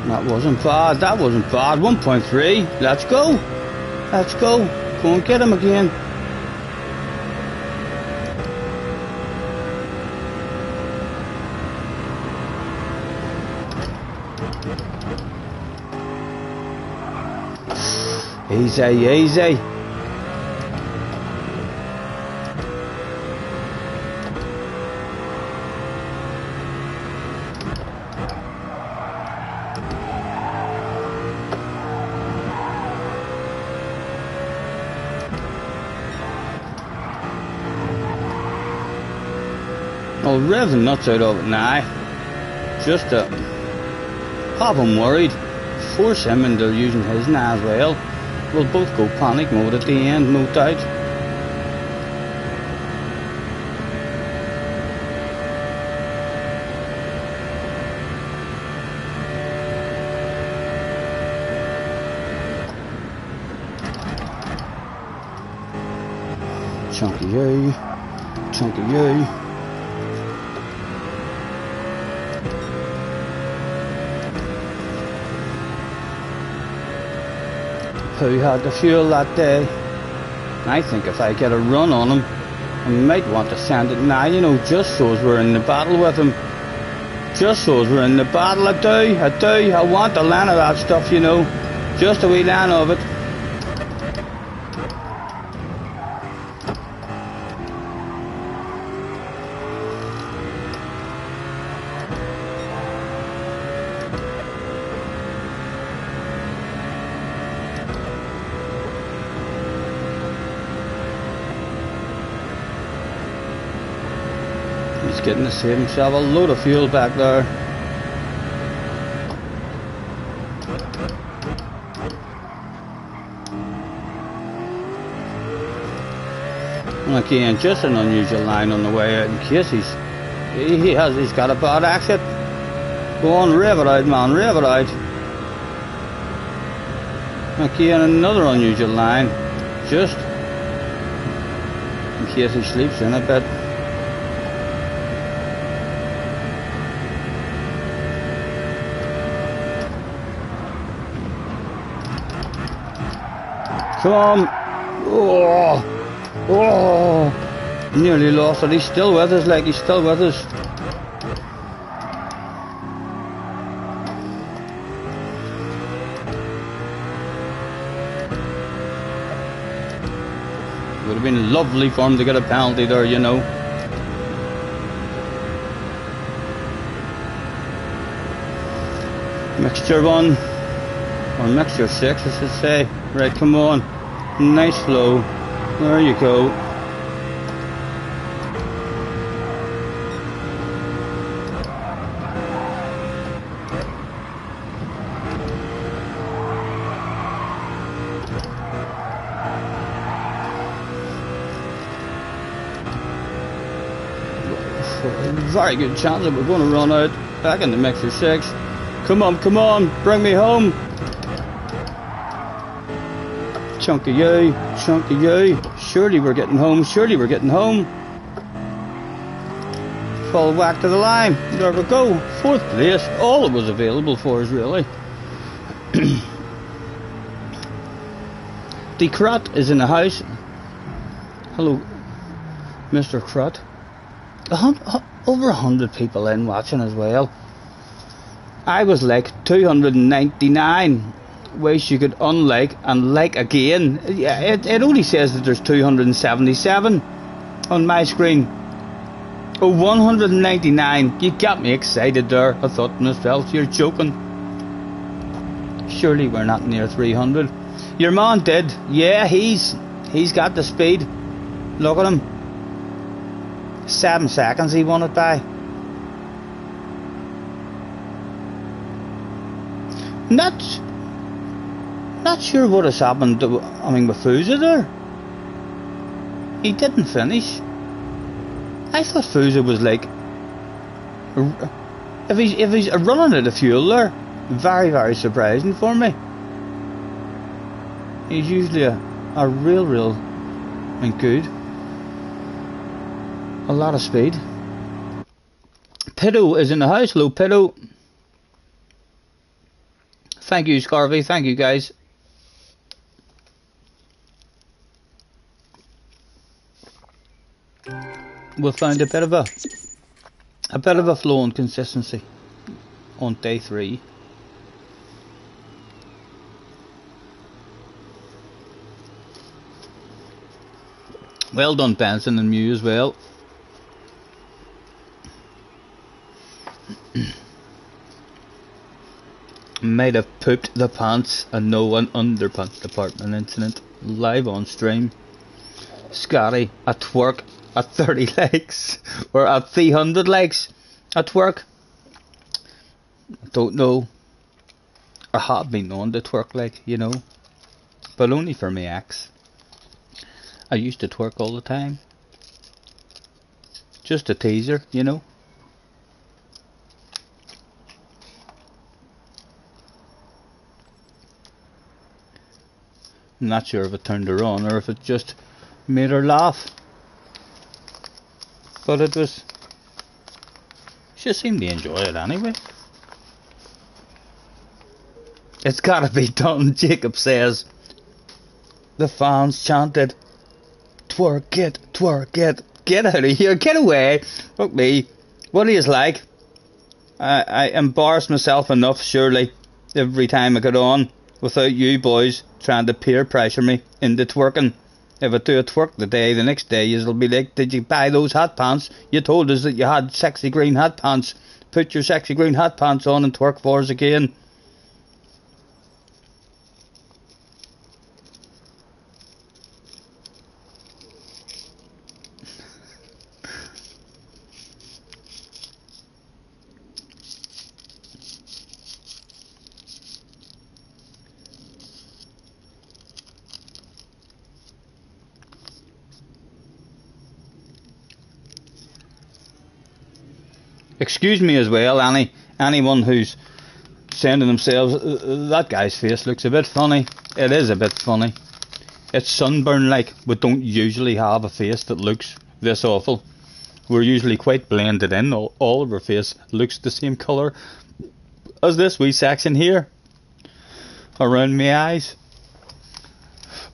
That wasn't bad, 1.3, let's go, go and get him again. Easy. I'll rev the nuts out of it now, just to have him worried, force him into using his now as well. We'll both go panic mode at the end, no doubt. Chunky yay. Who had the fuel that day. I think if I get a run on him, I might want to send it now, you know, just so as we're in the battle with him. Just so as we're in the battle, I do. I want the land of that stuff, you know. Just a wee land of it. He's getting to save himself a load of fuel back there. And again, just an unusual line on the way out in case he's got a bad exit. Go on, rev it out, man, rev it out. Again, another unusual line, just in case he sleeps in a bit. Come on. Oh, nearly lost it. He's still with us, like, he's still with us. Would have been lovely for him to get a penalty there, you know. Mixture 1, or mixture 6 I should say. Right, come on, nice flow, there you go. Very good chance that we're going to run out back in the mixer 6. Come on, bring me home. Chunky yay. Surely we're getting home, Fall back to the line. There we go. 4th place. All it was available for us, really. The Krat is in the house. Hello. Mr. Crut. Over 100 people in watching as well. I was like 299. Wish you could unlike and like again. Yeah, it only says that there's 277 on my screen. Oh, 199. You got me excited there. I thought to myself, you're joking. Surely we're not near 300. Your man did. Yeah, he's got the speed. Look at him. 7 seconds he won it by. Not sure what has happened to, with Fuza there. He didn't finish. I thought Fuza was like, if he's running out of fuel there, very, very surprising for me. He's usually a real and good. A lot of speed. Pitto is in the house. Hello, Pitto. Thank you, Scarvy. Thank you, guys. We found a bit of a flow and consistency on day 3. Well done, Benson and Mew as well. Might have pooped the pants and no one underpants department incident live on stream. Scotty at twerk at 30 likes or at 300 likes at twerk. I don't know. I have been known to twerk, like, you know, but only for my ex. I used to twerk all the time. Just a teaser, you know. I'm not sure if it turned her on or if it just made her laugh. But it was... she seemed to enjoy it anyway. It's gotta be done, Jacob says. The fans chanted, twerk it, twerk it. Get out of here, get away. Fuck me. What is like? I embarrass myself enough, surely, every time I get on, without you boys trying to peer pressure me into twerking. If I do a twerk today, the next day you'll be like, did you buy those hot pants? You told us that you had sexy green hot pants. Put your sexy green hot pants on and twerk for us again. Excuse me as well, anyone who's saying to themselves, that guy's face looks a bit funny. It is a bit funny. It's sunburn like. We don't usually have a face that looks this awful. We're usually quite blended in. All of our face looks the same colour as this wee section here around my eyes.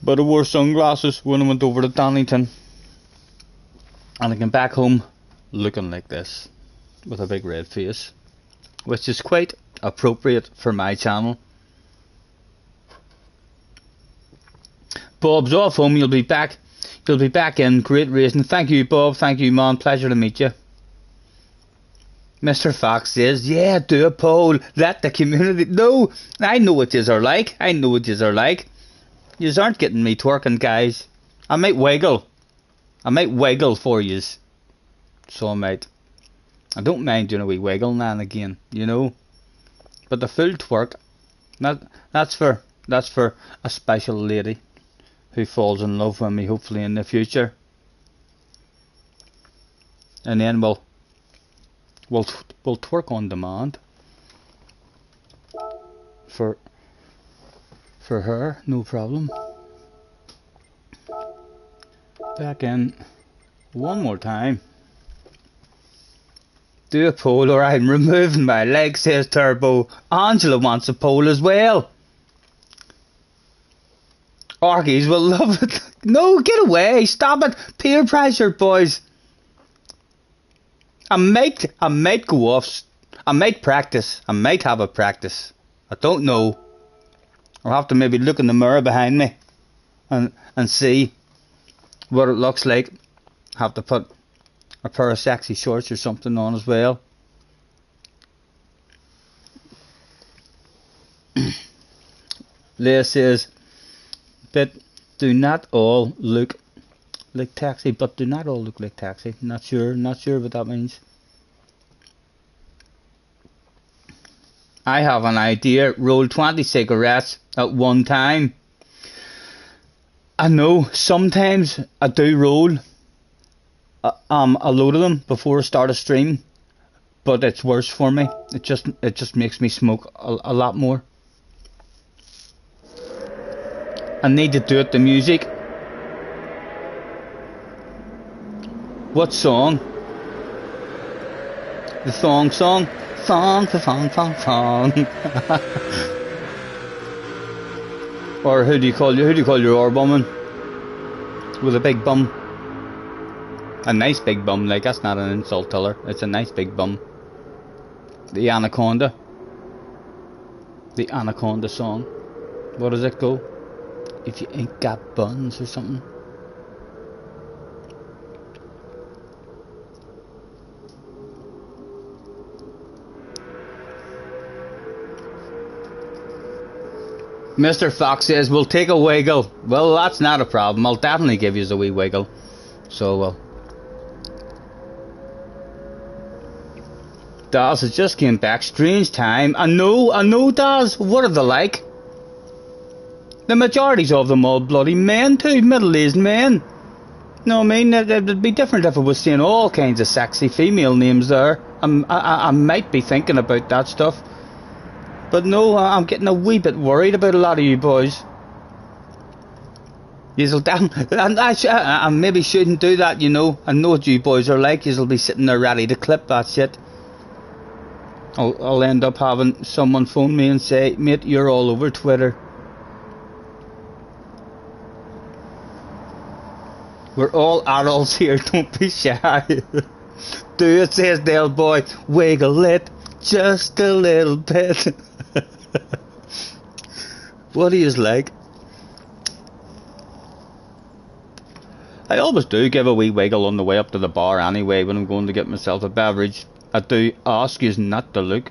But I wore sunglasses when I went over to Donington, and I came back home looking like this, with a big red face, which is quite appropriate for my channel. Bob's off home. You'll be back in. Great racing. Thank you, Bob. Thank you, man. Pleasure to meet you. Mr. Fox says, yeah, do a poll. Let the community know. I know what yous are like. I know what yous are like. Yous aren't getting me twerking, guys. I might wiggle for yous. So I might. I don't mind doing a wee wiggle now and again, you know. But the full twerk, that's for a special lady who falls in love with me, hopefully in the future. And then we'll twerk on demand for her, no problem. Back in one more time. Do a poll or I'm removing my leg, says Turbo. Angela wants a poll as well. Orgies will love it. No, get away. Stop it. Peer pressure, boys. I might go off. I might practice. I might have a practice. I don't know. I'll have to maybe look in the mirror behind me and see what it looks like. Have to put a pair of sexy shorts or something on as well. Leah says, but do not all look like Taxi, but do not all look like Taxi. Not sure what that means. I have an idea. Roll 20 cigarettes at one time. I know sometimes I do roll a load of them before I start a stream, but it's worse for me. It just makes me smoke a lot more. I need to do it to music. What song? The song. Song. Or who do you call your orb woman? With a big bum. A nice big bum, like that's not an insult to her. It's a nice big bum. The Anaconda. The Anaconda song. What does it go? If you ain't got buns or something. Mr. Fox says, we'll take a wiggle. Well, that's not a problem. I'll definitely give you a wee wiggle. So, well. Daz has just came back. Strange time. I know, Daz. What are they like? The majorities of them all bloody men too. Middle-aged men. No, I mean, it'd be different if I was seeing all kinds of sexy female names there. I might be thinking about that stuff. But no, I'm getting a wee bit worried about a lot of you boys. You'll and I maybe shouldn't do that, you know. I know what you boys are like. You'll be sitting there ready to clip that shit. I'll end up having someone phone me and say, mate, you're all over Twitter. We're all adults here, don't be shy. Do it, says Dale Boy. Wiggle it just a little bit. What he is like. I always do give a wee wiggle on the way up to the bar anyway when I'm going to get myself a beverage. I do ask you not to look.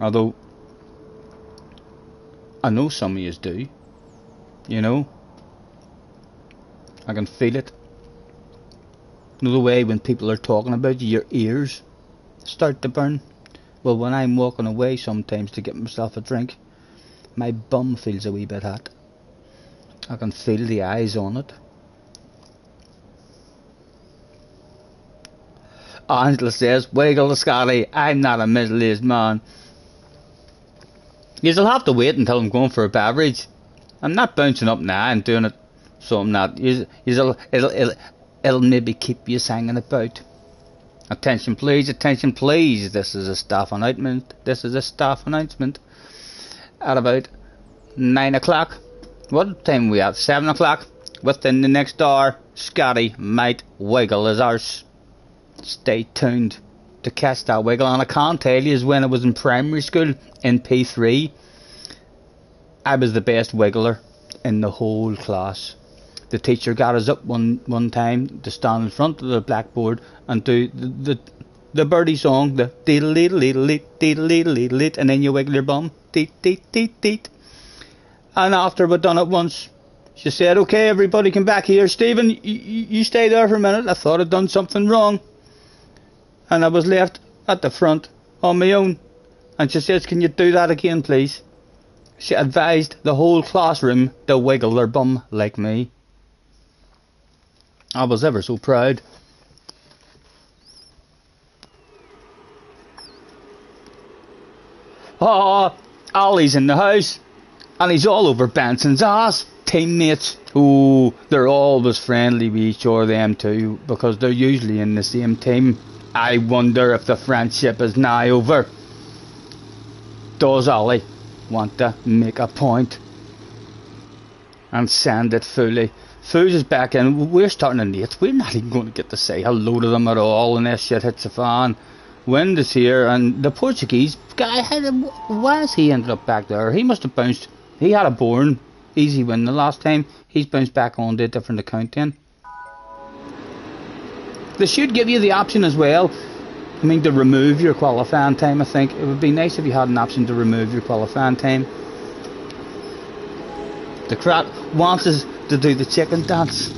Although I know some of you do. You know? I can feel it. You know the way when people are talking about you, your ears start to burn? Well, when I'm walking away sometimes to get myself a drink, my bum feels a wee bit hot. I can feel the eyes on it. Angela says, wiggle the Scotty, I'm not a middle-aged man. You'll have to wait until I'm going for a beverage. I'm not bouncing up now and doing it, so I'm not. It'll maybe keep you hanging about. Attention please, attention please. This is a staff announcement. At about 9 o'clock. What time are we at? 7 o'clock. Within the next hour, Scotty might wiggle his arse. Stay tuned to catch that wiggle. And I can't tell you, is when I was in primary school in P3, I was the best wiggler in the whole class. The teacher got us up one time to stand in front of the blackboard and do the birdie song, the deedle-deedle-deet, and then you wiggle your bum, deet, deet, deet, deet. And after we'd done it once, she said, okay, everybody come back here. Stephen, you stay there for a minute. I thought I'd done something wrong. And I was left at the front on my own. And she says, can you do that again, please? She advised the whole classroom to wiggle their bum like me. I was ever so proud. Oh, Ollie's in the house. And he's all over Benson's ass. Teammates. Oh, they're always friendly with each other, them two, because they're usually in the same team. I wonder if the friendship is now over. Does Ollie want to make a point? and send it fully. Fools is back in. We're starting in 8th. We're not even going to get to say hello to them at all when this shit hits the fan. Wind is here, and the Portuguese guy why has he ended up back there? He must have bounced. He had a born easy win the last time. He's bounced back onto a different account then. They should give you the option as well. I mean, to remove your qualifying time. I think it would be nice if you had an option to remove your qualifying time. The crowd wants us to do the chicken dance.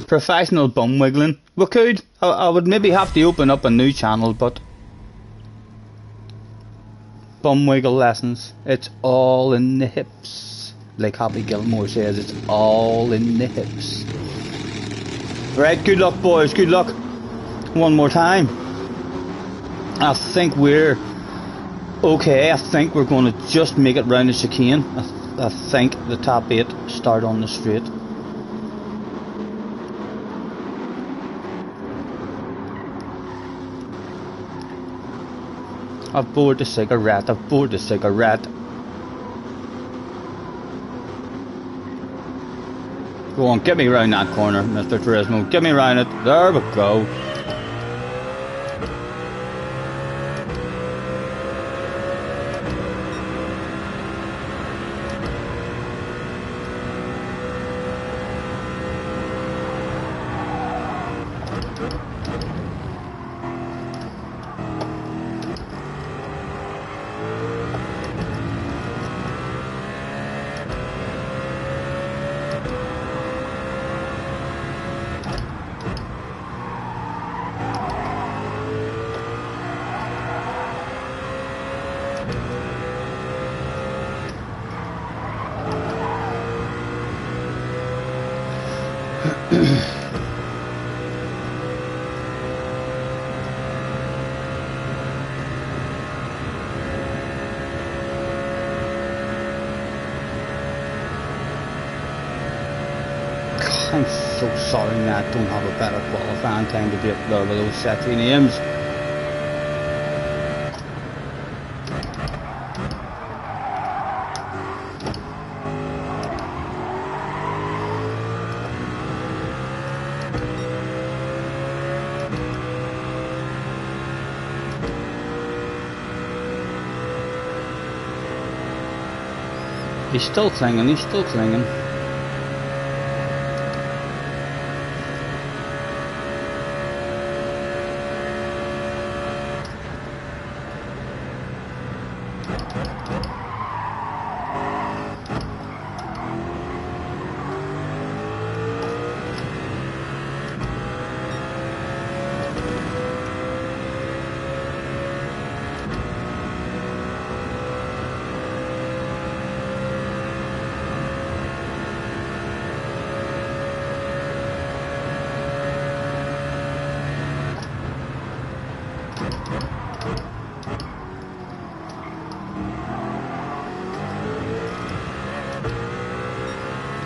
Professional bum wiggling. We could. I would maybe have to open up a new channel, but bum wiggle lessons. It's all in the hips. Like Happy Gilmore says, it's all in the hips. Right, good luck boys, good luck. One more time. I think we're okay. I think we're going to just make it round the chicane. I think the top 8 start on the straight. I've bored the cigarette. Go on, get me round that corner, Mr. Turismo. Get me round it. There we go. I'm so sorry Matt don't have a better qualifying time to be up there with those sexy names. He's still clinging.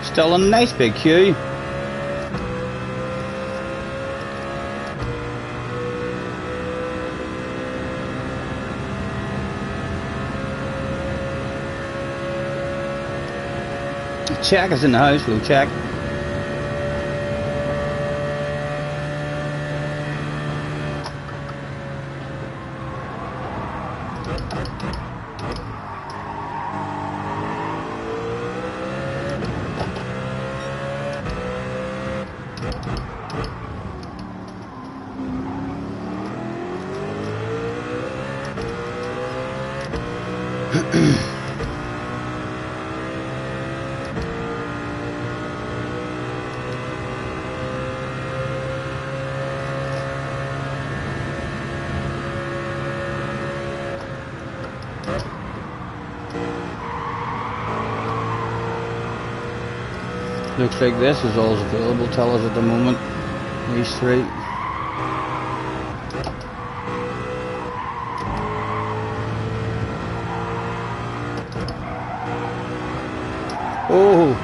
Still a nice big queue. Check is in the house, we'll check. Looks like this is all available to us at the moment. These 3. Oh!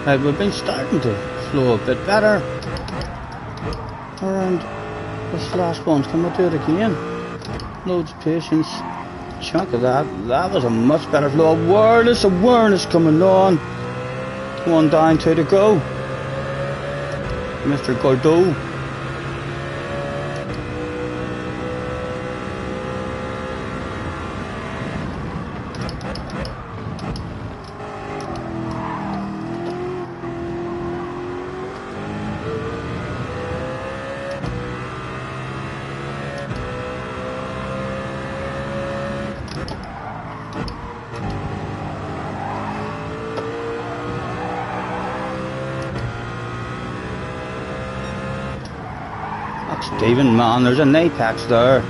Right, we've been starting to flow a bit better around this last one. Can we do it again? Loads of patience. Chunk of that. That was a much better flow. Awareness coming on. One down, two to go. Mr. Godot. Stephen, man, there's an apex there.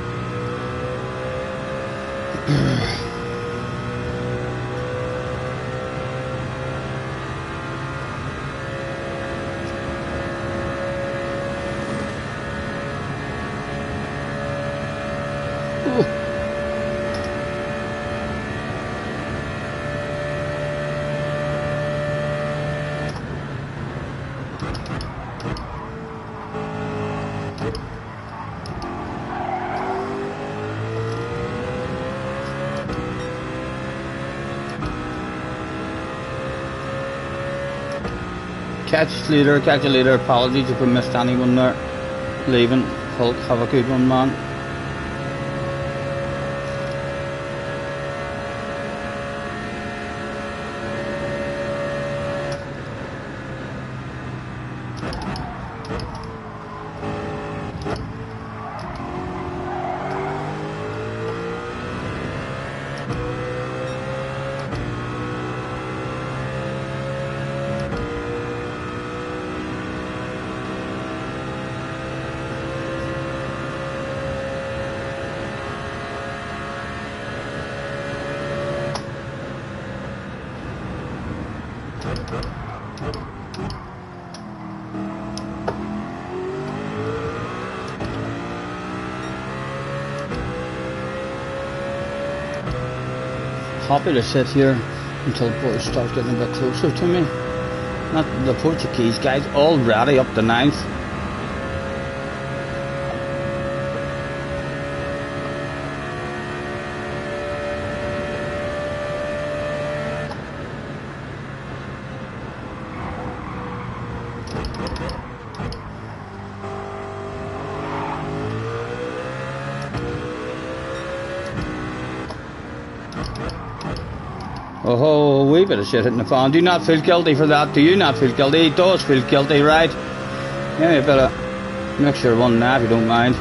Catch you later. Apologies if we missed anyone there. Leaving. Hulk, have a good one, man. Happy to sit here until boys start getting a bit closer to me. Not the Portuguese guys already up to 9th. Oh, a wee bit of shit hitting the fan. Do you not feel guilty for that? Do you not feel guilty? He does feel guilty, right? Yeah, you better make sure one now if you don't mind.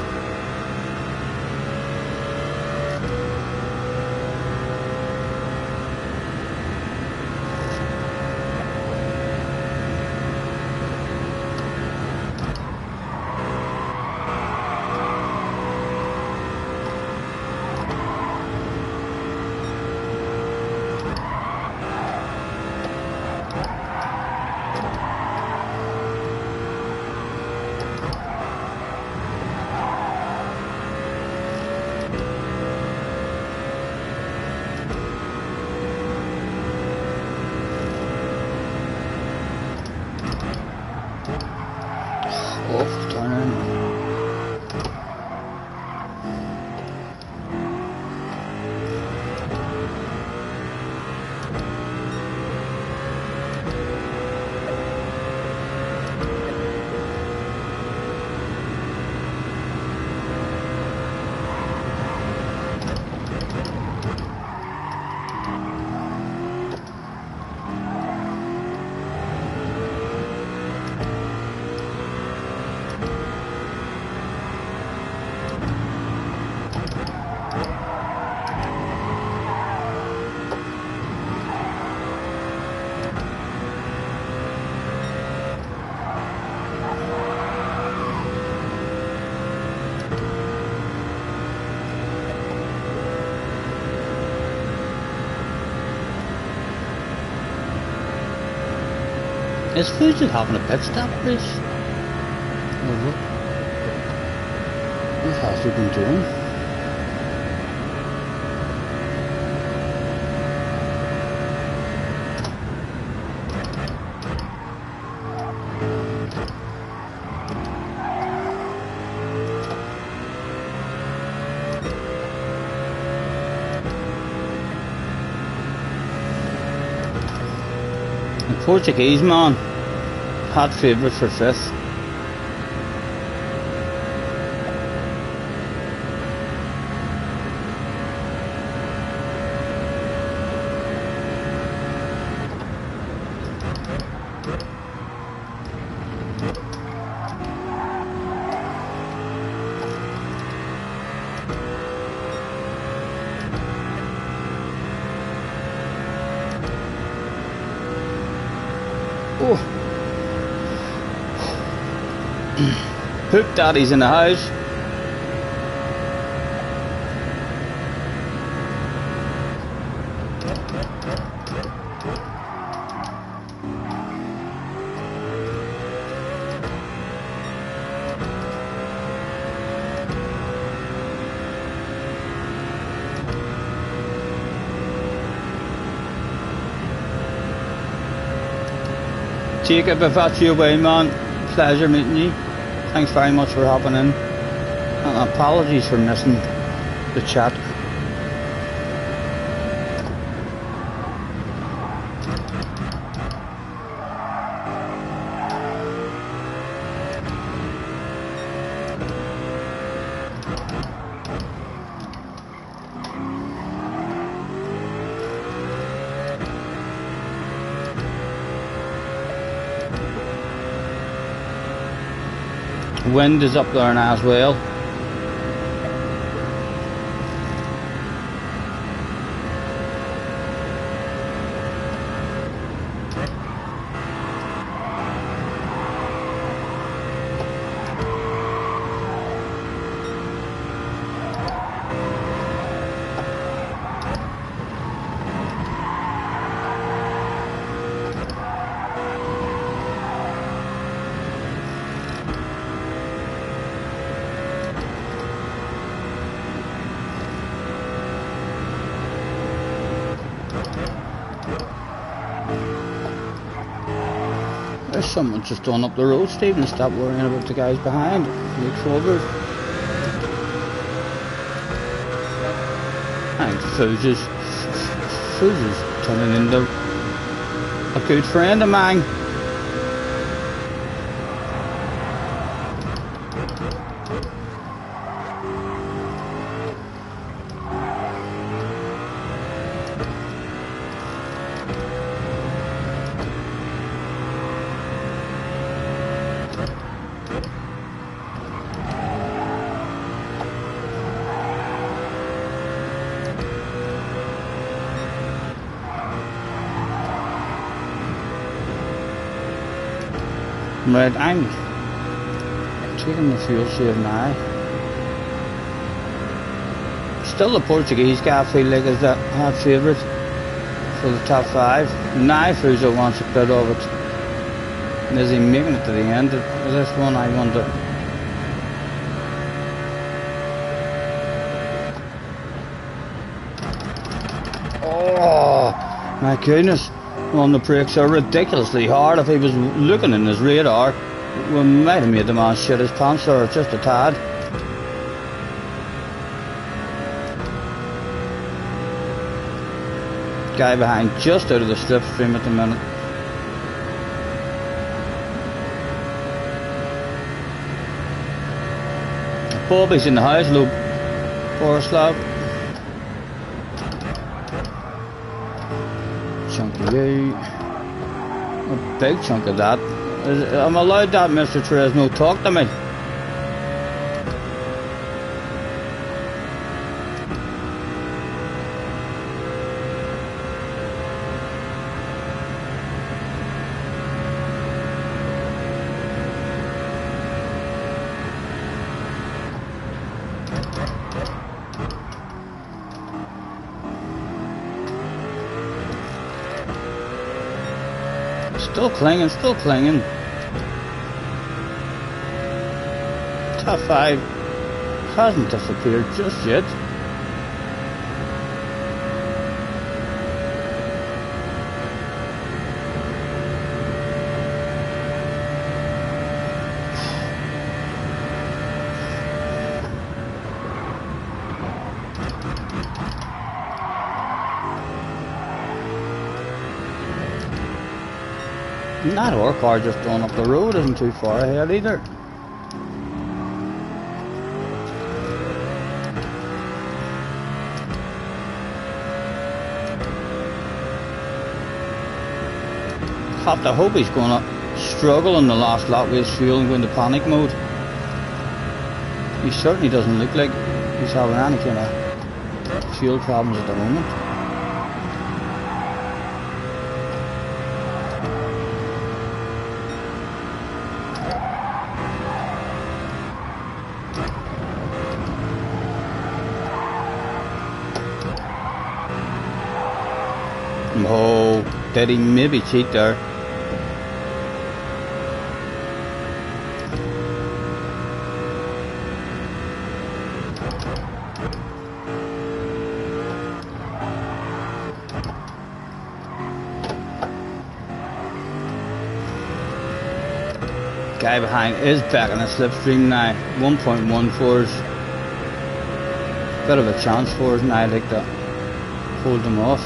Is Fuji having a pit stop, please? What has he been doing? The Portuguese man, hot favourite for 5th. Oh. Hoop Daddy's in the house. Jacob, if that's your way, man, pleasure meeting you. Thanks very much for hopping in. And apologies for missing the chat. Wind is up there now as well. There's someone just on up the road, Stephen. Stop worrying about the guys behind. Look forward. And Foos is turning into a good friend of mine. Right, I'm taking the fuel save now. Still the Portuguese guy, I feel like, is that hot favourite for the top 5. Now Fuso wants a bit of it. And is he making it to the end of this one, I wonder. Oh my goodness. On the brakes are ridiculously hard. If he was looking in his radar, we might have made the man shit his pants or just a tad. Guy behind just out of the slipstream at the minute. Bobby's in the house, low Borislav. Chunk of you. A big chunk of that. I'm allowed that, Mr. Therese, no talk to me. Still clinging, still clinging. Top 5 hasn't disappeared just yet. That our car just going up the road isn't too far ahead either. Have to hope he's going to struggle in the last lap with his fuel and go into panic mode. He certainly doesn't look like he's having any kind of fuel problems at the moment. Oh, did he maybe cheat there? Guy behind is back in the slipstream now. 1.14 is bit of a chance for us now. I'd like to hold them off.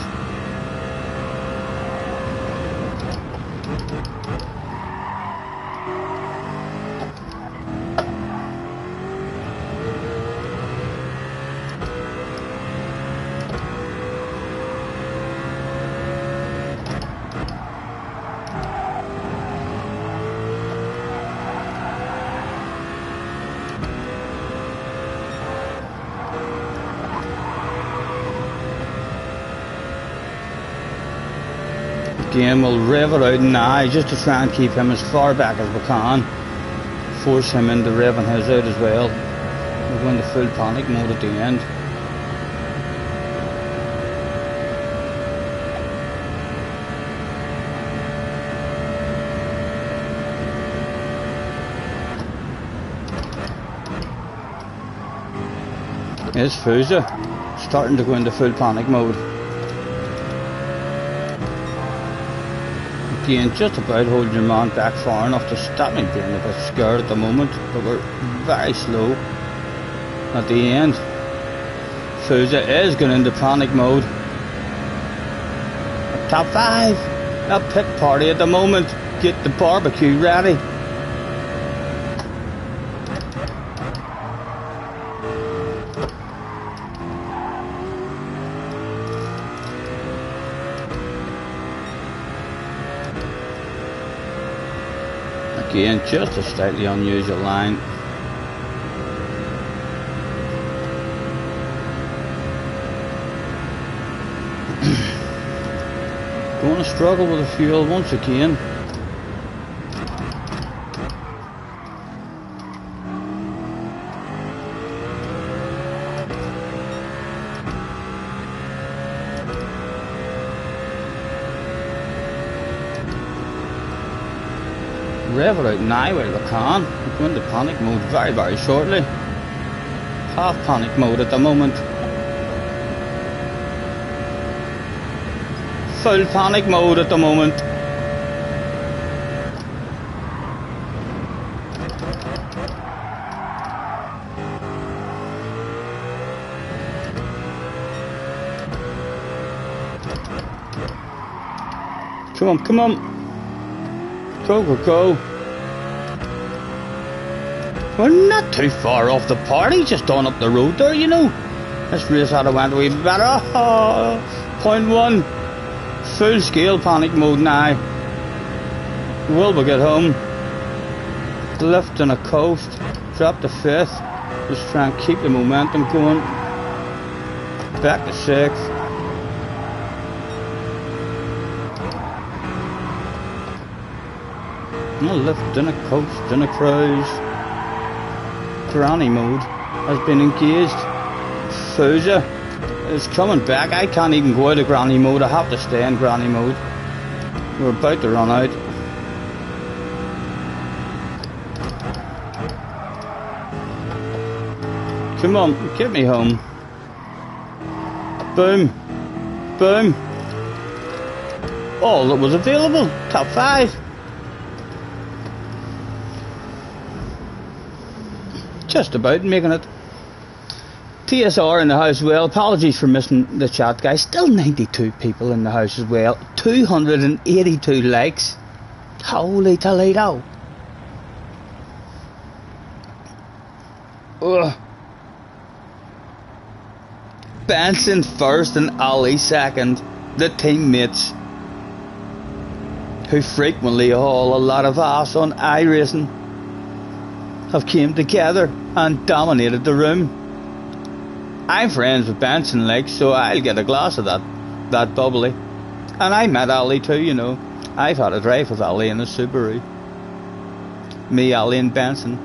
Again, we'll rev it out now just to try and keep him as far back as we can. Force him into revving his out as well. We're going to full panic mode at the end. Here's Fuza starting to go into full panic mode. Again, just about holding your man back far enough to stop me being a bit scared at the moment, but we're very slow at the end. Fuza is going into panic mode. Top 5, a pit party at the moment. Get the barbecue ready. Again, just a slightly unusual line. Going to struggle with the fuel once again. Rev it out now while we can. We're going to panic mode very, very shortly. Half panic mode at the moment. Full panic mode at the moment. Come on, come on. Go, go, go. We're not too far off the party, just on up the road there, you know. This race had went a wee bit better. Oh, 0.1. Full scale panic mode now. Will we get home? Lift on a coast. Drop to 5th. Just try and keep the momentum going. Back to 6th. A lift in a coast in a cruise. Granny mode has been engaged. Fuza is coming back. I can't even go out of granny mode. I have to stay in granny mode. We're about to run out. Come on, get me home. Boom. Boom. All that was available. Top 5. Just about making it. TSR in the house as well. Apologies for missing the chat, guys. Still 92 people in the house as well. 282 likes. Holy Toledo. Ugh. Benson first and Ollie second. The teammates who frequently haul a lot of ass on iRacing have came together and dominated the room. I'm friends with Benson, like, so I'll get a glass of that bubbly. And I met Ollie too, you know. I've had a drive with Ollie in a Subaru. Me, Ollie and Benson.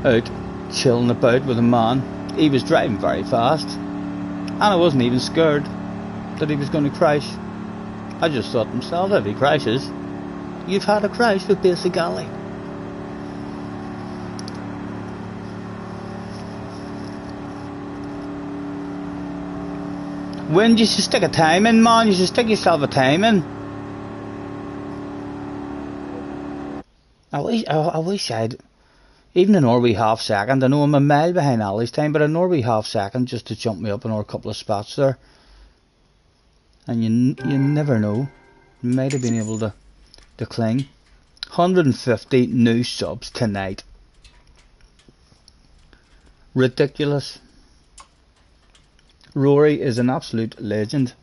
Out chilling about with a man. He was driving very fast. And I wasn't even scared that he was going to crash. I just thought to myself, if he crashes, you've had a crash with basic Ollie. When you should stick a time in, man, you should stick yourself a time in. I wish I'd, even a Norway half second, I know I'm a mile behind Ollie's time, but a Norway half second just to jump me up another couple of spots there. And you never know, you might have been able to cling. 150 new subs tonight. Ridiculous. Rory is an absolute legend.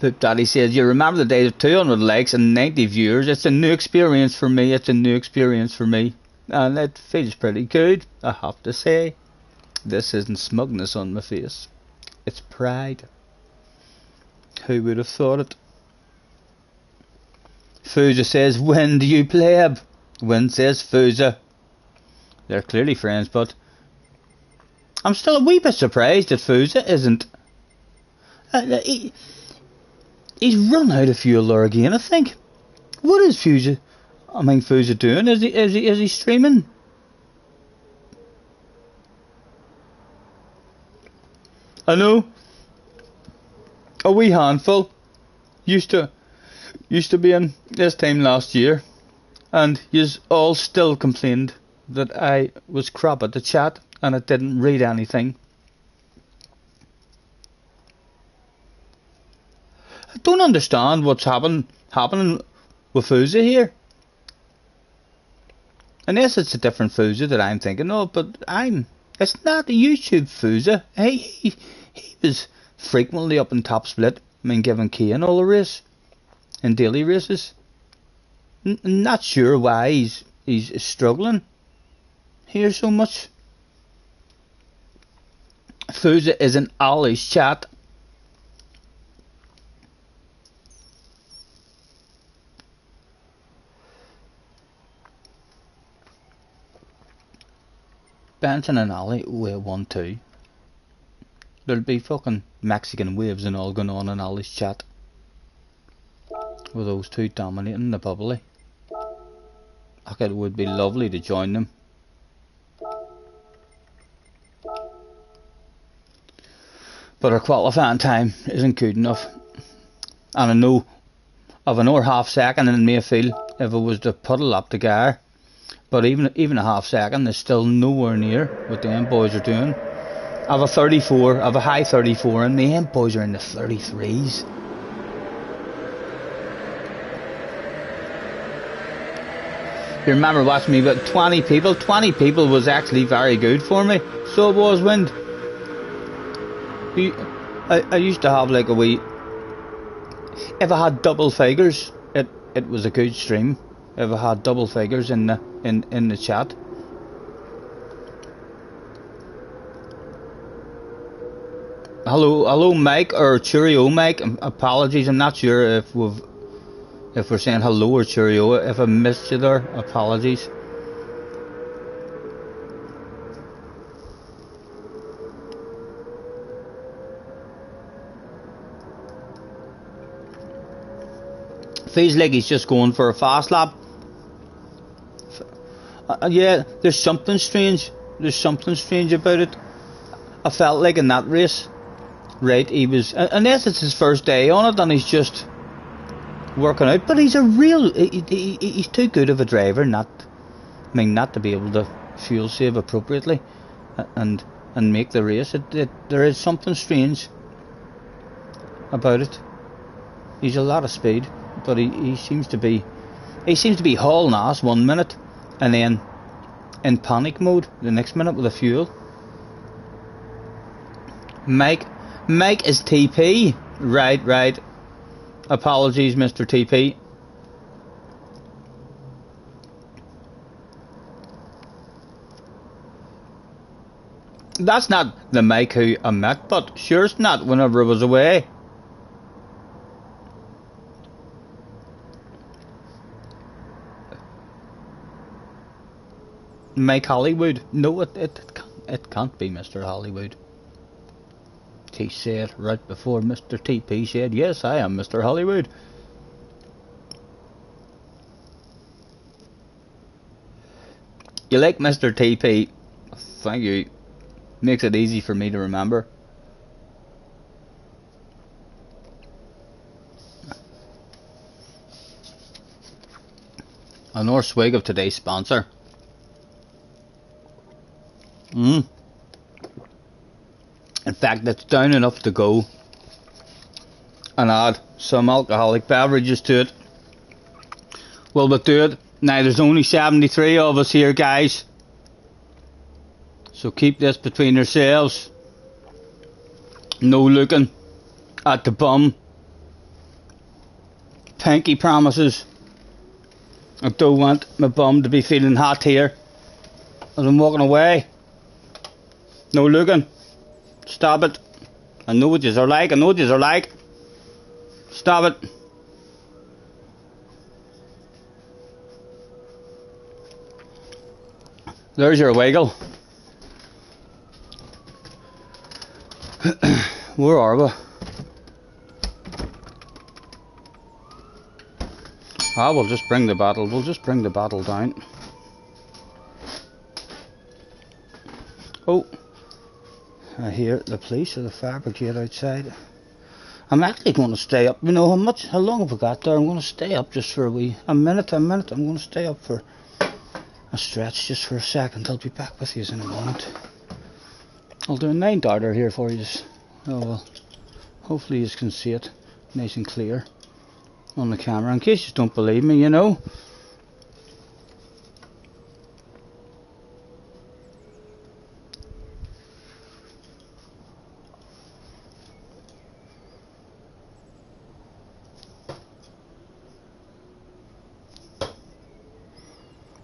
Poop Daddy says, you remember the days of 200 likes and 90 viewers? It's a new experience for me. It's a new experience for me. And it feels pretty good, I have to say. This isn't smugness on my face. It's pride. Who would have thought it? Fuza says, when do you play? Win says Fuza. They're clearly friends, but I'm still a wee bit surprised that Fuza isn't. He's run out of fuel there again, I think. What is Fuza doing? Is he streaming? I know a wee handful used to be in this time last year, and yous all still complained that I was crap at the chat and I didn't read anything. I don't understand what's happening with Fuza here. Unless it's a different Fuza that I'm thinking of, but it's not a YouTube Fuza. He was frequently up in top split. I mean, giving Kane all the race in daily races. Not sure why he's struggling here so much. Fuza is in Ollie's chat. Benson and Ollie were 1-2. There'll be fucking Mexican waves and all going on in Ollie's chat. With those two dominating the bubbly. Okay, it would be lovely to join them. But our qualifying time isn't good enough. And I know of another half second in Mayfield if it was to put a lap to gear. But even a half second is still nowhere near what the end boys are doing. I have a 34, I have a high 34, and the end boys are in the 33s. You remember watching me, but 20 people was actually very good for me. So it was Wind. I used to have like a wee. If I had double figures, it was a good stream. If I had double figures in the chat. Hello Mike or Cheerio Mike. Apologies, I'm not sure if we're saying hello or Cheerio. If I missed you there, apologies. Feels like he's just going for a fast lap. Yeah, there's something strange. There's something strange about it. I felt like in that race, right, he was, unless it's his first day on it and he's just working out. But he's a real, he's too good of a driver not to be able to fuel save appropriately and make the race. There is something strange about it. He's a lot of speed, but he seems to be hauling ass 1 minute and then in panic mode the next minute with the fuel. Mike is TP. Right. Apologies, Mr. TP. That's not the Mike who I met, but sure it's not whenever I was away. Mike Hollywood. No, it can't be Mr. Hollywood. He said right before Mr. TP said, yes, I am Mr. Hollywood. You like Mr. TP? Thank you. Makes it easy for me to remember. Another swig of today's sponsor. In fact, it's down enough to go and add some alcoholic beverages to it. Well, we'll do it. Now, there's only 73 of us here, guys. So keep this between yourselves. No looking at the bum. Pinky promises. I don't want my bum to be feeling hot here as I'm walking away. No looking. Stop it. I know what yous are like. Stop it. There's your wiggle. Where are we? We'll just bring the bottle. We'll just bring the bottle down. Oh, I hear the police or the fire brigade outside. I'm actually going to stay up. You know how long have I got there? I'm going to stay up just for a minute. I'm going to stay up for a stretch just for a second. I'll be back with you in a moment. I'll do a 9-darter here for you. Oh well, hopefully you can see it nice and clear on the camera, in case you don't believe me, you know.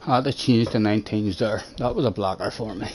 I had to change the 19s there. That was a blocker for me.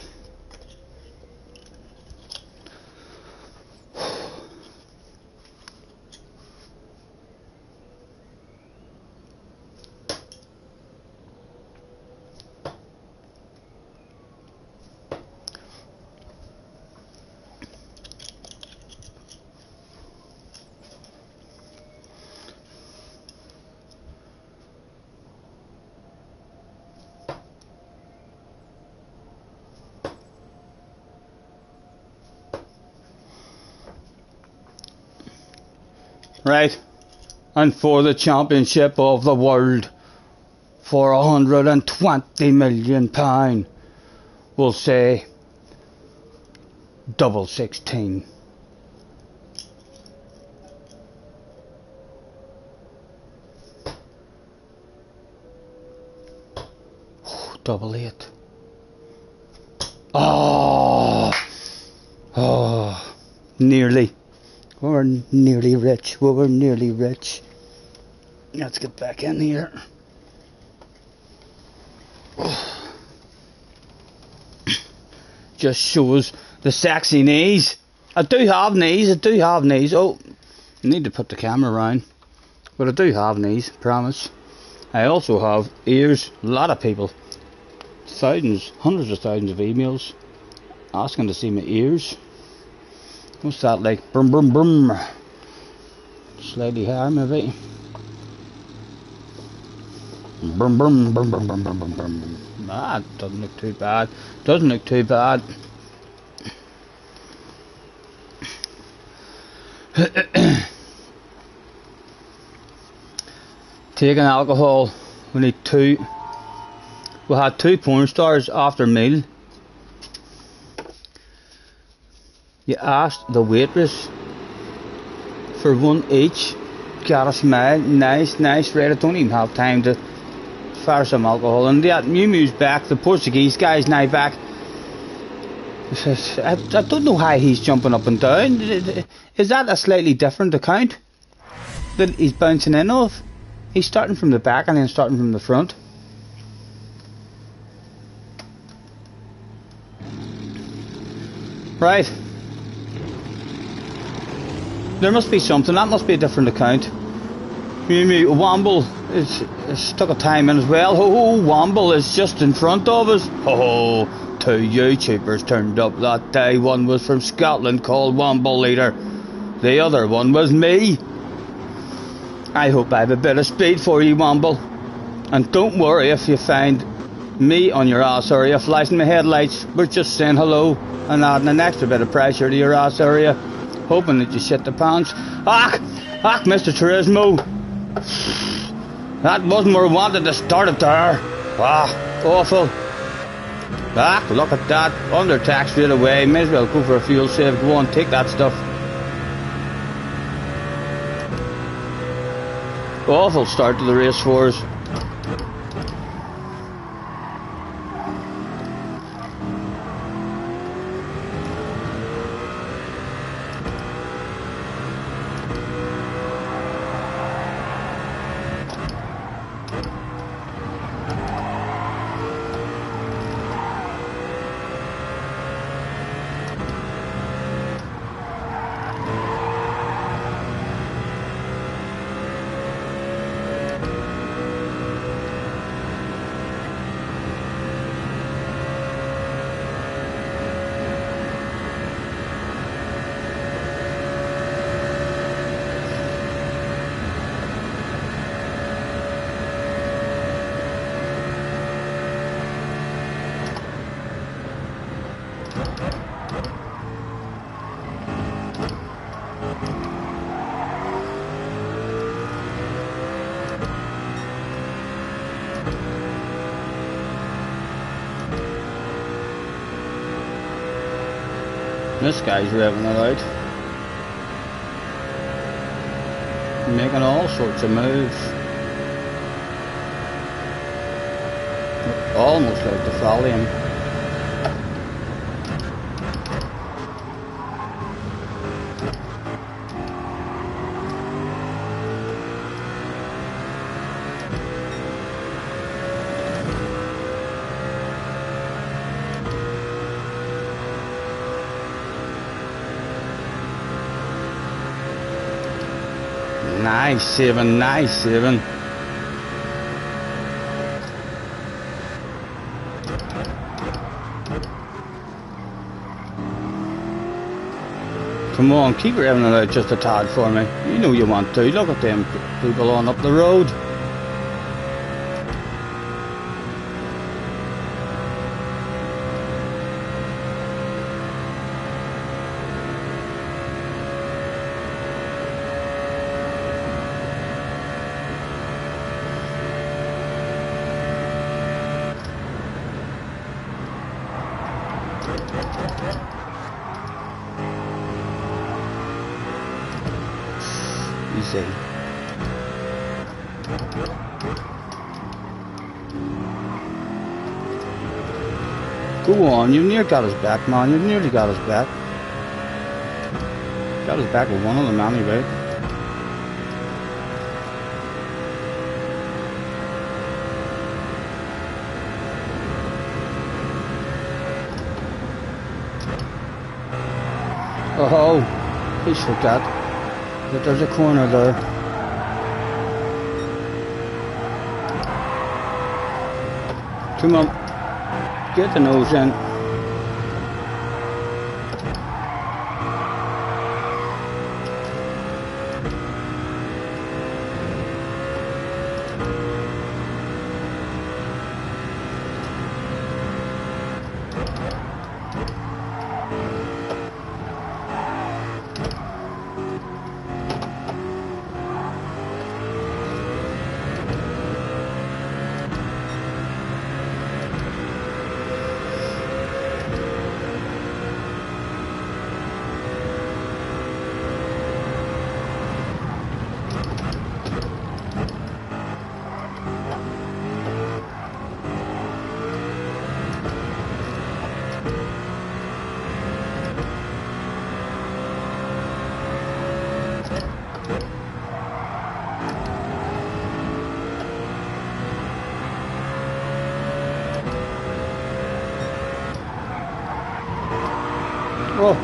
Right, and for the championship of the world, for £120 million, we'll say double 16. Double 8. Oh, nearly. We're nearly rich. We're nearly rich. Let's get back in here. Just shows the sexy knees. I do have knees. Oh, I need to put the camera around. But I do have knees, promise. I also have ears. A lot of people, hundreds of thousands of emails asking to see my ears. What's that like? Brum brum brum. Slightly higher maybe. Brum brum brum brum brum brum brum brum. Doesn't look too bad. Doesn't look too bad. Taking alcohol, we need 2. We had 2 porn stars after meal. You asked the waitress for 1 each. Got a smile, nice, right. I don't even have time to fire some alcohol in that. Mew Mew's back, the Portuguese guy's now back. I don't know how he's jumping up and down. Is that a slightly different account that he's bouncing in off? He's starting from the back and then starting from the front. Right. There must be something. That must be a different account. Womble is took a time in as well. Oh, Womble is just in front of us. Oh, 2 YouTubers turned up that day. One was from Scotland called Womble Leader. The other one was me. I hope I have a bit of speed for you, Womble. And don't worry if you find me on your ass area flashing my headlights. We're just saying hello and adding an extra bit of pressure to your ass area. Hoping that you shit the pants. Mr. Turismo. That wasn't where I wanted to start it there. Awful. Look at that. Under tax straight away. May as well go for a fuel save. Go on, take that stuff. Awful start to the race for us. This guy's revving it out. Making all sorts of moves. Almost like the follow him. Nice saving. Come on, keep revving it out just a tad for me. You know you want to. Look at them people on up the road. Easy. Go on, you've nearly got his back, man. You've nearly got his back. Got his back with one of them anyway. Oh, please forget that there's a corner there. Come on, get the nose in.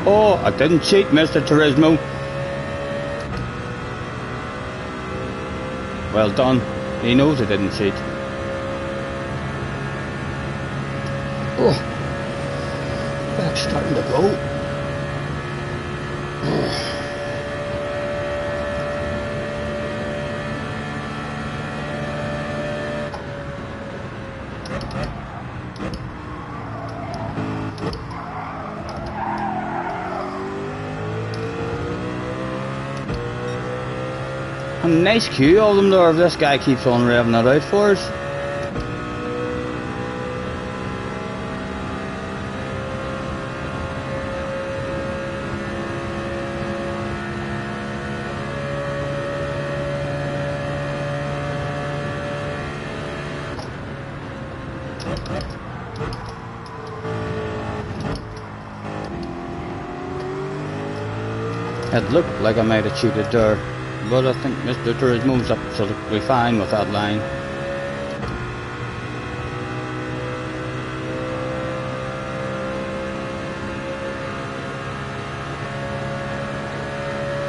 Oh, I didn't cheat, Mr. Turismo. Well done. He knows I didn't cheat. Oh, back's starting to go. A nice queue of them there if this guy keeps on revving it out for us. It looked like I might have cheated there, but I think Mr. Turismo's absolutely fine with that line.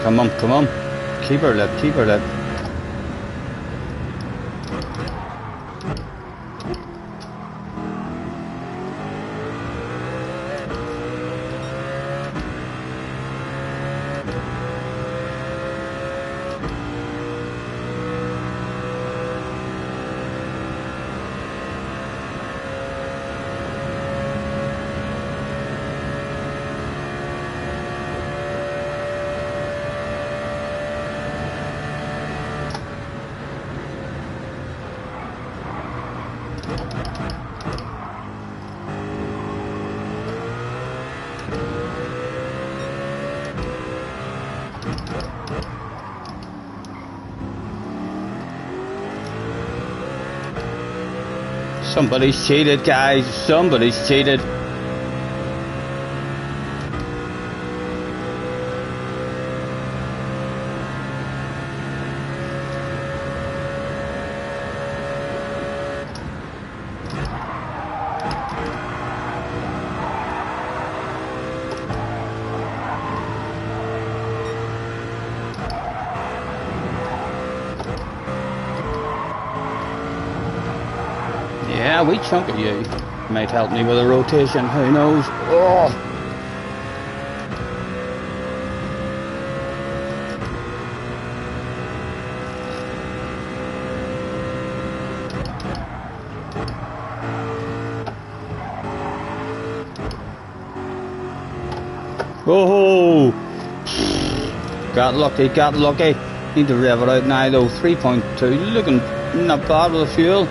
Come on, come on. Keep her lip, keep her lip. Somebody's cheated, guys. Somebody's cheated. Yeah, we chunk of you. Might help me with a rotation, who knows? Oh. Oh! Got lucky, got lucky. Need to rev it out now though. 3.2, looking not bad with the fuel.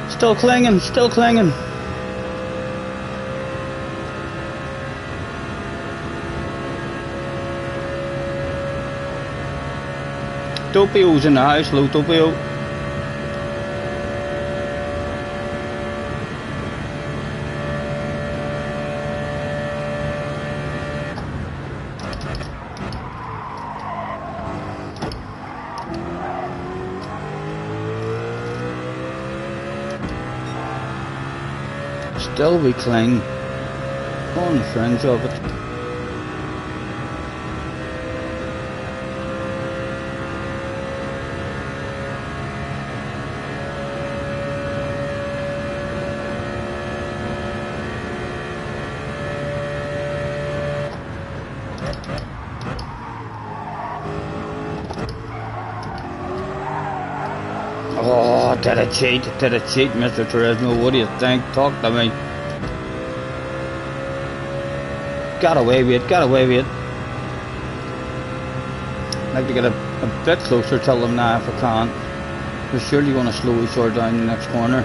Still clinging, still clinging. Topio's in the house, hello Topio. Still we cling on the fringe of it. Oh, did I cheat? Did I cheat, Mr. Turismo? What do you think? Talk to me. got away with it, got away with it. I'd like to get a bit closer to them now if I can. We're surely going to slow each other down the next corner.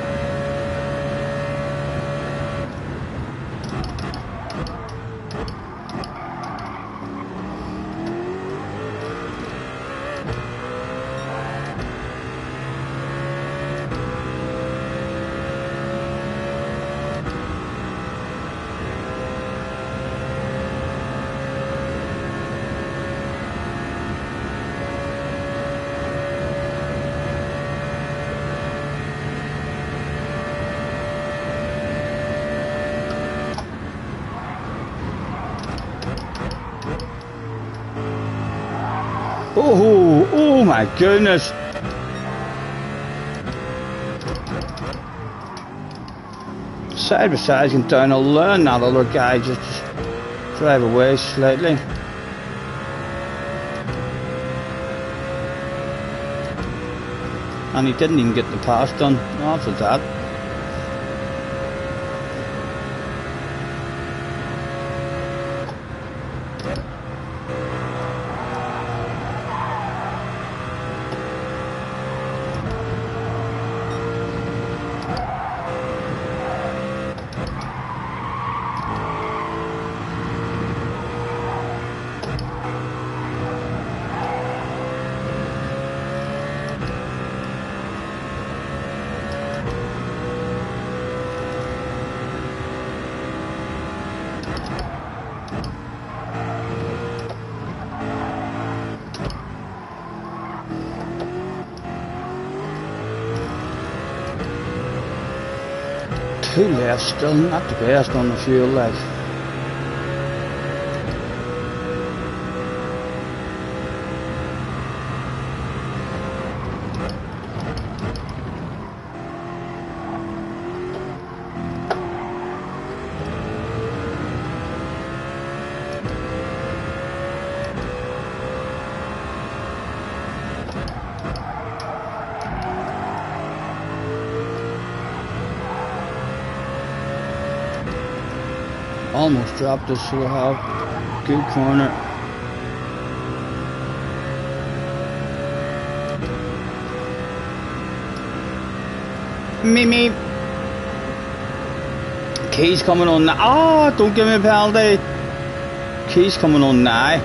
Oh my goodness. Side by side, going down, I'll learn that other guy just drive away slightly. And he didn't even get the pass done after that. Two left, still not the best on the fuel, like. Almost dropped us, so we have good corner. Me. Key's coming on now. Oh, don't give me a penalty. Key's coming on now.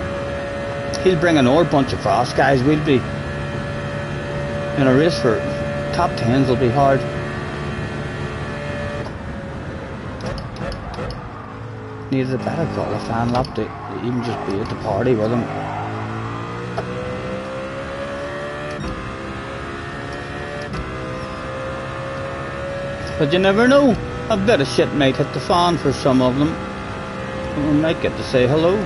He'll bring another bunch of fast guys. We'll be in a race for top 10s. Will be hard. Needed a better qualifying lap to even just be at the party with him. But you never know, a bit of shit might hit the fan for some of them. We might get to say hello.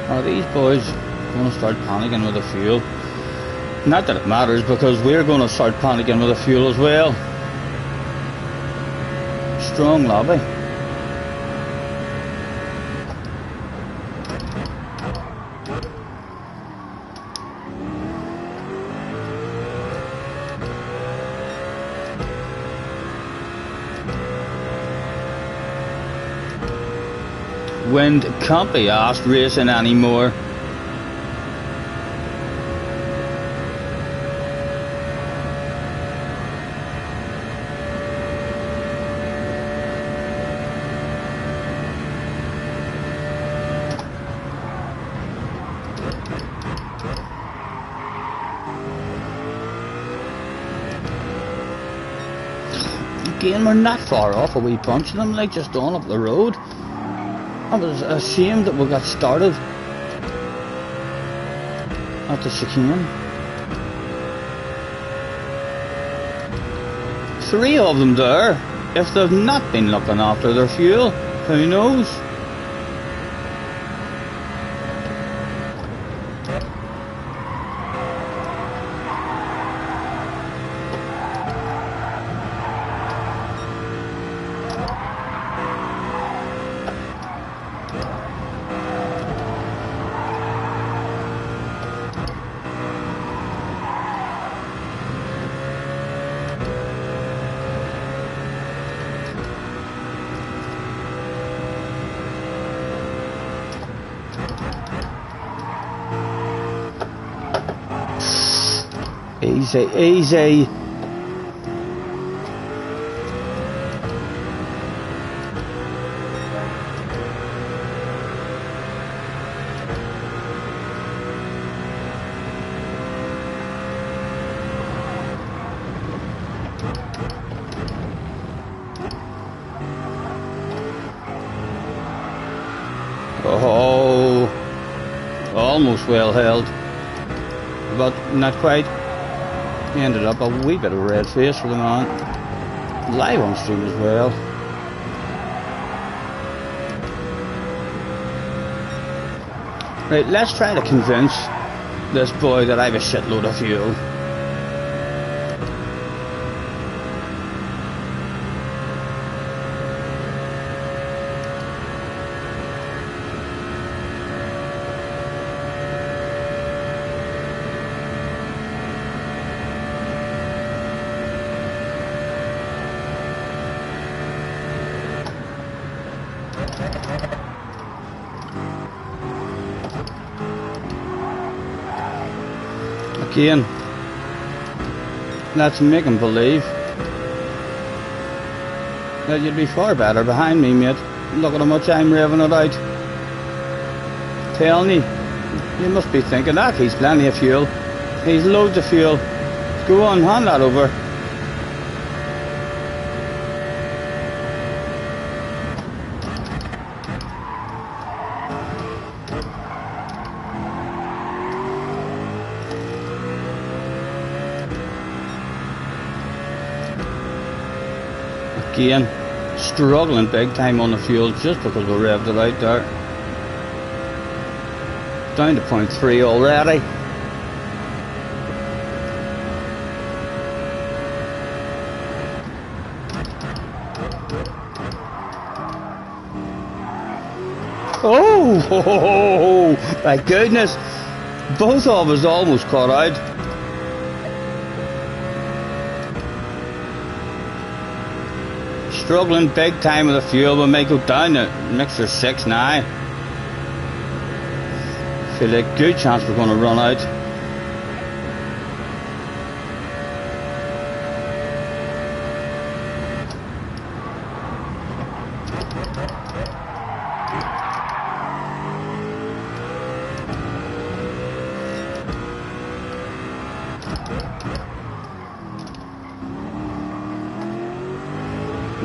Are these boys going to start panicking with the fuel? Not that it matters, because we're going to start panicking with the fuel as well. Strong lobby. Wind can't be asked racing anymore. Again, we're not far off a wee punch them, like just on up the road. I was ashamed that we got started at the chicane. 3 of them there. If they've not been looking after their fuel, who knows? Easy, easy. Oh, almost well held, but not quite. He ended up a wee bit of a red face for the man. Live on stream as well. Right, let's try to convince this boy that I have a shitload of fuel. Again, let's make him believe that you'd be far better behind me, mate. Look at how much I'm revving it out. Telling you must be thinking that he's plenty of fuel. He's loads of fuel. Go on, hand that over. Again, struggling big time on the fuel just because we revved it out there. Down to 0.3 already. Oh, my goodness. Both of us almost caught out. Struggling big time with the fuel. We may go down to mixer 6 now. Feel like a good chance we're going to run out.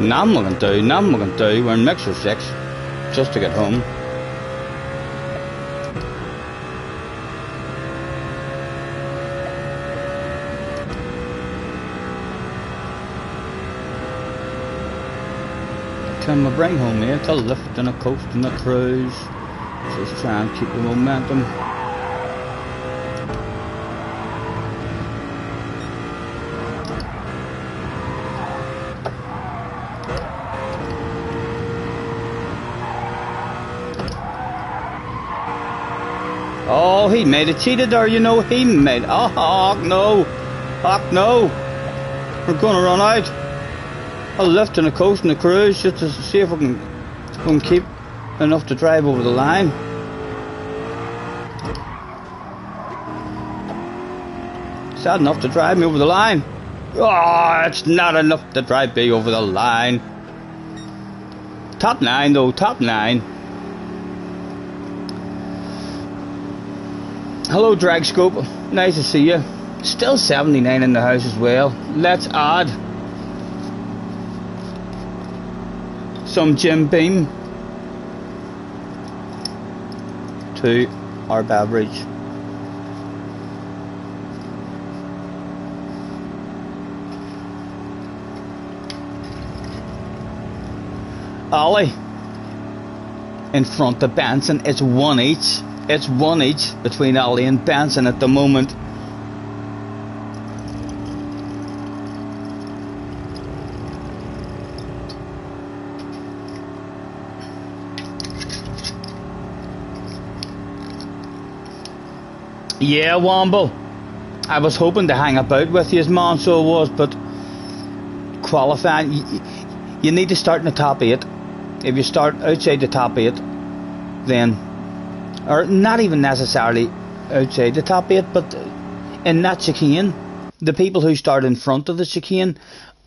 Nothing we can do. We're in mixer 6 just to get home. Can we bring home here to lift and a coast and a cruise? Just try and keep the momentum. Oh, he made it cheated there, you know, he made, oh, no, we're going to run out. I'll lift and a coast and a cruise just to see if we can keep enough to drive over the line. Is that enough to drive me over the line? Oh, it's not enough to drive me over the line. Top 9 though, top 9. Hello Dragscope, nice to see you. Still 79 in the house as well. Let's add some Jim Beam to our beverage. Ollie in front of Benson. It's one each. It's one each between Ollie and Benson at the moment. Yeah, Womble. I was hoping to hang about with you, man, so it was, but qualifying, you need to start in the top 8. If you start outside the top 8, then, or not even necessarily outside the top 8, but in that chicane, the people who start in front of the chicane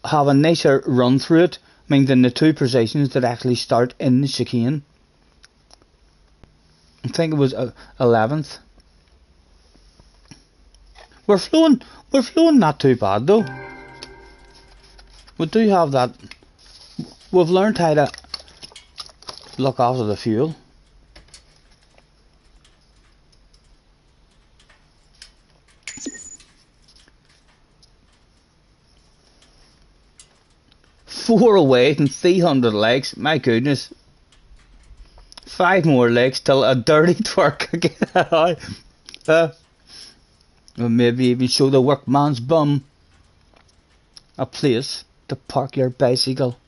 have a nicer run through it, I mean, than the two positions that actually start in the chicane. I think it was 11th. We're flowing not too bad though. We do have that. We've learned how to look after the fuel. Four away and 300 legs. My goodness. 5 more legs till a dirty twerk again. Or maybe even show the workman's bum a place to park your bicycle.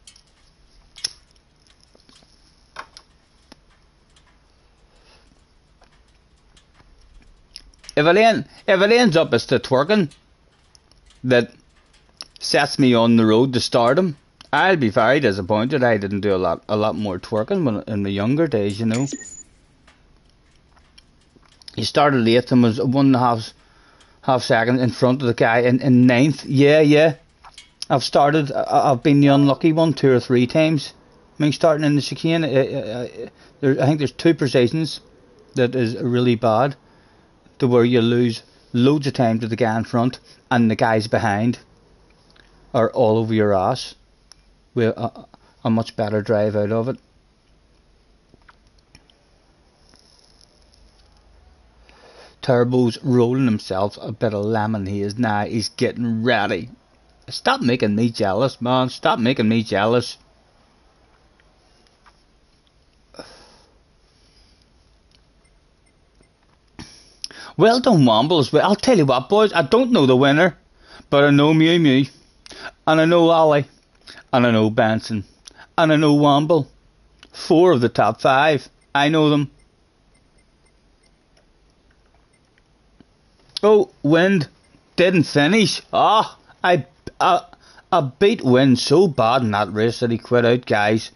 If it ends up as the twerking that sets me on the road to stardom, I'll be very disappointed. I didn't do a lot more twerking when, in my younger days, you know. He started 8th and was 1.5 seconds in front of the guy in 9th. Yeah. I've been the unlucky one 2 or 3 times. I mean, starting in the chicane, I think there's 2 positions that is really bad, to where you lose loads of time to the guy in front and the guys behind are all over your ass with a much better drive out of it. Turbo's rolling himself a bit of lemon haze now. He's getting ready. Stop making me jealous, man. Stop making me jealous. Well done, Womble, as well. I'll tell you what, boys. I don't know the winner, but I know Mew Mew, and I know Ollie, and I know Benson, and I know Womble. 4 of the top 5. I know them. Oh, Wind didn't finish. Ah, I beat Wind so bad in that race that he quit out, guys.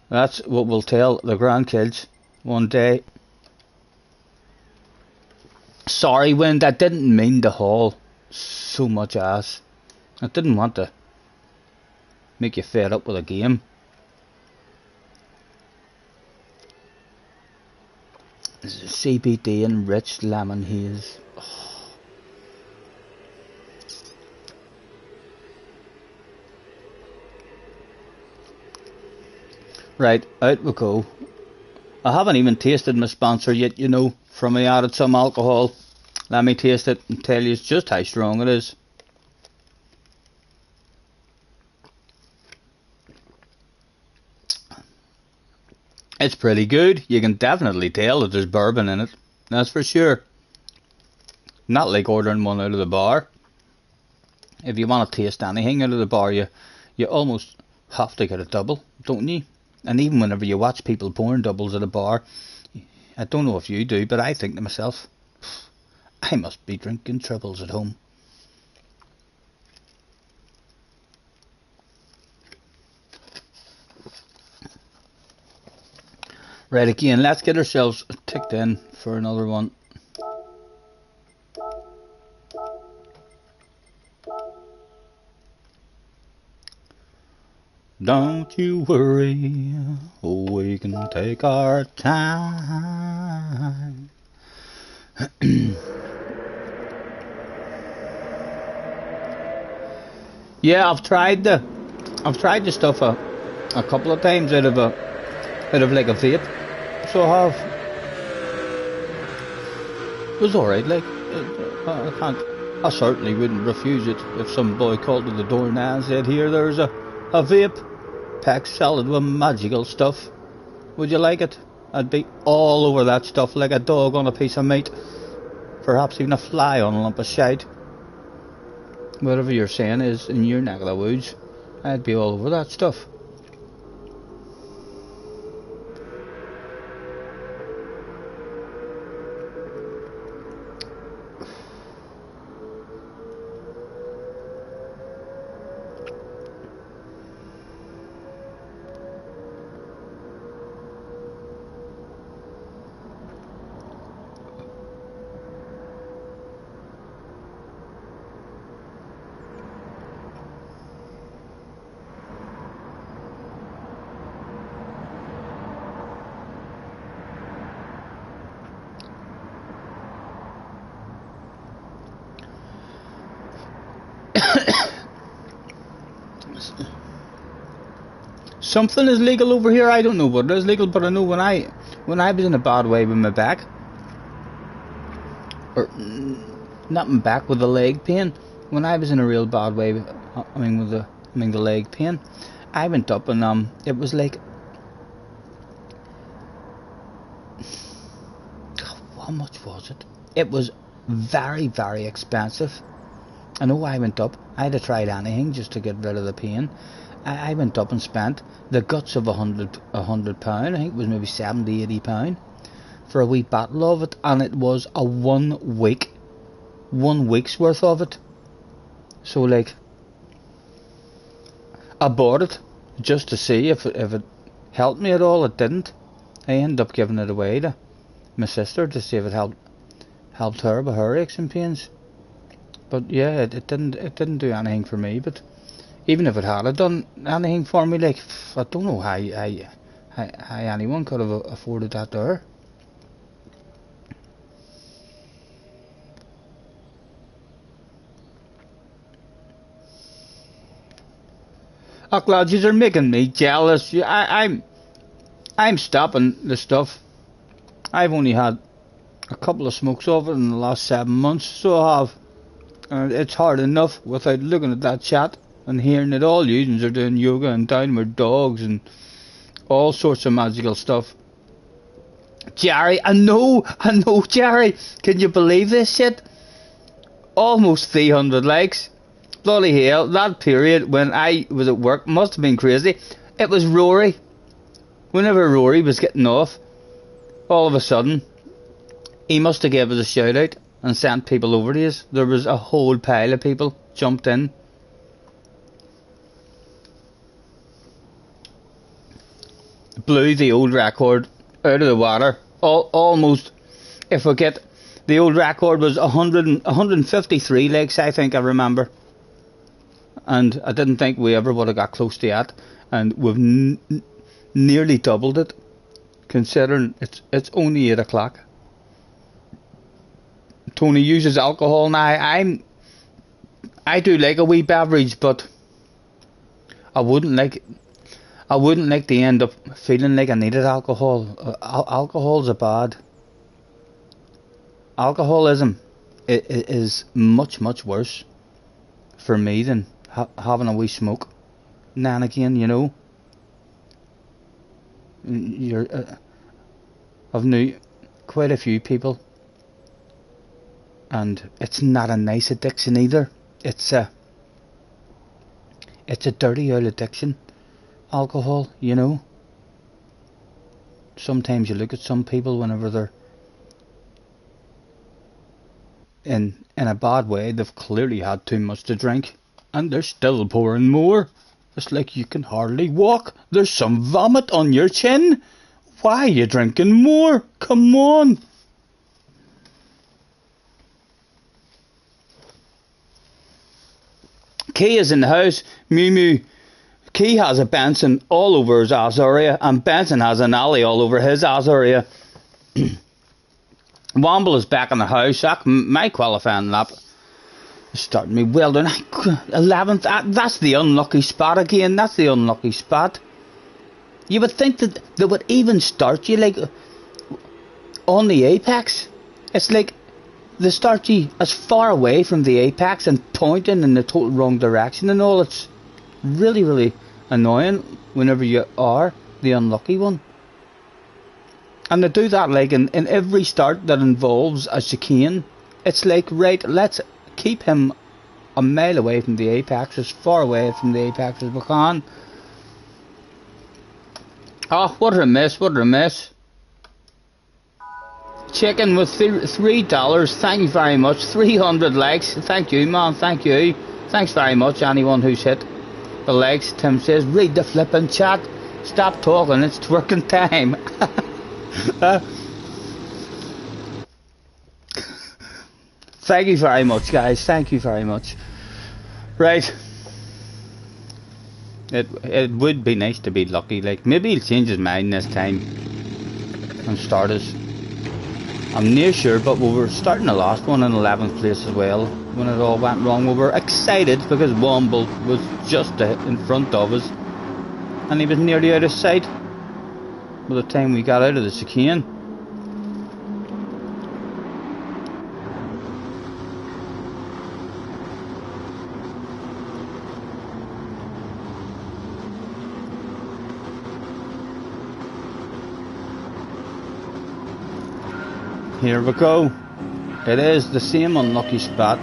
That's what we'll tell the grandkids one day. Sorry, Wind, I didn't mean to haul so much ass. I didn't want to make you fed up with a game. This is CBD and rich lemon haze. Oh. Right, out we go. I haven't even tasted my sponsor yet, you know, from I added some alcohol. Let me taste it and tell you just how strong it is. It's pretty good. You can definitely tell that there's bourbon in it. That's for sure. Not like ordering one out of the bar. If you want to taste anything out of the bar, you almost have to get a double, don't you? And even whenever you watch people pouring doubles at a bar, I don't know if you do, but I think to myself, I must be drinking triples at home. Right, again, let's get ourselves ticked in for another one. Don't you worry, we can take our time. Yeah, I've tried the stuff a couple of times out of like a vape. So I have. It was alright, like I certainly wouldn't refuse it if some boy called to the door now and said, "Here, there's a vape pack solid with magical stuff. Would you like it?" I'd be all over that stuff like a dog on a piece of meat. Perhaps even a fly on a lump of shite. Whatever you're saying is in your neck of the woods, I'd be all over that stuff. something is legal over here. I don't know what is legal, but I know when I was in a bad way with my back, or not my back, with the leg pain. When I was in a real bad way, with the leg pain, I went up and it was like, how much was it? It was very, very expensive. I know I went up. I'd have tried anything just to get rid of the pain. I went up and spent the guts of £100. I think it was maybe £70-80 for a wee bottle of it, and it was a 1 week's worth of it. So like, I bought it just to see if it helped me at all. It didn't. I ended up giving it away to my sister to see if it helped her with her aches and pains. But yeah, it didn't do anything for me. But even if it had done anything for me, like, I don't know how anyone could have afforded that to her. Oh, lads, you're making me jealous. I'm stopping the stuff. I've only had a couple of smokes of it in the last 7 months, so I have. And it's hard enough without looking at that chat and hearing that all unions are doing yoga and downward dogs and all sorts of magical stuff. Jerry, I know, Jerry. Can you believe this shit? Almost 300 likes. Bloody hell, that period when I was at work must have been crazy. It was Rory. Whenever Rory was getting off, all of a sudden, he must have gave us a shout out and sent people over to us. There was a whole pile of people jumped in. Blew the old record out of the water. Almost, if I get, the old record was 153 likes, I think I remember. And I didn't think we ever would have got close to that. And we've nearly doubled it, considering it's only 8 o'clock. Tony uses alcohol now. I do like a wee beverage, but I wouldn't like to end up feeling like I needed alcohol. Alcohol's a bad. Alcoholism is much worse for me than having a wee smoke now and again, you know. I've knew quite a few people, and it's not a nice addiction either. It's a dirty old addiction, alcohol, you know. Sometimes you look at some people whenever they're in a bad way, they've clearly had too much to drink, and they're still pouring more. It's like you can hardly walk. There's some vomit on your chin. Why are you drinking more? Come on. Key is in the house. Mew Mew. Key has a Benson all over his ass area, and Benson has an alley all over his ass area. Womble is back in the house. My qualifying lap is starting me well done. 11th. That's the unlucky spot again. That's the unlucky spot. You would think that they would even start you like on the apex. It's like they start you as far away from the apex and pointing in the total wrong direction and all. It's really annoying whenever you are the unlucky one. And they do that like in every start that involves a chicane. It's like, right, let's keep him a mile away from the apex, as far away from the apex as we can. Oh, what a mess, what a mess. Chicken with $3, thank you very much. 300 likes, thank you man, thank you. Thanks very much anyone who's hit the likes. Tim says, read the flippin' chat. Stop talking, it's twerking time. Thank you very much guys, thank you very much. Right, it would be nice to be lucky, like maybe he'll change his mind this time and start us. I'm near sure, but we were starting the last one in 11th place as well when it all went wrong. We were excited because Womble was just in front of us. and he was nearly out of sight by the time we got out of the chicane. Here we go. It is the same unlucky spot,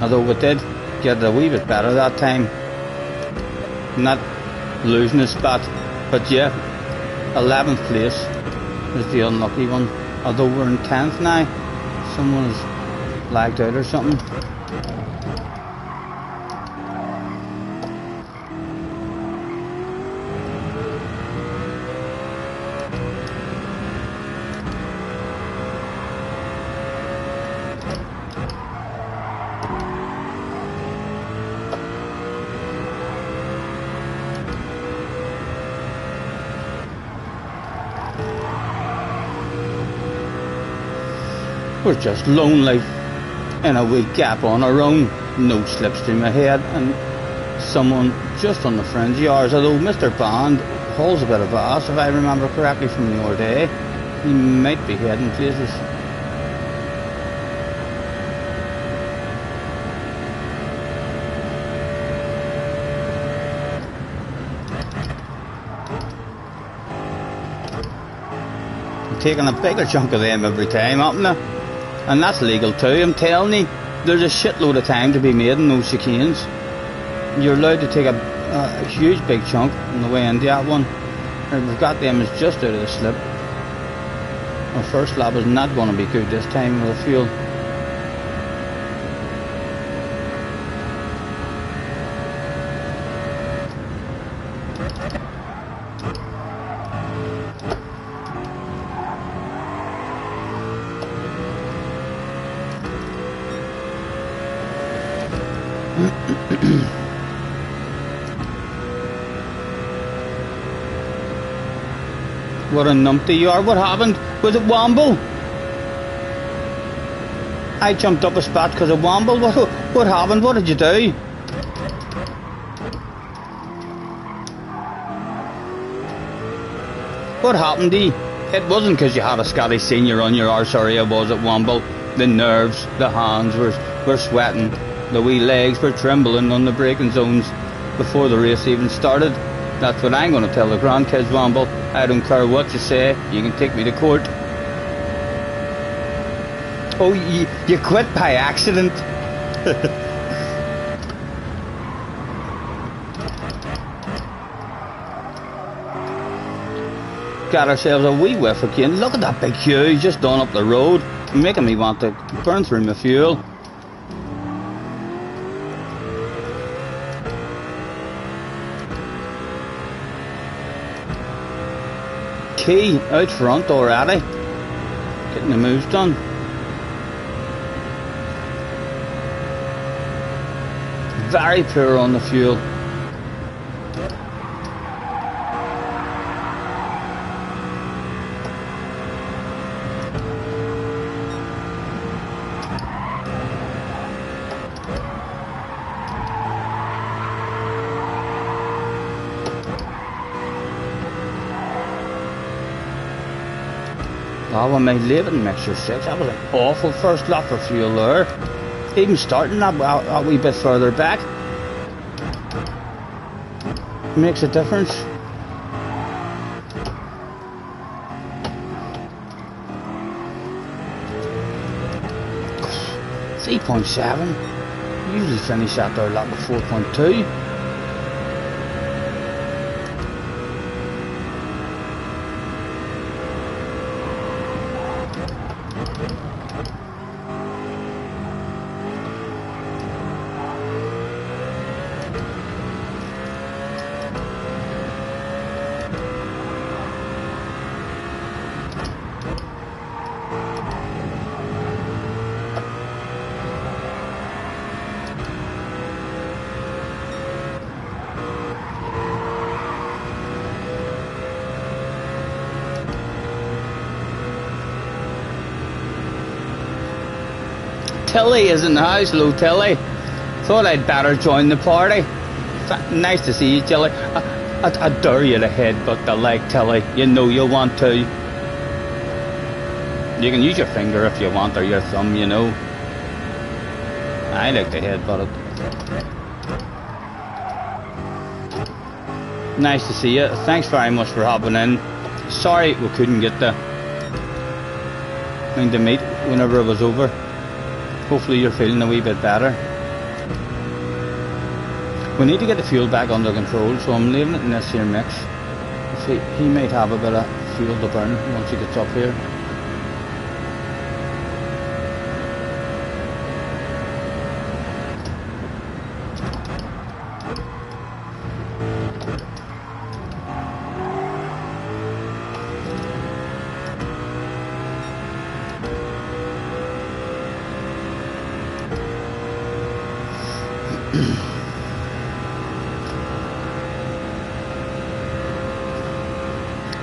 although we did get it a wee bit better that time, not losing the spot. But yeah, 11th place is the unlucky one, although we're in 10th now. Someone has lagged out or something. We're just lonely in a wee gap on our own, no slipstream ahead, and someone just on the fringe of ours, although Mr. Bond holds a bit of ass, if I remember correctly from the other day. He might be heading places. I'm taking a bigger chunk of them every time, haven't I? And that's legal too, I'm telling you. There's a shitload of time to be made in those chicanes. You're allowed to take a huge big chunk on the way into that one. And we've got them as just out of the slip. Our first lap is not going to be good this time with the fuel. What a numpty you are. What happened? Was it Womble? I jumped up a spot because of Womble. What happened? What did you do? What happened to you? It wasn't because you had a Scottish senior on your arse area, was it, Womble? The nerves, the hands were sweating. The wee legs were trembling on the braking zones before the race even started. That's what I'm going to tell the grandkids, Womble. I don't care what you say, you can take me to court. Oh, you quit by accident. Got ourselves a wee whiff again. Look at that big queue just on up the road, making me want to burn through my fuel. Key out front already, getting the moves done. Very poor on the fuel. Oh, when I leave it in mixture 6, that was an awful first lap for fuel there. Even starting that a wee bit further back makes a difference. .7. Usually finish that there lap with 4.2. Tilly is in the house. Hello, Tilly. Thought I'd better join the party. Nice to see you, Tilly. I dare you to headbutt the leg, Tilly. You know you want to. You can use your finger if you want, or your thumb, you know. I like to headbutt it. Nice to see you. Thanks very much for hopping in. Sorry we couldn't get the thing to meet whenever it was over. Hopefully you're feeling a wee bit better. We need to get the fuel back under control, so I'm leaving it in this here mix. See, he might have a bit of fuel to burn once he gets up here.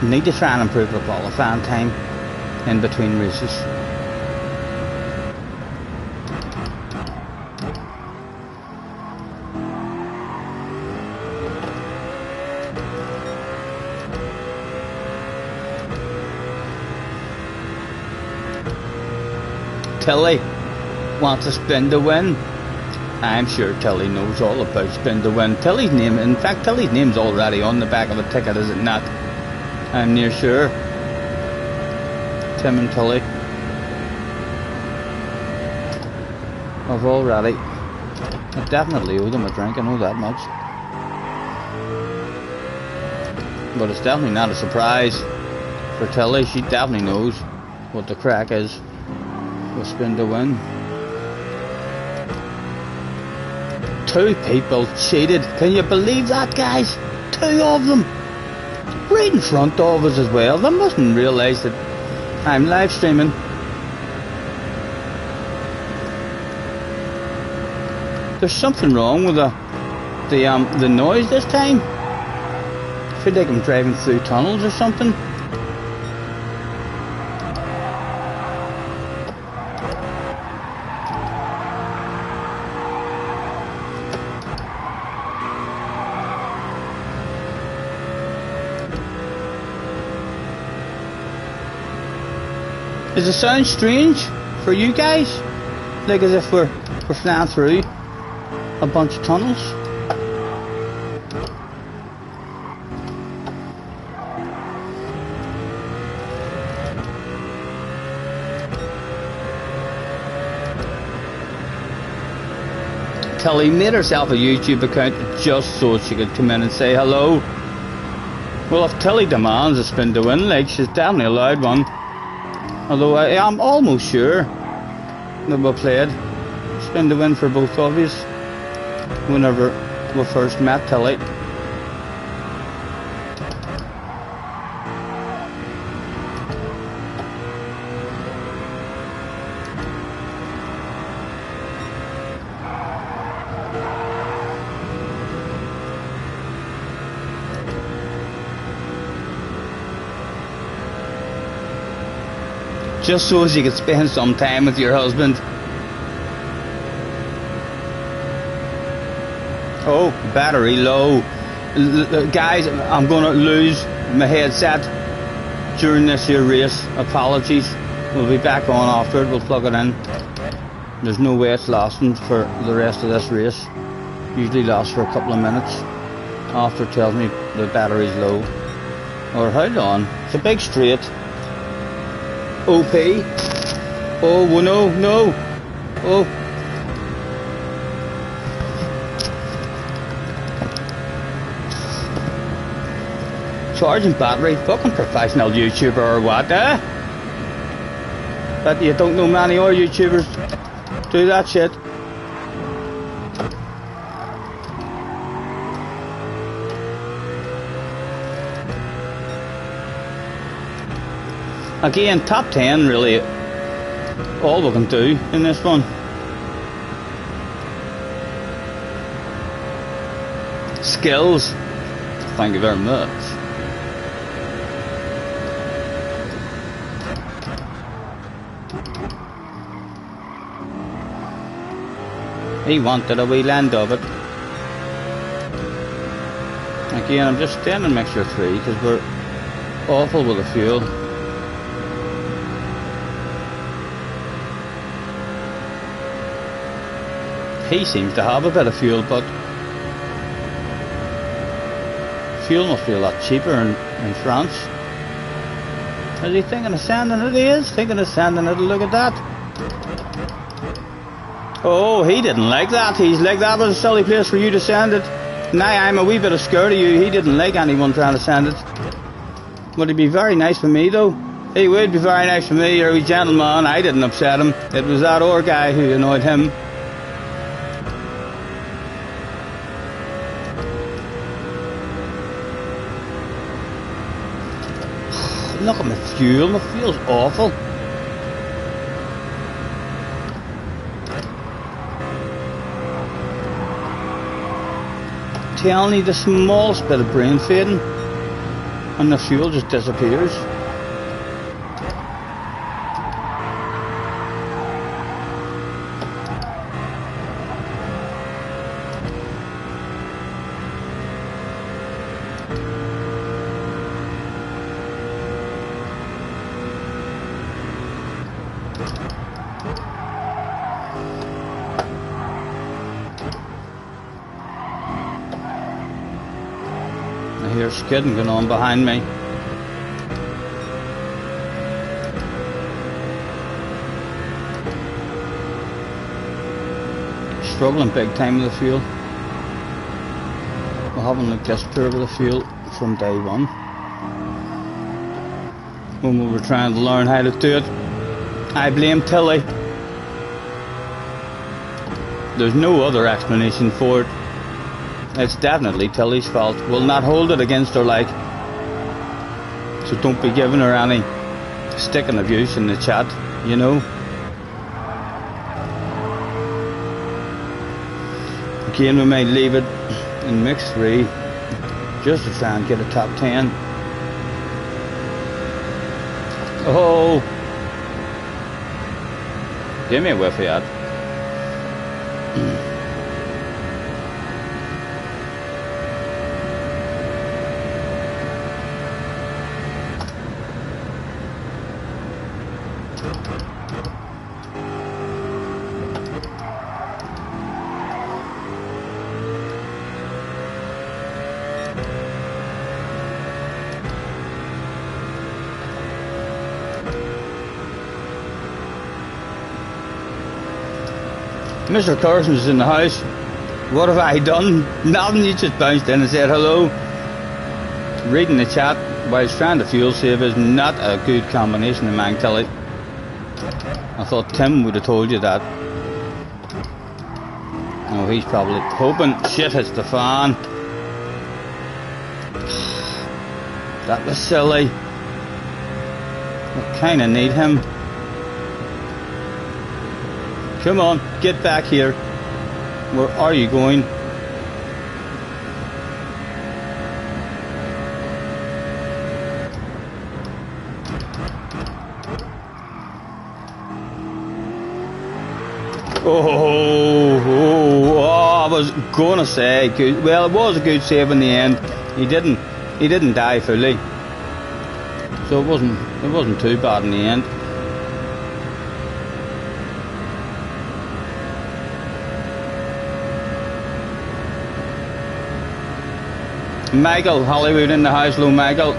Need to try and improve the qualifying time in between races. Tilly wants a spin to win. I'm sure Tilly knows all about spin to win. Tilly's name, in fact, Tilly's name's already on the back of a ticket, is it not? I'm near sure. Tim and Tilly. I've already. I definitely owe them a drink, I know that much. But it's definitely not a surprise for Tilly. She definitely knows what the crack is with spin to win. 2 people cheated. Can you believe that, guys? 2 of them. Right in front of us as well. They mustn't realise that I'm live streaming. There's something wrong with the noise this time. I feel like I'm driving through tunnels or something. Does it sound strange for you guys? Like as if we're flying through a bunch of tunnels? Tilly made herself a YouTube account just so she could come in and say hello. Well, if Tilly demands a spin to win, like, she's definitely allowed one. Although I am almost sure that we played spin to win for both of us whenever we first met Tilly. Just so as you can spend some time with your husband. Oh, battery low. Guys, I'm going to lose my headset during this here race. Apologies. We'll be back on after it. We'll plug it in. There's no way it's lasting for the rest of this race. Usually lasts for a couple of minutes. After it tells me the battery's low. Or how long? It's a big straight. OP. Oh, well, no. Oh. Charging battery. Fucking professional YouTuber or what, eh? But you don't know many other YouTubers do that shit. Again, top 10 really all we can do in this one. Skills. Thank you very much. He wanted a wee land of it. Again, I'm just staying in mixture 3 because we're awful with the fuel. He seems to have a bit of fuel, but fuel must be a lot cheaper in France. Is he thinking of sending it? He is thinking of sending it. Look at that. Oh, he didn't like that. He's like, that was a silly place for you to send it. Now I'm a wee bit scared of you. He didn't like anyone trying to send it. Would he be very nice for me though? He would be very nice for me. You're a gentleman. I didn't upset him. It was that other guy who annoyed him. Look at my fuel. My fuel's awful. Telling you, the smallest bit of brain fading and the fuel just disappears. I hear skidding going on behind me. Struggling big time with the fuel. We haven't looked this poor with the fuel from day one. When we were trying to learn how to do it, I blame Tilly. There's no other explanation for it. It's definitely Tilly's fault. We'll not hold it against her, like. So don't be giving her any stick and abuse in the chat, you know. Again, we might leave it in mix 3 just to try and get a top 10. Oh, give me a whiff of that. Mr. Carson's in the house. What have I done? Nothing. You just bounced in and said hello. Reading the chat whilst trying to fuel save is not a good combination of man, Tilly. I thought Tim would have told you that. Oh, he's probably hoping shit hits the fan. That was silly. I kinda need him. Come on, get back here. Where are you going? I was gonna say good. Well, it was a good save in the end. He didn't die fully, so it wasn't too bad in the end. Michael Hollywood in the house. Hello, Michael.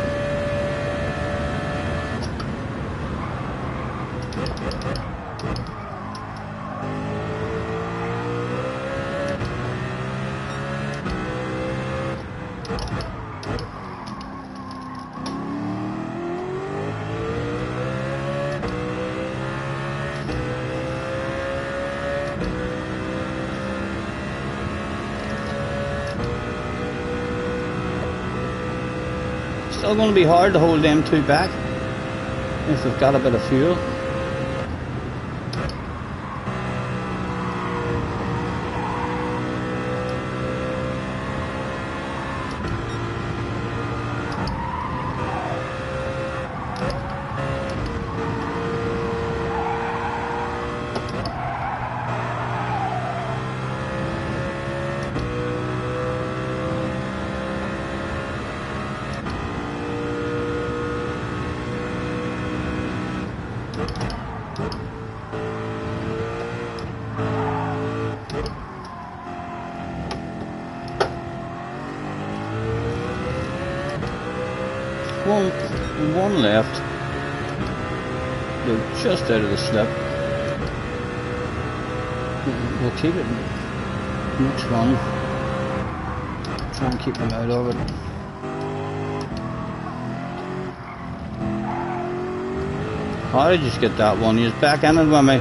Still going to be hard to hold them two back if they've got a bit of fuel. One left. They're just out of the slip. We'll keep it next one. Try and keep them out of it. How did you just get that one? He's back in it with me.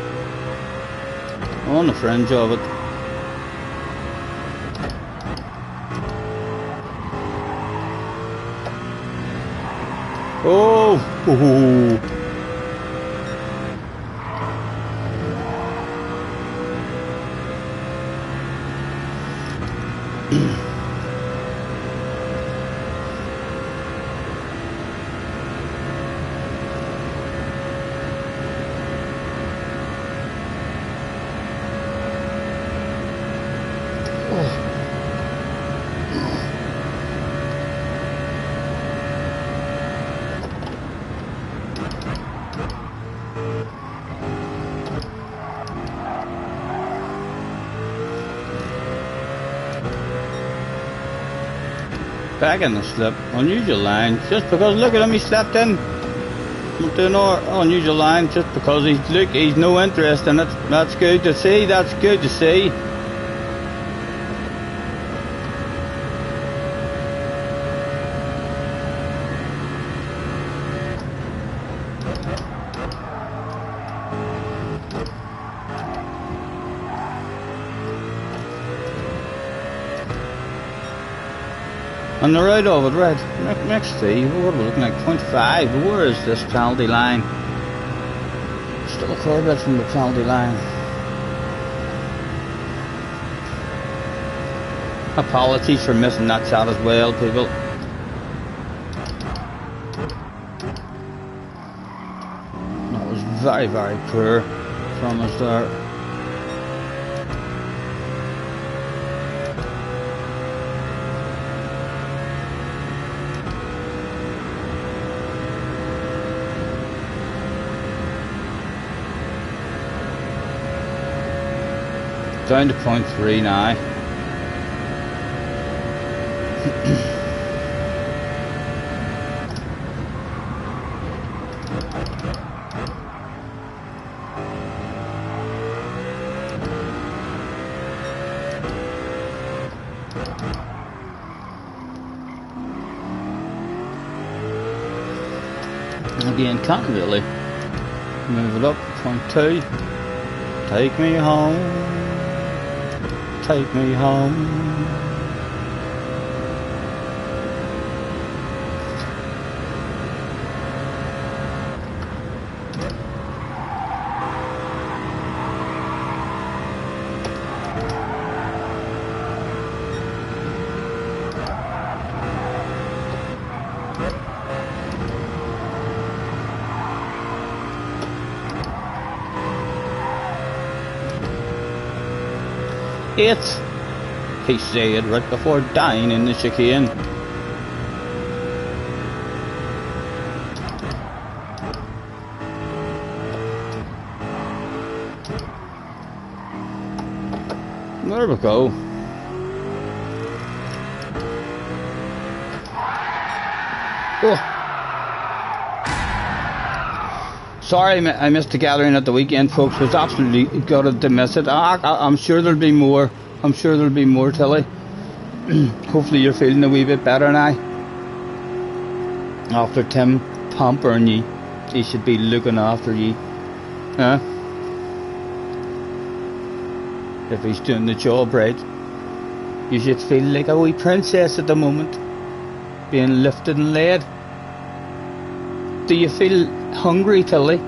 I'm on the fringe of it. Oh! Ooh. Back in the slip, unusual line, just because look at him, he slept in. Not doing no unusual line just because he's no interest in it. That's good to see, that's good to see. On the right of it, right, next to you, what are we looking like, 0.5, where is this penalty line? Still a fair bit from the penalty line. Apologies for missing that shot as well, people. That was very, very poor from us there. Down to 0.3 now. Again, can't really move it up. 0.2. Take me home. Take me home. It, he said right before dying in the chicane. There we go. Oh. Sorry I missed the gathering at the weekend, folks. Was absolutely gutted to miss it. I'm sure there'll be more. I'm sure there'll be more, Tilly. Hopefully you're feeling a wee bit better now. After Tim pampering you, he should be looking after you. Huh? If he's doing the job right. You should feel like a wee princess at the moment. Being lifted and led. Do you feel hungry, Tilly?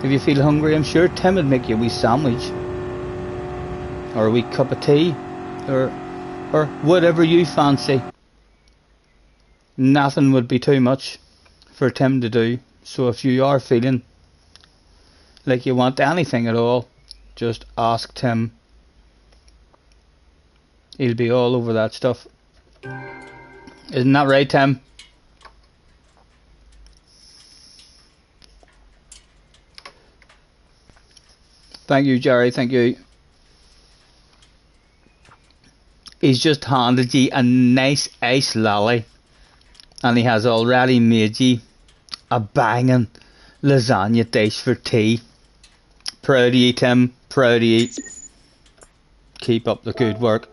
If you feel hungry, I'm sure Tim would make you a wee sandwich. Or a wee cup of tea. Or whatever you fancy. Nothing would be too much for Tim to do. So if you are feeling like you want anything at all, just ask Tim. He'll be all over that stuff. Isn't that right, Tim? Thank you, Jerry, thank you. He's just handed you a nice ice lolly. and he has already made you a banging lasagna dish for tea. Proud of you, Tim. Proud of you. Keep up the good work.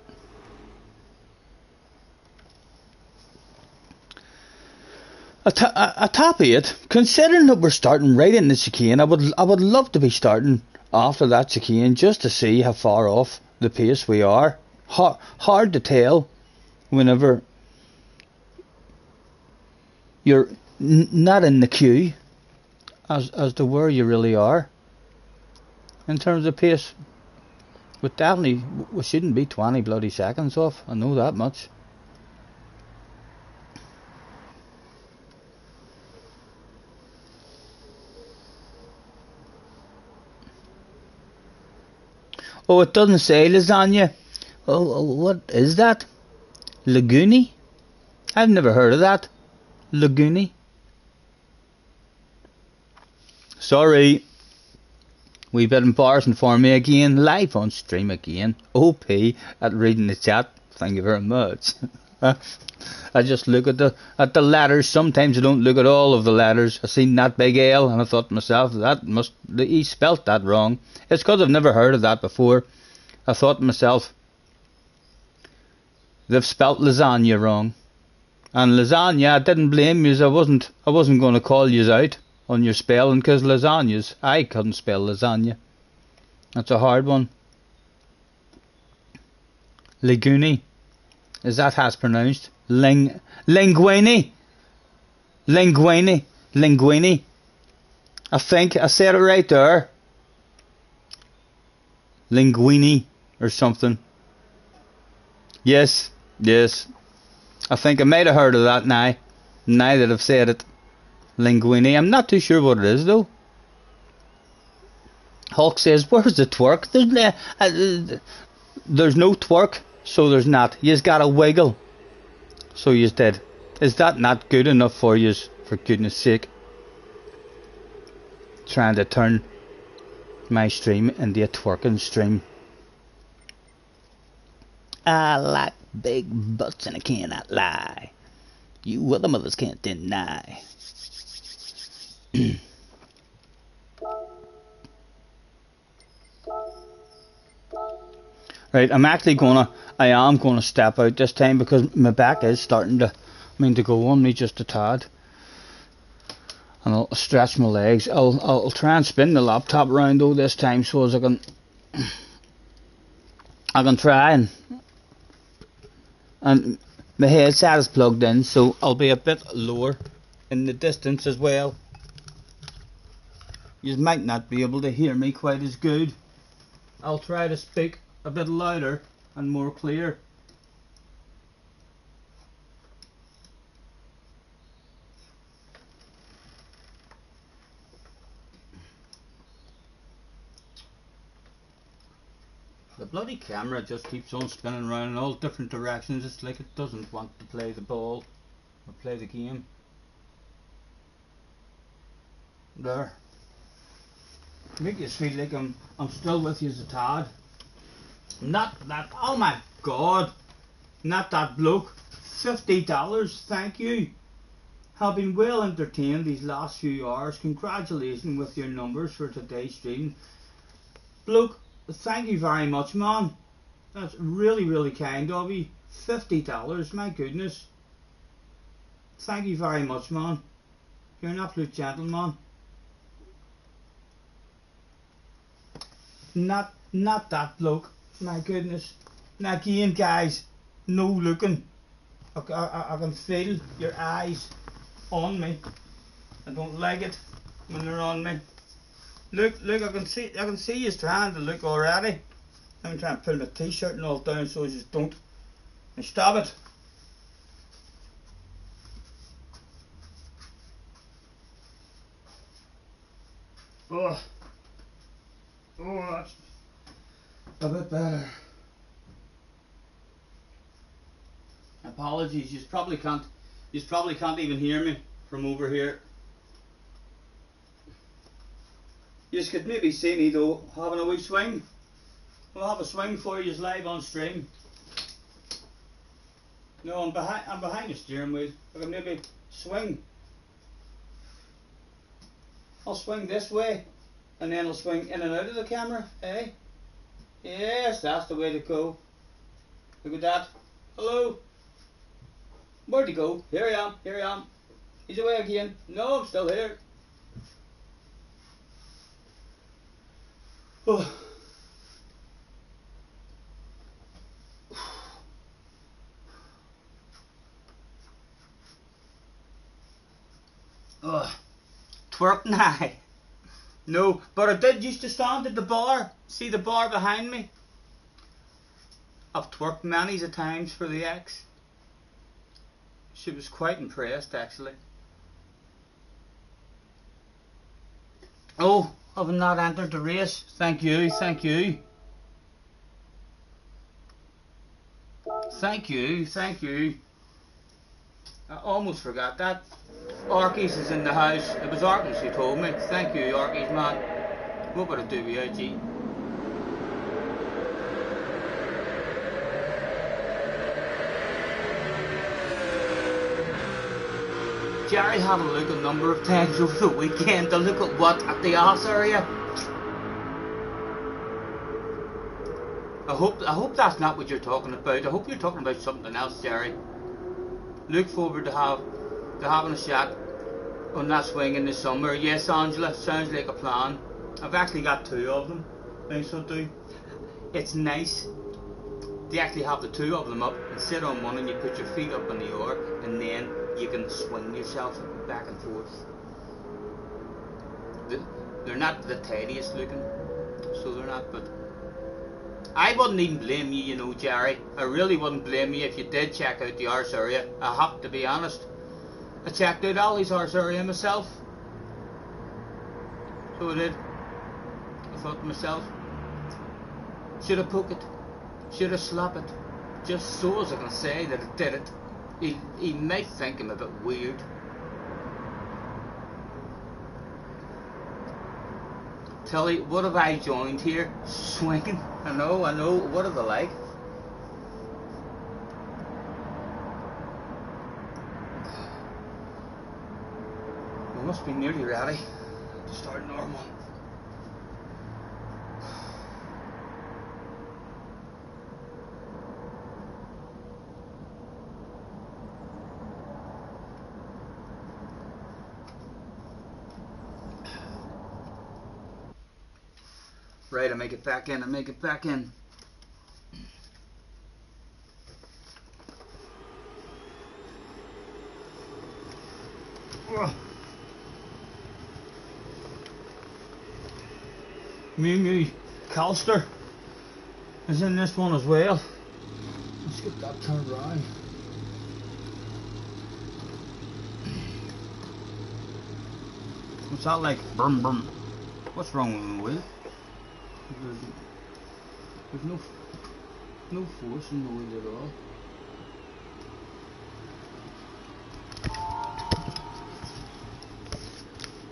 A top 8. Considering that we're starting right in the chicane, I would love to be starting after that chicane just to see how far off the pace we are. Hard to tell whenever you're not in the queue as to where you really are in terms of pace. We shouldn't be 20 bloody seconds off. I know that much. Oh, it doesn't say lasagna. Oh, what is that? Laguni? I've never heard of that. Laguni? Sorry. Wee bit embarrassing for me again. Live on stream again. OP at reading the chat. Thank you very much. I just look at the letters. Sometimes I don't look at all of the letters. I seen that big L and I thought to myself, he spelt that wrong. It's because I've never heard of that before. I thought to myself, they've spelt lasagna wrong. And lasagna, I didn't blame you. I wasn't going to call you out on your spelling, because lasagnas, I couldn't spell lasagna. That's a hard one. Linguini. Is that how it's pronounced? Linguini. Linguini. I think I said it right there. Linguini or something. Yes. I think I might have heard of that now that I've said it. Linguini. I'm not too sure what it is though. Hulk says, where's the twerk? There's no twerk, so there's not. You've got to wiggle. So you did. Is that not good enough for you, for goodness sake? Trying to turn my stream into a twerking stream. I like big butts and I cannot lie. You other mothers can't deny. Right, I am gonna step out this time because my back is starting to go on me just a tad. And I'll stretch my legs. I'll try and spin the laptop around though this time so as I can try and my headset is plugged in, so I'll be a bit lower in the distance as well. You might not be able to hear me quite as good. I'll try to speak a bit louder and more clear. The bloody camera just keeps on spinning around in all different directions. It's like it doesn't want to play the ball or play the game. There. Make you feel like I'm still with you as a tad. Not that, oh my god, not that bloke. $50, thank you. Have been well entertained these last few hours. Congratulations with your numbers for today's stream. Bloke, thank you very much, man. That's really kind of you. $50, my goodness. Thank you very much, man. You're an absolute gentleman. Not that bloke. My goodness. Now again, guys, no looking. I can feel your eyes on me. I don't like it when they're on me. Look, I can see you trying to look already. I'm trying to pull my t-shirt and all down so you just don't. And stop it. Oh, that's a bit better. Apologies, you probably can't even hear me from over here. You could maybe see me though having a wee swing. We'll have a swing for you live on stream. No, I'm behind the steering wheel. I can maybe swing. I'll swing this way, and then I'll swing in and out of the camera, eh? Yes, that's the way to go. Look at that. Hello. Where'd he go? Here I am, here I am. He's away again. No, I'm still here. Oh. Ugh. Twerk now. No, but I did used to stand at the bar. See the bar behind me? I've twerked many a times for the ex. She was quite impressed actually. Oh, I've not entered the race. Thank you, thank you. Thank you, thank you. I almost forgot that. Orkies is in the house. It was Orkies who told me. Thank you, Orkies, man. What would I do without you? Jerry had a look a number of times over the weekend to look at what at the arse area. I hope that's not what you're talking about. I hope you're talking about something else, Jerry. Look forward to having a shot on that swing in the summer. Yes, Angela, sounds like a plan. I've actually got 2 of them. Nice I do. It's nice to actually have the 2 of them up and sit on one, and you put your feet up in the oar, and then you can swing yourself back and forth. They're not the tidiest looking, so they're not, but I wouldn't even blame you, you know, Jerry. I really wouldn't blame you if you did check out the arse area. I have to be honest. I checked out Ollie's arse area myself. So I did. I thought to myself, should I poke it? Should I slap it? Just so as I can say that I did it. He might think I'm a bit weird. Tilly, what have I joined here? Swinging. I know. What are they like? We must be nearly ready to start normal. Right, I make it back in. Mimi Calster is in this one as well. Let's get that turned around. What's that like? Brum brum. What's wrong with my wheel? There's no force in the wheel at all.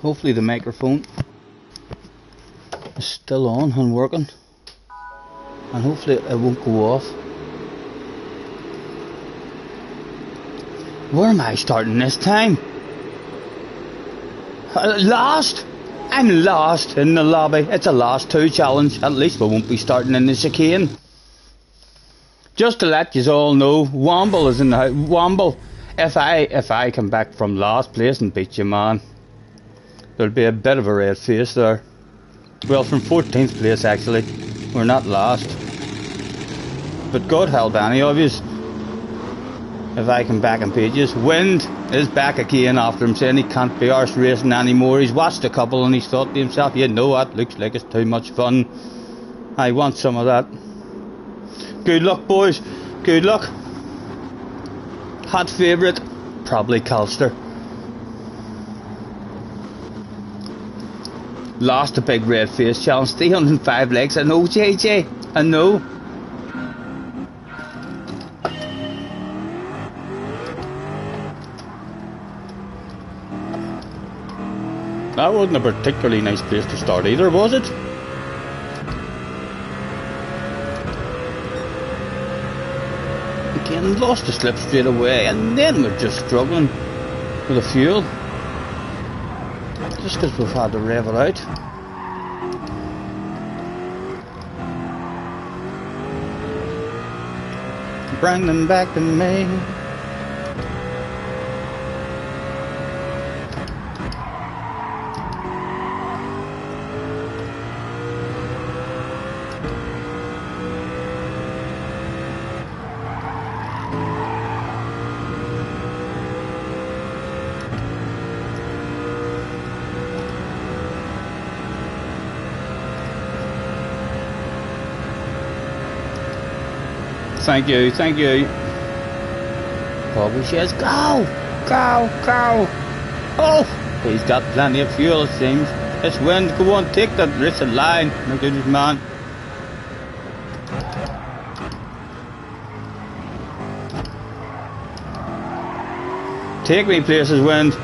Hopefully the microphone is still on and working, and hopefully it won't go off. Where am I starting this time? Lost? I'm lost in the lobby. It's a last 2 challenge. At least we won't be starting in the chicane. Just to let you all know, Womble is in the house. Womble, if I come back from last place and beat you, man, there'll be a bit of a red face there. Well, from 14th place actually. We're not last. But God help any of yous if I come back and beat yous. Wind is back again after him saying he can't be arse racing anymore. He's watched a couple and he's thought to himself, you know what, looks like it's too much fun. I want some of that. Good luck, boys. Good luck. Hot favourite, probably Calster. Lost a big red face challenge, 305 legs. I know, JJ, I know. That wasn't a particularly nice place to start either, was it? Again, lost the slip straight away, and then we're just struggling with the fuel. Just because we've had to rev it out. Bring them back to me. Thank you, thank you. Probably says, go, go, go. Oh, he's got plenty of fuel, it seems. It's wind, go on, take that wristed line. My goodness, man. Take me places, wind.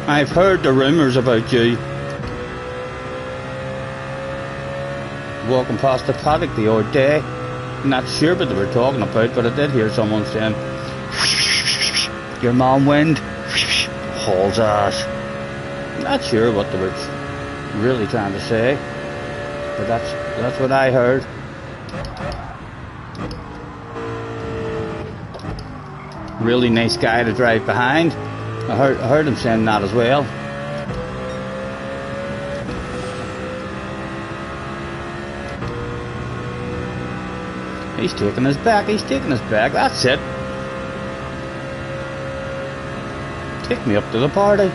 I've heard the rumours about you. Walking past the paddock the other day. Not sure what they were talking about, but I did hear someone saying, your mom wind hauls ass. Not sure what they were really trying to say, but that's what I heard. Really nice guy to drive behind. I heard him saying that as well. He's taking us back, he's taking us back, that's it. Take me up to the party.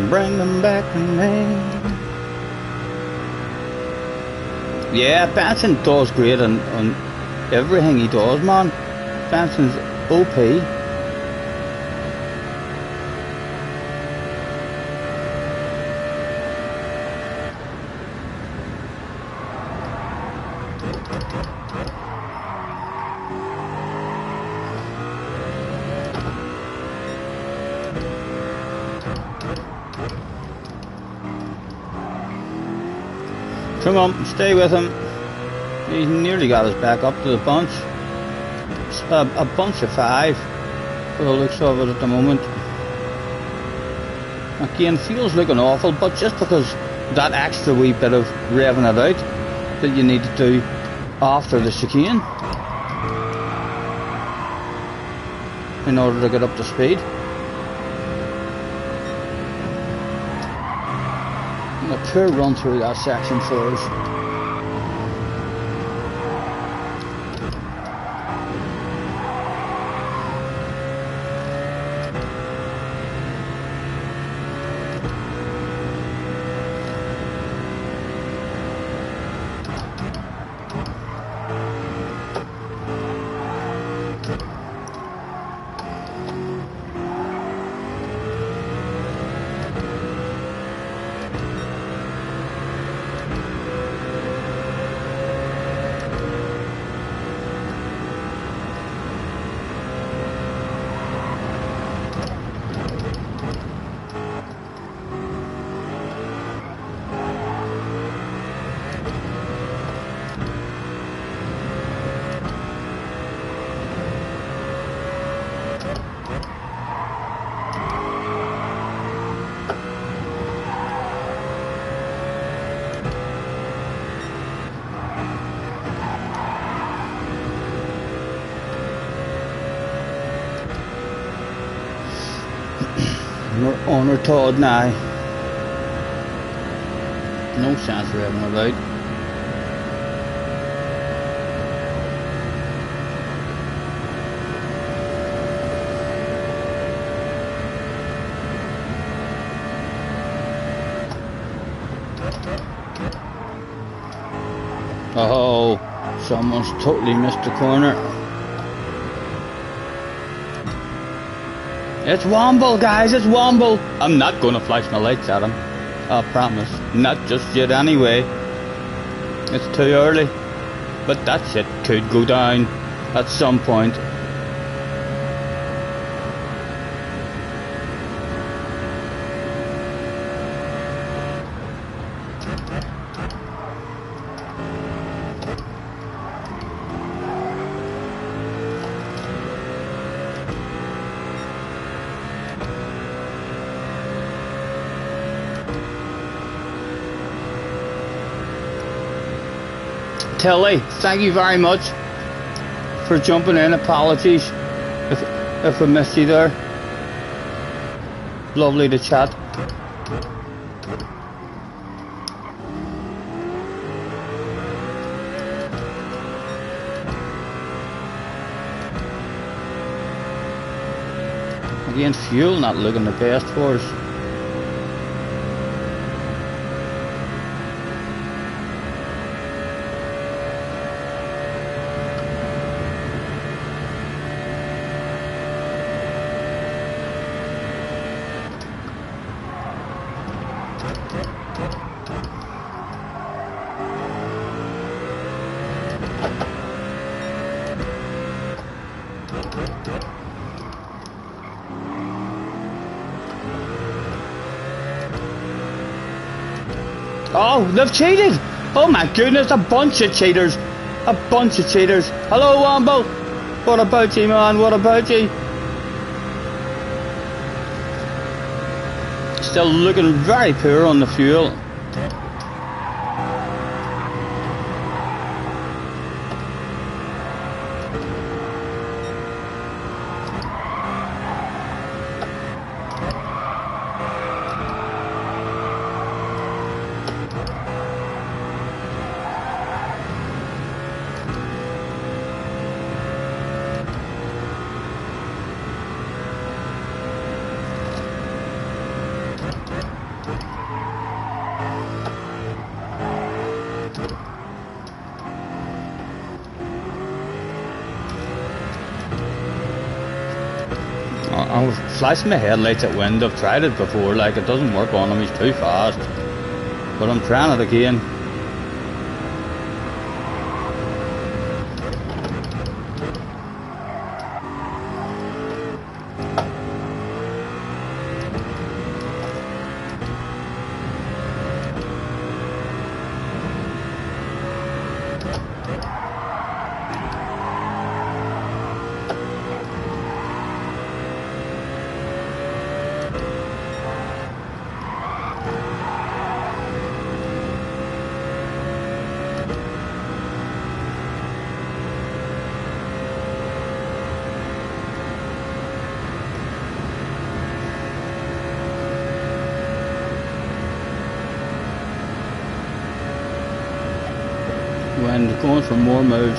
Bring them back to me. Yeah, Benson does great on everything he does, man. Benson's OP. Come on, stay with him. He's nearly got us back up to the bunch. It's a bunch of 5 for the looks of it at the moment. Again, feels looking awful, but just because that extra wee bit of revving it out that you need to do after the chicane in order to get up to speed. A poor run through that section for us. We're on our Todd now. No chance of having about. Oh, someone's totally missed the corner. It's Womble, guys, it's Womble. I'm not going to flash my lights at him. I promise. Not just yet anyway. It's too early. But that shit could go down. at some point. Tilly, thank you very much for jumping in. Apologies if I missed you there. Lovely to chat. Again, fuel not looking the best for us. Oh, they've cheated! Oh my goodness, a bunch of cheaters! A bunch of cheaters! Hello, Wombo! What about you, man? What about you? Still looking very poor on the fuel. I'm flashing my headlights at wind. I've tried it before, like it doesn't work on him, he's too fast. But I'm trying it again. When going for more moves.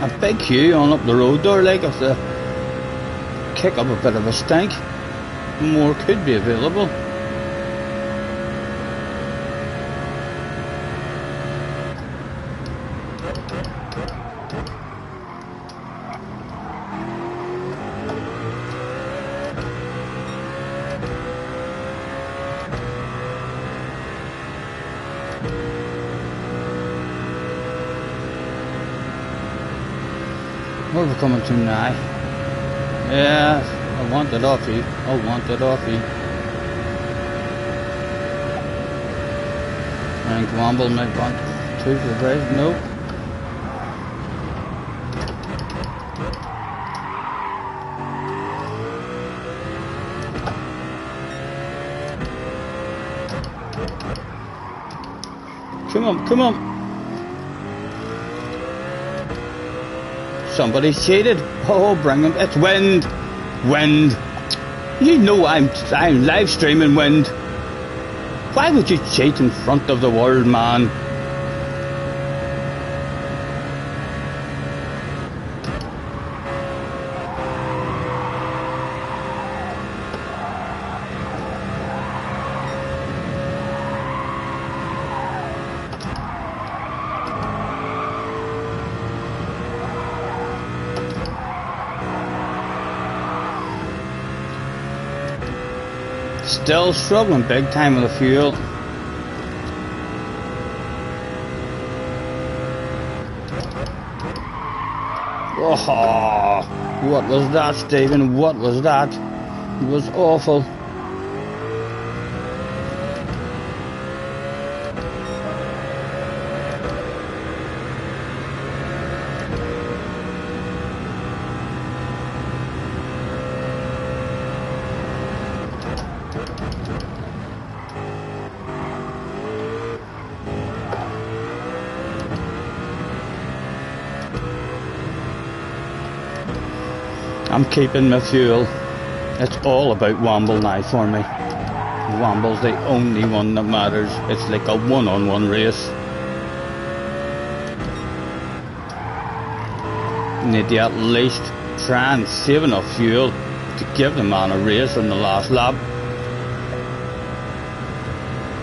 A big queue on up the road there, like if they kick up a bit of a stink, more could be available. Where are we coming to now? Yeah, I want it off you. I want it off you. And Gwamble might want two for the race. Nope. Come on, come on. Somebody's cheated. Oh, bring him. It's Wind. Wind. You know I'm live streaming, Wind. Why would you cheat in front of the world, man? Still struggling big time with the fuel. Oh, what was that, Stephen? What was that? It was awful. I'm keeping my fuel. It's all about Womble now for me. Womble's the only one that matters. It's like a one-on-one race. Need to at least try and save enough fuel to give the man a race in the last lap.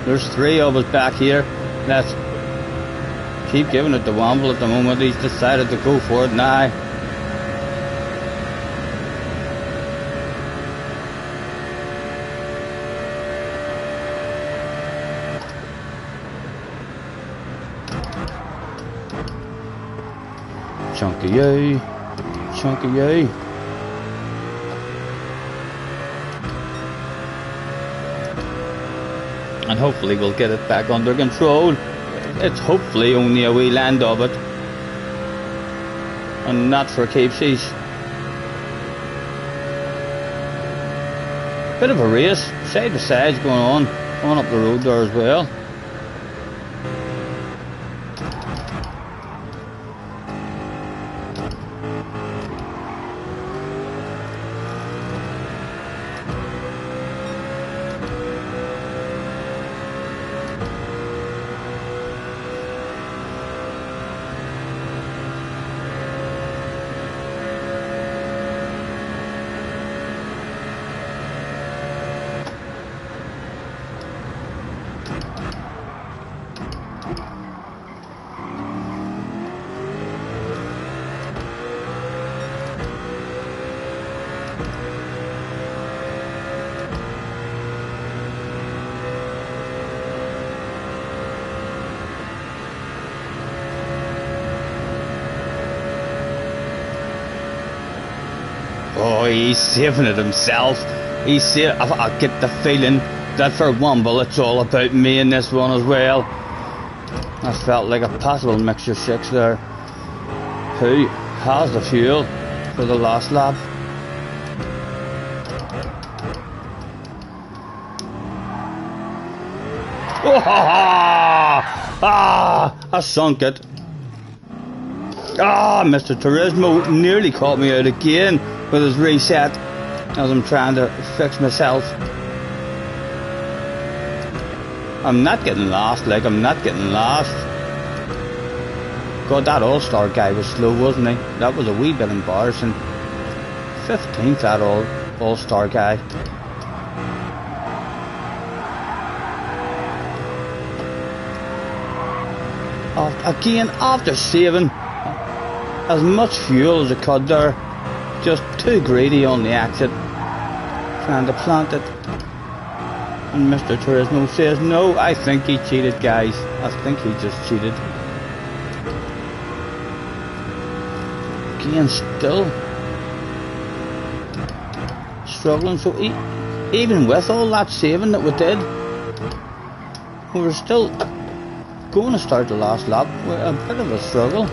There's 3 of us back here. Let's keep giving it to Womble at the moment. He's decided to go for it now. Chunky you, chunky you. And hopefully we'll get it back under control. It's hopefully only a wee land of it, and not for keepsies. Bit of a race, side to side going on up the road there as well. Oh, he's saving it himself. I get the feeling that for Womble it's all about me in this one as well. That felt like a possible mixture 6 there. Who has the fuel for the last lap? Oh, I sunk it. Mr. Turismo nearly caught me out again with his reset as I'm trying to fix myself. I'm not getting lost, I'm not getting lost. God, that All-Star guy was slow, wasn't he? That was a wee bit embarrassing. 15th, that All-Star guy. Again, after saving as much fuel as I could there, just too greedy on the exit, trying to plant it. And Mr. Turismo says, no, I think he cheated, guys. I think he just cheated. Again, still struggling. So even with all that saving that we did, we were still going to start the last lap with a bit of a struggle.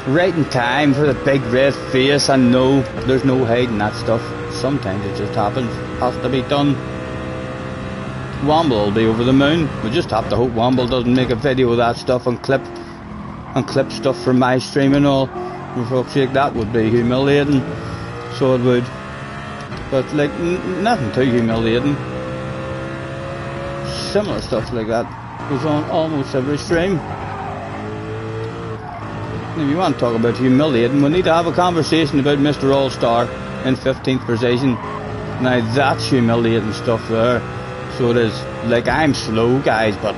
Right in time for the big red face. I know there's no hiding that stuff. Sometimes it just happens. Has to be done. Womble will be over the moon. We just have to hope Womble doesn't make a video of that stuff and clip and clip stuff from my stream and all. For fuck's sake, that would be humiliating. So it would. But like, nothing too humiliating. Similar stuff like that goes on almost every stream. If you want to talk about humiliating, we need to have a conversation about Mr. All-Star in 15th position. Now that's humiliating stuff there. So it is. Like, I'm slow, guys, but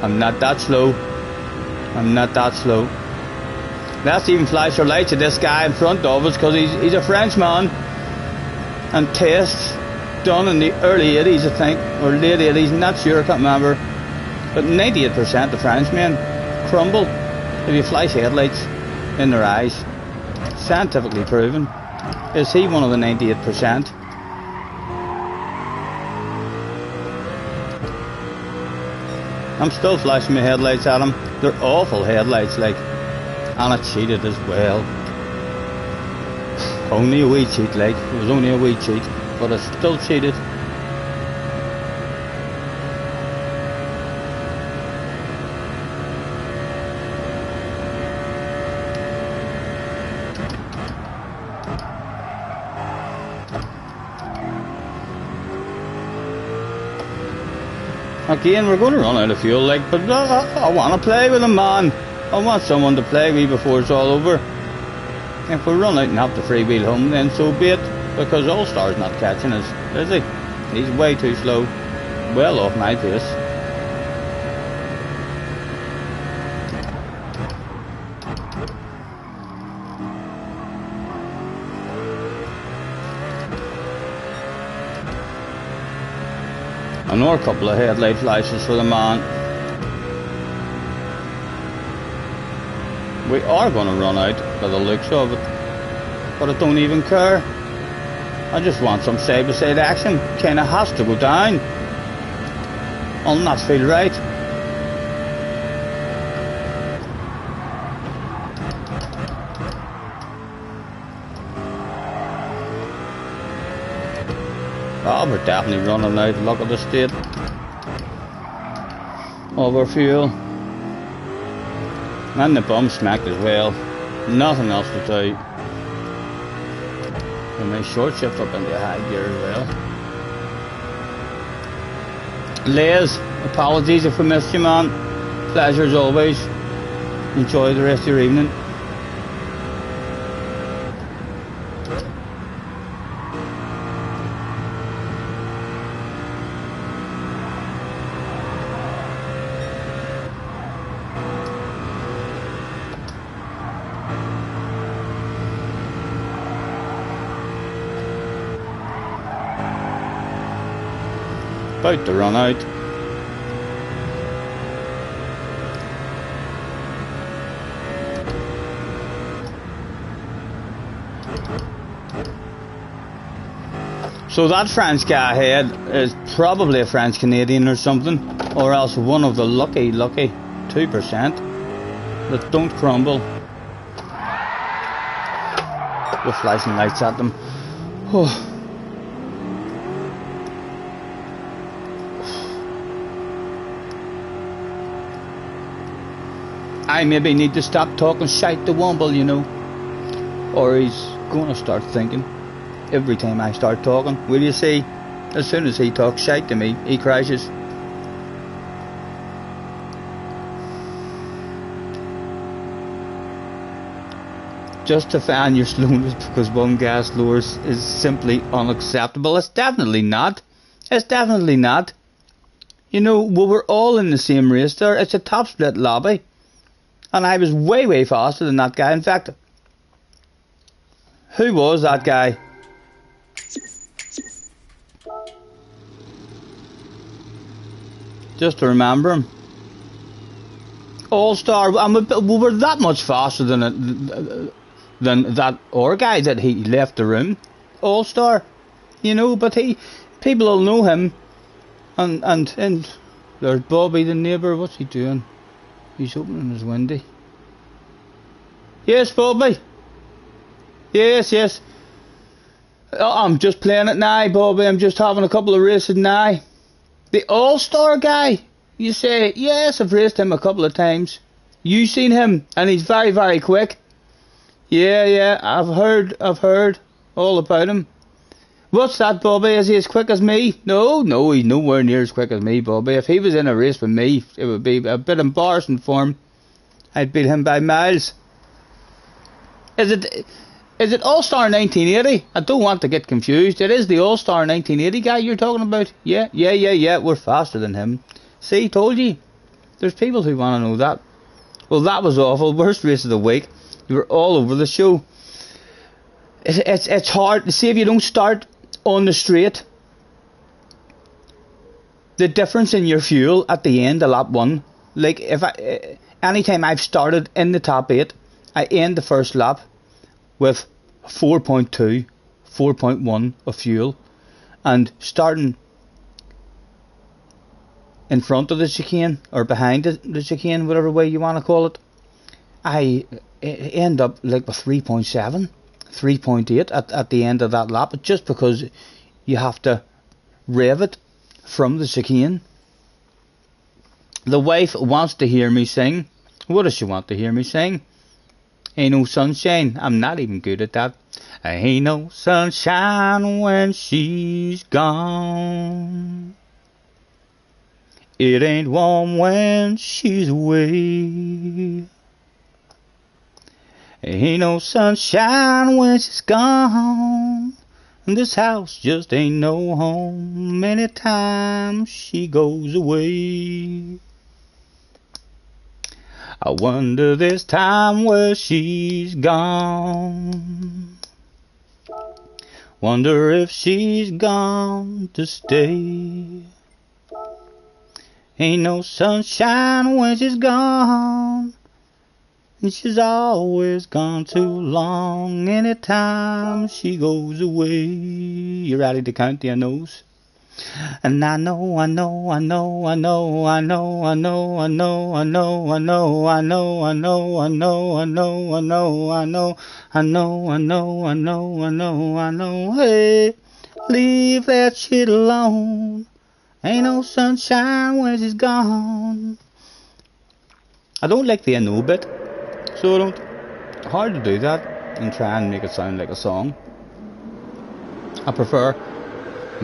I'm not that slow. I'm not that slow. Let's even flash our lights at this guy in front of us, because he's a Frenchman. And tests done in the early 80s, I think, or late 80s, not sure, I can't remember. But 98% of Frenchmen crumble if you flash headlights in their eyes. Scientifically proven. Is he one of the 98%? I'm still flashing my headlights at him. They're awful headlights, like, and I cheated as well. Only a wee cheat, like, it was only a wee cheat, but I still cheated. Again, we're going to run out of fuel, like, but I want to play with him, man. I want someone to play with before it's all over. If we run out and have to freewheel home, then so be it, because All-Star's not catching us, is he? He's way too slow. Well off my pace. Another couple of headlight flashes for the man. We are going to run out by the looks of it, but I don't even care. I just want some side-by-side action. Kinda has to go down. I'll not feel right. Oh, we're definitely running out. Look at the state of our fuel. And the bum smacked as well. Nothing else to do. And my short shift up into high gear as well. Les, apologies if we missed you, man. Pleasure as always. Enjoy the rest of your evening. About to run out. So that French guy ahead is probably a French Canadian or something, or else one of the lucky 2% that don't crumble. With flashing lights at them. Oh. I maybe need to stop talking shite to Womble, you know. Or he's gonna start thinking every time I start talking. Will you see? As soon as he talks shite to me, he crashes. Justifying your slowness because one gas lowers is simply unacceptable. It's definitely not. It's definitely not. You know, we were all in the same race there. It's a top split lobby. And I was way faster than that guy. In fact, who was that guy? Just to remember him. All-Star. We were that much faster than that other guy that he left the room. All-Star. You know, but people will know him. And there's Bobby the neighbour. What's he doing? He's opening his window. Yes, Bobby. Yes. Oh, I'm just playing it now, Bobby. I'm just having a couple of races now. The All-Star guy. You say, yes, I've raced him a couple of times. You seen him, and he's very, very quick. Yeah, I've heard all about him. What's that, Bobby? Is he as quick as me? No, he's nowhere near as quick as me, Bobby. If he was in a race with me, it would be a bit embarrassing for him. I'd beat him by miles. Is it All-Star 1980? I don't want to get confused. It is the All-Star 1980 guy you're talking about. Yeah. We're faster than him. See, told you. There's people who want to know that. Well, that was awful. Worst race of the week. You were all over the show. It's hard to see if you don't start on the straight. The difference in your fuel at the end of lap 1. Like anytime I've started in the top 8, I end the first lap with 4.2, 4.1 of fuel, and starting in front of the chicane or behind the chicane, whatever way you want to call it, I end up like with 3.7, 3.8 at the end of that lap, just because you have to rev it from the chicane. The wife wants to hear me sing. What does she want to hear me sing? Ain't no sunshine. I'm not even good at that. Ain't no sunshine when she's gone. It ain't warm when she's away. Ain't no sunshine when she's gone. This house just ain't no home anytime she goes away. I wonder this time where she's gone. Wonder if she's gone to stay. Ain't no sunshine when she's gone. And she's always gone too long anytime she goes away. You ready to count the nose? And I know, I know, I know, I know, I know, I know, I know, I know, I know, I know, I know, I know, I know, I know, I know, I know, I know, I know, I know, I know. Hey, leave that shit alone. Ain't no sunshine when she's gone. I don't like the I know bit, so I don't. Hard to do that and try and make it sound like a song. I prefer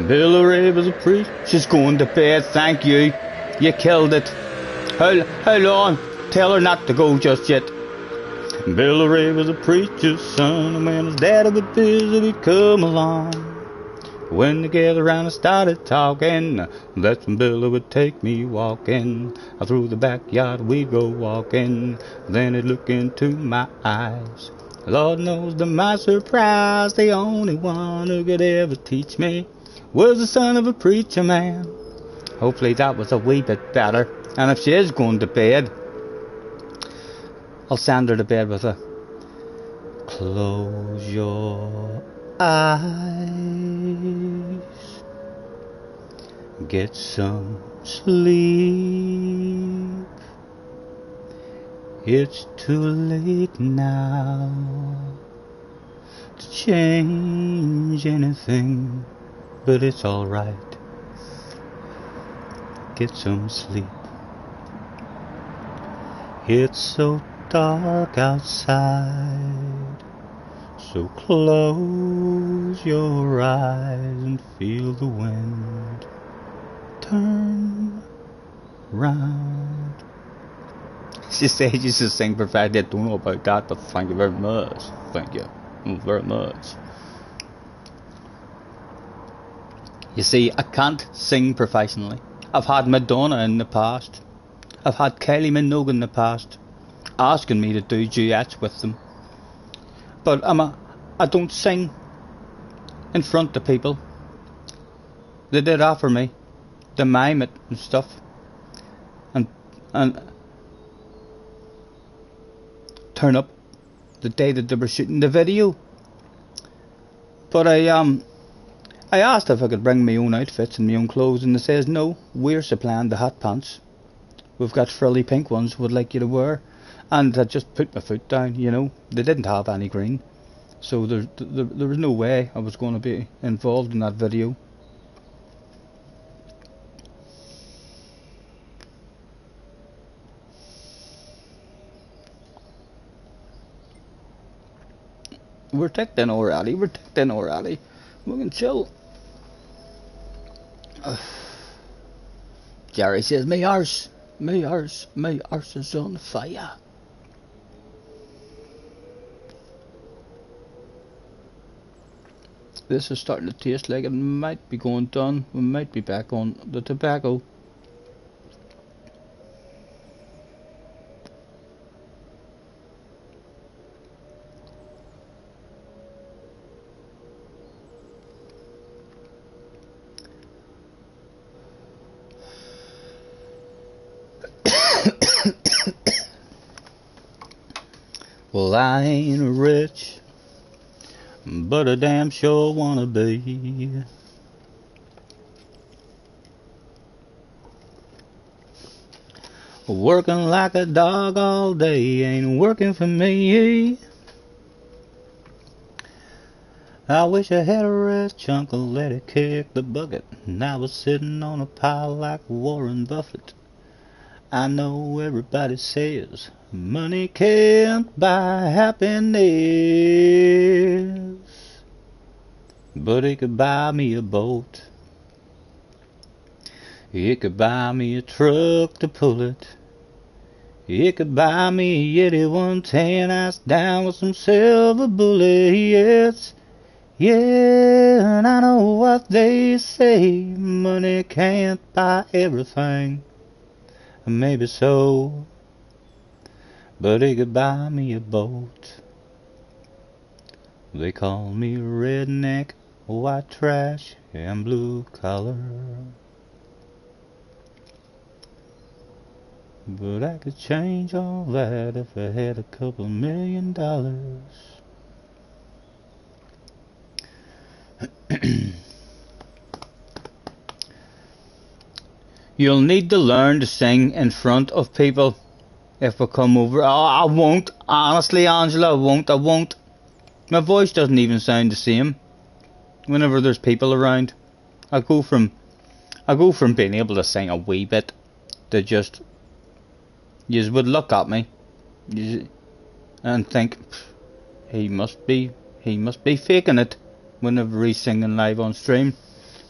Billy was a priest. She's going to bed, thank you. You killed it. How long? Tell her not to go just yet. Billy was a preacher's son, and when his daddy was busy, he'd come along. When they gathered around and started talking, that's when Billy would take me walking. Through the backyard we'd go walking, then he'd look into my eyes. Lord knows to my surprise, the only one who could ever teach me was the son of a preacher man. Hopefully that was a wee bit better. And if she is going to bed, I'll send her to bed with a close your eyes, get some sleep. It's too late now to change anything, but it's alright. Get some sleep. It's so dark outside, so close your eyes and feel the wind turn round. She said you should sing perfectly. I don't know about that, but thank you very much. Thank you very much. You see, I can't sing professionally. I've had Madonna in the past. I've had Kylie Minogue in the past asking me to do duets with them. But I don't sing in front of people. They did offer me to mime it and stuff. And turn up the day that they were shooting the video. But I asked if I could bring my own outfits and my own clothes, and they says no, we're supplying the hot pants. We've got frilly pink ones we'd like you to wear. And I just put my foot down, you know. They didn't have any green, so there was no way I was going to be involved in that video. We're ticked in already. We're ticked in already. We can chill. Jerry says, my arse is on fire. This is starting to taste like it might be going done. We might be back on the tobacco. Well, I ain't rich, but I damn sure wanna be. Working like a dog all day ain't working for me. I wish I had a rich uncle that had kicked the bucket, and I was sitting on a pile like Warren Buffett. I know everybody says money can't buy happiness, but it could buy me a boat. It could buy me a truck to pull it. It could buy me a Yeti 110 ice down with some silver bullets. Yeah, and I know what they say, money can't buy everything. Maybe so, but it could buy me a boat. They call me redneck, white trash, and blue collar, but I could change all that if I had a couple $1 million. You'll need to learn to sing in front of people if we come over. Oh, I won't. Honestly, Angela, I won't. My voice doesn't even sound the same whenever there's people around. I go from being able to sing a wee bit to just, you would look at me and think, he must be faking it whenever he's singing live on stream.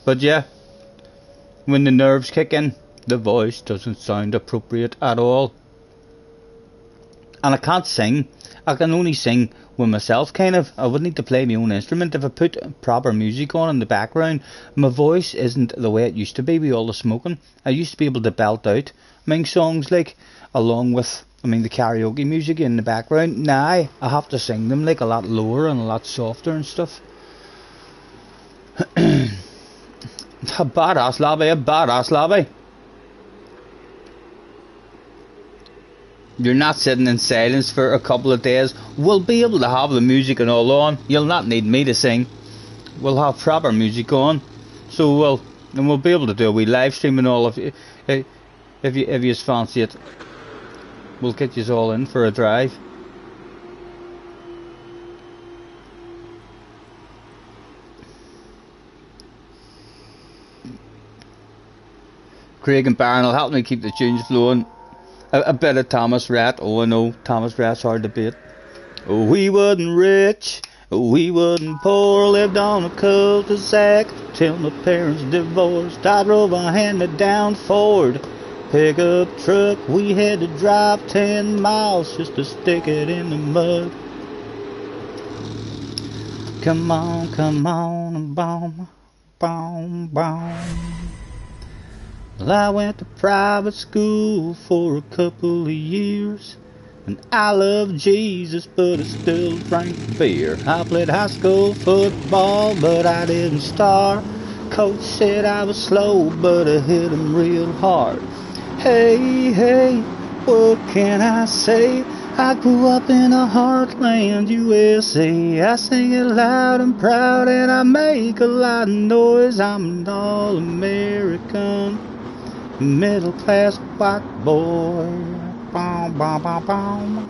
But yeah, when the nerves kick in, the voice doesn't sound appropriate at all. And I can't sing. I can only sing with myself, kind of. I would need to play my own instrument. If I put proper music on in the background, my voice isn't the way it used to be with all the smoking. I used to be able to belt out my songs, like, along with, the karaoke music in the background. Now I have to sing them like a lot lower and a lot softer and stuff. A badass lobby. You're not sitting in silence for a couple of days. We'll be able to have the music and all on. You'll not need me to sing. We'll have proper music on. So we'll be able to do a wee live stream and all. If you fancy it, we'll get you all in for a drive. Craig and Baron will help me keep the tunes flowing. A bit of Thomas Rhett. Oh, I know, Thomas Rhett's hard to beat. Oh, we wasn't rich, we wasn't poor, lived on a cul-de-sac till my parents divorced. I drove a hand-me-down Ford pickup truck. We had to drive 10 miles just to stick it in the mud. Come on, and boom, boom, boom. Well, I went to private school for a couple of years, and I love Jesus, but I still drank beer. I played high school football, but I didn't start. Coach said I was slow, but I hit him real hard. Hey, what can I say? I grew up in a heartland, USA. I sing it loud and proud, and I make a lot of noise. I'm an all-American, middle-class white boy. Boom, boom, boom, boom.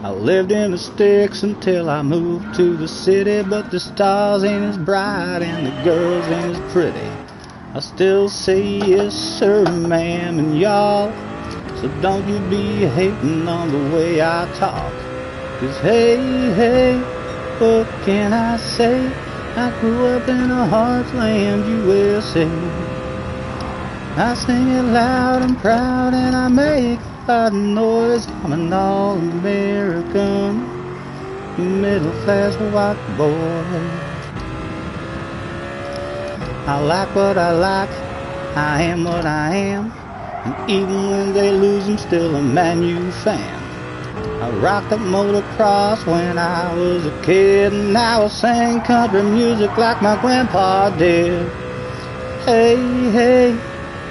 I lived in the sticks until I moved to the city, but the stars ain't as bright and the girls ain't as pretty. I still say yes sir, ma'am, and y'all, so don't you be hating on the way I talk. 'Cause hey, hey, what can I say? I grew up in a heartland USA. I sing it loud and proud and I make a lot of noise. I'm an all-American, middle-class white boy. I like what I like, I am what I am, and even when they lose I'm still a Man U fan. I rocked up motocross when I was a kid, and now I sing country music like my grandpa did. Hey, hey,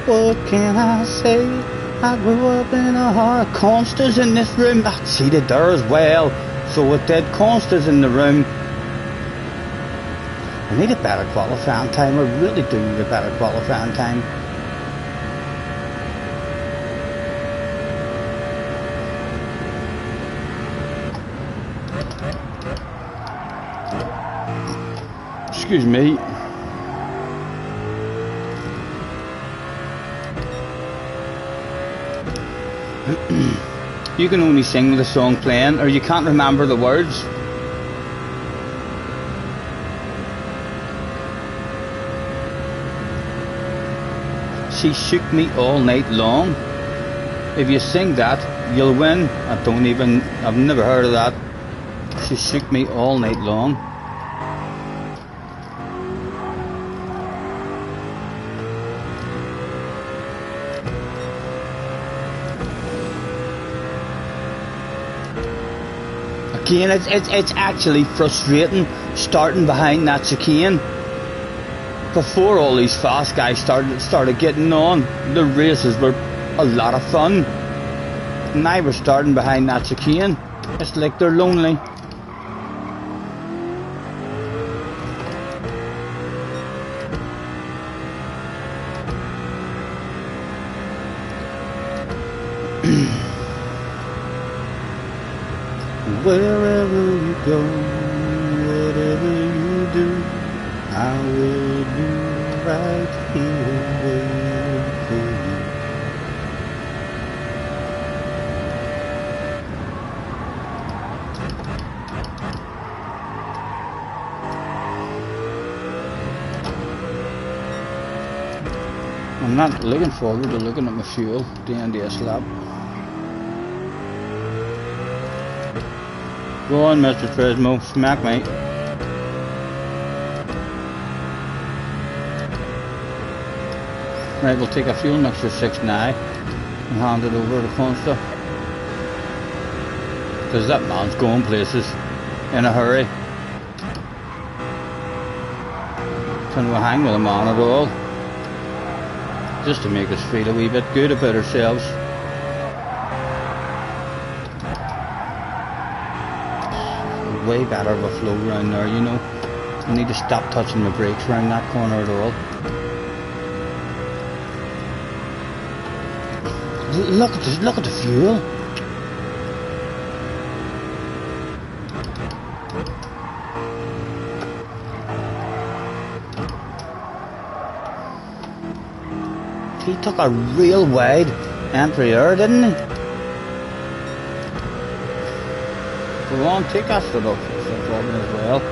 what can I say? I grew up in a heart. Constance in this room. I see it there as well. So with that Constance in the room, I need a better qualifying time. I really do need a better qualifying time. Excuse me. You can only sing with the song playing, or you can't remember the words. She shook me all night long. If you sing that, you'll win. I've never heard of that. She shook me all night long. Again, it's actually frustrating starting behind that chicane. Before all these fast guys started getting on, the races were a lot of fun. Now we're starting behind that chicane. It's like they're lonely. Wherever you go, whatever you do, I will be right here waiting for you. I'm not looking forward to looking at my fuel at the end of this lap. Go on, Mr. Trismo, smack me. Right, we'll take a fuel mixture 6 now and hand it over to Consta. Because that man's going places in a hurry. Can we hang with a man at all? Just to make us feel a wee bit good about ourselves. Way better of a flow around there, you know. I need to stop touching the brakes around that corner at all. Look at this, look at the fuel. He took a real wide entry there, didn't he? Go on, take that foot off the problem as well.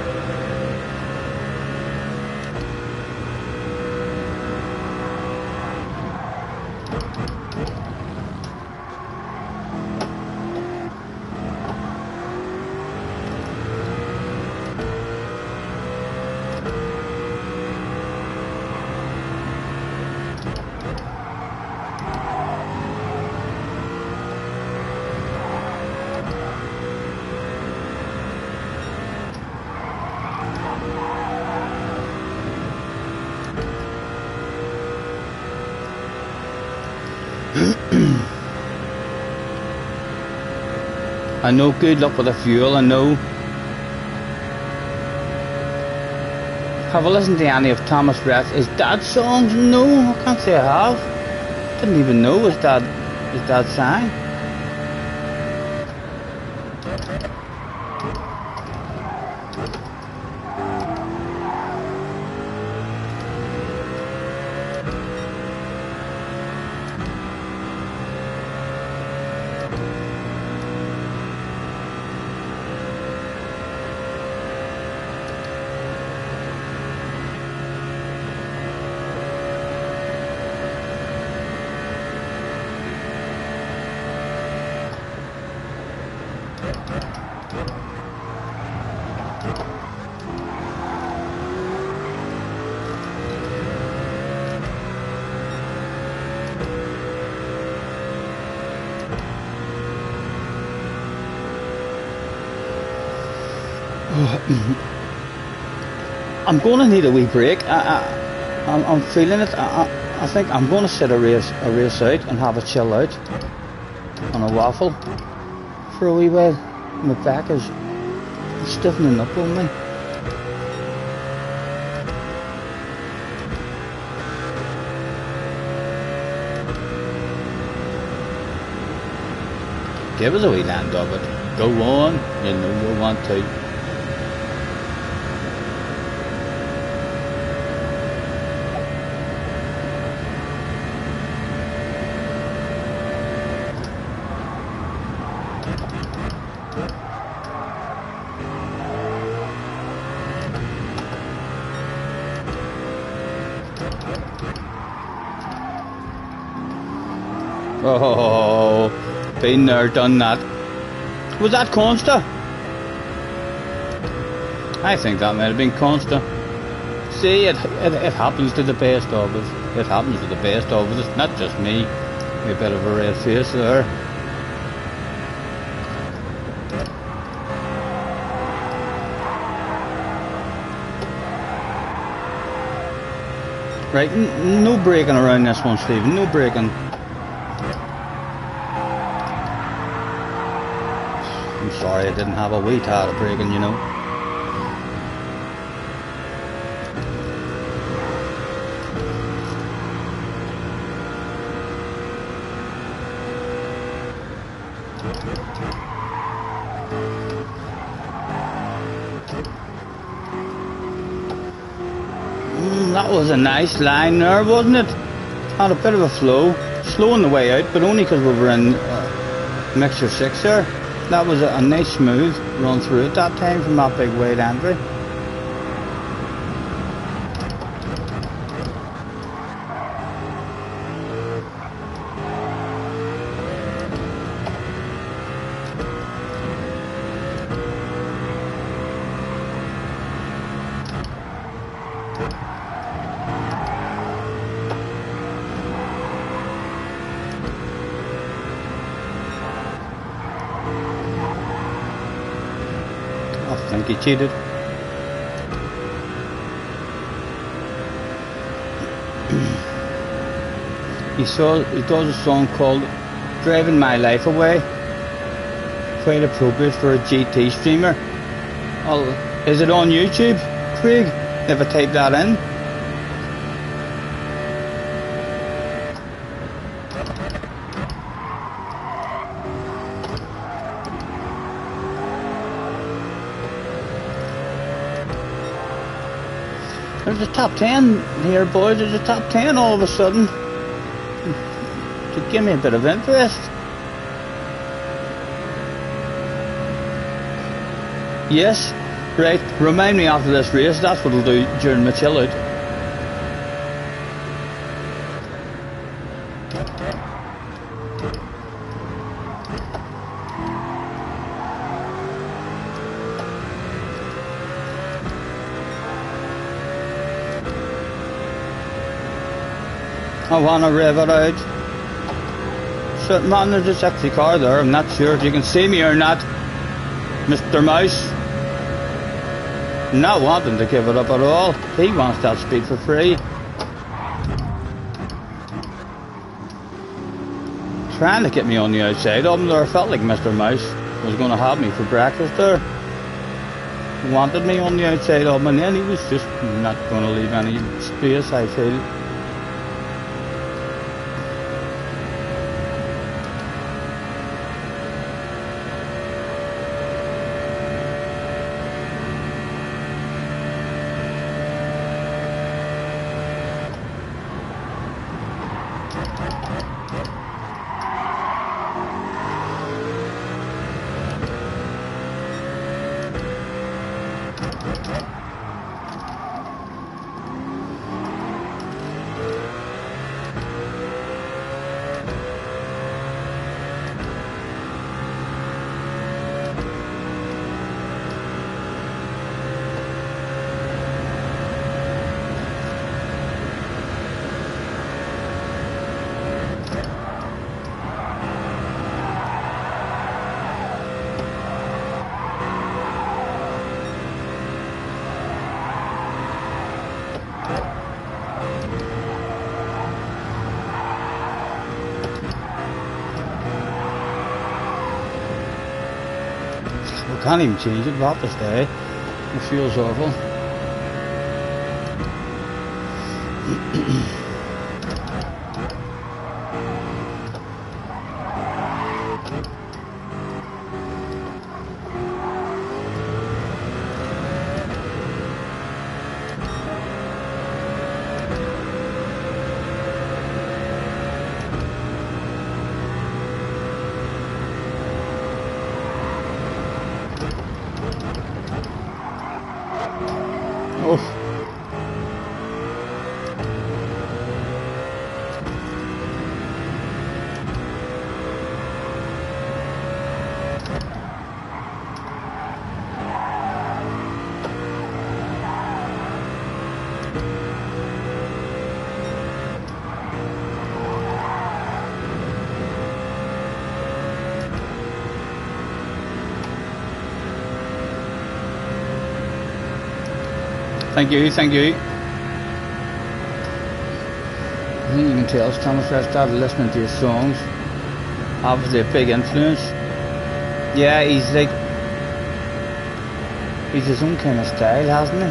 I know, good luck with the fuel, I know. Have I listened to any of Thomas Rhett's dad's songs? No, I can't say I have. Didn't even know his dad sang. I'm going to need a wee break. I'm feeling it. I think I'm going to sit a race out and have a chill out on a waffle for a wee while. My back is stiffening up on me. Give us a wee land of it. Go on, you know you want to. Oh, been there, done that. Was that Consta? I think that might have been Consta. See, it happens to the best of us. It happens to the best of us. It's not just me. A bit of a red face there. Right, no braking around this one, Stephen. No braking. I'm sorry I didn't have a wee tad of braking, you know. That was a nice line there, wasn't it? Had a bit of a flow. Slowing the way out, but only because we were in mixture 6 there. That was a nice smooth run through at that time from that big wide entry. I think he cheated. He does a song called Driving My Life Away. Quite appropriate for a GT streamer. Is it on YouTube, Craig? If I type that in. There's a top 10 here, boys. There's a top 10 all of a sudden. To give me a bit of interest. Yes, right. Remind me after this race. That's what I'll do during my chill out. I want to rev it out. So, man, there's a sexy car there. I'm not sure if you can see me or not, Mr. Mouse. Not wanting to give it up at all. He wants that speed for free. Trying to get me on the outside of him there. I felt like Mr. Mouse was going to have me for breakfast there. Wanted me on the outside of him, and then he was just not going to leave any space, I feel. We can't even change it, we'll have to stay. The fuel's awful. Oh. Thank you, thank you. I think you can tell Thomas I started listening to his songs. Obviously a big influence. Yeah, he's like, he's his own kind of style, hasn't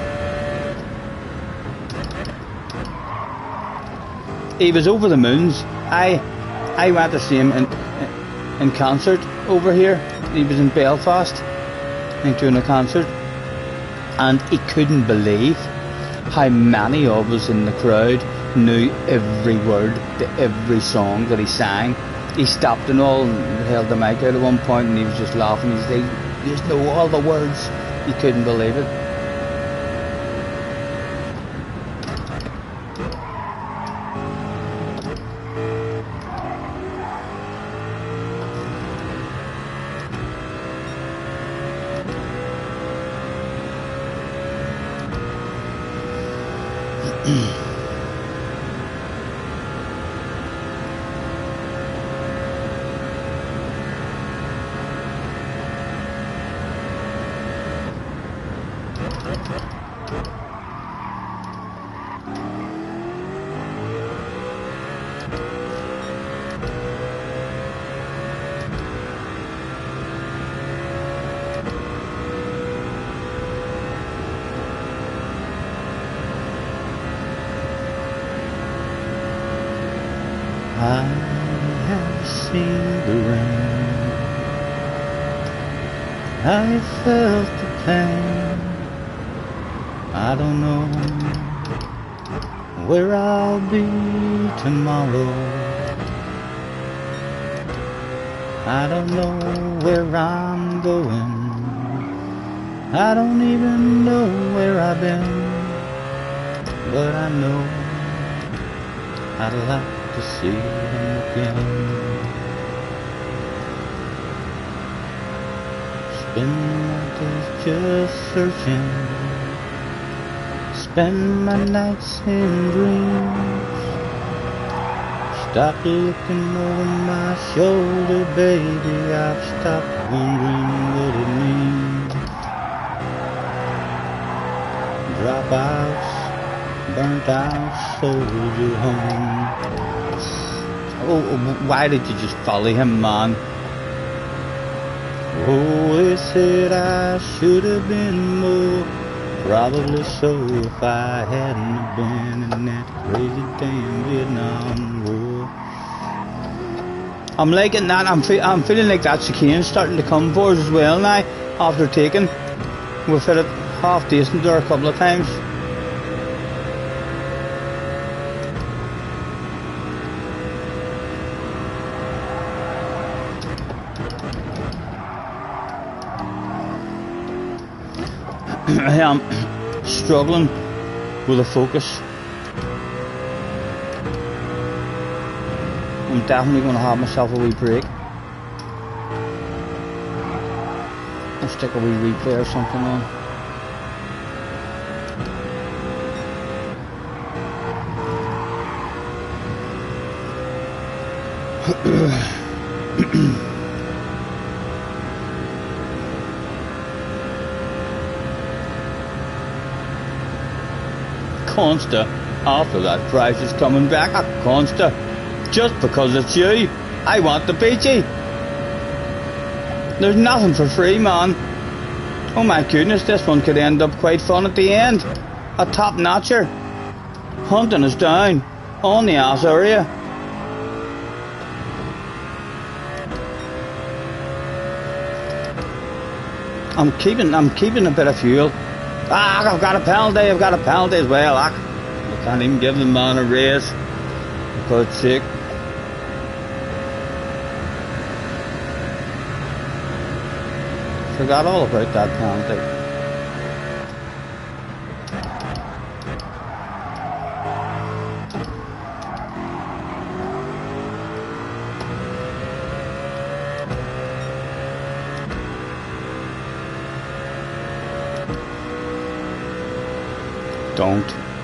he? He was over the moons. I went to see him in concert over here. He was in Belfast, I think, doing a concert. And he couldn't believe how many of us in the crowd knew every word to every song that he sang. He stopped and all and held the mic out at one point and he was just laughing. He's like, "You just know all the words." He couldn't believe it. I have seen the rain, I felt the pain. I don't know where I'll be tomorrow. I don't know where I'm going. I don't even know where I've been. But I know I'd like to see him again. Spend my days just searching, spend my nights in dreams. Stop looking over my shoulder, baby, I've stopped wondering what it means. Dropouts, burnt out soldier home. Oh, why did you just follow him, man? Oh, they said I should have been more. Probably so if I hadn't been in that crazy damn Vietnam War. I'm liking that. I'm feeling like that chicane's starting to come for us as well now. After taking, we've hit it half decent there a couple of times. I am struggling with the focus. I'm definitely going to have myself a wee break. I'll stick a wee replay or something on. Consta, after that prize is coming back. Consta, just because it's you, I want the peachy. There's nothing for free, man. Oh my goodness, this one could end up quite fun at the end. A top notcher. Hunting us down on the ass area. I'm keeping a bit of fuel. Ah, I've got a penalty as well. I can't even give the man a race. For God's sake. Forgot all about that penalty.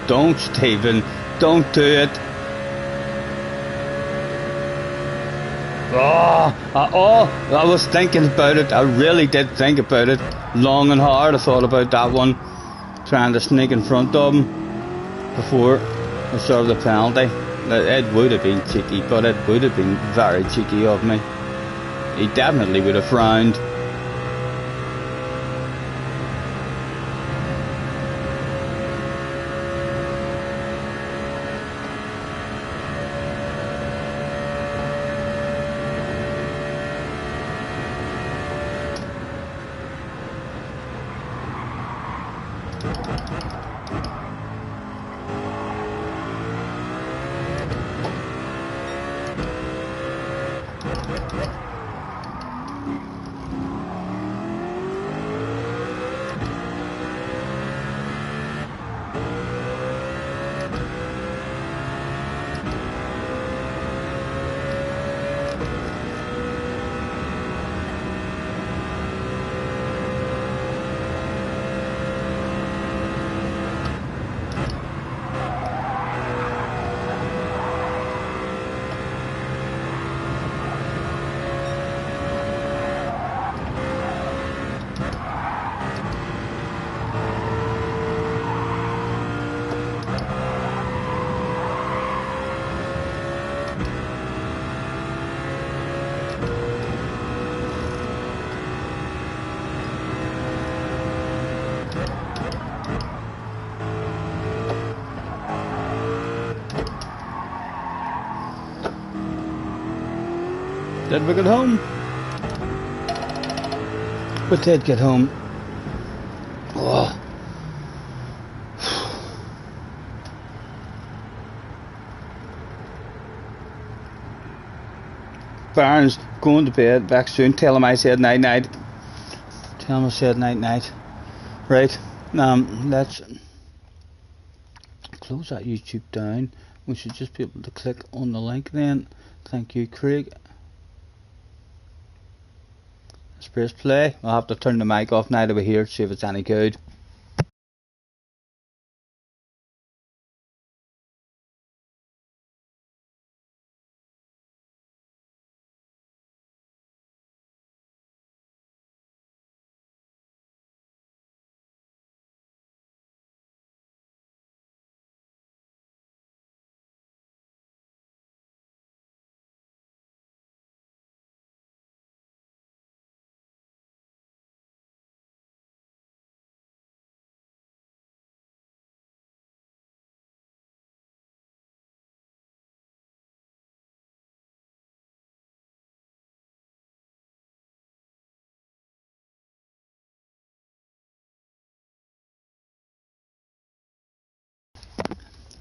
Don't, Stephen, don't do it. I was thinking about it. I really did think about it long and hard. I thought about that one, trying to sneak in front of him before I served the penalty. It would have been cheeky, but it would have been very cheeky of me. He definitely would have frowned. Did we get home? We did get home. Oh. Barnes going to bed, back soon. Tell him I said night night. Tell him I said night night. Right. Let's close that YouTube down. We should just be able to click on the link then. Thank you, Craig. Let's press play. I'll have to turn the mic off now over here to see if it's any good.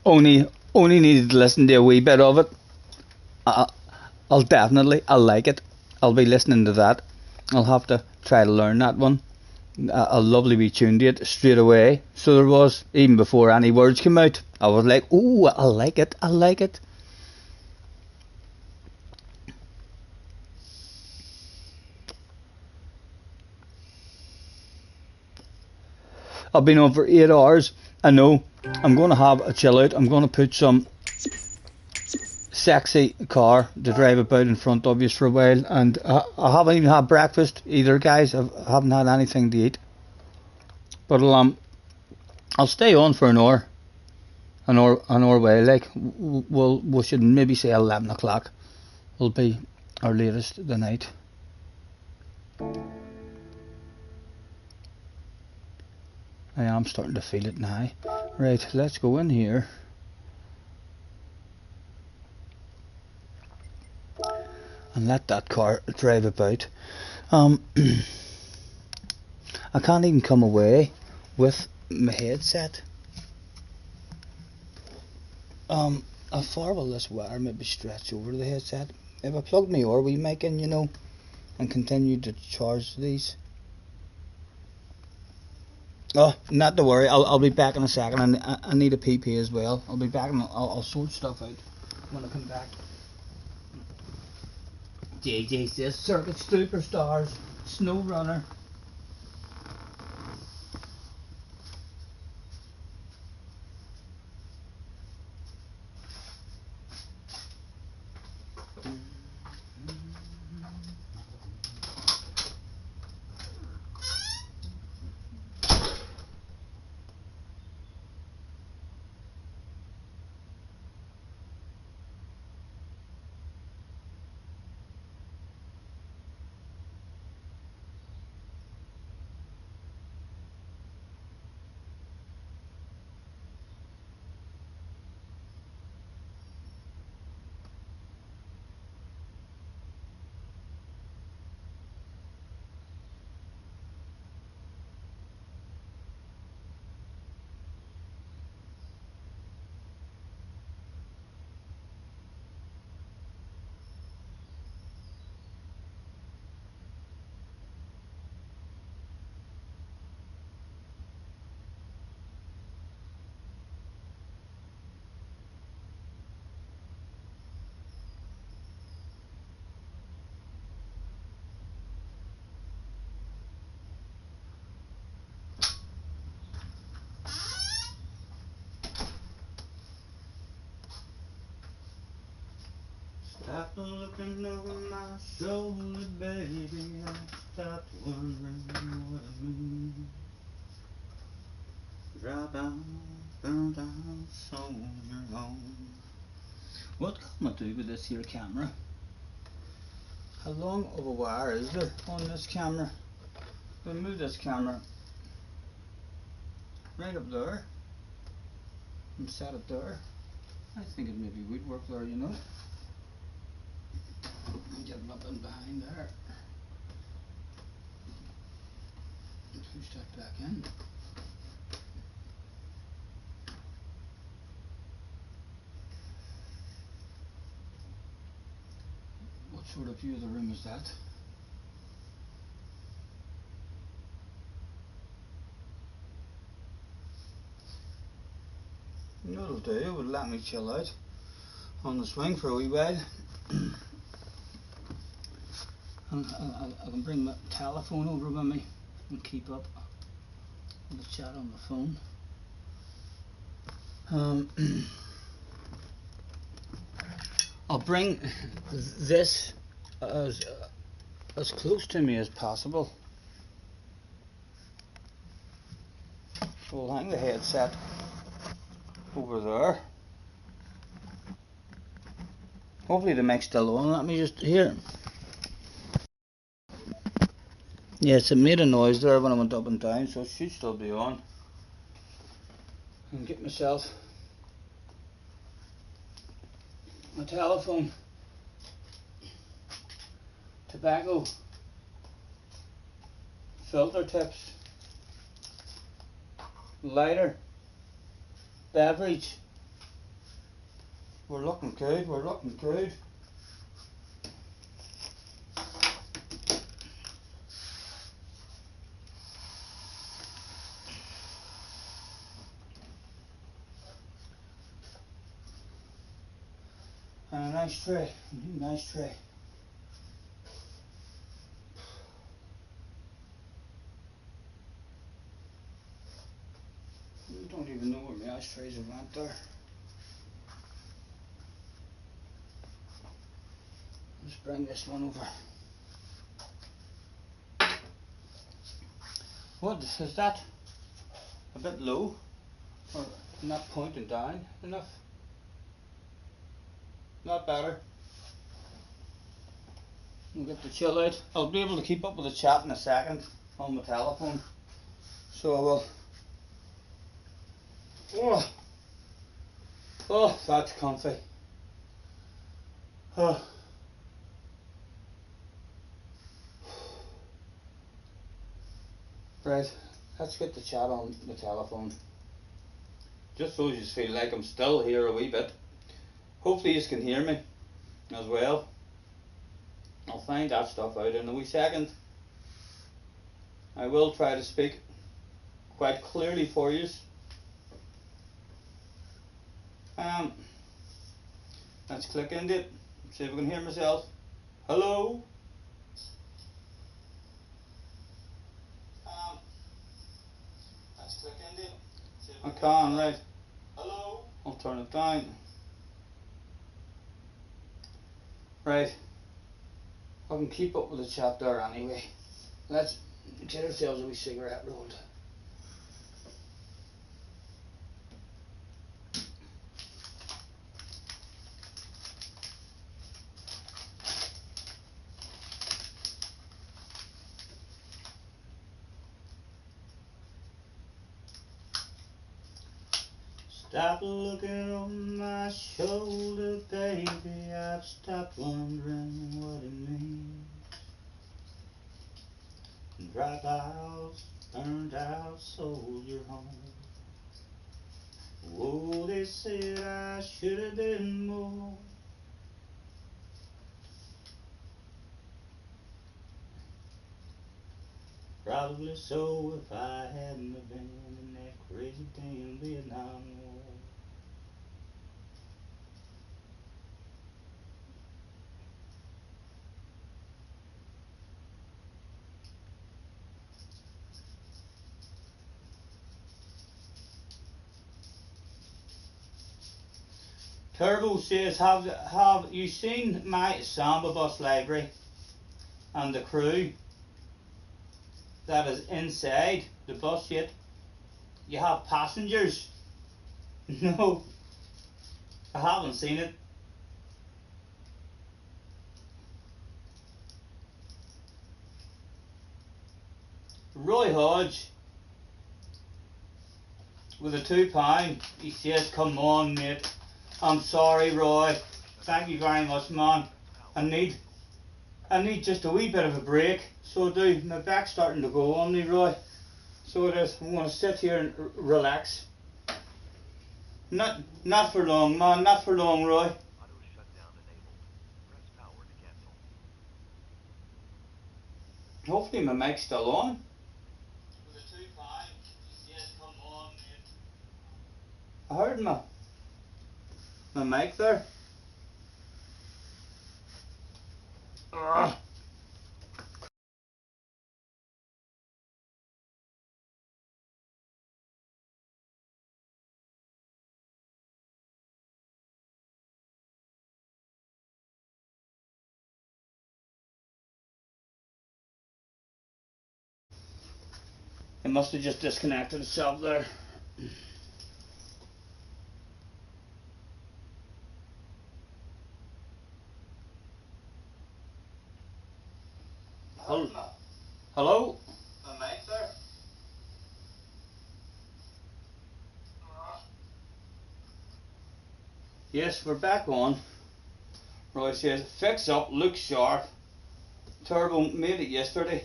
Only needed to listen to a wee bit of it. I'll like it. I'll be listening to that. I'll have to try to learn that one. A lovely wee tune to it straight away. So there was, even before any words came out. I was like, ooh, I like it. I've been on for 8 hours. I know. I'm going to have a chill out. I'm going to put some sexy car to drive about in front of you for a while, and I haven't even had breakfast either, guys. I haven't had anything to eat, but I'll stay on for an hour way. Like we should maybe say 11 o'clock will be our latest tonight. I am starting to feel it now. Right, let's go in here. And let that car drive about. I can't even come away with my headset. How far will this wire maybe stretch over the headset? If I plug my Orwee mic in, you know, and continue to charge these. Oh, not to worry, I'll be back in a second. I need a PP as well. I'll be back and I'll sort stuff out when I come back. JJ says Circuit Superstars, Snow Runner. Stop looking over my shoulder, baby. I stopped wondering what I mean. Drop down, burn down, so you're home. What can I do with this here camera? How long of a wire is there on this camera? We'll move this camera right up there and set it there. I think it maybe would work there, you know. Get it up and behind there. Push that back in. What sort of view of the room is that? It'll do, it would let me chill out on the swing for a wee while. I can bring my telephone over with me and keep up with the chat on the phone. I'll bring this as close to me as possible. So we'll hang the headset over there. Hopefully the mic's still on. Let me just hear. Yes, it made a noise there when I went up and down, so it should still be on. And get myself my telephone, tobacco, filter tips, lighter, beverage. We're looking good, we're looking good. And a nice tray, nice tray. I don't even know where my ashtrays have went there. Let's bring this one over. What is that? A bit low? Or not pointing down enough? Not better. We'll get the chill out. I'll be able to keep up with the chat in a second on my telephone. So I will. Oh, oh, that's comfy. Oh. Right, let's get the chat on the telephone. Just so you feel like I'm still here a wee bit. Hopefully you can hear me as well. I'll find that stuff out in a wee second. I will try to speak quite clearly for you. Let's click into it. See if I can hear myself. Hello? Let's click into it. I can, right. Hello? I'll turn it down. Right. I can keep up with the chat there anyway. Let's get ourselves a wee cigarette rolled. Stop looking over my shoulder, baby. I've stopped wondering what it means. Dropped out, burned out soldier home. Oh, they said I should have been more. Probably so if I hadn't have been in that crazy damn Vietnam War. Turbo says, have you seen my Samba bus library and the crew that is inside the bus yet? You have passengers? No, I haven't seen it. Roy Hodge with a £2. He says, come on mate. I'm sorry Roy. Thank you very much man. I need just a wee bit of a break. So I do. My back's starting to go on me Roy. So it is. I'm going to sit here and relax. Not for long man. Not for long Roy. Hopefully my mic's still on. With a £2, he says, come on mate. I heard my mic there. Ugh. It must have just disconnected itself there. Hello? My mic there? Yes, we're back on. Roy says, fix up, look sharp. Turbo made it yesterday.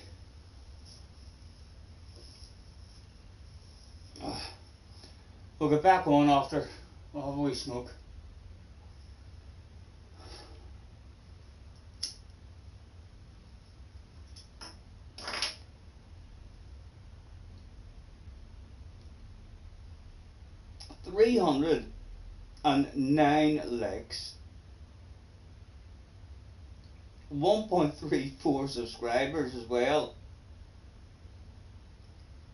We'll get back on after we'll have a wee smoke. $309 likes. 1.34 subscribers as well.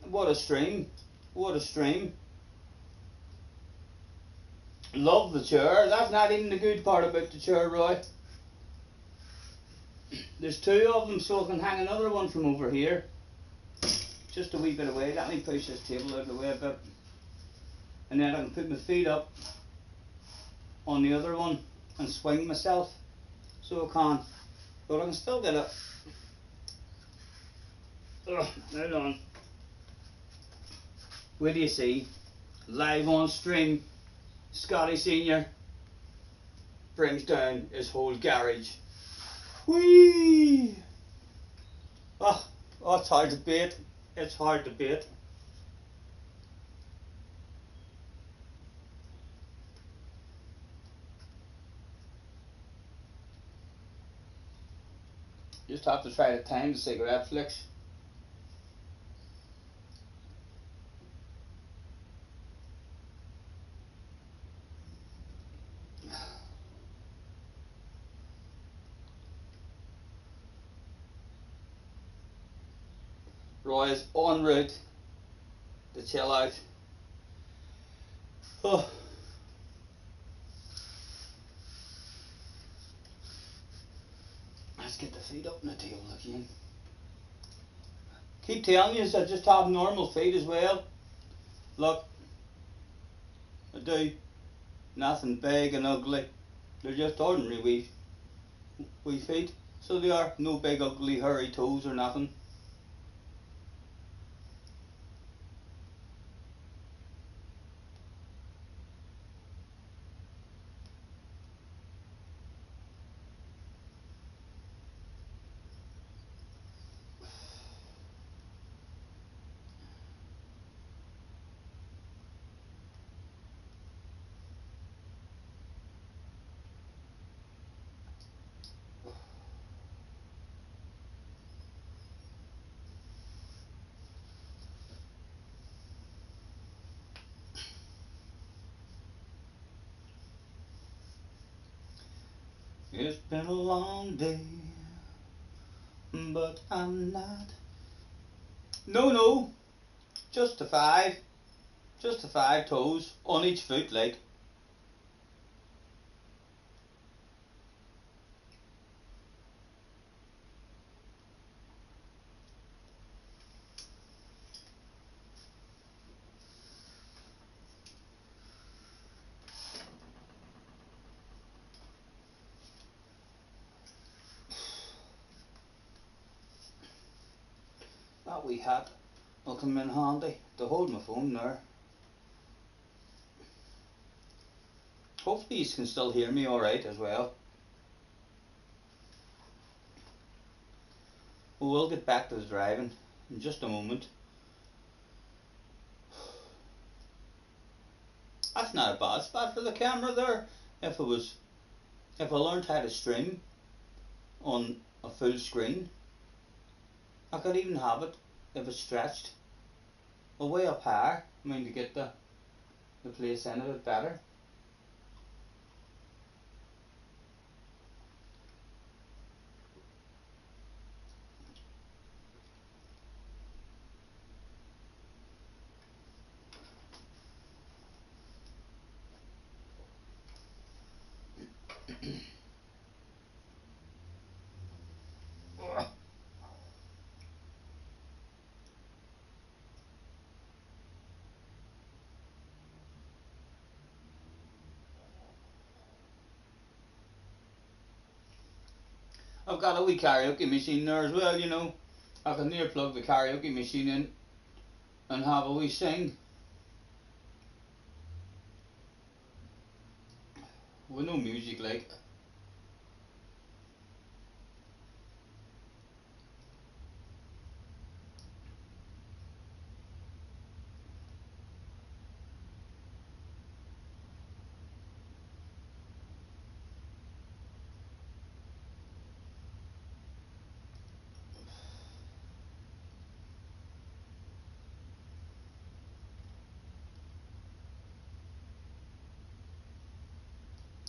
What a stream. What a stream. Love the chair. That's not even the good part about the chair, Roy. There's two of them, so I can hang another one from over here. Just a wee bit away. Let me push this table out of the way a bit. And then I can put my feet up on the other one and swing myself. So I can. But I can still get it. Ugh, hold on. Where do you see? live on stream. Scotty Senior brings down his whole garage. Whee! Oh, it's hard to beat. It's hard to beat. Just have to try to time the cigarette flicks. Roy is en route to chill out. Oh. Let's get the feet up on the table again. Keep telling you, I just have normal feet as well. Look, I do. Nothing big and ugly. They're just ordinary wee feet. So they are. No big ugly hairy toes or nothing. It's been a long day, but I'm not. No, just the five toes on each foot, like. That wee hat will come in handy to hold my phone there. Hopefully you can still hear me alright as well. We'll get back to the driving in just a moment. That's not a bad spot for the camera there. If I learned how to stream on a full screen, I could even have it if it's stretched way up higher. I mean, to get the place in a bit better. I've got a wee karaoke machine there as well, you know. I can near plug the karaoke machine in and have a wee sing. With no music, like.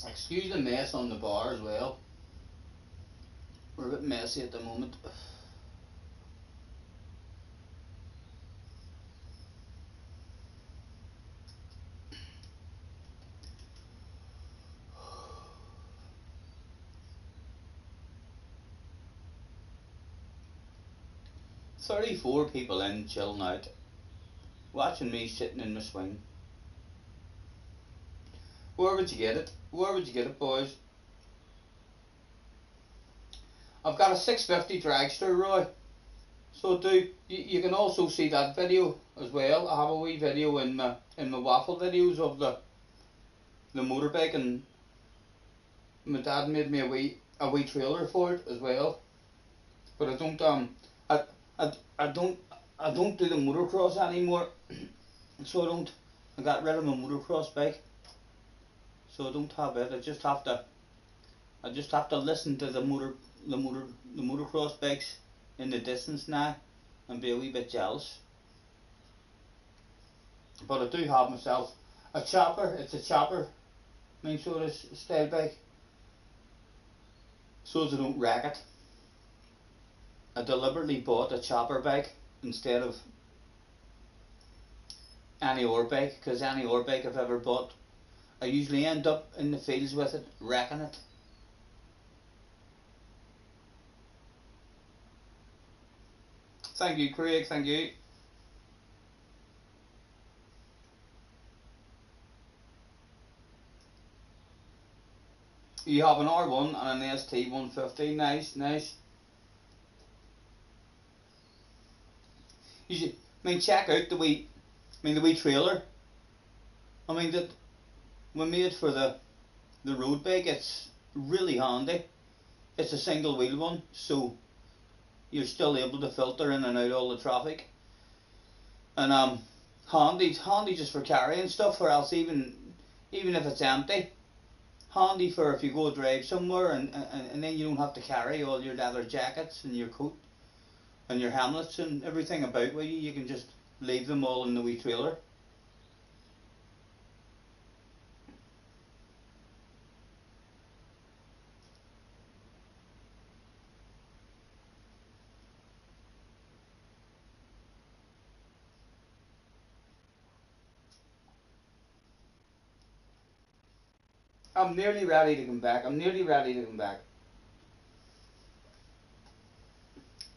Excuse the mess on the bar as well. We're a bit messy at the moment. "34 people in chilling out, watching me sitting in my swing. Where would you get it? Where would you get it, boys? I've got a 650 dragster, Roy. So you can also see that video as well. I have a wee video in my waffle videos of the motorbike, and my dad made me a wee trailer for it as well. But I I, I don't I don't do the motocross anymore. So I got rid of my motocross bike. So I don't have it. I just have to listen to the motor the motocross bikes in the distance now and be a wee bit jealous. But I do have myself a chopper. It's a chopper, main sort of style bike, so as I don't wreck it. I deliberately bought a chopper bike instead of any other bike, because any other bike I've ever bought, I usually end up in the fields with it, wrecking it. Thank you, Craig. Thank you. You have an R1 and an ST150. Nice, nice. You should, check out the wee trailer. I mean, that we made for the road bike. It's really handy. It's a single wheel one, so you're still able to filter in and out all the traffic. And handy just for carrying stuff, or else even if it's empty, handy for if you go drive somewhere, and then you don't have to carry all your leather jackets and your coat and your helmets and everything about with you. You can just leave them all in the wee trailer. I'm nearly ready to come back. I'm nearly ready to come back.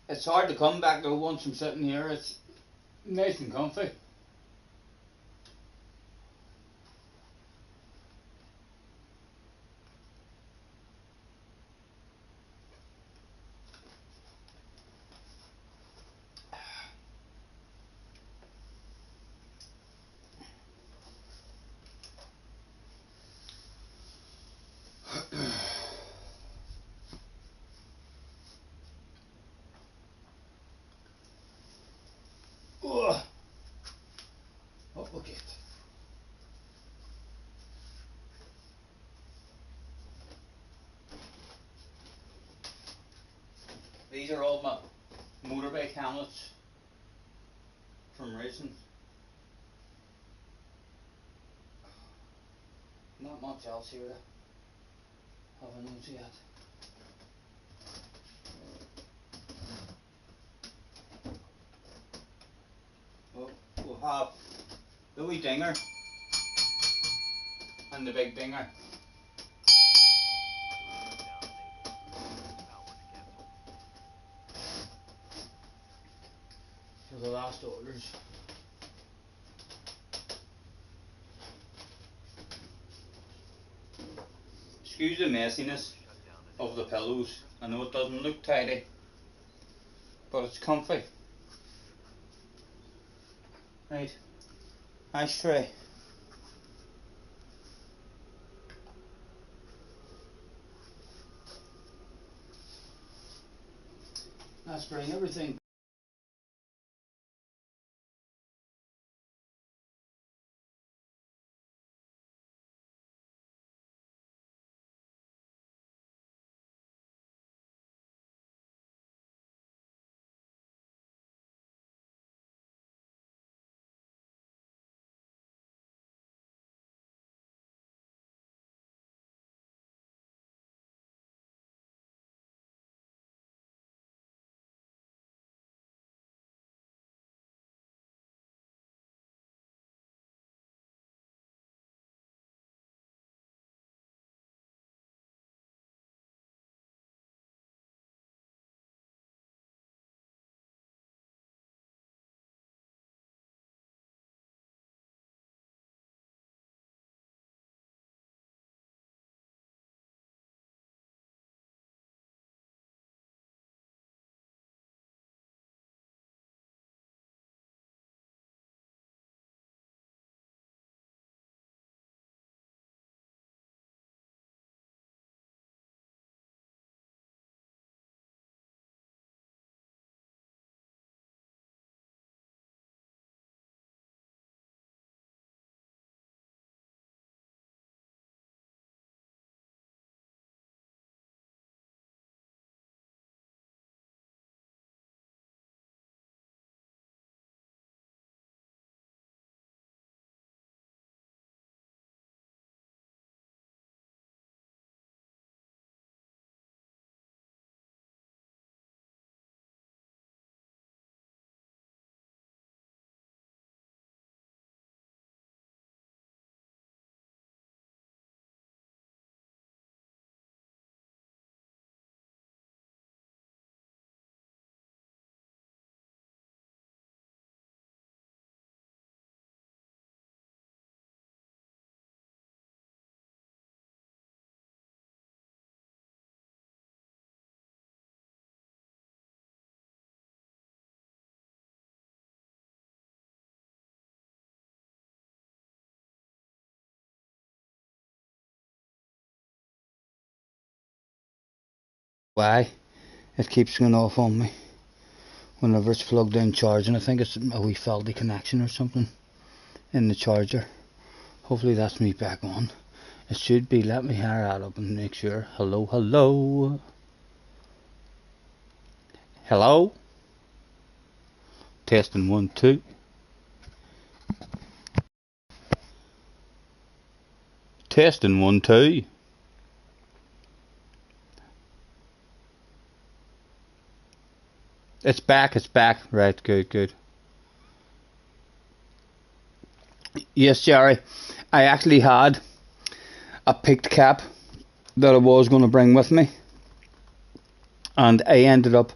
It's hard to come back though once I'm sitting here. It's nice and comfy. Ugh. What will get? These are all my motorbike helmets from racing. Not much else here to have a nosy at. Well, we'll have the wee dinger and the big dinger. For the last orders. Excuse the messiness of the pillows. I know it doesn't look tidy, but it's comfy. Right, nice tray. Let's bring everything Why it keeps going off on me whenever it's plugged in charging. I think it's a wee faulty connection or something in the charger. Hopefully that's me back on. It should be. Let me hire that up and make sure. Hello, hello. Hello. Testing 1 2. Testing 1 2. It's back, it's back. Right, good, good. Yes, Jerry. I actually had a picked cap that I was going to bring with me, and I ended up,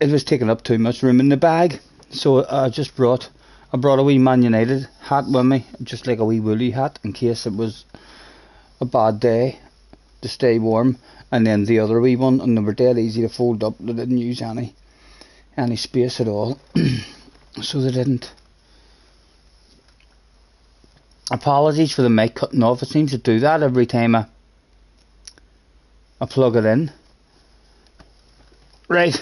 it was taking up too much room in the bag, so I brought a wee Man United hat with me, just like a wee woolly hat, in case it was a bad day to stay warm, and then the other wee one, and they were dead easy to fold up. They didn't use any space at all. So they didn't. Apologies for the mic cutting off. It seems to do that every time I plug it in. Right.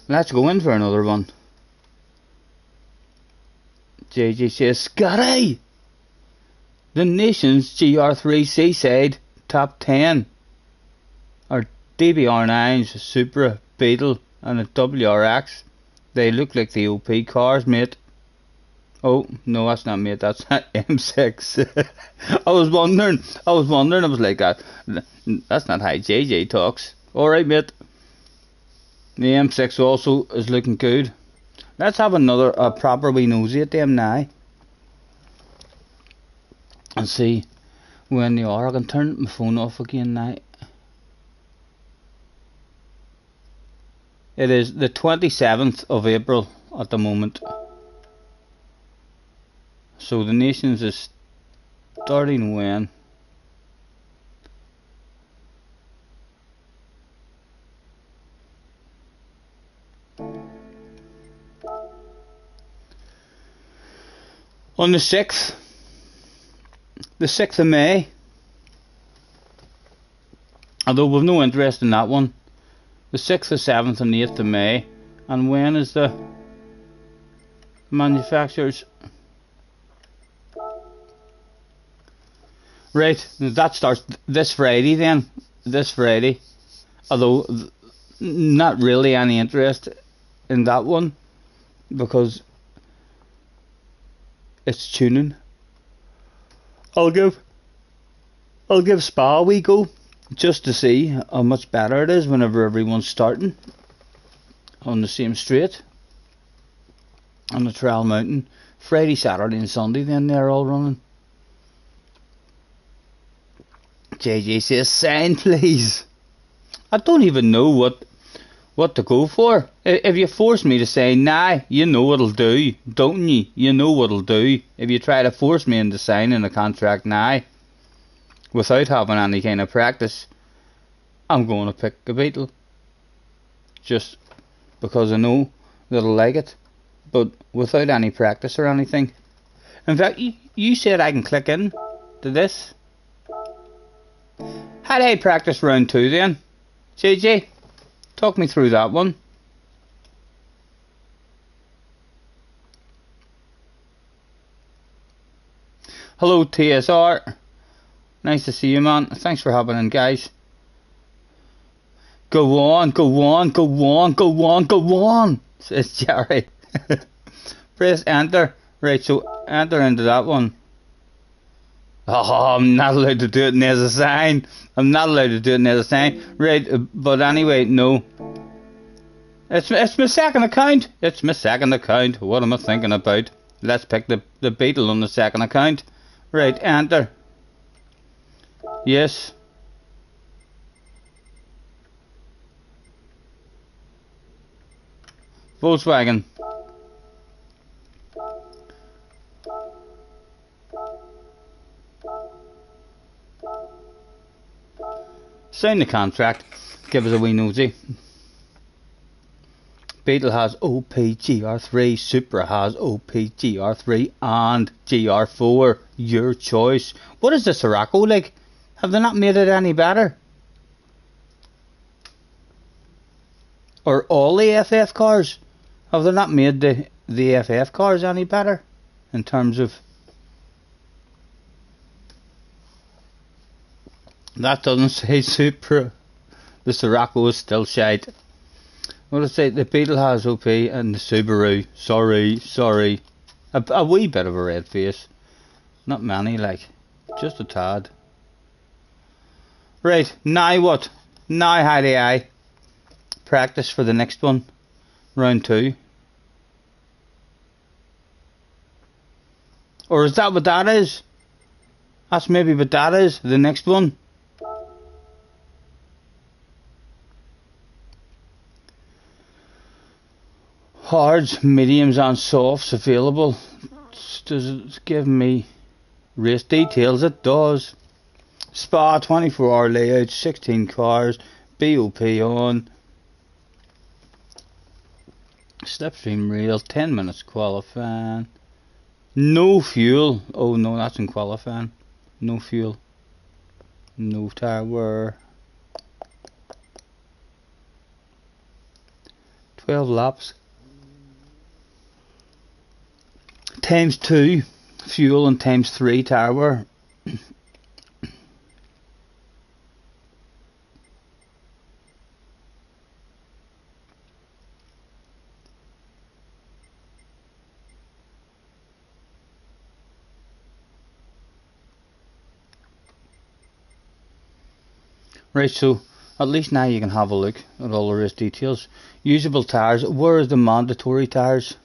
Let's go in for another one. JJ says, Scotty! The nation's GR3 Seaside top 10 are DBR9's Supra, Beetle and a WRX. They look like the OP cars, mate. Oh, no, that's not, mate, that's not M6. I was wondering, I was like, that's not how JJ talks. Alright, mate. The M6 also is looking good. Let's have another proper wee nosy at them now. And see when they are. I can turn my phone off again now. It is the 27th of April at the moment. So the nations is starting when? On the 6th. The 6th of May. Although we've no interest in that one. The 6th, the 7th and the 8th of May. And when is the manufacturers? Right, that starts this Friday then. This Friday. Although not really any interest in that one, because it's tuning. I'll give Spa a wee go, just to see how much better it is whenever everyone's starting on the same straight on the Trail Mountain. Friday, Saturday and Sunday then they're all running. JJ says, sign please. I don't even know what to go for. If you force me to say nah, you know what'll do, don't you? You know what'll do. If you try to force me into signing a contract now, without having any kind of practice, I'm going to pick a Beetle. Just because I know that I'll like it, but without any practice or anything. In fact, you said I can click in to this. Had I practice round 2 then? JJ? Talk me through that one. Hello TSR. Nice to see you, man. Thanks for hopping in, guys. Go on, go on, go on, go on, go on, says Jerry. Press enter. Right, so enter into that one. Oh, I'm not allowed to do it and there's a sign. I'm not allowed to do it and there's a sign. Right, but anyway, no. It's my second account. It's my second account. What am I thinking about? Let's pick the Beetle on the second account. Right, enter. Yes. Volkswagen. Sign the contract. Give us a wee nosy. Beetle has OP GR3, Supra has OP GR3 and GR4. Your choice. What is the Sirocco like? Have they not made it any better? Or all the FF cars? Have they not made the FF cars any better? In terms of... That doesn't say Supra. The Sirocco is still shite. What did I say? The Beetle has OP and the Subaru. Sorry. A wee bit of a red face. Not many, like. Just a tad. Right, now what? Now how do I practice for the next one? Round 2. Or is that what that is? That's maybe what that is, the next one. Hards, mediums and softs available. Does it give me race details? It does. Spa 24-hour layout, 16 cars, BOP on. Slipstream rail, 10 minutes qualifying. No fuel. Oh no, that's in qualifying. No fuel. No tire wear. 12 laps. Times 2 fuel and times 3 tire wear. Right, so at least now you can have a look at all the race details. Usable tires. Where is the mandatory tires?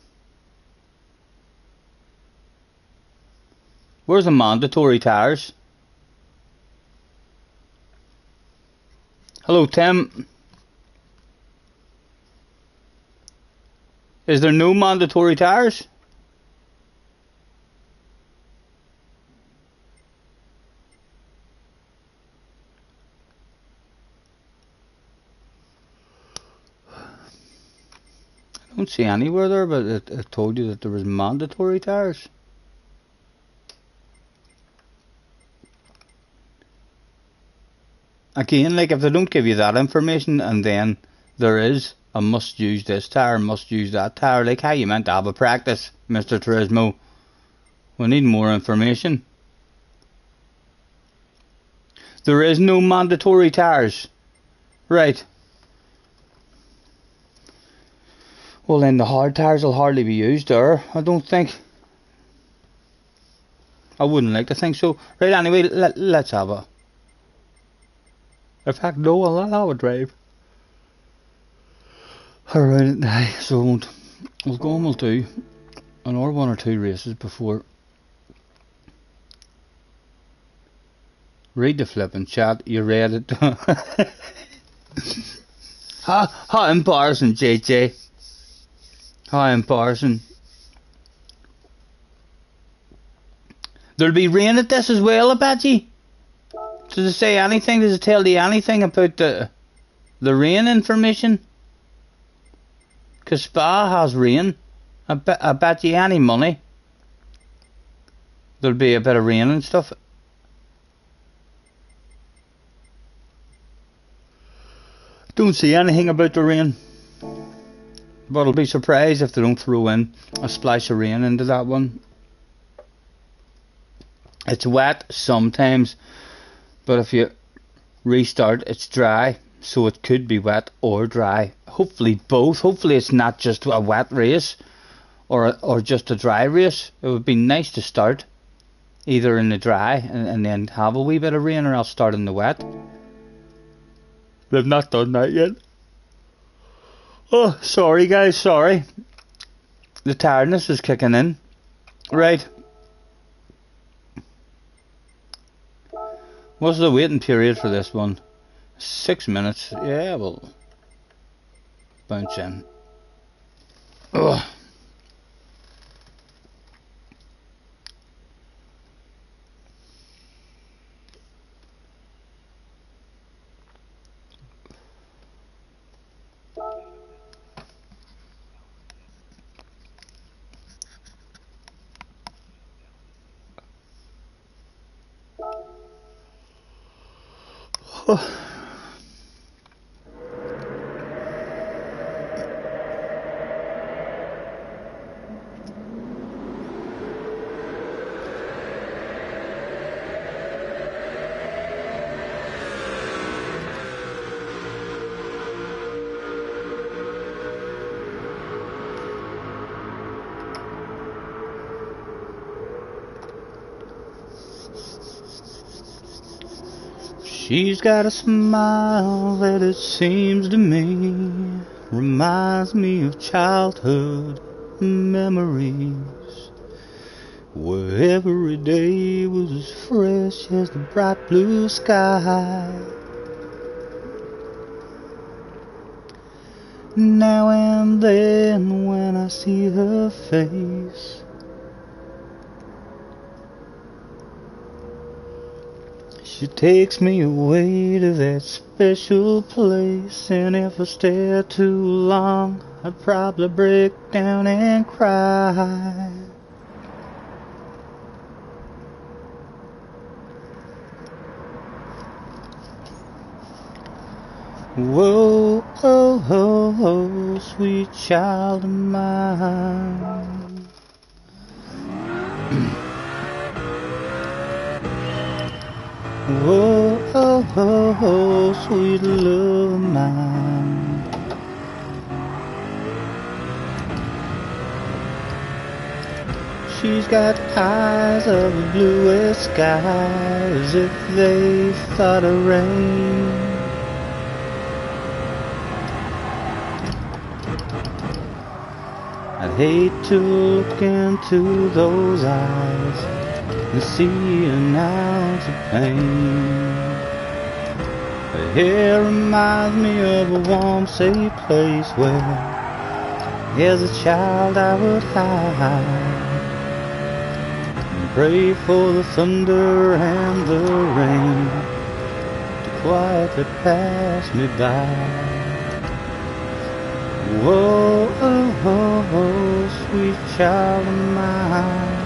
Where's the mandatory tires? Hello, Tim. Is there no mandatory tires? I don't see anywhere there, but it told you that there was mandatory tires. Again, like if they don't give you that information and then there is a must use this tire, must use that tire, like how you meant to have a practice, Mr. Turismo. We need more information. There is no mandatory tires. Right. Well then the hard tires will hardly be used there, I don't think. I wouldn't like to think so. Right, anyway, let's have a... In fact, no, I'll not have a drive around it now, so I won't. We'll go and we'll do another 1 or 2 races before. Read the flipping chat, you read it. How embarrassing, JJ. How embarrassing. There'll be rain at this as well, I bet you. Does it say anything? Does it tell you anything about the rain information? Because Spa has rain. I bet you any money there'll be a bit of rain and stuff. Don't see anything about the rain. But I'll be surprised if they don't throw in a splash of rain into that one. It's wet sometimes, but if you restart it's dry, so it could be wet or dry. Hopefully both. Hopefully it's not just a wet race or just a dry race. It would be nice to start either in the dry and then have a wee bit of rain, or else start in the wet. They've not done that yet. Oh, sorry guys, sorry. The tiredness is kicking in. Right. What's the waiting period for this one? 6 minutes. Yeah, we'll bounce in. Ugh. She's got a smile that it seems to me reminds me of childhood memories, where every day was as fresh as the bright blue sky. Now and then when I see her face, she takes me away to that special place, and if I stare too long, I'd probably break down and cry. Whoa, oh, oh, oh, sweet child of mine. Whoa, oh, oh, oh, sweet love of mine. She's got eyes of the bluest sky, as if they thought of rain. I'd hate to look into those eyes and see an ounce of pain. Her hair reminds me of a warm, safe place where, as a child, I would hide and pray for the thunder and the rain to quietly pass me by. Whoa, oh, oh, oh, sweet child of mine.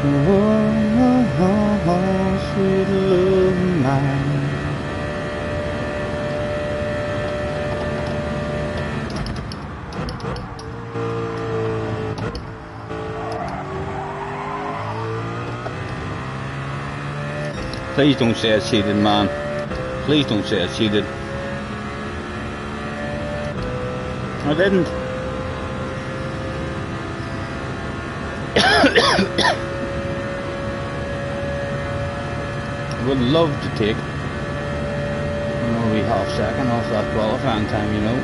Whoa, oh, oh, oh, sweet love of mine. Please don't say I cheated, man. Please don't say I cheated. I didn't. I would love to take a wee half second off that qualifying time, you know.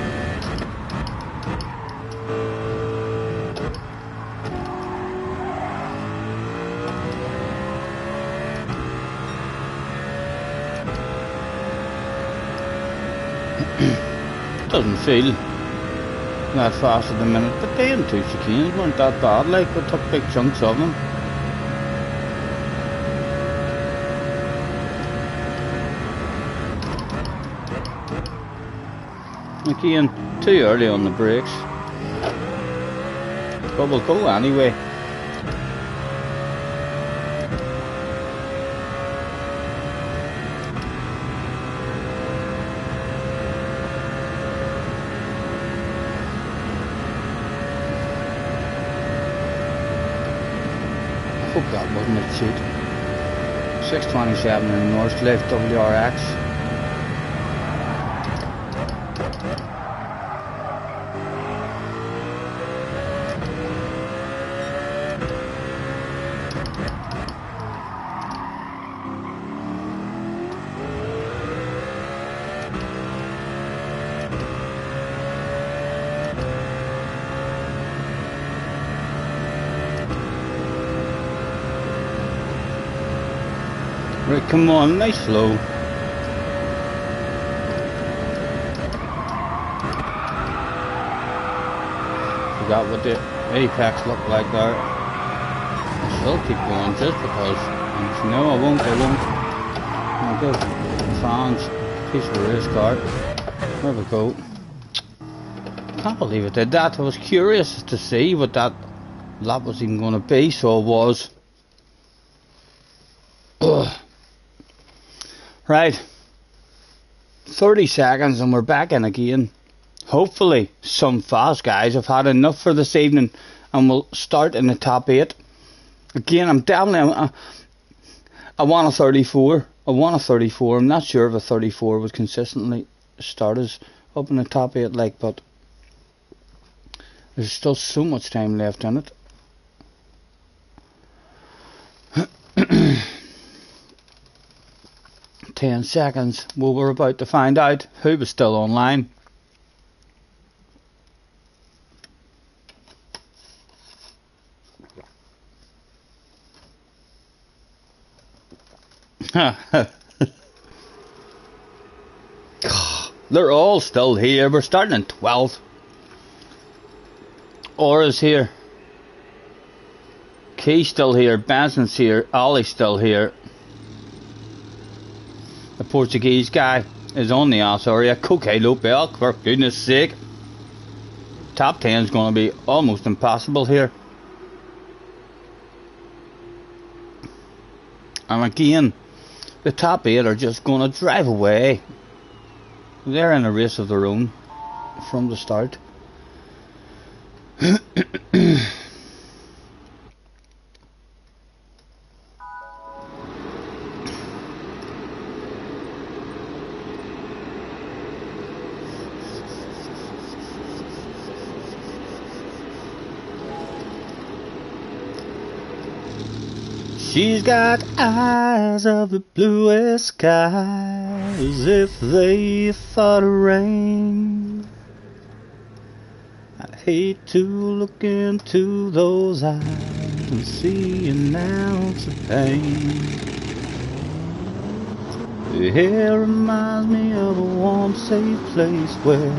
Doesn't feel that fast at the minute, but they and two chicanes weren't that bad, like we took big chunks of them. Again, too early on the brakes, but we'll go anyway. I hope that wasn't a cheat. 627 in the Northcliffe WRX. Right, come on, nice flow. Forgot what the apex looked like there. I shall keep going just because. And no, I won't. I'll give fans a piece of a race car. There we go. Can't believe it did that. I was curious to see what that lap was even going to be, so I was. Right. 30 seconds and we're back in again. Hopefully some fast guys have had enough for this evening and we'll start in the top 8. Again, I'm definitely... I want a 34. I want a 34. I'm not sure if a 34 would consistently start us up in the top 8, like, but there's still so much time left in it. 10 seconds. Well, we're about to find out who was still online. They're all still here. We're starting in 12th. Aura's here. Key's still here. Benson's here. Ollie's still here. The Portuguese guy is on the ass area. Coque Lopel, for goodness sake. Top 10 is going to be almost impossible here. And again, the top 8 are just going to drive away. They're in a race of their own from the start. She's got eyes of the bluest skies if they thought of rain. I'd hate to look into those eyes and see an ounce of pain. Her hair reminds me of a warm, safe place where,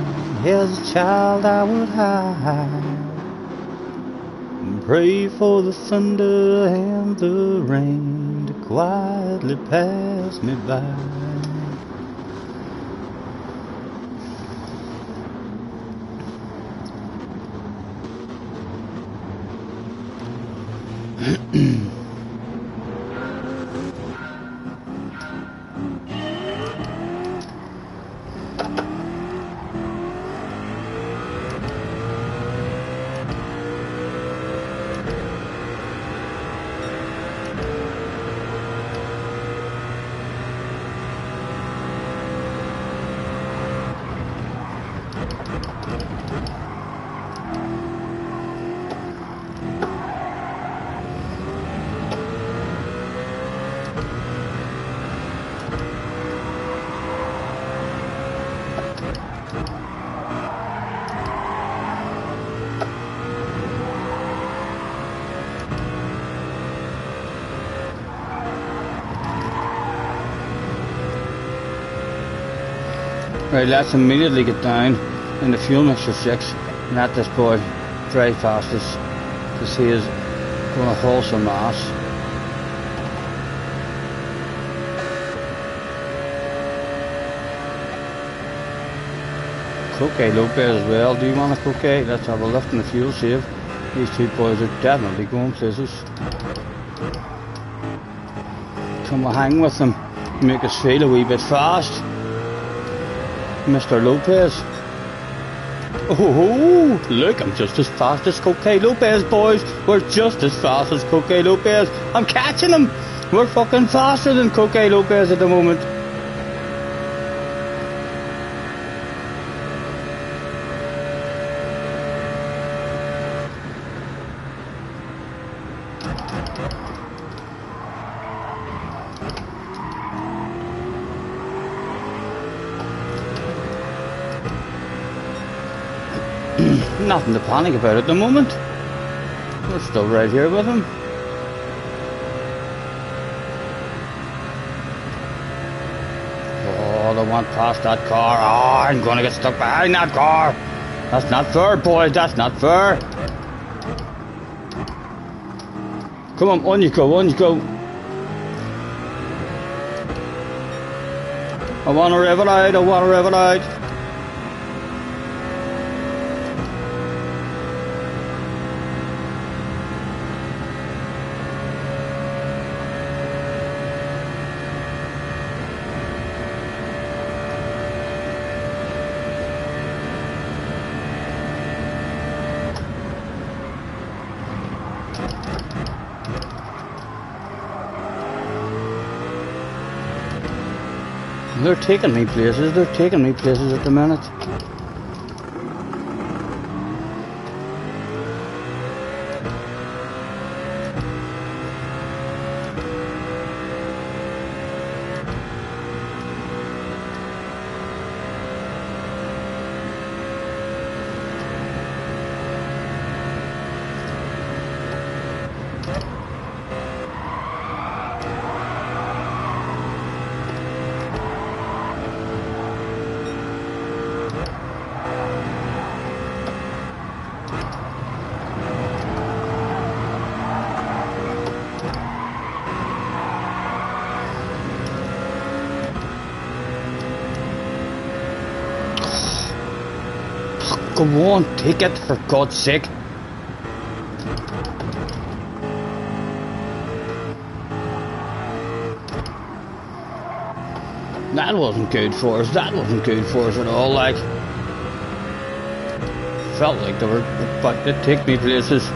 as a child, I would hide. Pray for the thunder and the rain to quietly pass me by. Right, let's immediately get down in the fuel mixture 6 and let this boy drive past us to see us going to haul some ass. Coque Lopez as well. Do you want a Coque? Let's have a lift in the fuel save. These two boys are definitely going places. Come on, hang with them, make us feel a wee bit fast. Mr. Lopez. Oh, look, I'm just as fast as Coque Lopez, boys. We're just as fast as Coque Lopez. I'm catching him. We're fucking faster than Coque Lopez at the moment. Nothing to panic about at the moment. We're still right here with him. Oh, they went past that car. Oh, I'm gonna get stuck behind that car. That's not fair, boys. That's not fair. Come on you go, on you go. I wanna rev it out, I wanna rev it out. They're taking me places. They're taking me places at the minute. Go on, take it for God's sake. That wasn't good for us. That wasn't good for us at all. Like, felt like they were about to take me places.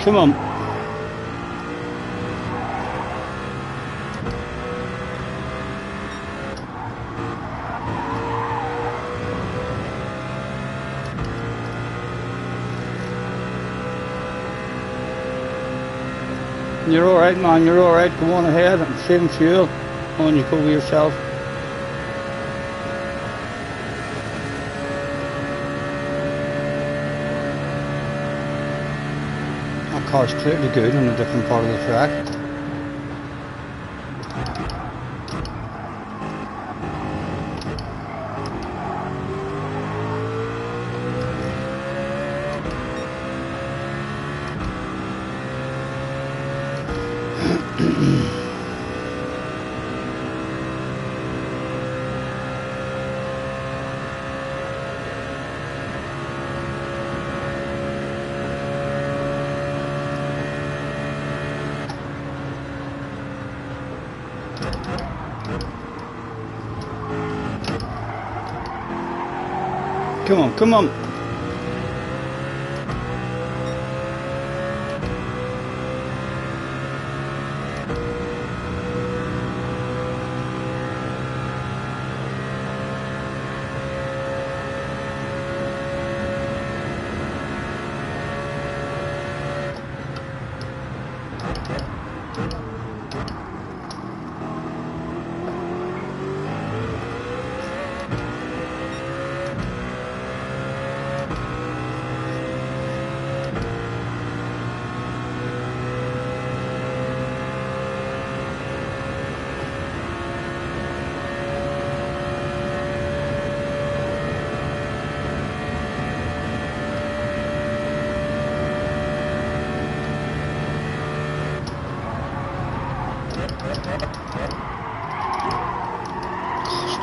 Come on. You're alright, man, you're alright. Go on ahead and save fuel. On you go with yourself. That car's clearly good on a different part of the track. Come on, come on.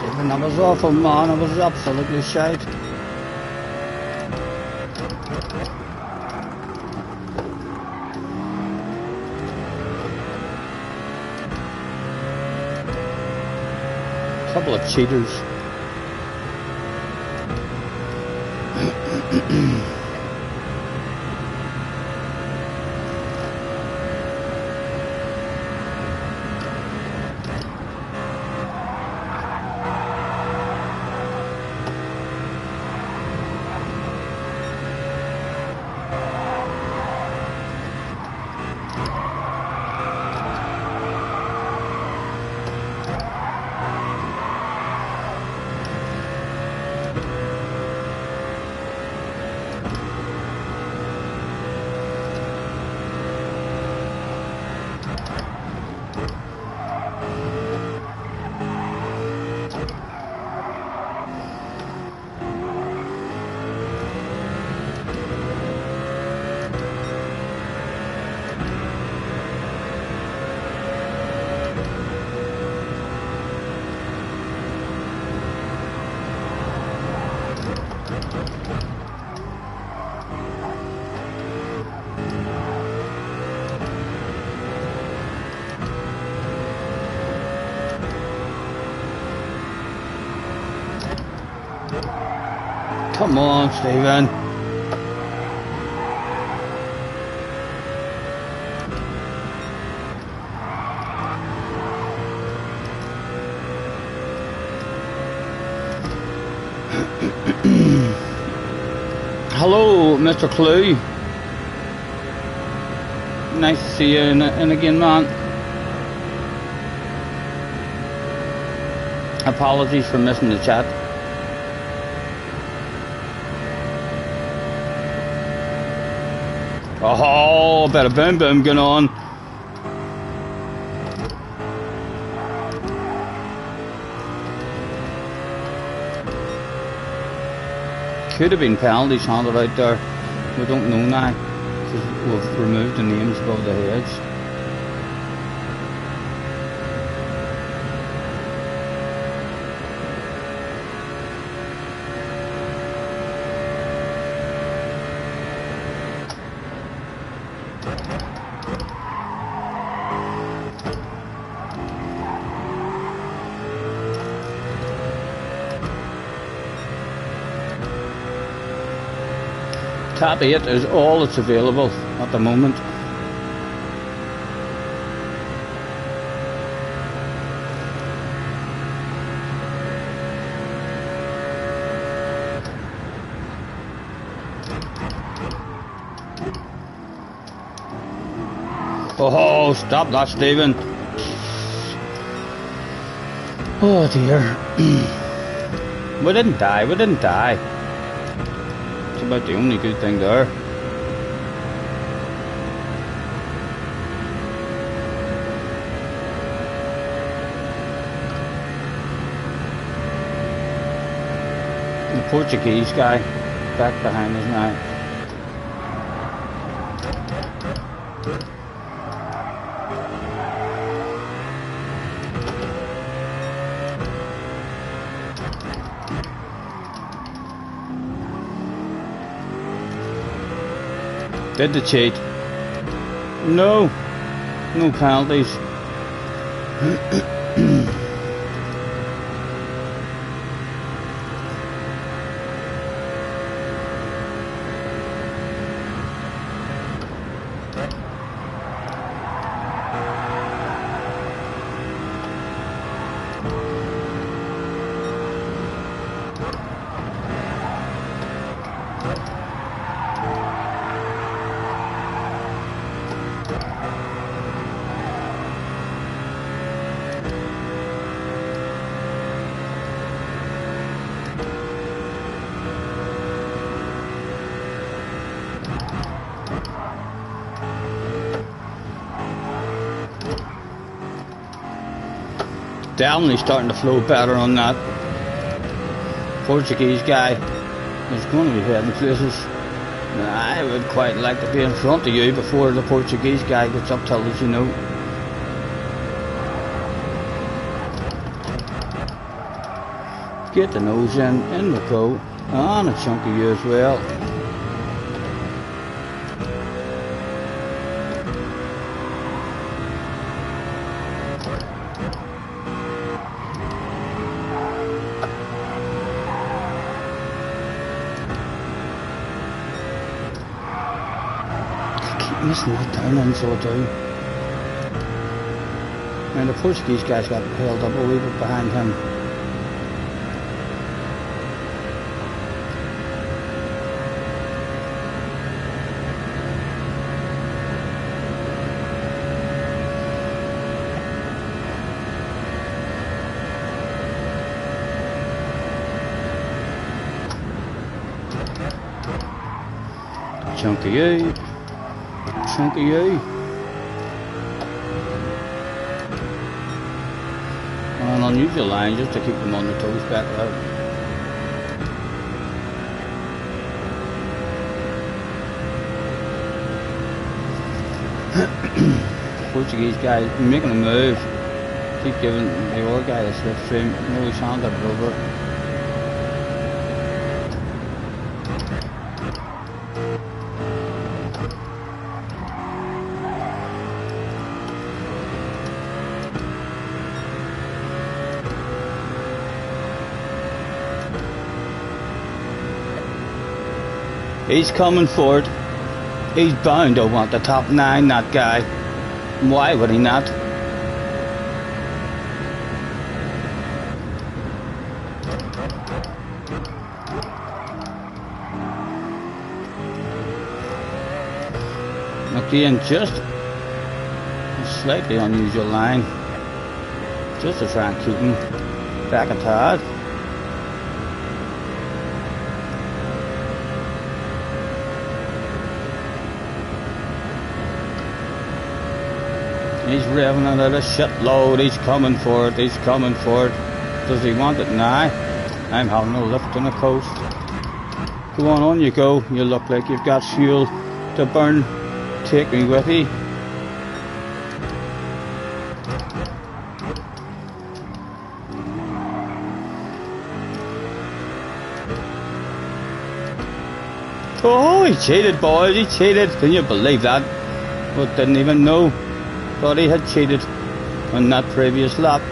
Stephen, that was awful, man. That was absolutely shite. Couple of cheaters. Come on, Stephen. Hello, Mr. Clue. Nice to see you in again, man. Apologies for missing the chat. Oh, a bit of boom boom going on. Could have been penalties handed out there. We don't know now because we've removed the names above the heads. Tab 8 is all that's available at the moment. Oh, stop that, Stephen. Oh dear. We didn't die. It's about the only good thing there. The Portuguese guy back behind us now. Did the cheat? No penalties. Definitely starting to flow better on that. Portuguese guy is going to be heading places. I would quite like to be in front of you before the Portuguese guy gets up to us, you know. Get the nose in we go. And a chunk of you as well. Missing that turn, so I do. And the Portuguese guy's got held up a wee bit behind him. Chunk of you. Chunk of you. An unusual line just to keep them on their toes back out. Portuguese guy making a move. Keep giving the other guy a slipstream. No, he's handed it over. He's coming for it. He's bound to want the top 9, that guy. Why would he not? Again, just a slightly unusual line. Just to try and keep him back a tad. He's revving it at a shitload. He's coming for it. He's coming for it. Does he want it? Nah. I'm having a lift on the coast. Go on you go. You look like you've got fuel to burn. Take me with you. Oh, he cheated, boys. He cheated. Can you believe that? But didn't even know. Thought he had cheated on that previous lap.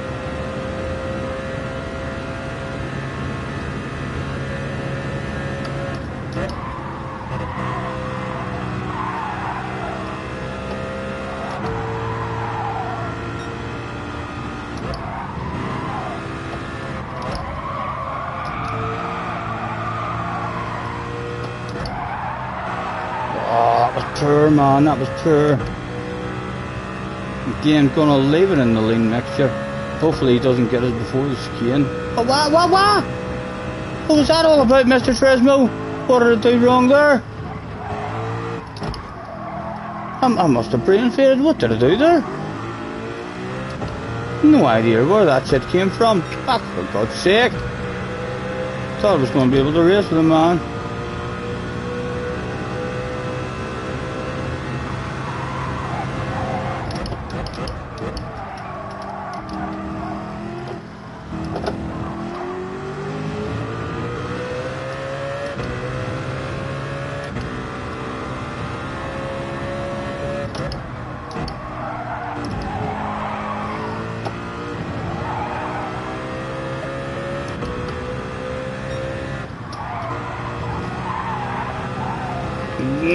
Oh, that was poor, man. That was poor. Again, gonna leave it in the lean mixture. Hopefully he doesn't get us before the chicane. Oh, what? What was that all about, Mr. Tresmo? What did I do wrong there? I must have brain faded. What did I do there? No idea where that shit came from. Ah, for God's sake. Thought I was going to be able to race with him, man.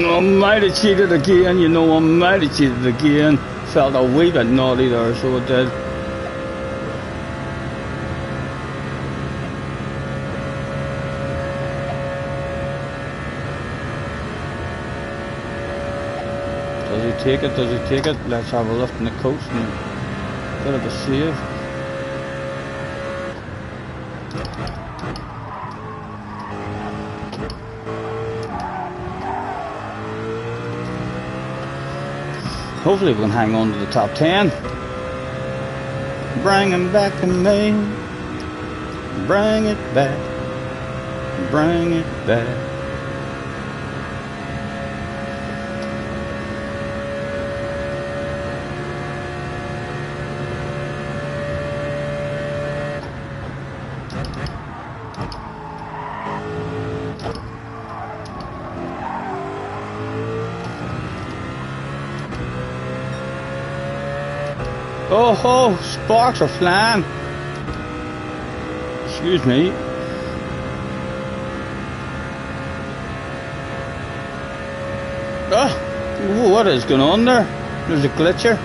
I might have cheated again, you know, I might have cheated again. Felt a wee bit naughty there, so it did. Does he take it? Does he take it? Let's have a lift in the coast and a bit of a save. Hopefully we can hang on to the top 10. Bring him back to me. Bring it back. Bring it back. Oh, sparks are flying. Excuse me. Oh, what is going on there? There's a glitcher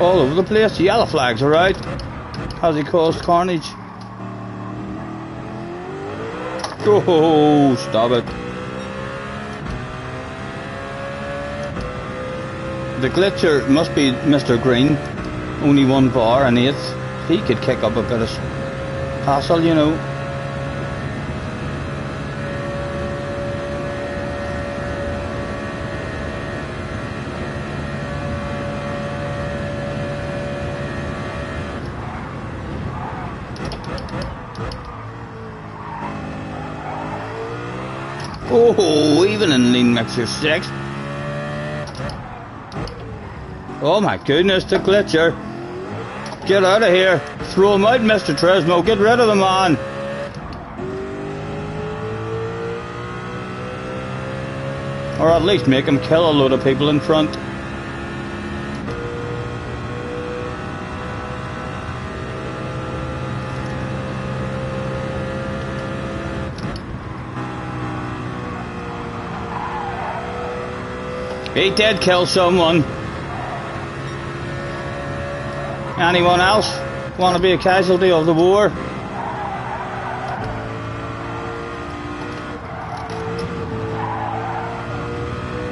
all over the place. The yellow flags are out. Has he caused carnage? Oh, stop it. The glitcher must be Mr. Green. Only 1 bar and 8th. He could kick up a bit of hassle, you know. Oh, even in lean mixer 6. Oh my goodness, the glitcher. Get out of here. Throw him out, Mr. Tresmo. Get rid of the man. Or at least make him kill a load of people in front. He did kill someone. Anyone else want to be a casualty of the war?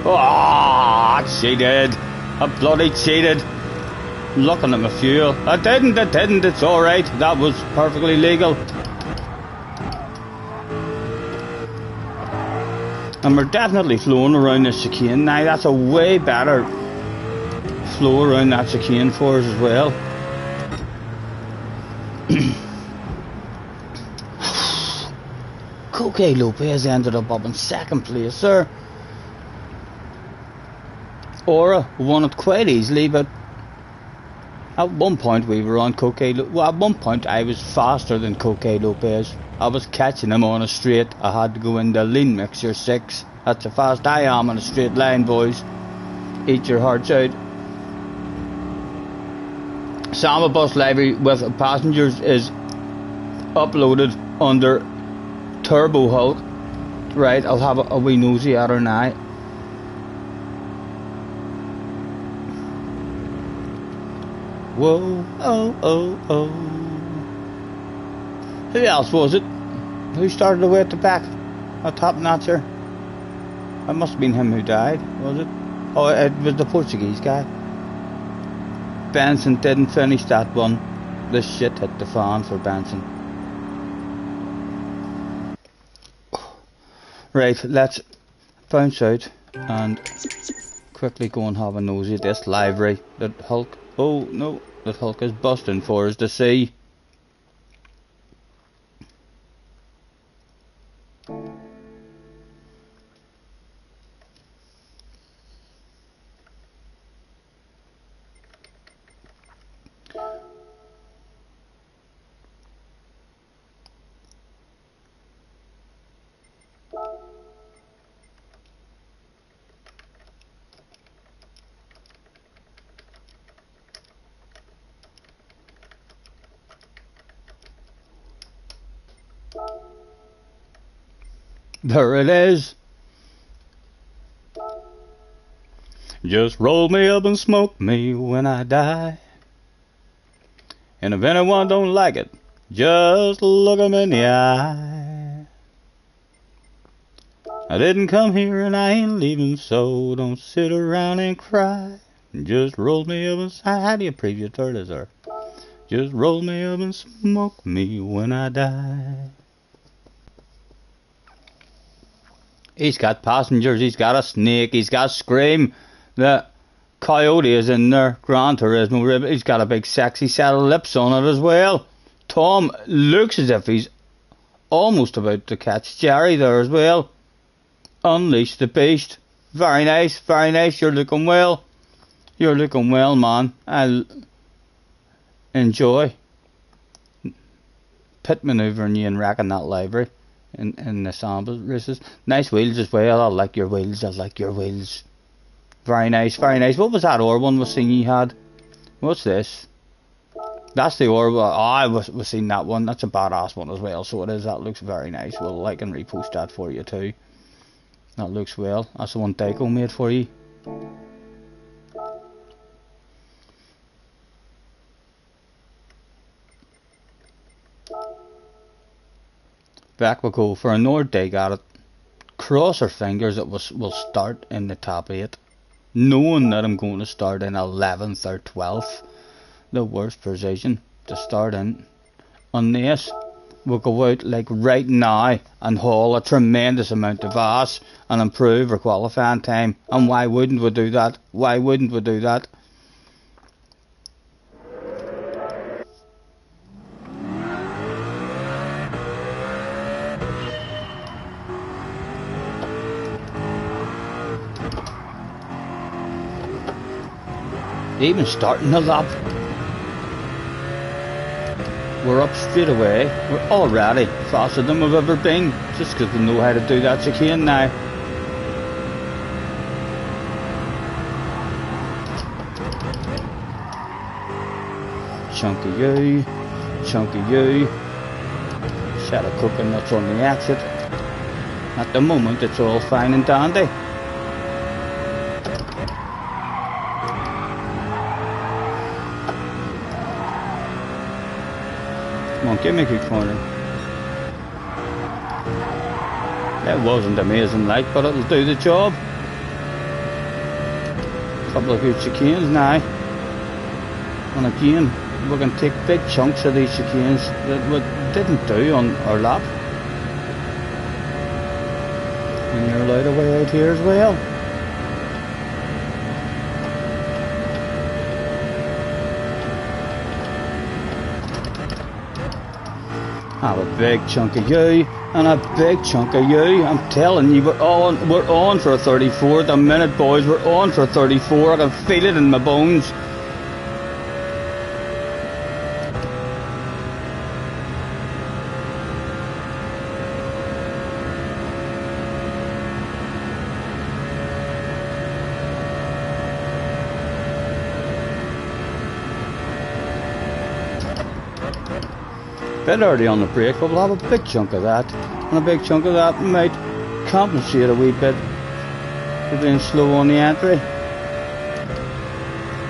Oh, cheated. I bloody cheated. Looking at my fuel. I didn't, it's alright. That was perfectly legal. And we're definitely flowing around this chicane now. That's a way better flow around that chicane for us as well. Coque Lopez ended up in second place there. Aura won it quite easily, but at one point we were on Coque. Well, at one point I was faster than Coque Lopez. I was catching him on a straight. I had to go into lean mixture 6. That's how fast I am on a straight line, boys. Eat your hearts out. Samba Bus Library with passengers is uploaded under Turbo Hulk. Right, I'll have a wee nosy at her now. Whoa, oh, oh, oh. Who else was it? Who started away at the back? A top notcher? That must have been him who died, was it? Oh, it was the Portuguese guy. Benson didn't finish that one. This shit hit the fan for Benson. Right, let's bounce out and quickly go and have a nosy at this library that Hulk. Oh no, that Hulk is busting for us to see. There it is. Just roll me up and smoke me when I die. And if anyone don't like it, just look 'em in the eye. I didn't come here and I ain't leaving, so don't sit around and cry. Just roll me up and... How do you preview third is there? Just roll me up and smoke me when I die. He's got passengers, he's got a snake, he's got Scream. The Coyote is in there. Gran Turismo, he's got a big sexy set of lips on it as well. Tom looks as if he's almost about to catch Jerry there as well. Unleash the beast. Very nice, very nice. You're looking well. You're looking well, man. I'll enjoy pit manoeuvring you and wrecking that library. In the sample races. Nice wheels as well. I like your wheels. I like your wheels. Very nice, very nice. What was that or one was seeing you had? What's this? That's the or. Oh, I was seeing that one. That's a badass one as well. So it is. That looks very nice. Well, like and repost that for you too. That looks well. That's the one Daiko made for you. Back we go for a Nord day. Got it. Cross our fingers it will start in the top 8. Knowing that I'm going to start in 11th or 12th. The worst position to start in. Unless we'll go out like right now and haul a tremendous amount of ass and improve our qualifying time. And why wouldn't we do that? Why wouldn't we do that? Even starting the lap, we're up straight away. We're already faster than we've ever been, just because we know how to do that chicane now. Chunky you, chunky you. Set of coconuts on the exit. At the moment it's all fine and dandy. on, give me a good corner. It wasn't amazing like, but it'll do the job. Couple of good chicanes now. And again, we can take big chunks of these chicanes that we didn't do on our lap. And you're allowed a way out here as well. Have a big chunk of you and a big chunk of you. I'm telling you, we're on for a 34 at the minute, boys. We're on for a 34. I can feel it in my bones. Bit early on the brake, but we'll have a big chunk of that, and a big chunk of that might compensate a wee bit for being slow on the entry.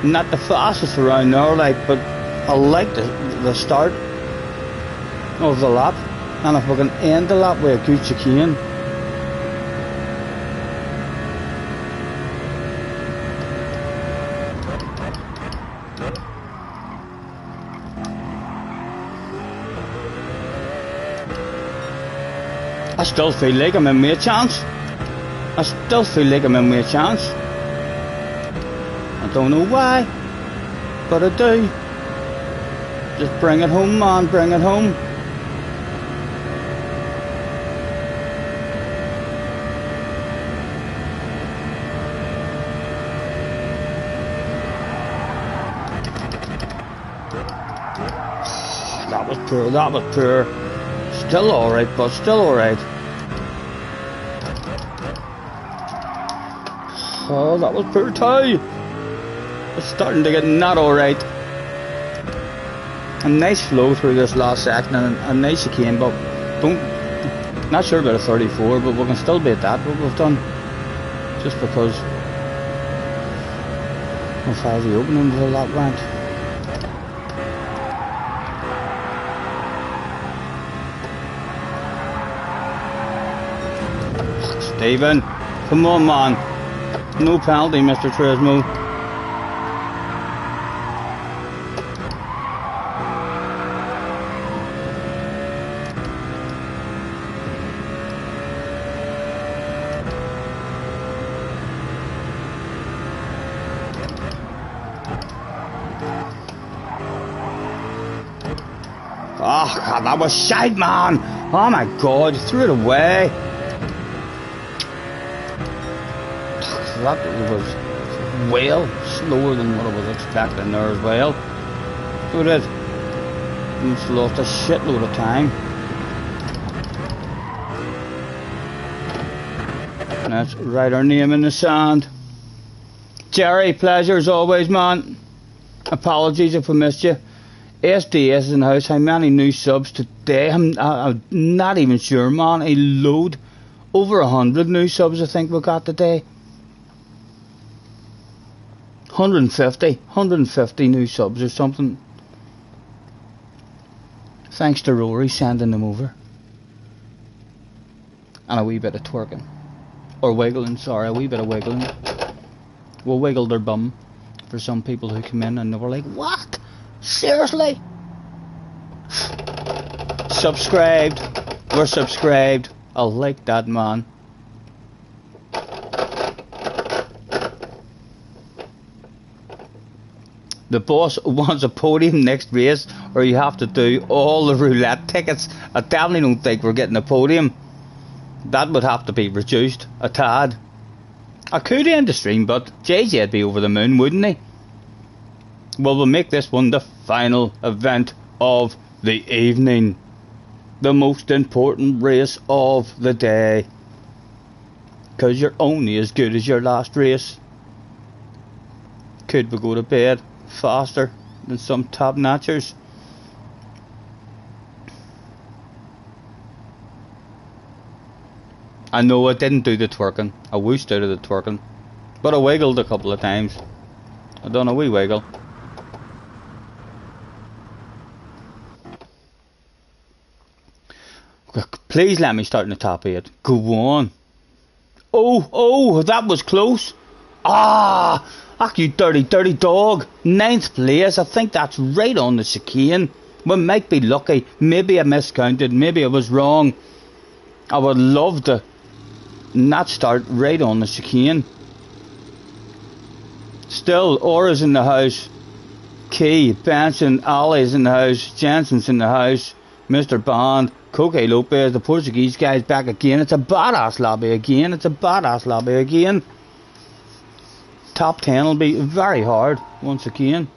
Not the fastest around there, like, but I like the start of the lap, and if we can end the lap with a good chicane. I still feel like I'm in with a chance. I don't know why, but I do. Just bring it home, man, bring it home. That was poor. Still alright, but still alright. Oh, that was poor too. It's starting to get not alright. A nice flow through this last section and a nice chicane, but not sure about a 34, but we can still beat that, what we've done. Just because of how the opening of the lap went. Stephen, come on, man. No penalty, Mr. Turismo. Oh, God, that was shite, man. Oh, my God, you threw it away. That was well slower than what I was expecting there as well. So it is. We've lost a shitload of time. And let's write our name in the sand. Jerry, pleasure as always, man. Apologies if I missed you. SDS is in the house. How many new subs today? I'm not even sure, man. A load. Over 100 new subs I think we got today. 150 new subs or something. Thanks to Rory sending them over. And a wee bit of twerking. Or wiggling, sorry, a wee bit of wiggling. We'll wiggle their bum for some people who come in and they were like, what? Seriously? Subscribed. We're subscribed. I like that, man. The boss wants a podium next race, or you have to do all the roulette tickets. I definitely don't think we're getting a podium. That would have to be reduced a tad. I could end the stream, but JJ'd be over the moon, wouldn't he? Well, we'll make this one the final event of the evening. The most important race of the day. Because you're only as good as your last race. Could we go to bed faster than some top notchers? I know I didn't do the twerking. I whooshed out of the twerking. But I wiggled a couple of times. I done a wee wiggle. Please let me start in the top 8. Go on. Oh, that was close. Ah, you dirty dog. 9th place. I think that's right on the chicane. We might be lucky. Maybe I miscounted. Maybe I was wrong. I would love to not start right on the chicane. Still, Aura's in the house. Key, Benson, Ollie's in the house. Jensen's in the house. Mr. Bond, Coque Lopez, the Portuguese guy's back again. It's a badass lobby again. Top 10 will be very hard once again.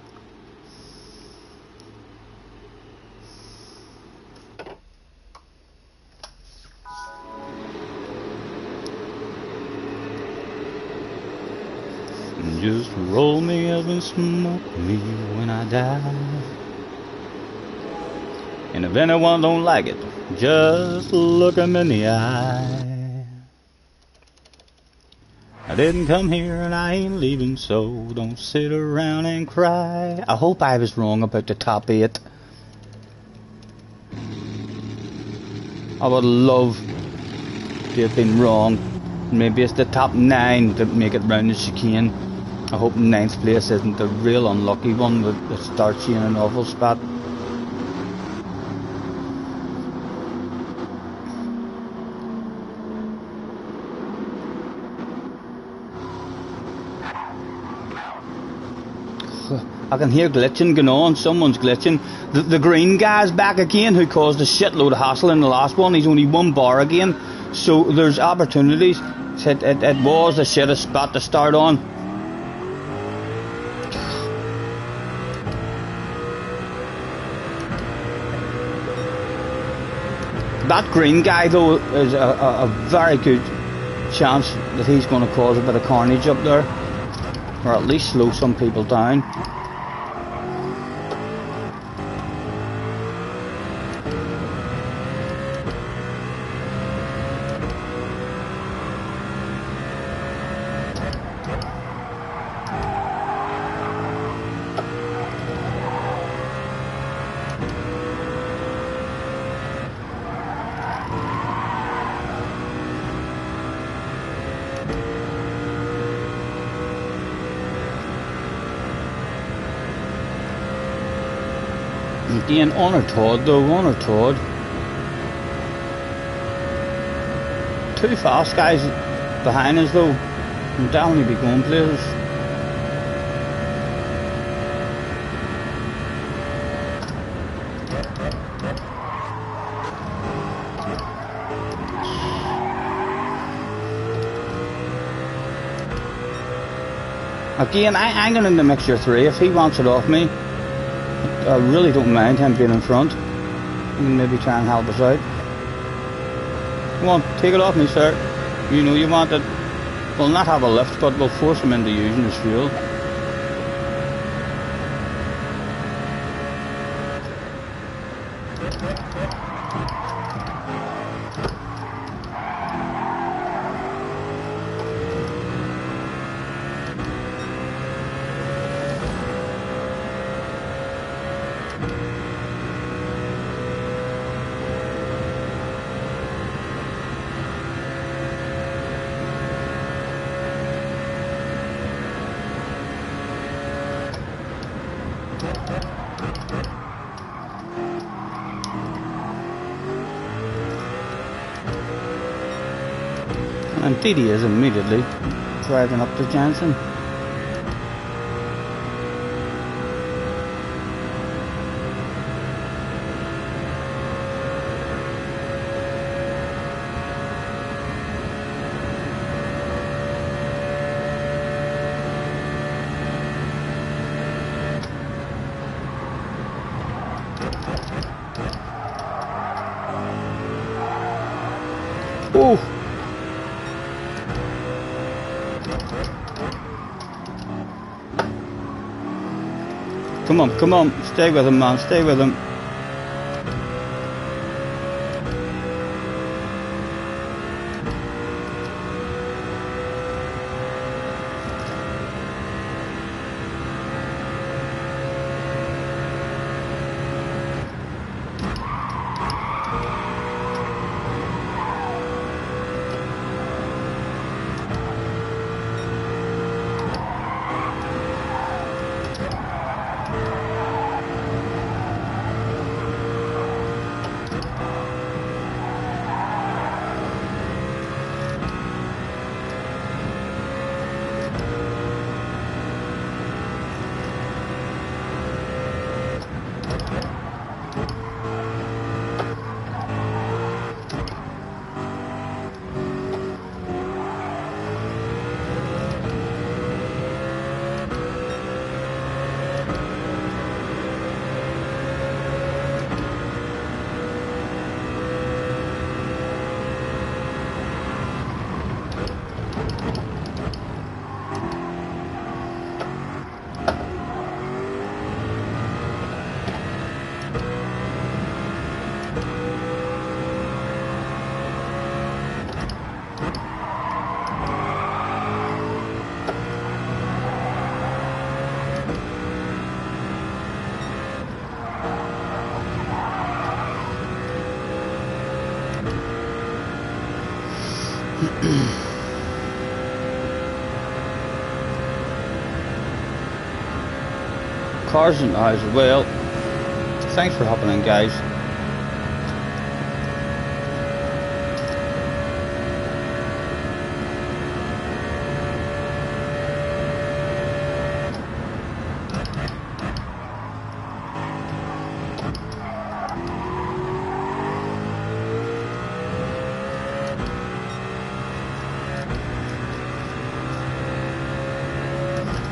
Just roll me up and smoke me when I die. And if anyone don't like it, just look 'em in the eye. I didn't come here and I ain't leaving, so don't sit around and cry. I hope I was wrong about the top 8. I would love to have been wrong. Maybe it's the top 9 that make it round the chicane. I hope 9th place isn't the real unlucky one that starts you in an awful spot. I can hear glitching going on. Someone's glitching. The green guy's back again, who caused a shitload of hassle in the last one. He's only 1 bar again, so there's opportunities. It was the shittest spot to start on. That green guy though is a very good chance that he's going to cause a bit of carnage up there, or at least slow some people down. Again, on her Todd though, on her Todd. 2 fast guys behind us though. We'll definitely be going places. Again, I'm going in the mixture 3. If he wants it off me, I really don't mind him being in front. He can maybe try and help us out. Come on, take it off me, sir. You know you want it. We'll not have a lift, but we'll force him into using his fuel. And Didi is immediately driving up to Jansen. Oh! Come on, stay with him, man, stay with him. Cars in the house as well. Thanks for hopping in, guys.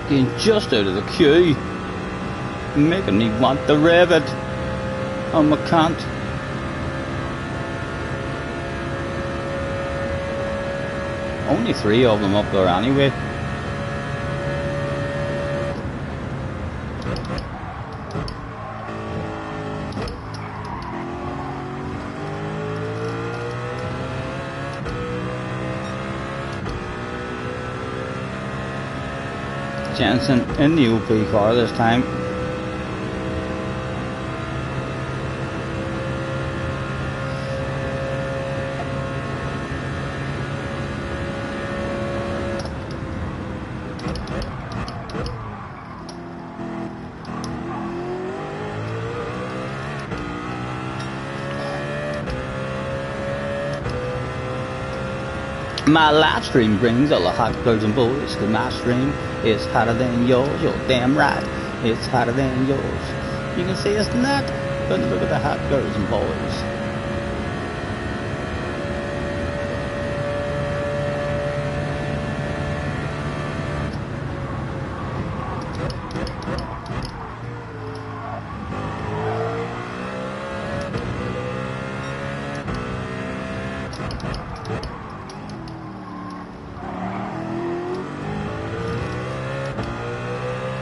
Getting just out of the queue, making me want to rev it. I can't. Only 3 of them up there anyway. Jensen in the OP car this time. My live stream brings all the hot girls and boys, 'cause my stream is hotter than yours. You're damn right, it's hotter than yours. You can say it's not, but look at the hot girls and boys.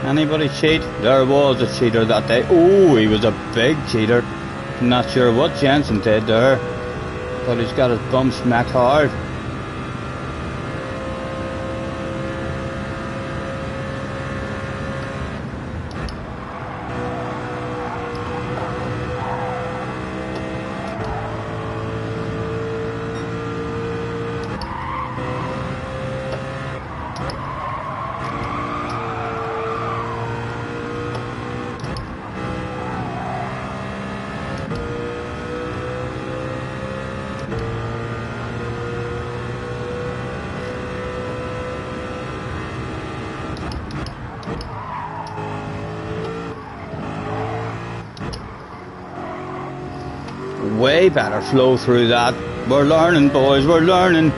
Anybody cheat? There was a cheater that day. Oh, he was a big cheater. Not sure what Jensen did there, but he's got his bum smacked hard. Way better flow through that. We're learning, boys, we're learning.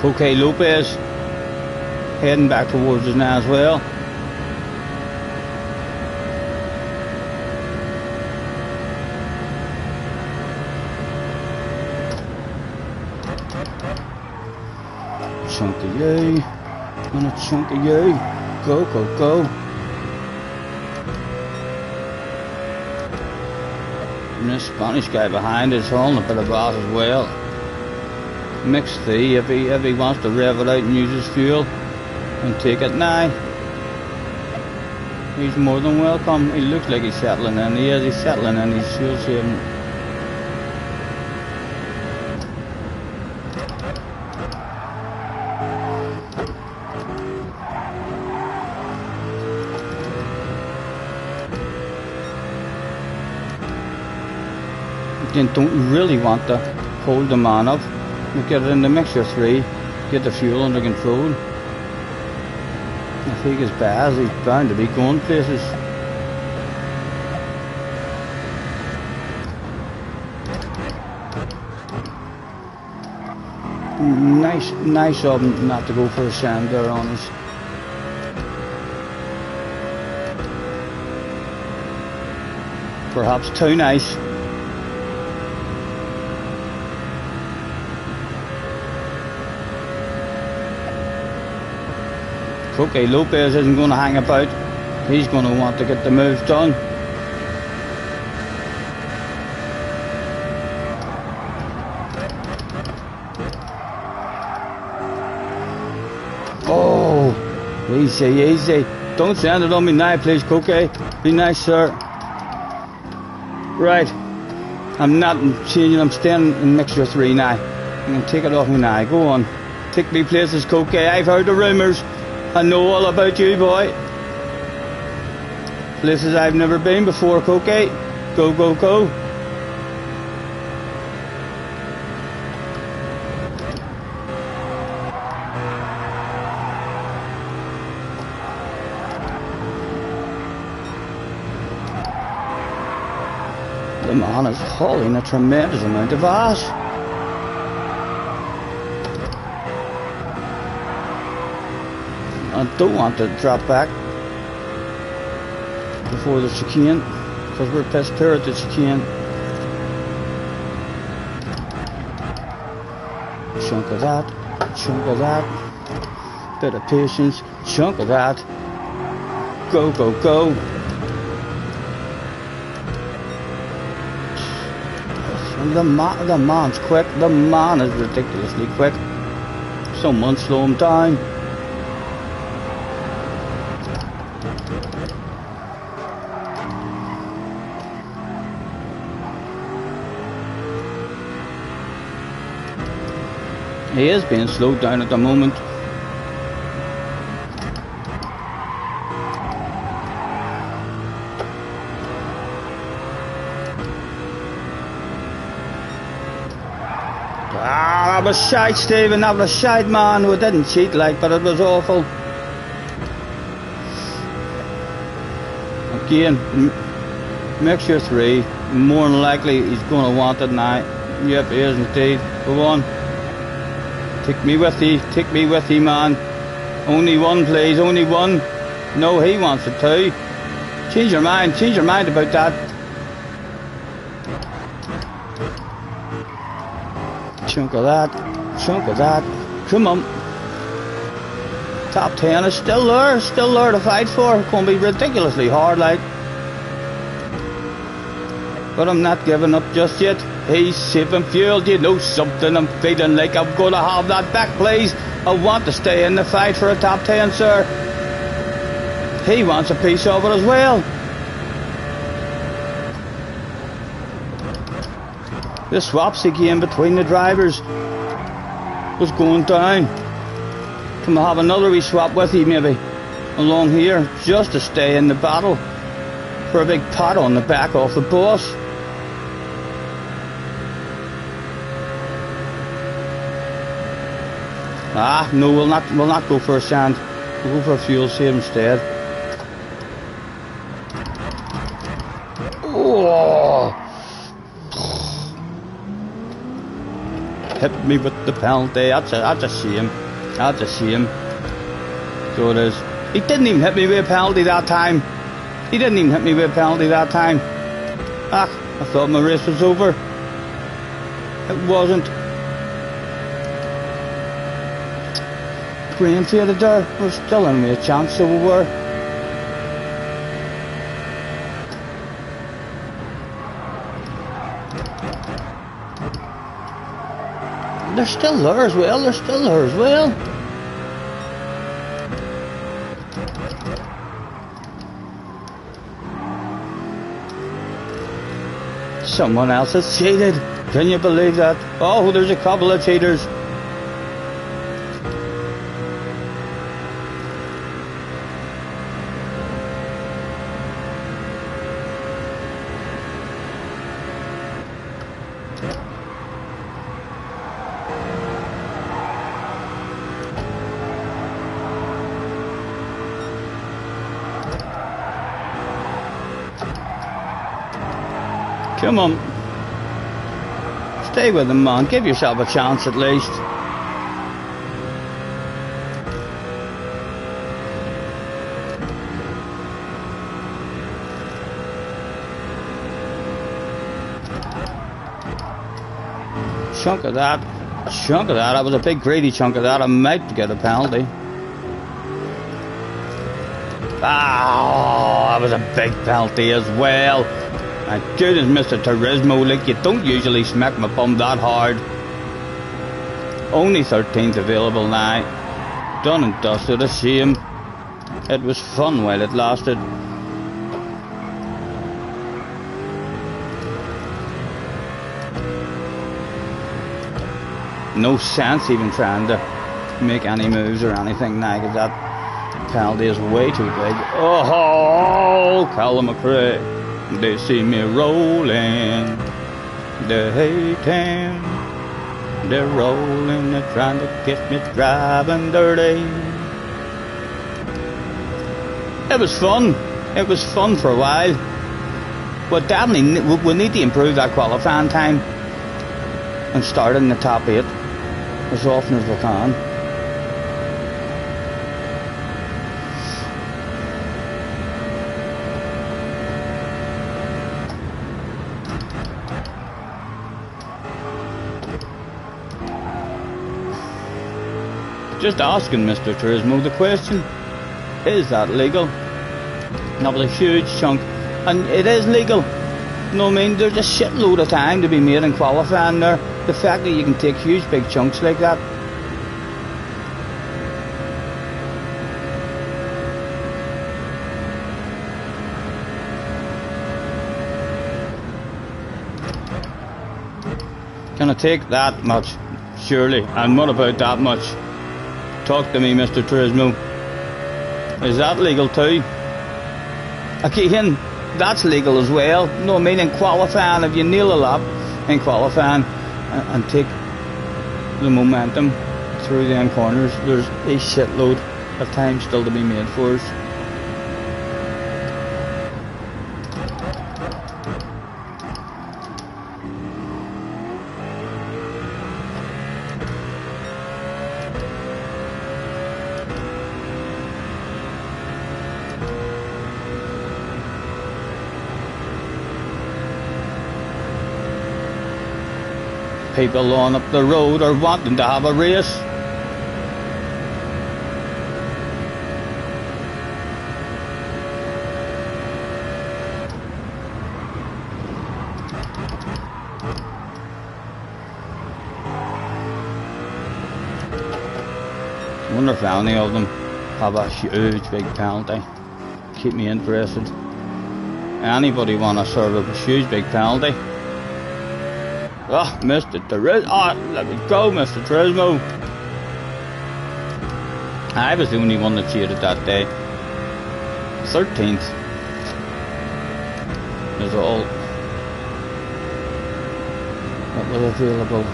Okay, Lopez heading back towards us now as well. Chunk of you, and a chunk of you. Go, go, go. And this Spanish guy behind is holding a bit of boss as well. Mixed fee if he wants to rev it out and use his fuel and take it now. He's more than welcome. He looks like he's settling in. He's settling in. He's fuel saving. Again, don't really want to hold the man up. We'll get it in the mixture 3, get the fuel under control. If he gets bad, he's bound to be going places. Nice of him not to go for a sand there on us. Perhaps too nice. Okay, Lopez isn't going to hang about. He's going to want to get the move done. Oh, easy. Don't send it on me now, please, Cookie. Be nice, sir. Right. I'm not changing, I'm staying in mixture 3 now. I'm going to take it off me now. Go on. Take me places, Cookie. I've heard the rumours. I know all about you, boy. Places I've never been before, Cookie. Go. The man is hauling a tremendous amount of ass. I don't want to drop back before the chicane, because we're pissed poor at the chicane. Chunk of that, bit of patience, chunk of that, go. The man's quick, the man is ridiculously quick. Someone slow him down. He is being slowed down at the moment. That was shite, Stephen. That was shite, man. We didn't cheat, like, but it was awful. Again, mixture 3. More than likely, he's going to want it now. Yep, he is indeed. Go on. Take me with you, man. Only one, please, only one. No, he wants it too. Change your mind about that. Chunk of that. Come on. Top 10 is still there to fight for. It's going to be ridiculously hard, like. But I'm not giving up just yet. He's saving fuel. Do you know something? I'm feeling like I'm going to have that back, please. I want to stay in the fight for a top 10, sir. He wants a piece of it as well. The swaps again between the drivers was going down. Can we have another wee swap with you, maybe, along here, just to stay in the battle for a big pat on the back off the boss? No, we'll not go for a sand. We'll go for a fuel save instead. Oh! Hit me with the penalty. That's a shame. That's a shame. So it is. He didn't even hit me with a penalty that time. I thought my race was over. It wasn't. Green faded there. We're still in with a chance, so we were. They're still there as well. Someone else has cheated. Can you believe that? Oh, there's a couple of cheaters. Come on. Stay with him, man. Give yourself a chance at least. chunk of that. A chunk of that. That was a big greedy chunk of that. I might get a penalty. Ah, that was a big penalty as well. My goodness, Mr. Turismo, like, you don't usually smack my bum that hard. Only 13th available now. Done and dusted. A shame. It was fun while it lasted. No sense even trying to make any moves or anything now, because that penalty is way too big. Oh, Callum McRae. They see me rolling. They're hating. They're rolling. They're trying to get me driving dirty. It was fun. It was fun for a while. But definitely we need to improve that qualifying time and start in the top 8 as often as we can. Just asking Mr. Turismo the question, is that legal? That was a huge chunk, and it is legal. You know what I mean? There's a shitload of time to be made in qualifying there. The fact that you can take huge big chunks like that. Can I take that much? Surely. And what about that much? Talk to me, Mr. Turismo. Is that legal too? Again, that's legal as well. You know what I mean? In qualifying, if you nail a lap in qualifying and take the momentum through the end corners, there's a shitload of time still to be made for us. People on up the road are wanting to have a race. I wonder if any of them have a huge big penalty. Keep me interested. Anybody want to serve a huge big penalty? Oh, Mr. Turismo. Oh, let me go, Mr. Turismo. I was the only one that cheated that day. 13th is all that was available.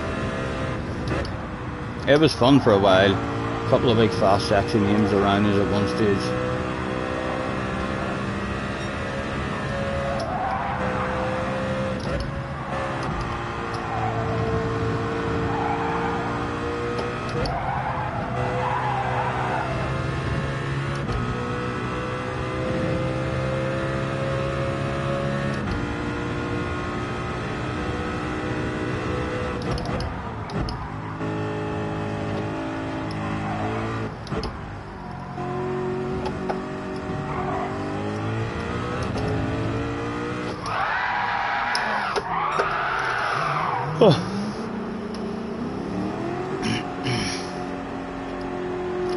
It was fun for a while. A couple of big fast sexy names around us at one stage. Oh.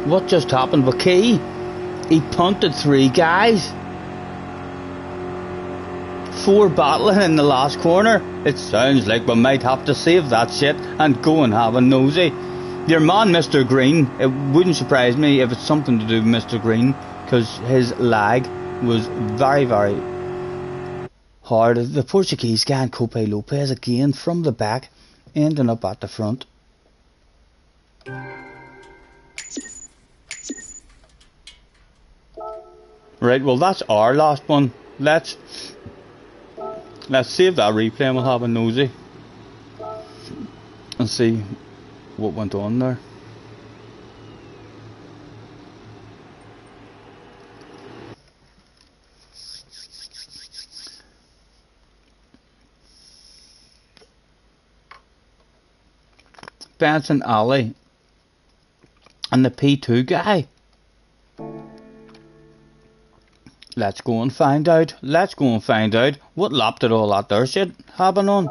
What just happened with Key? He punted 3 guys. 4 battling in the last corner. It sounds like we might have to save that shit and go and have a nosy. Your man Mr. Green, it wouldn't surprise me if it's something to do with Mr. Green, because his lag was very, very hard. The Portuguese guy, Cope Lopez, again from the back, ending up at the front. Right, well that's our last one. Let's save that replay and we'll have a nosy and see what went on there. Benson, Ali, and the P2 guy. Let's go and find out. Let's go and find out what lap did all that there shit happen on.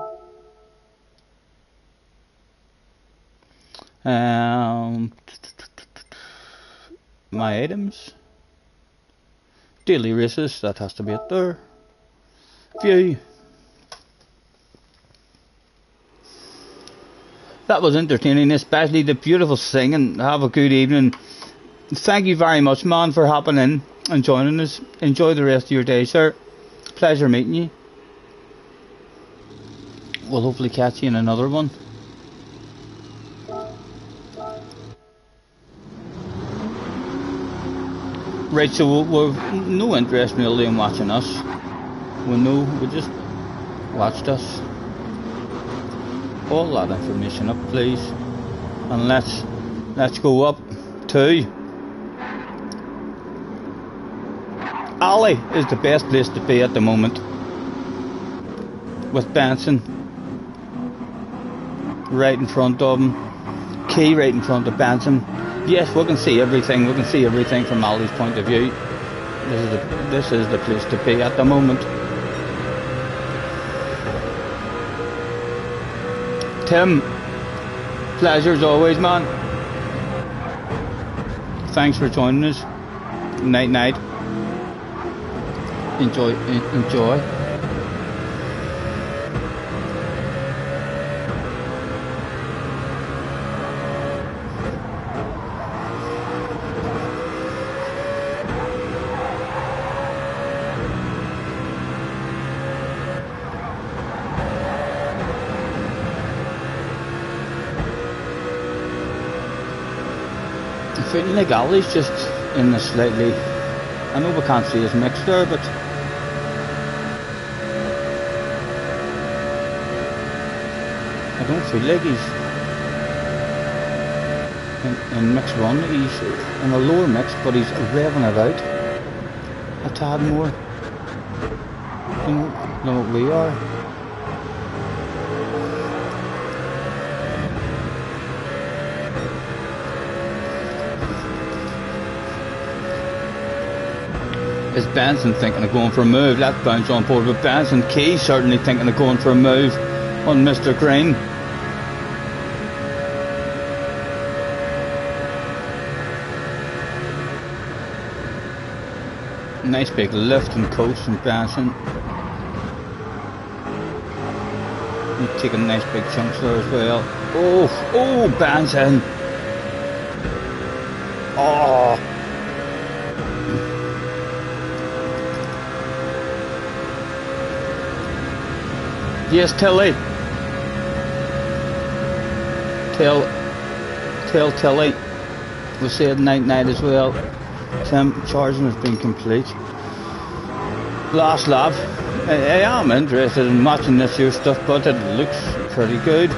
My items. Daily races, that has to be it there. View. That was entertaining, especially the beautiful singing. Have a good evening. Thank you very much, man, for hopping in and joining us. Enjoy the rest of your day, sir. Pleasure meeting you. We'll hopefully catch you in another one. Right, so we've no interest really in watching us. We just watched us. All that information up, please. And let's go up to Ali is the best place to be at the moment. With Benson right in front of him. Key right in front of Benson. Yes, we can see everything. We can see everything from Ali's point of view. This is the place to be at the moment. Tim, pleasure as always, man. Thanks for joining us. Night night. Enjoy. Feeling like Ali's just in a slightly, I know we can't see his mix there, but I don't feel like he's in mix 1. He's in a lower mix, but he's revving it out a tad more than what we are. Is Benson thinking of going for a move? Let's bounce on board with Benson. Key certainly thinking of going for a move on Mr. Green. Nice big lift and coast from Benson. He's taking nice big chunks there as well. Oh, Benson! Oh! Yes, Tilly. Tell Tilly. We said night as well. Tim, charging has been complete. Last lap. I am interested in watching this year's stuff, but it looks pretty good.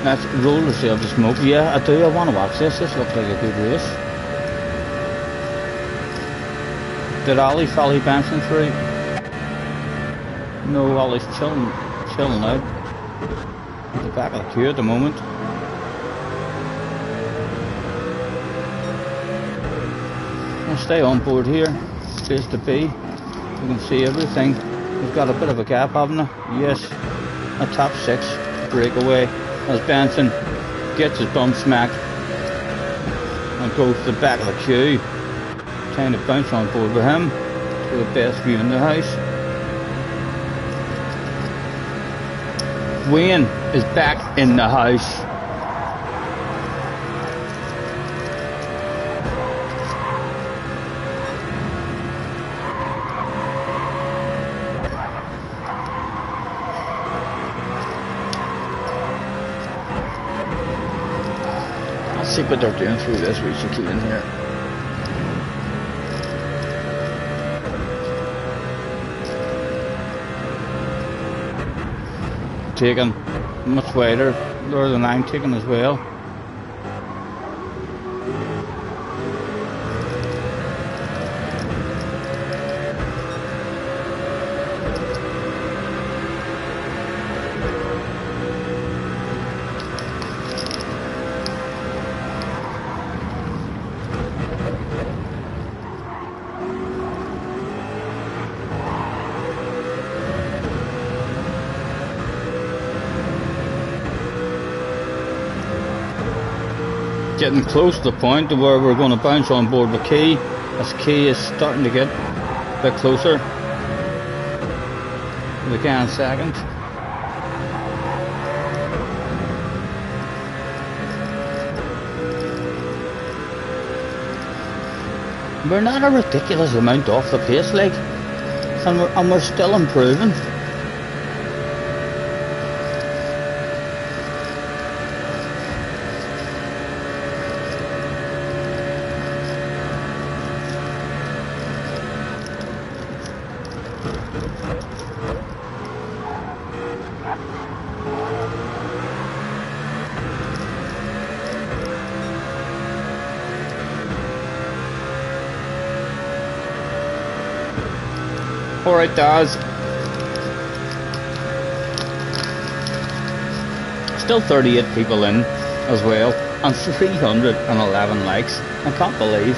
Let's roll ourselves the smoke. Yeah, I do. I want to watch this. This looks like a good race. Did Ali follow Benson through? No, Ali's chilling out. At the back of the queue at the moment. We'll stay on board here. Place to be. We can see everything. We've got a bit of a gap, haven't we? Yes. A top 6 breakaway. As Benson gets his bum smacked and goes to the back of the queue, trying to bounce on board with him to the best view in the house. Wayne is back in the house. See what they're doing through this recently in here. Taking much wider there than I'm taking as well. Getting close to the point where we're going to bounce on board with Key, as Key is starting to get a bit closer. We can second. We're not a ridiculous amount off the pace, like, and we're still improving. Alright, Daz. Still 38 people in as well, and 311 likes. I can't believe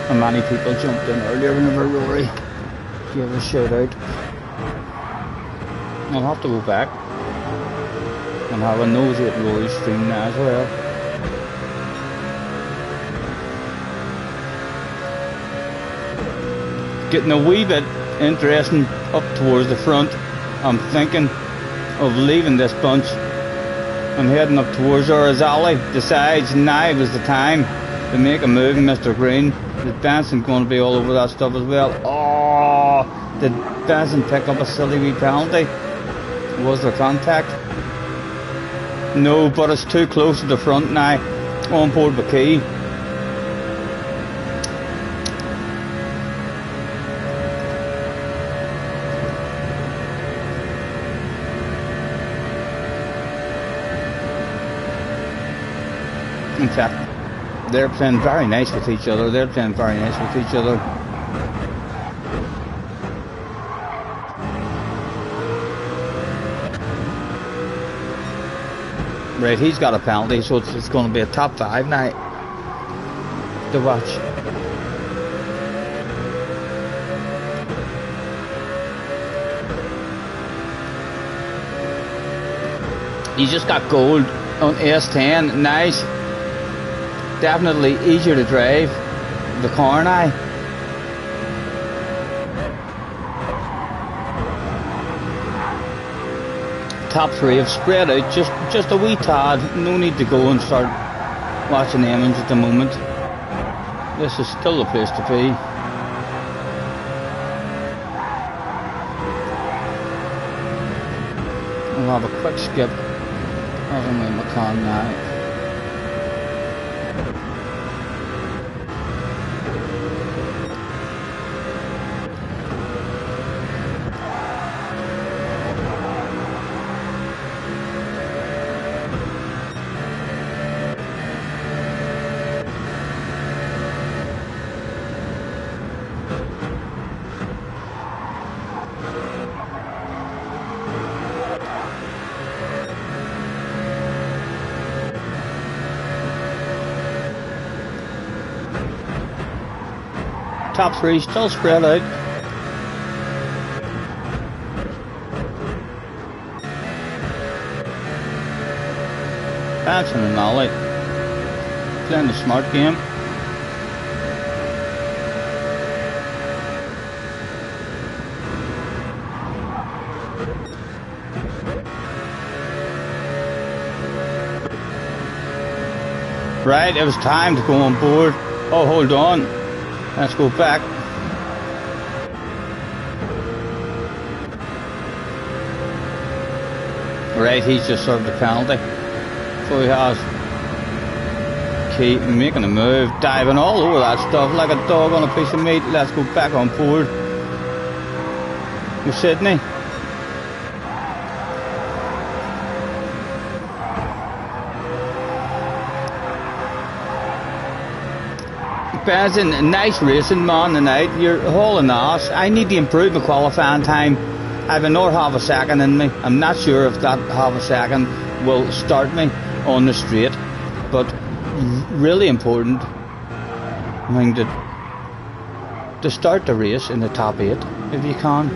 how many people jumped in earlier whenever Rory gave a shout out. I'll have to go back and have a nosy at Rory's stream now as well. Getting a wee bit interesting up towards the front. I'm thinking of leaving this bunch and heading up towards Arizali. Decides now was the time to make a move. Mr. Green, the Benson going to be all over that stuff as well. Oh, did Benson pick up a silly wee penalty? Was there contact? No, but it's too close to the front now. On board with Key. In fact, they're playing very nice with each other. Right, he's got a penalty, so it's going to be a top 5 now to watch. He just got gold on S10. Nice. Definitely easier to drive the car now. Top 3 have spread out just a wee tad. No need to go and start watching the image at the moment. This is still the place to be. We'll have a quick skip of the Macan now. Top 3 still spread out. Benson and Ollie playing the smart game. Right, it was time to go on board. Oh, hold on. Let's go back. Right, he's just served a penalty. So he has. Keep making a move, diving all over that stuff like a dog on a piece of meat. Let's go back on board with Sydney. Benson, nice racing man tonight. You're hauling ass. I need to improve my qualifying time. I've another half a second in me. I'm not sure if that half a second will start me on the straight, but really important, I mean, to start the race in the top 8 if you can.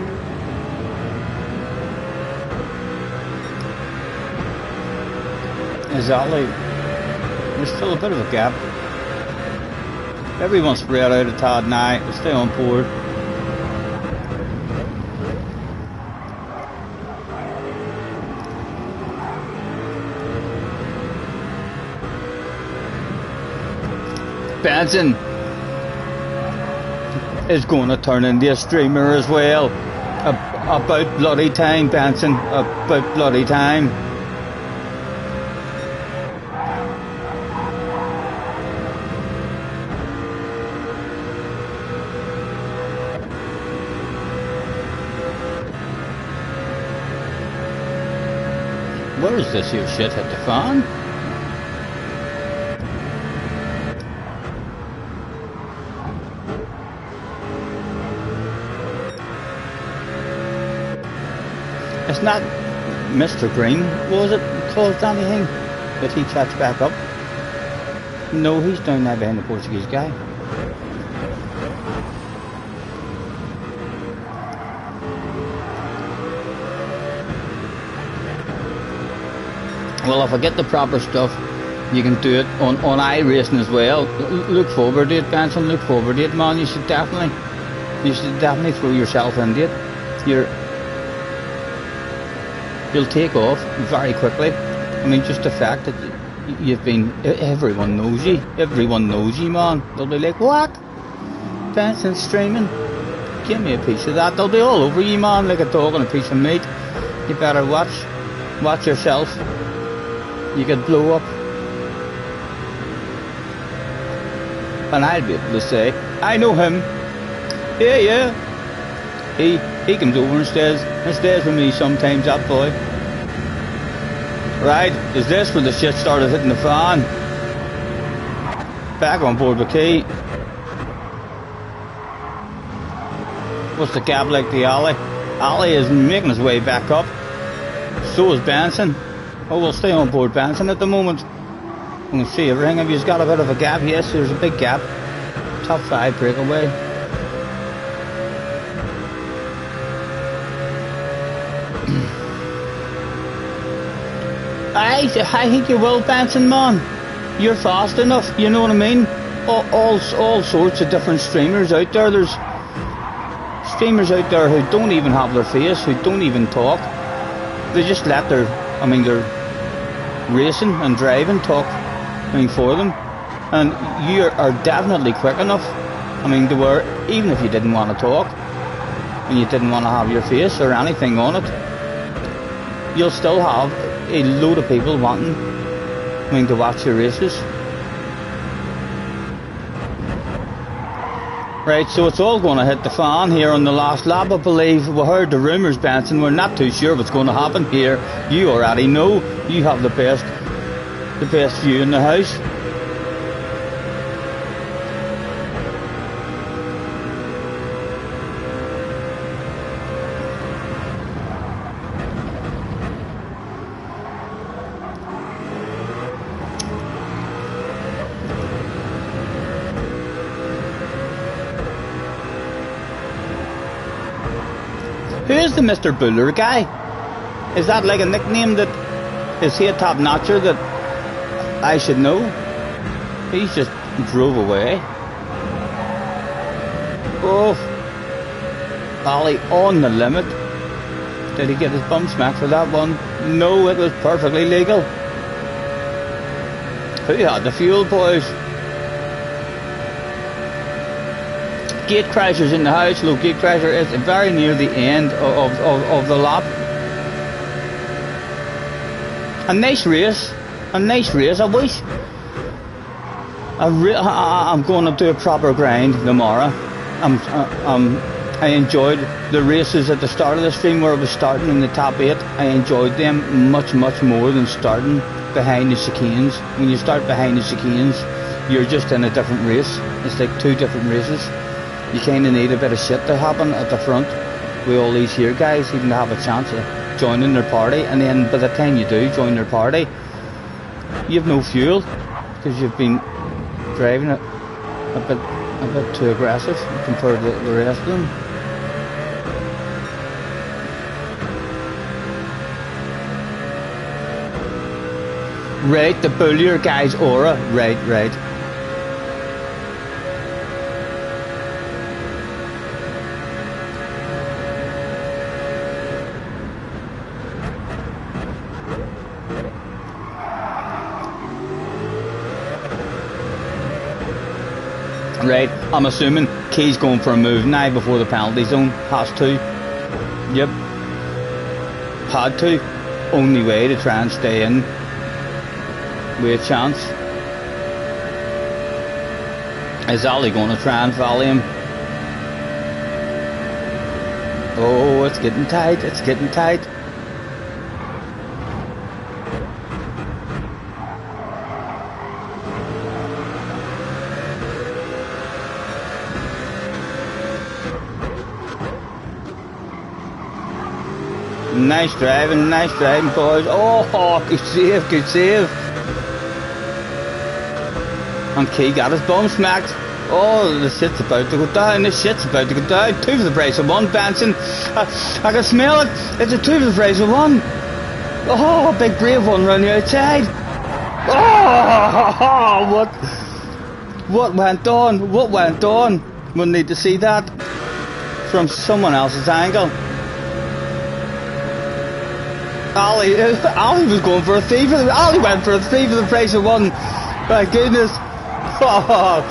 Exactly. There's still a bit of a gap. Everyone's spread out a tad now. We'll stay on board. Benson is going to turn into a streamer as well. About bloody time, Benson. About bloody time. Where is this here shit hit the fan? It's not Mr. Green, was it, caused anything that he catch back up? No, he's down there behind the Portuguese guy. Well, if I get the proper stuff, you can do it on iRacing as well. Look forward to it, Benson. Look forward to it, man. You should definitely throw yourself into it. You'll take off very quickly. I mean, just the fact that you've been, everyone knows you, man. They'll be like, what? Benson's streaming? Give me a piece of that. They'll be all over you, man, like a dog on a piece of meat. You better watch yourself. You could blow up. And I'll be able to say, I know him. Yeah. He comes over and stays with me sometimes, that boy. Right, is this where the shit started hitting the fan? Back on board with Key. What's the gap like the alley? Alley is making his way back up. So is Benson. Oh, we'll stay on board Benson at the moment. We can see everything. Have you got a bit of a gap? Yes, there's a big gap. Top 5 breakaway. I think you will, Benson, man. You're fast enough, you know what I mean? All sorts of different streamers out there. There's streamers out there who don't even have their face, who don't even talk. They just let their racing and driving talk for them. And you are definitely quick enough. I mean, even if you didn't want to talk and you didn't want to have your face or anything on it, you'll still have a load of people wanting to watch your races. Right, so it's all going to hit the fan here on the last lap, I believe. We heard the rumours, Benson. We're not too sure what's going to happen here. You already know. You have the best view in the house. Who is the Mr. Buller guy? Is that like a nickname is he a top notcher that I should know? He just drove away. Oh, Ollie on the limit. Did he get his bum smacked for that one? No, it was perfectly legal. Who had the fuel, boys? Gate crashers in the house. Look, gate crasher is very near the end of the lap. A nice race. I wish I'm going to do a proper grind tomorrow. I enjoyed the races at the start of the stream where I was starting in the top 8. I enjoyed them much more than starting behind the chicanes. When you start behind the chicanes, you're just in a different race. It's like 2 different races. You kind of need a bit of shit to happen at the front with all these here guys, even to have a chance of joining their party. And then by the time you do join their party, you have no fuel because you've been driving it a bit too aggressive compared to the rest of them. Right, the bullier guy's aura. Right. Right, I'm assuming Key's going for a move now before the penalty zone. Has to. Yep. Had to. Only way to try and stay in with a chance. Is Ali going to try and volley him? Oh, it's getting tight. It's getting tight. Nice driving, boys. Oh, good save, good save. And Key got his bum smacked. Oh, the shit's about to go down. This shit's about to go down. 2 for the price of 1, Benson. I can smell it. It's a 2 for the price of 1. Oh, big brave one around the outside. Oh, what went on? What went on? We'll need to see that from someone else's angle. Ali was going for a 3 for the... Ali went for a 3 for the price of 1. My goodness. Oh,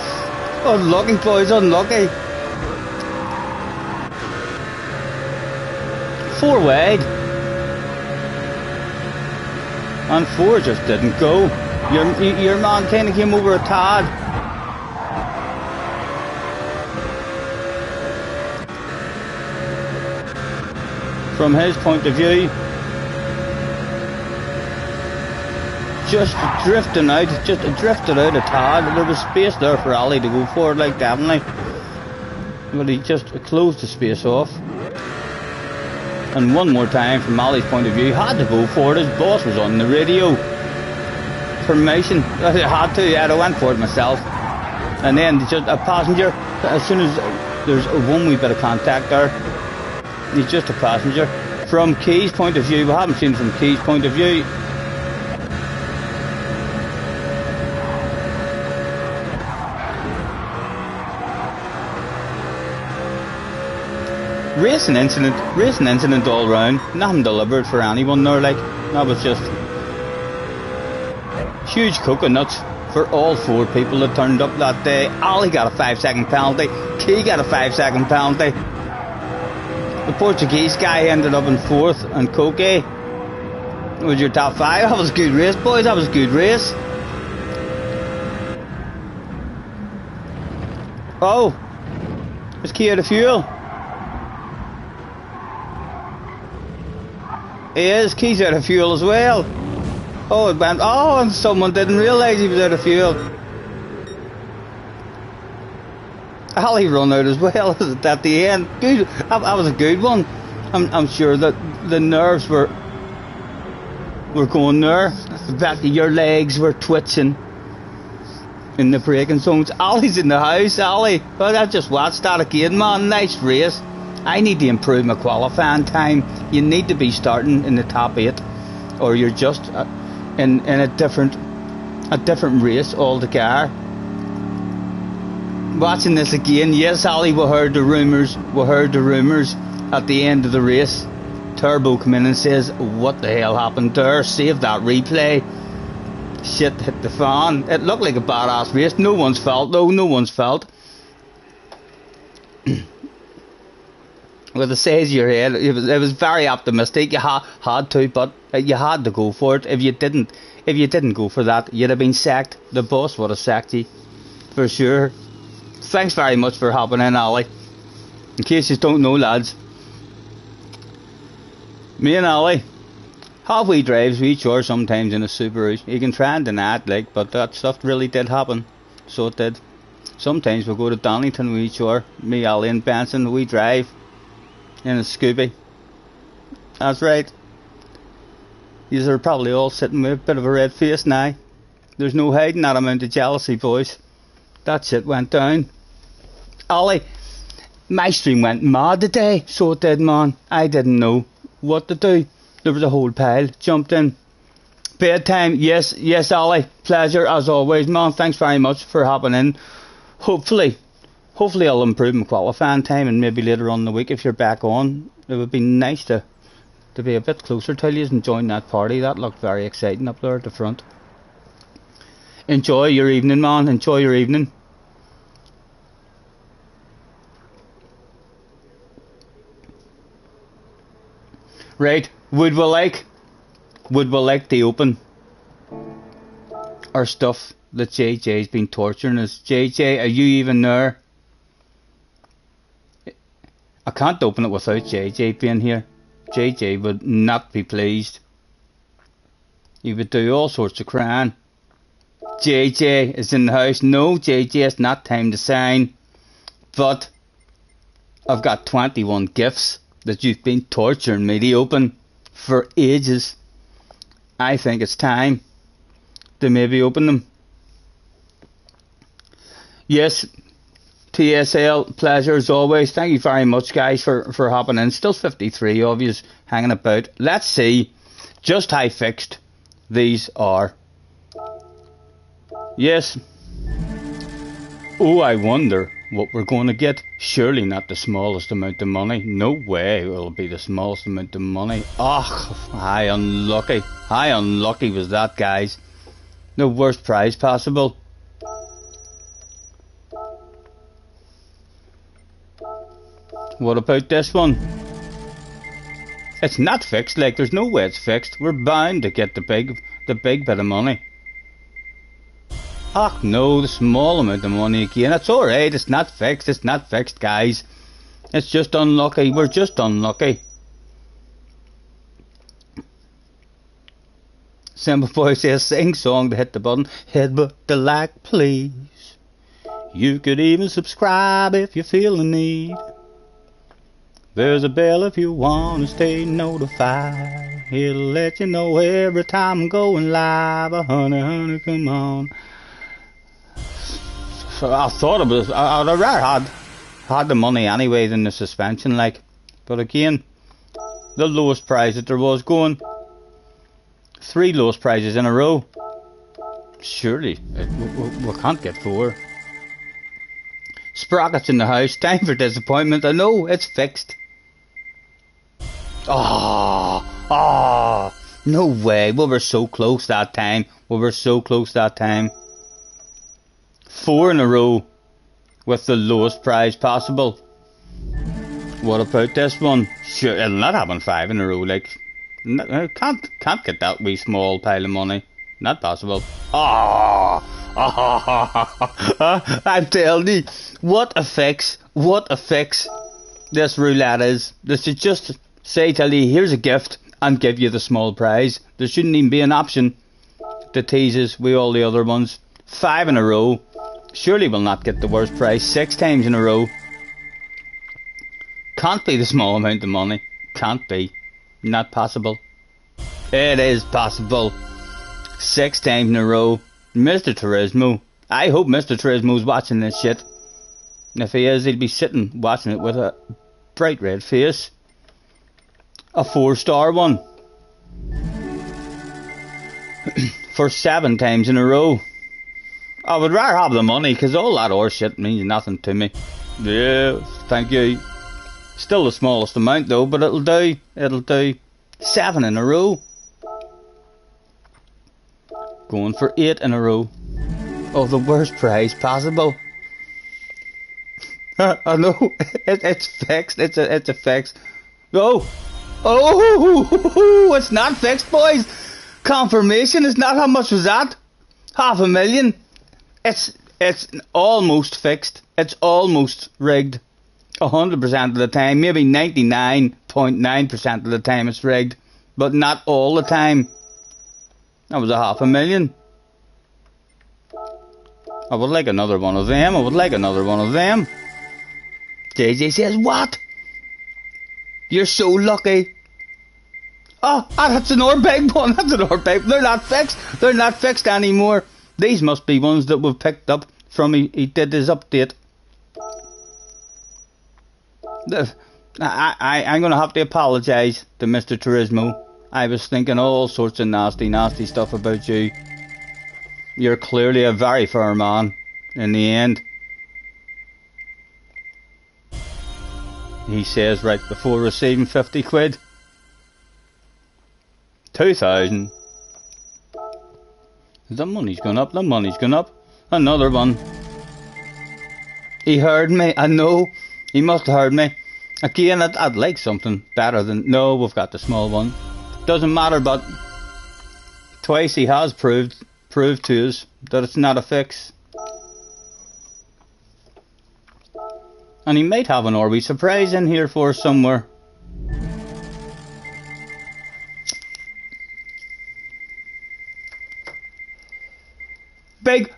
unlucky, boys, unlucky. 4 wide. And 4 just didn't go. Your man kind of came over a tad. From his point of view, just drifted out a tad. There was space there for Ali to go forward, like, definitely. But he just closed the space off. And one more time, from Ali's point of view, he had to go forward. His boss was on the radio. Permission. I had to, I went for it myself. And then just a passenger, as soon as there's one wee bit of contact there, he's just a passenger. From Key's point of view, we haven't seen from Key's point of view. Racing incident all round. Nothing deliberate for anyone there, like, that was just huge coconuts for all 4 people that turned up that day. Ali got a 5-second penalty, Key got a 5-second penalty. The Portuguese guy ended up in 4th, and Koke was your top 5. That was a good race, boys, that was a good race. Oh, is Key out of fuel? He is. Key's out of fuel as well. Oh, it went. Oh, and someone didn't realise he was out of fuel. Ali run out as well at the end. Good. That was a good one. I'm sure that the nerves were going there. The back of your legs were twitching in the braking zones. Ali's in the house. Ali. Well, I just watched that again, man. Nice race. I need to improve my qualifying time. You need to be starting in the top 8, or you're just in a different race altogether. Watching this again, yes, Ali, we heard the rumours at the end of the race. Turbo come in and says, what the hell happened there? Save that replay. Shit hit the fan. It looked like a badass race. No one's fault though, no one's fault. With the says your head, it was very optimistic. You had to, but you had to go for it. If you didn't go for that, you'd have been sacked. The boss would have sacked you, for sure. Thanks very much for hopping in, Ali. In case you don't know, lads, me and Ali, halfway drives we each are sometimes in a Subaru. You can try and deny it, like, but that stuff really did happen. So it did. Sometimes we'll go to Donington with each are. Me, Ali and Benson, we drive in a Scooby. That's right. These are probably all sitting with a bit of a red face now. There's no hiding that amount of jealousy, boys. That shit went down. Ali, my stream went mad today, so it did, man. I didn't know what to do. There was a whole pile. Jumped in. Bedtime, yes, yes, Ollie. Pleasure as always, man. Thanks very much for hopping in. Hopefully I'll improve my qualifying time, and maybe later on in the week if you're back on, it would be nice to be a bit closer to you and join that party. That looked very exciting up there at the front. Enjoy your evening, man. Enjoy your evening. Right, would we like to open our stuff that JJ's been torturing us? JJ, are you even there? I can't open it without JJ being here. JJ would not be pleased. He would do all sorts of crying. JJ is in the house. No, JJ, it's not time to sign. But I've got 21 gifts that you've been torturing me to open for ages. I think it's time to maybe open them. Yes, TSL, pleasure as always. Thank you very much, guys, for hopping in. Still 53 of you hanging about. Let's see just how fixed these are. Yes. Oh, I wonder what we're going to get. Surely not the smallest amount of money. No way it'll be the smallest amount of money. Oh, how unlucky. How unlucky was that, guys? The worst prize possible. What about this one? It's not fixed. Like, there's no way it's fixed. We're bound to get the big bit of money. Oh no, the small amount of money again. It's alright, it's not fixed. It's not fixed, guys. It's just unlucky. We're just unlucky. Simple Boy says, sing song to hit the button. Headbutt the like, please. You could even subscribe if you feel the need. There's a bell if you want to stay notified. It'll let you know every time I'm going live. Honey, come on. So I thought it was, I'd rather had the money anyway than the suspension, like. But again, the lowest prize that there was going. 3 lowest prizes in a row. Surely, we can't get 4. Sprockets in the house. Time for disappointment. I know, it's fixed. No way. We were so close that time. 4 in a row with the lowest prize possible. What about this one? Sure, it'll not happen 5 in a row. Like, can't get that wee small pile of money. Not possible. I'm telling you, what a fix this roulette is. This should just say, tell you, here's a gift and give you the small prize. There shouldn't even be an option to tease us with all the other ones. 5 in a row. Surely we'll not get the worst prize 6 times in a row. Can't be the small amount of money. Can't be. Not possible. It is possible. 6 times in a row. Mr. Turismo. I hope Mr. Turismo's watching this shit. And if he is, he'll be sitting watching it with a bright red face. A 4-star one. For 7 times in a row. I would rather have the money, because all that horse shit means nothing to me. Yeah, thank you. Still the smallest amount though, but it'll do. 7 in a row. Going for 8 in a row. Oh, the worst prize possible. I know, it's fixed. It's a fix. Oh, it's not fixed, boys. Confirmation is not. How much was that? 500,000. It's almost fixed. It's almost rigged. 100% of the time, maybe 99.9% of the time it's rigged, but not all the time. That was 500,000. I would like another one of them. JJ says, what? You're so lucky. Oh, that's an big one. They're not fixed. They're not fixed anymore. These must be ones that we've picked up from he did his update. I'm going to have to apologise to Mr. Turismo. I was thinking all sorts of nasty stuff about you. You're clearly a very fair man in the end. He says right before receiving 50 quid. 2,000. The money's gone up, the money's gone up. Another one. He heard me, I know. He must have heard me. Again, I'd like something better than... No, we've got the small one. Doesn't matter, but... Twice he has proved to us that it's not a fix. And he might have an Orby surprise in here for us somewhere. Big...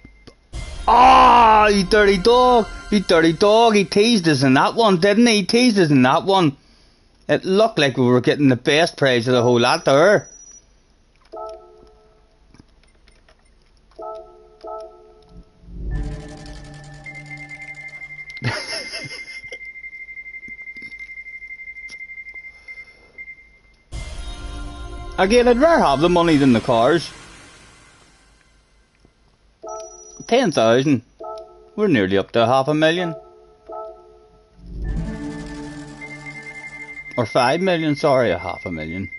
Ah, you dirty dog. You dirty dog. He teased us in that one, didn't he? He teased us in that one. It looked like we were getting the best prize of the whole lot there. Again, I'd rather have the money than the cars. 10,000. We're nearly up to 500,000. Or 5 million, sorry, 500,000.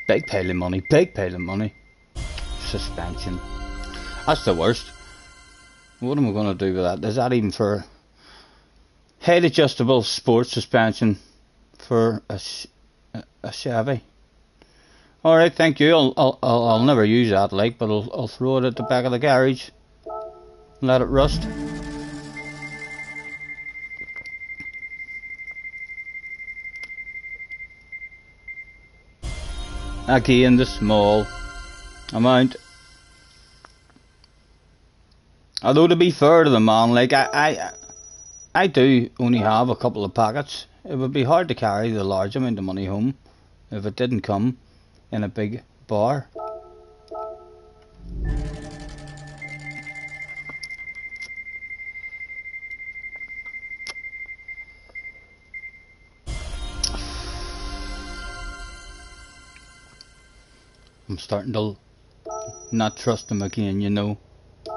Big pile of money, big pile of money. Suspension. That's the worst. What am I going to do with that? Is that even for height adjustable sports suspension for a Chevy? Alright, thank you. I'll never use that, like, but I'll throw it at the back of the garage. Let it rust. Again, the small amount. Although, to be fair to the man, like, I do only have a couple of packets. It would be hard to carry the large amount of money home if it didn't come in a big bar. I'm starting to not trust him again, you know.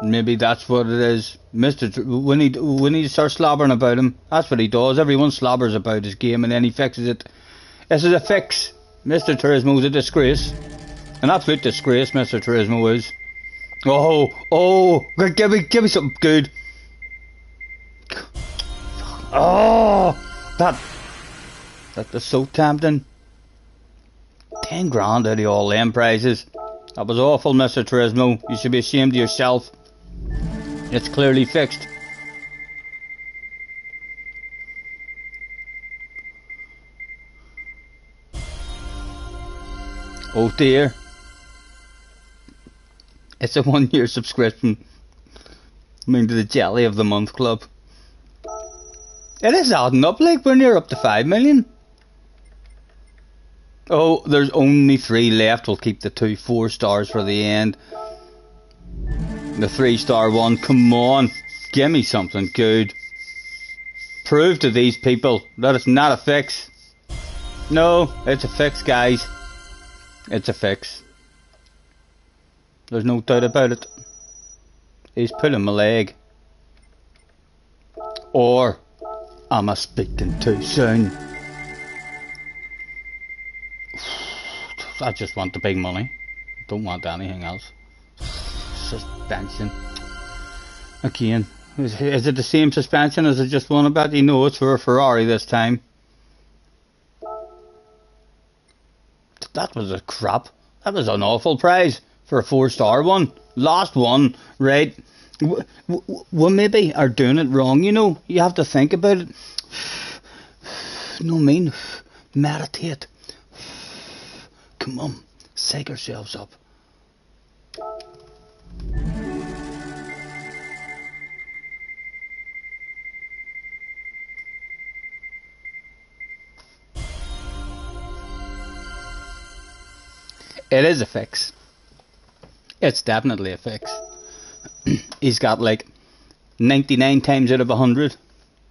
Maybe that's what it is. We need to start slobbering about him. That's what he does. Everyone slobbers about his game and then he fixes it. This is a fix. Mr. Turismo's a disgrace. An absolute disgrace, Mr. Turismo is. Oh, give me something good. Oh, that was so tempting. 10 grand out of all them prizes. That was awful, Mr. Turismo. You should be ashamed of yourself. It's clearly fixed. Oh dear. It's a 1-year subscription. I mean, to the Jelly of the Month Club. It is adding up, like, we're near up to 5 million. Oh, there's only 3 left. We'll keep the 2 4 stars for the end. The 3-star one, come on. Give me something good. Prove to these people that it's not a fix. No, it's a fix, guys. It's a fix. There's no doubt about it. He's pulling my leg. Or am I speaking too soon? I just want the big money. Don't want anything else. Suspension. Again. Is it the same suspension as I just won about? You know it's for a Ferrari this time. That was a crap. That was an awful prize for a 4-star one. Last one, right? We maybe are doing it wrong, you know. You have to think about it. No, I mean, meditate. Come on, psych ourselves up. It is a fix. It's definitely a fix. He's got like 99 times out of 100.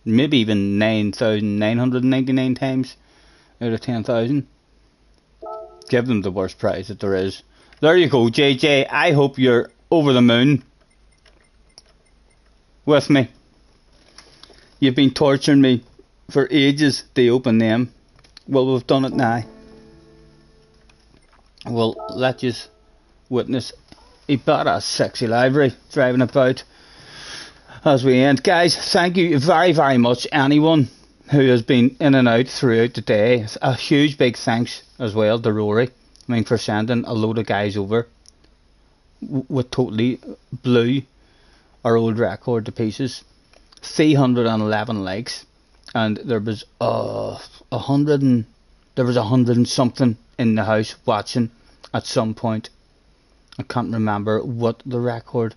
Maybe even 9,999 times out of 10,000. Give them the worst prize that there is. There you go, JJ. I hope you're over the moon with me. You've been torturing me for ages to open them. Well, we've done it now. Well, let you witness a badass sexy library driving about as we end. Guys, thank you very, very much. Anyone who has been in and out throughout the day, a huge big thanks as well to Rory. I mean, for sending a load of guys over with totally blew our old record to pieces. 311 likes, and there was 100 and something in the house watching at some point. I can't remember what the record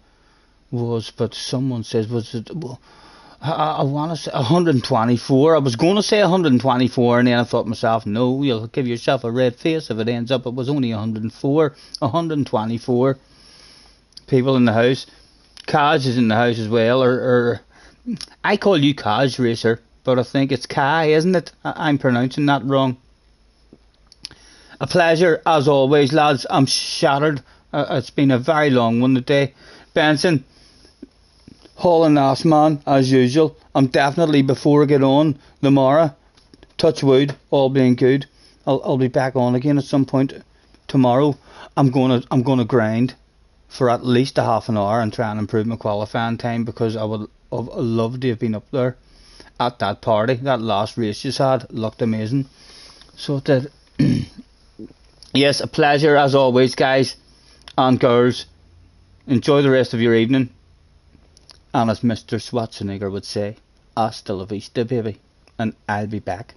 was, but someone says, was it, I want to say 124. I was going to say 124, and then I thought to myself, no, you'll give yourself a red face if it ends up it was only 104. 124 people in the house. Kaj is in the house as well, or I call you Kaj Racer, but I think it's Kai, isn't it? I'm pronouncing that wrong. A pleasure as always, lads. I'm shattered. It's been a very long one today. Benson, hauling ass, man, as usual. I'm definitely, before I get on tomorrow, touch wood, all being good, I'll be back on again at some point tomorrow. I'm gonna grind for at least a half an hour and try and improve my qualifying time, because I would have loved to have been up there at that party. That last race you had looked amazing, so it did. Yes, a pleasure as always, guys and girls. Enjoy the rest of your evening, and as Mr. Schwarzenegger would say, hasta la vista, baby, and I'll be back.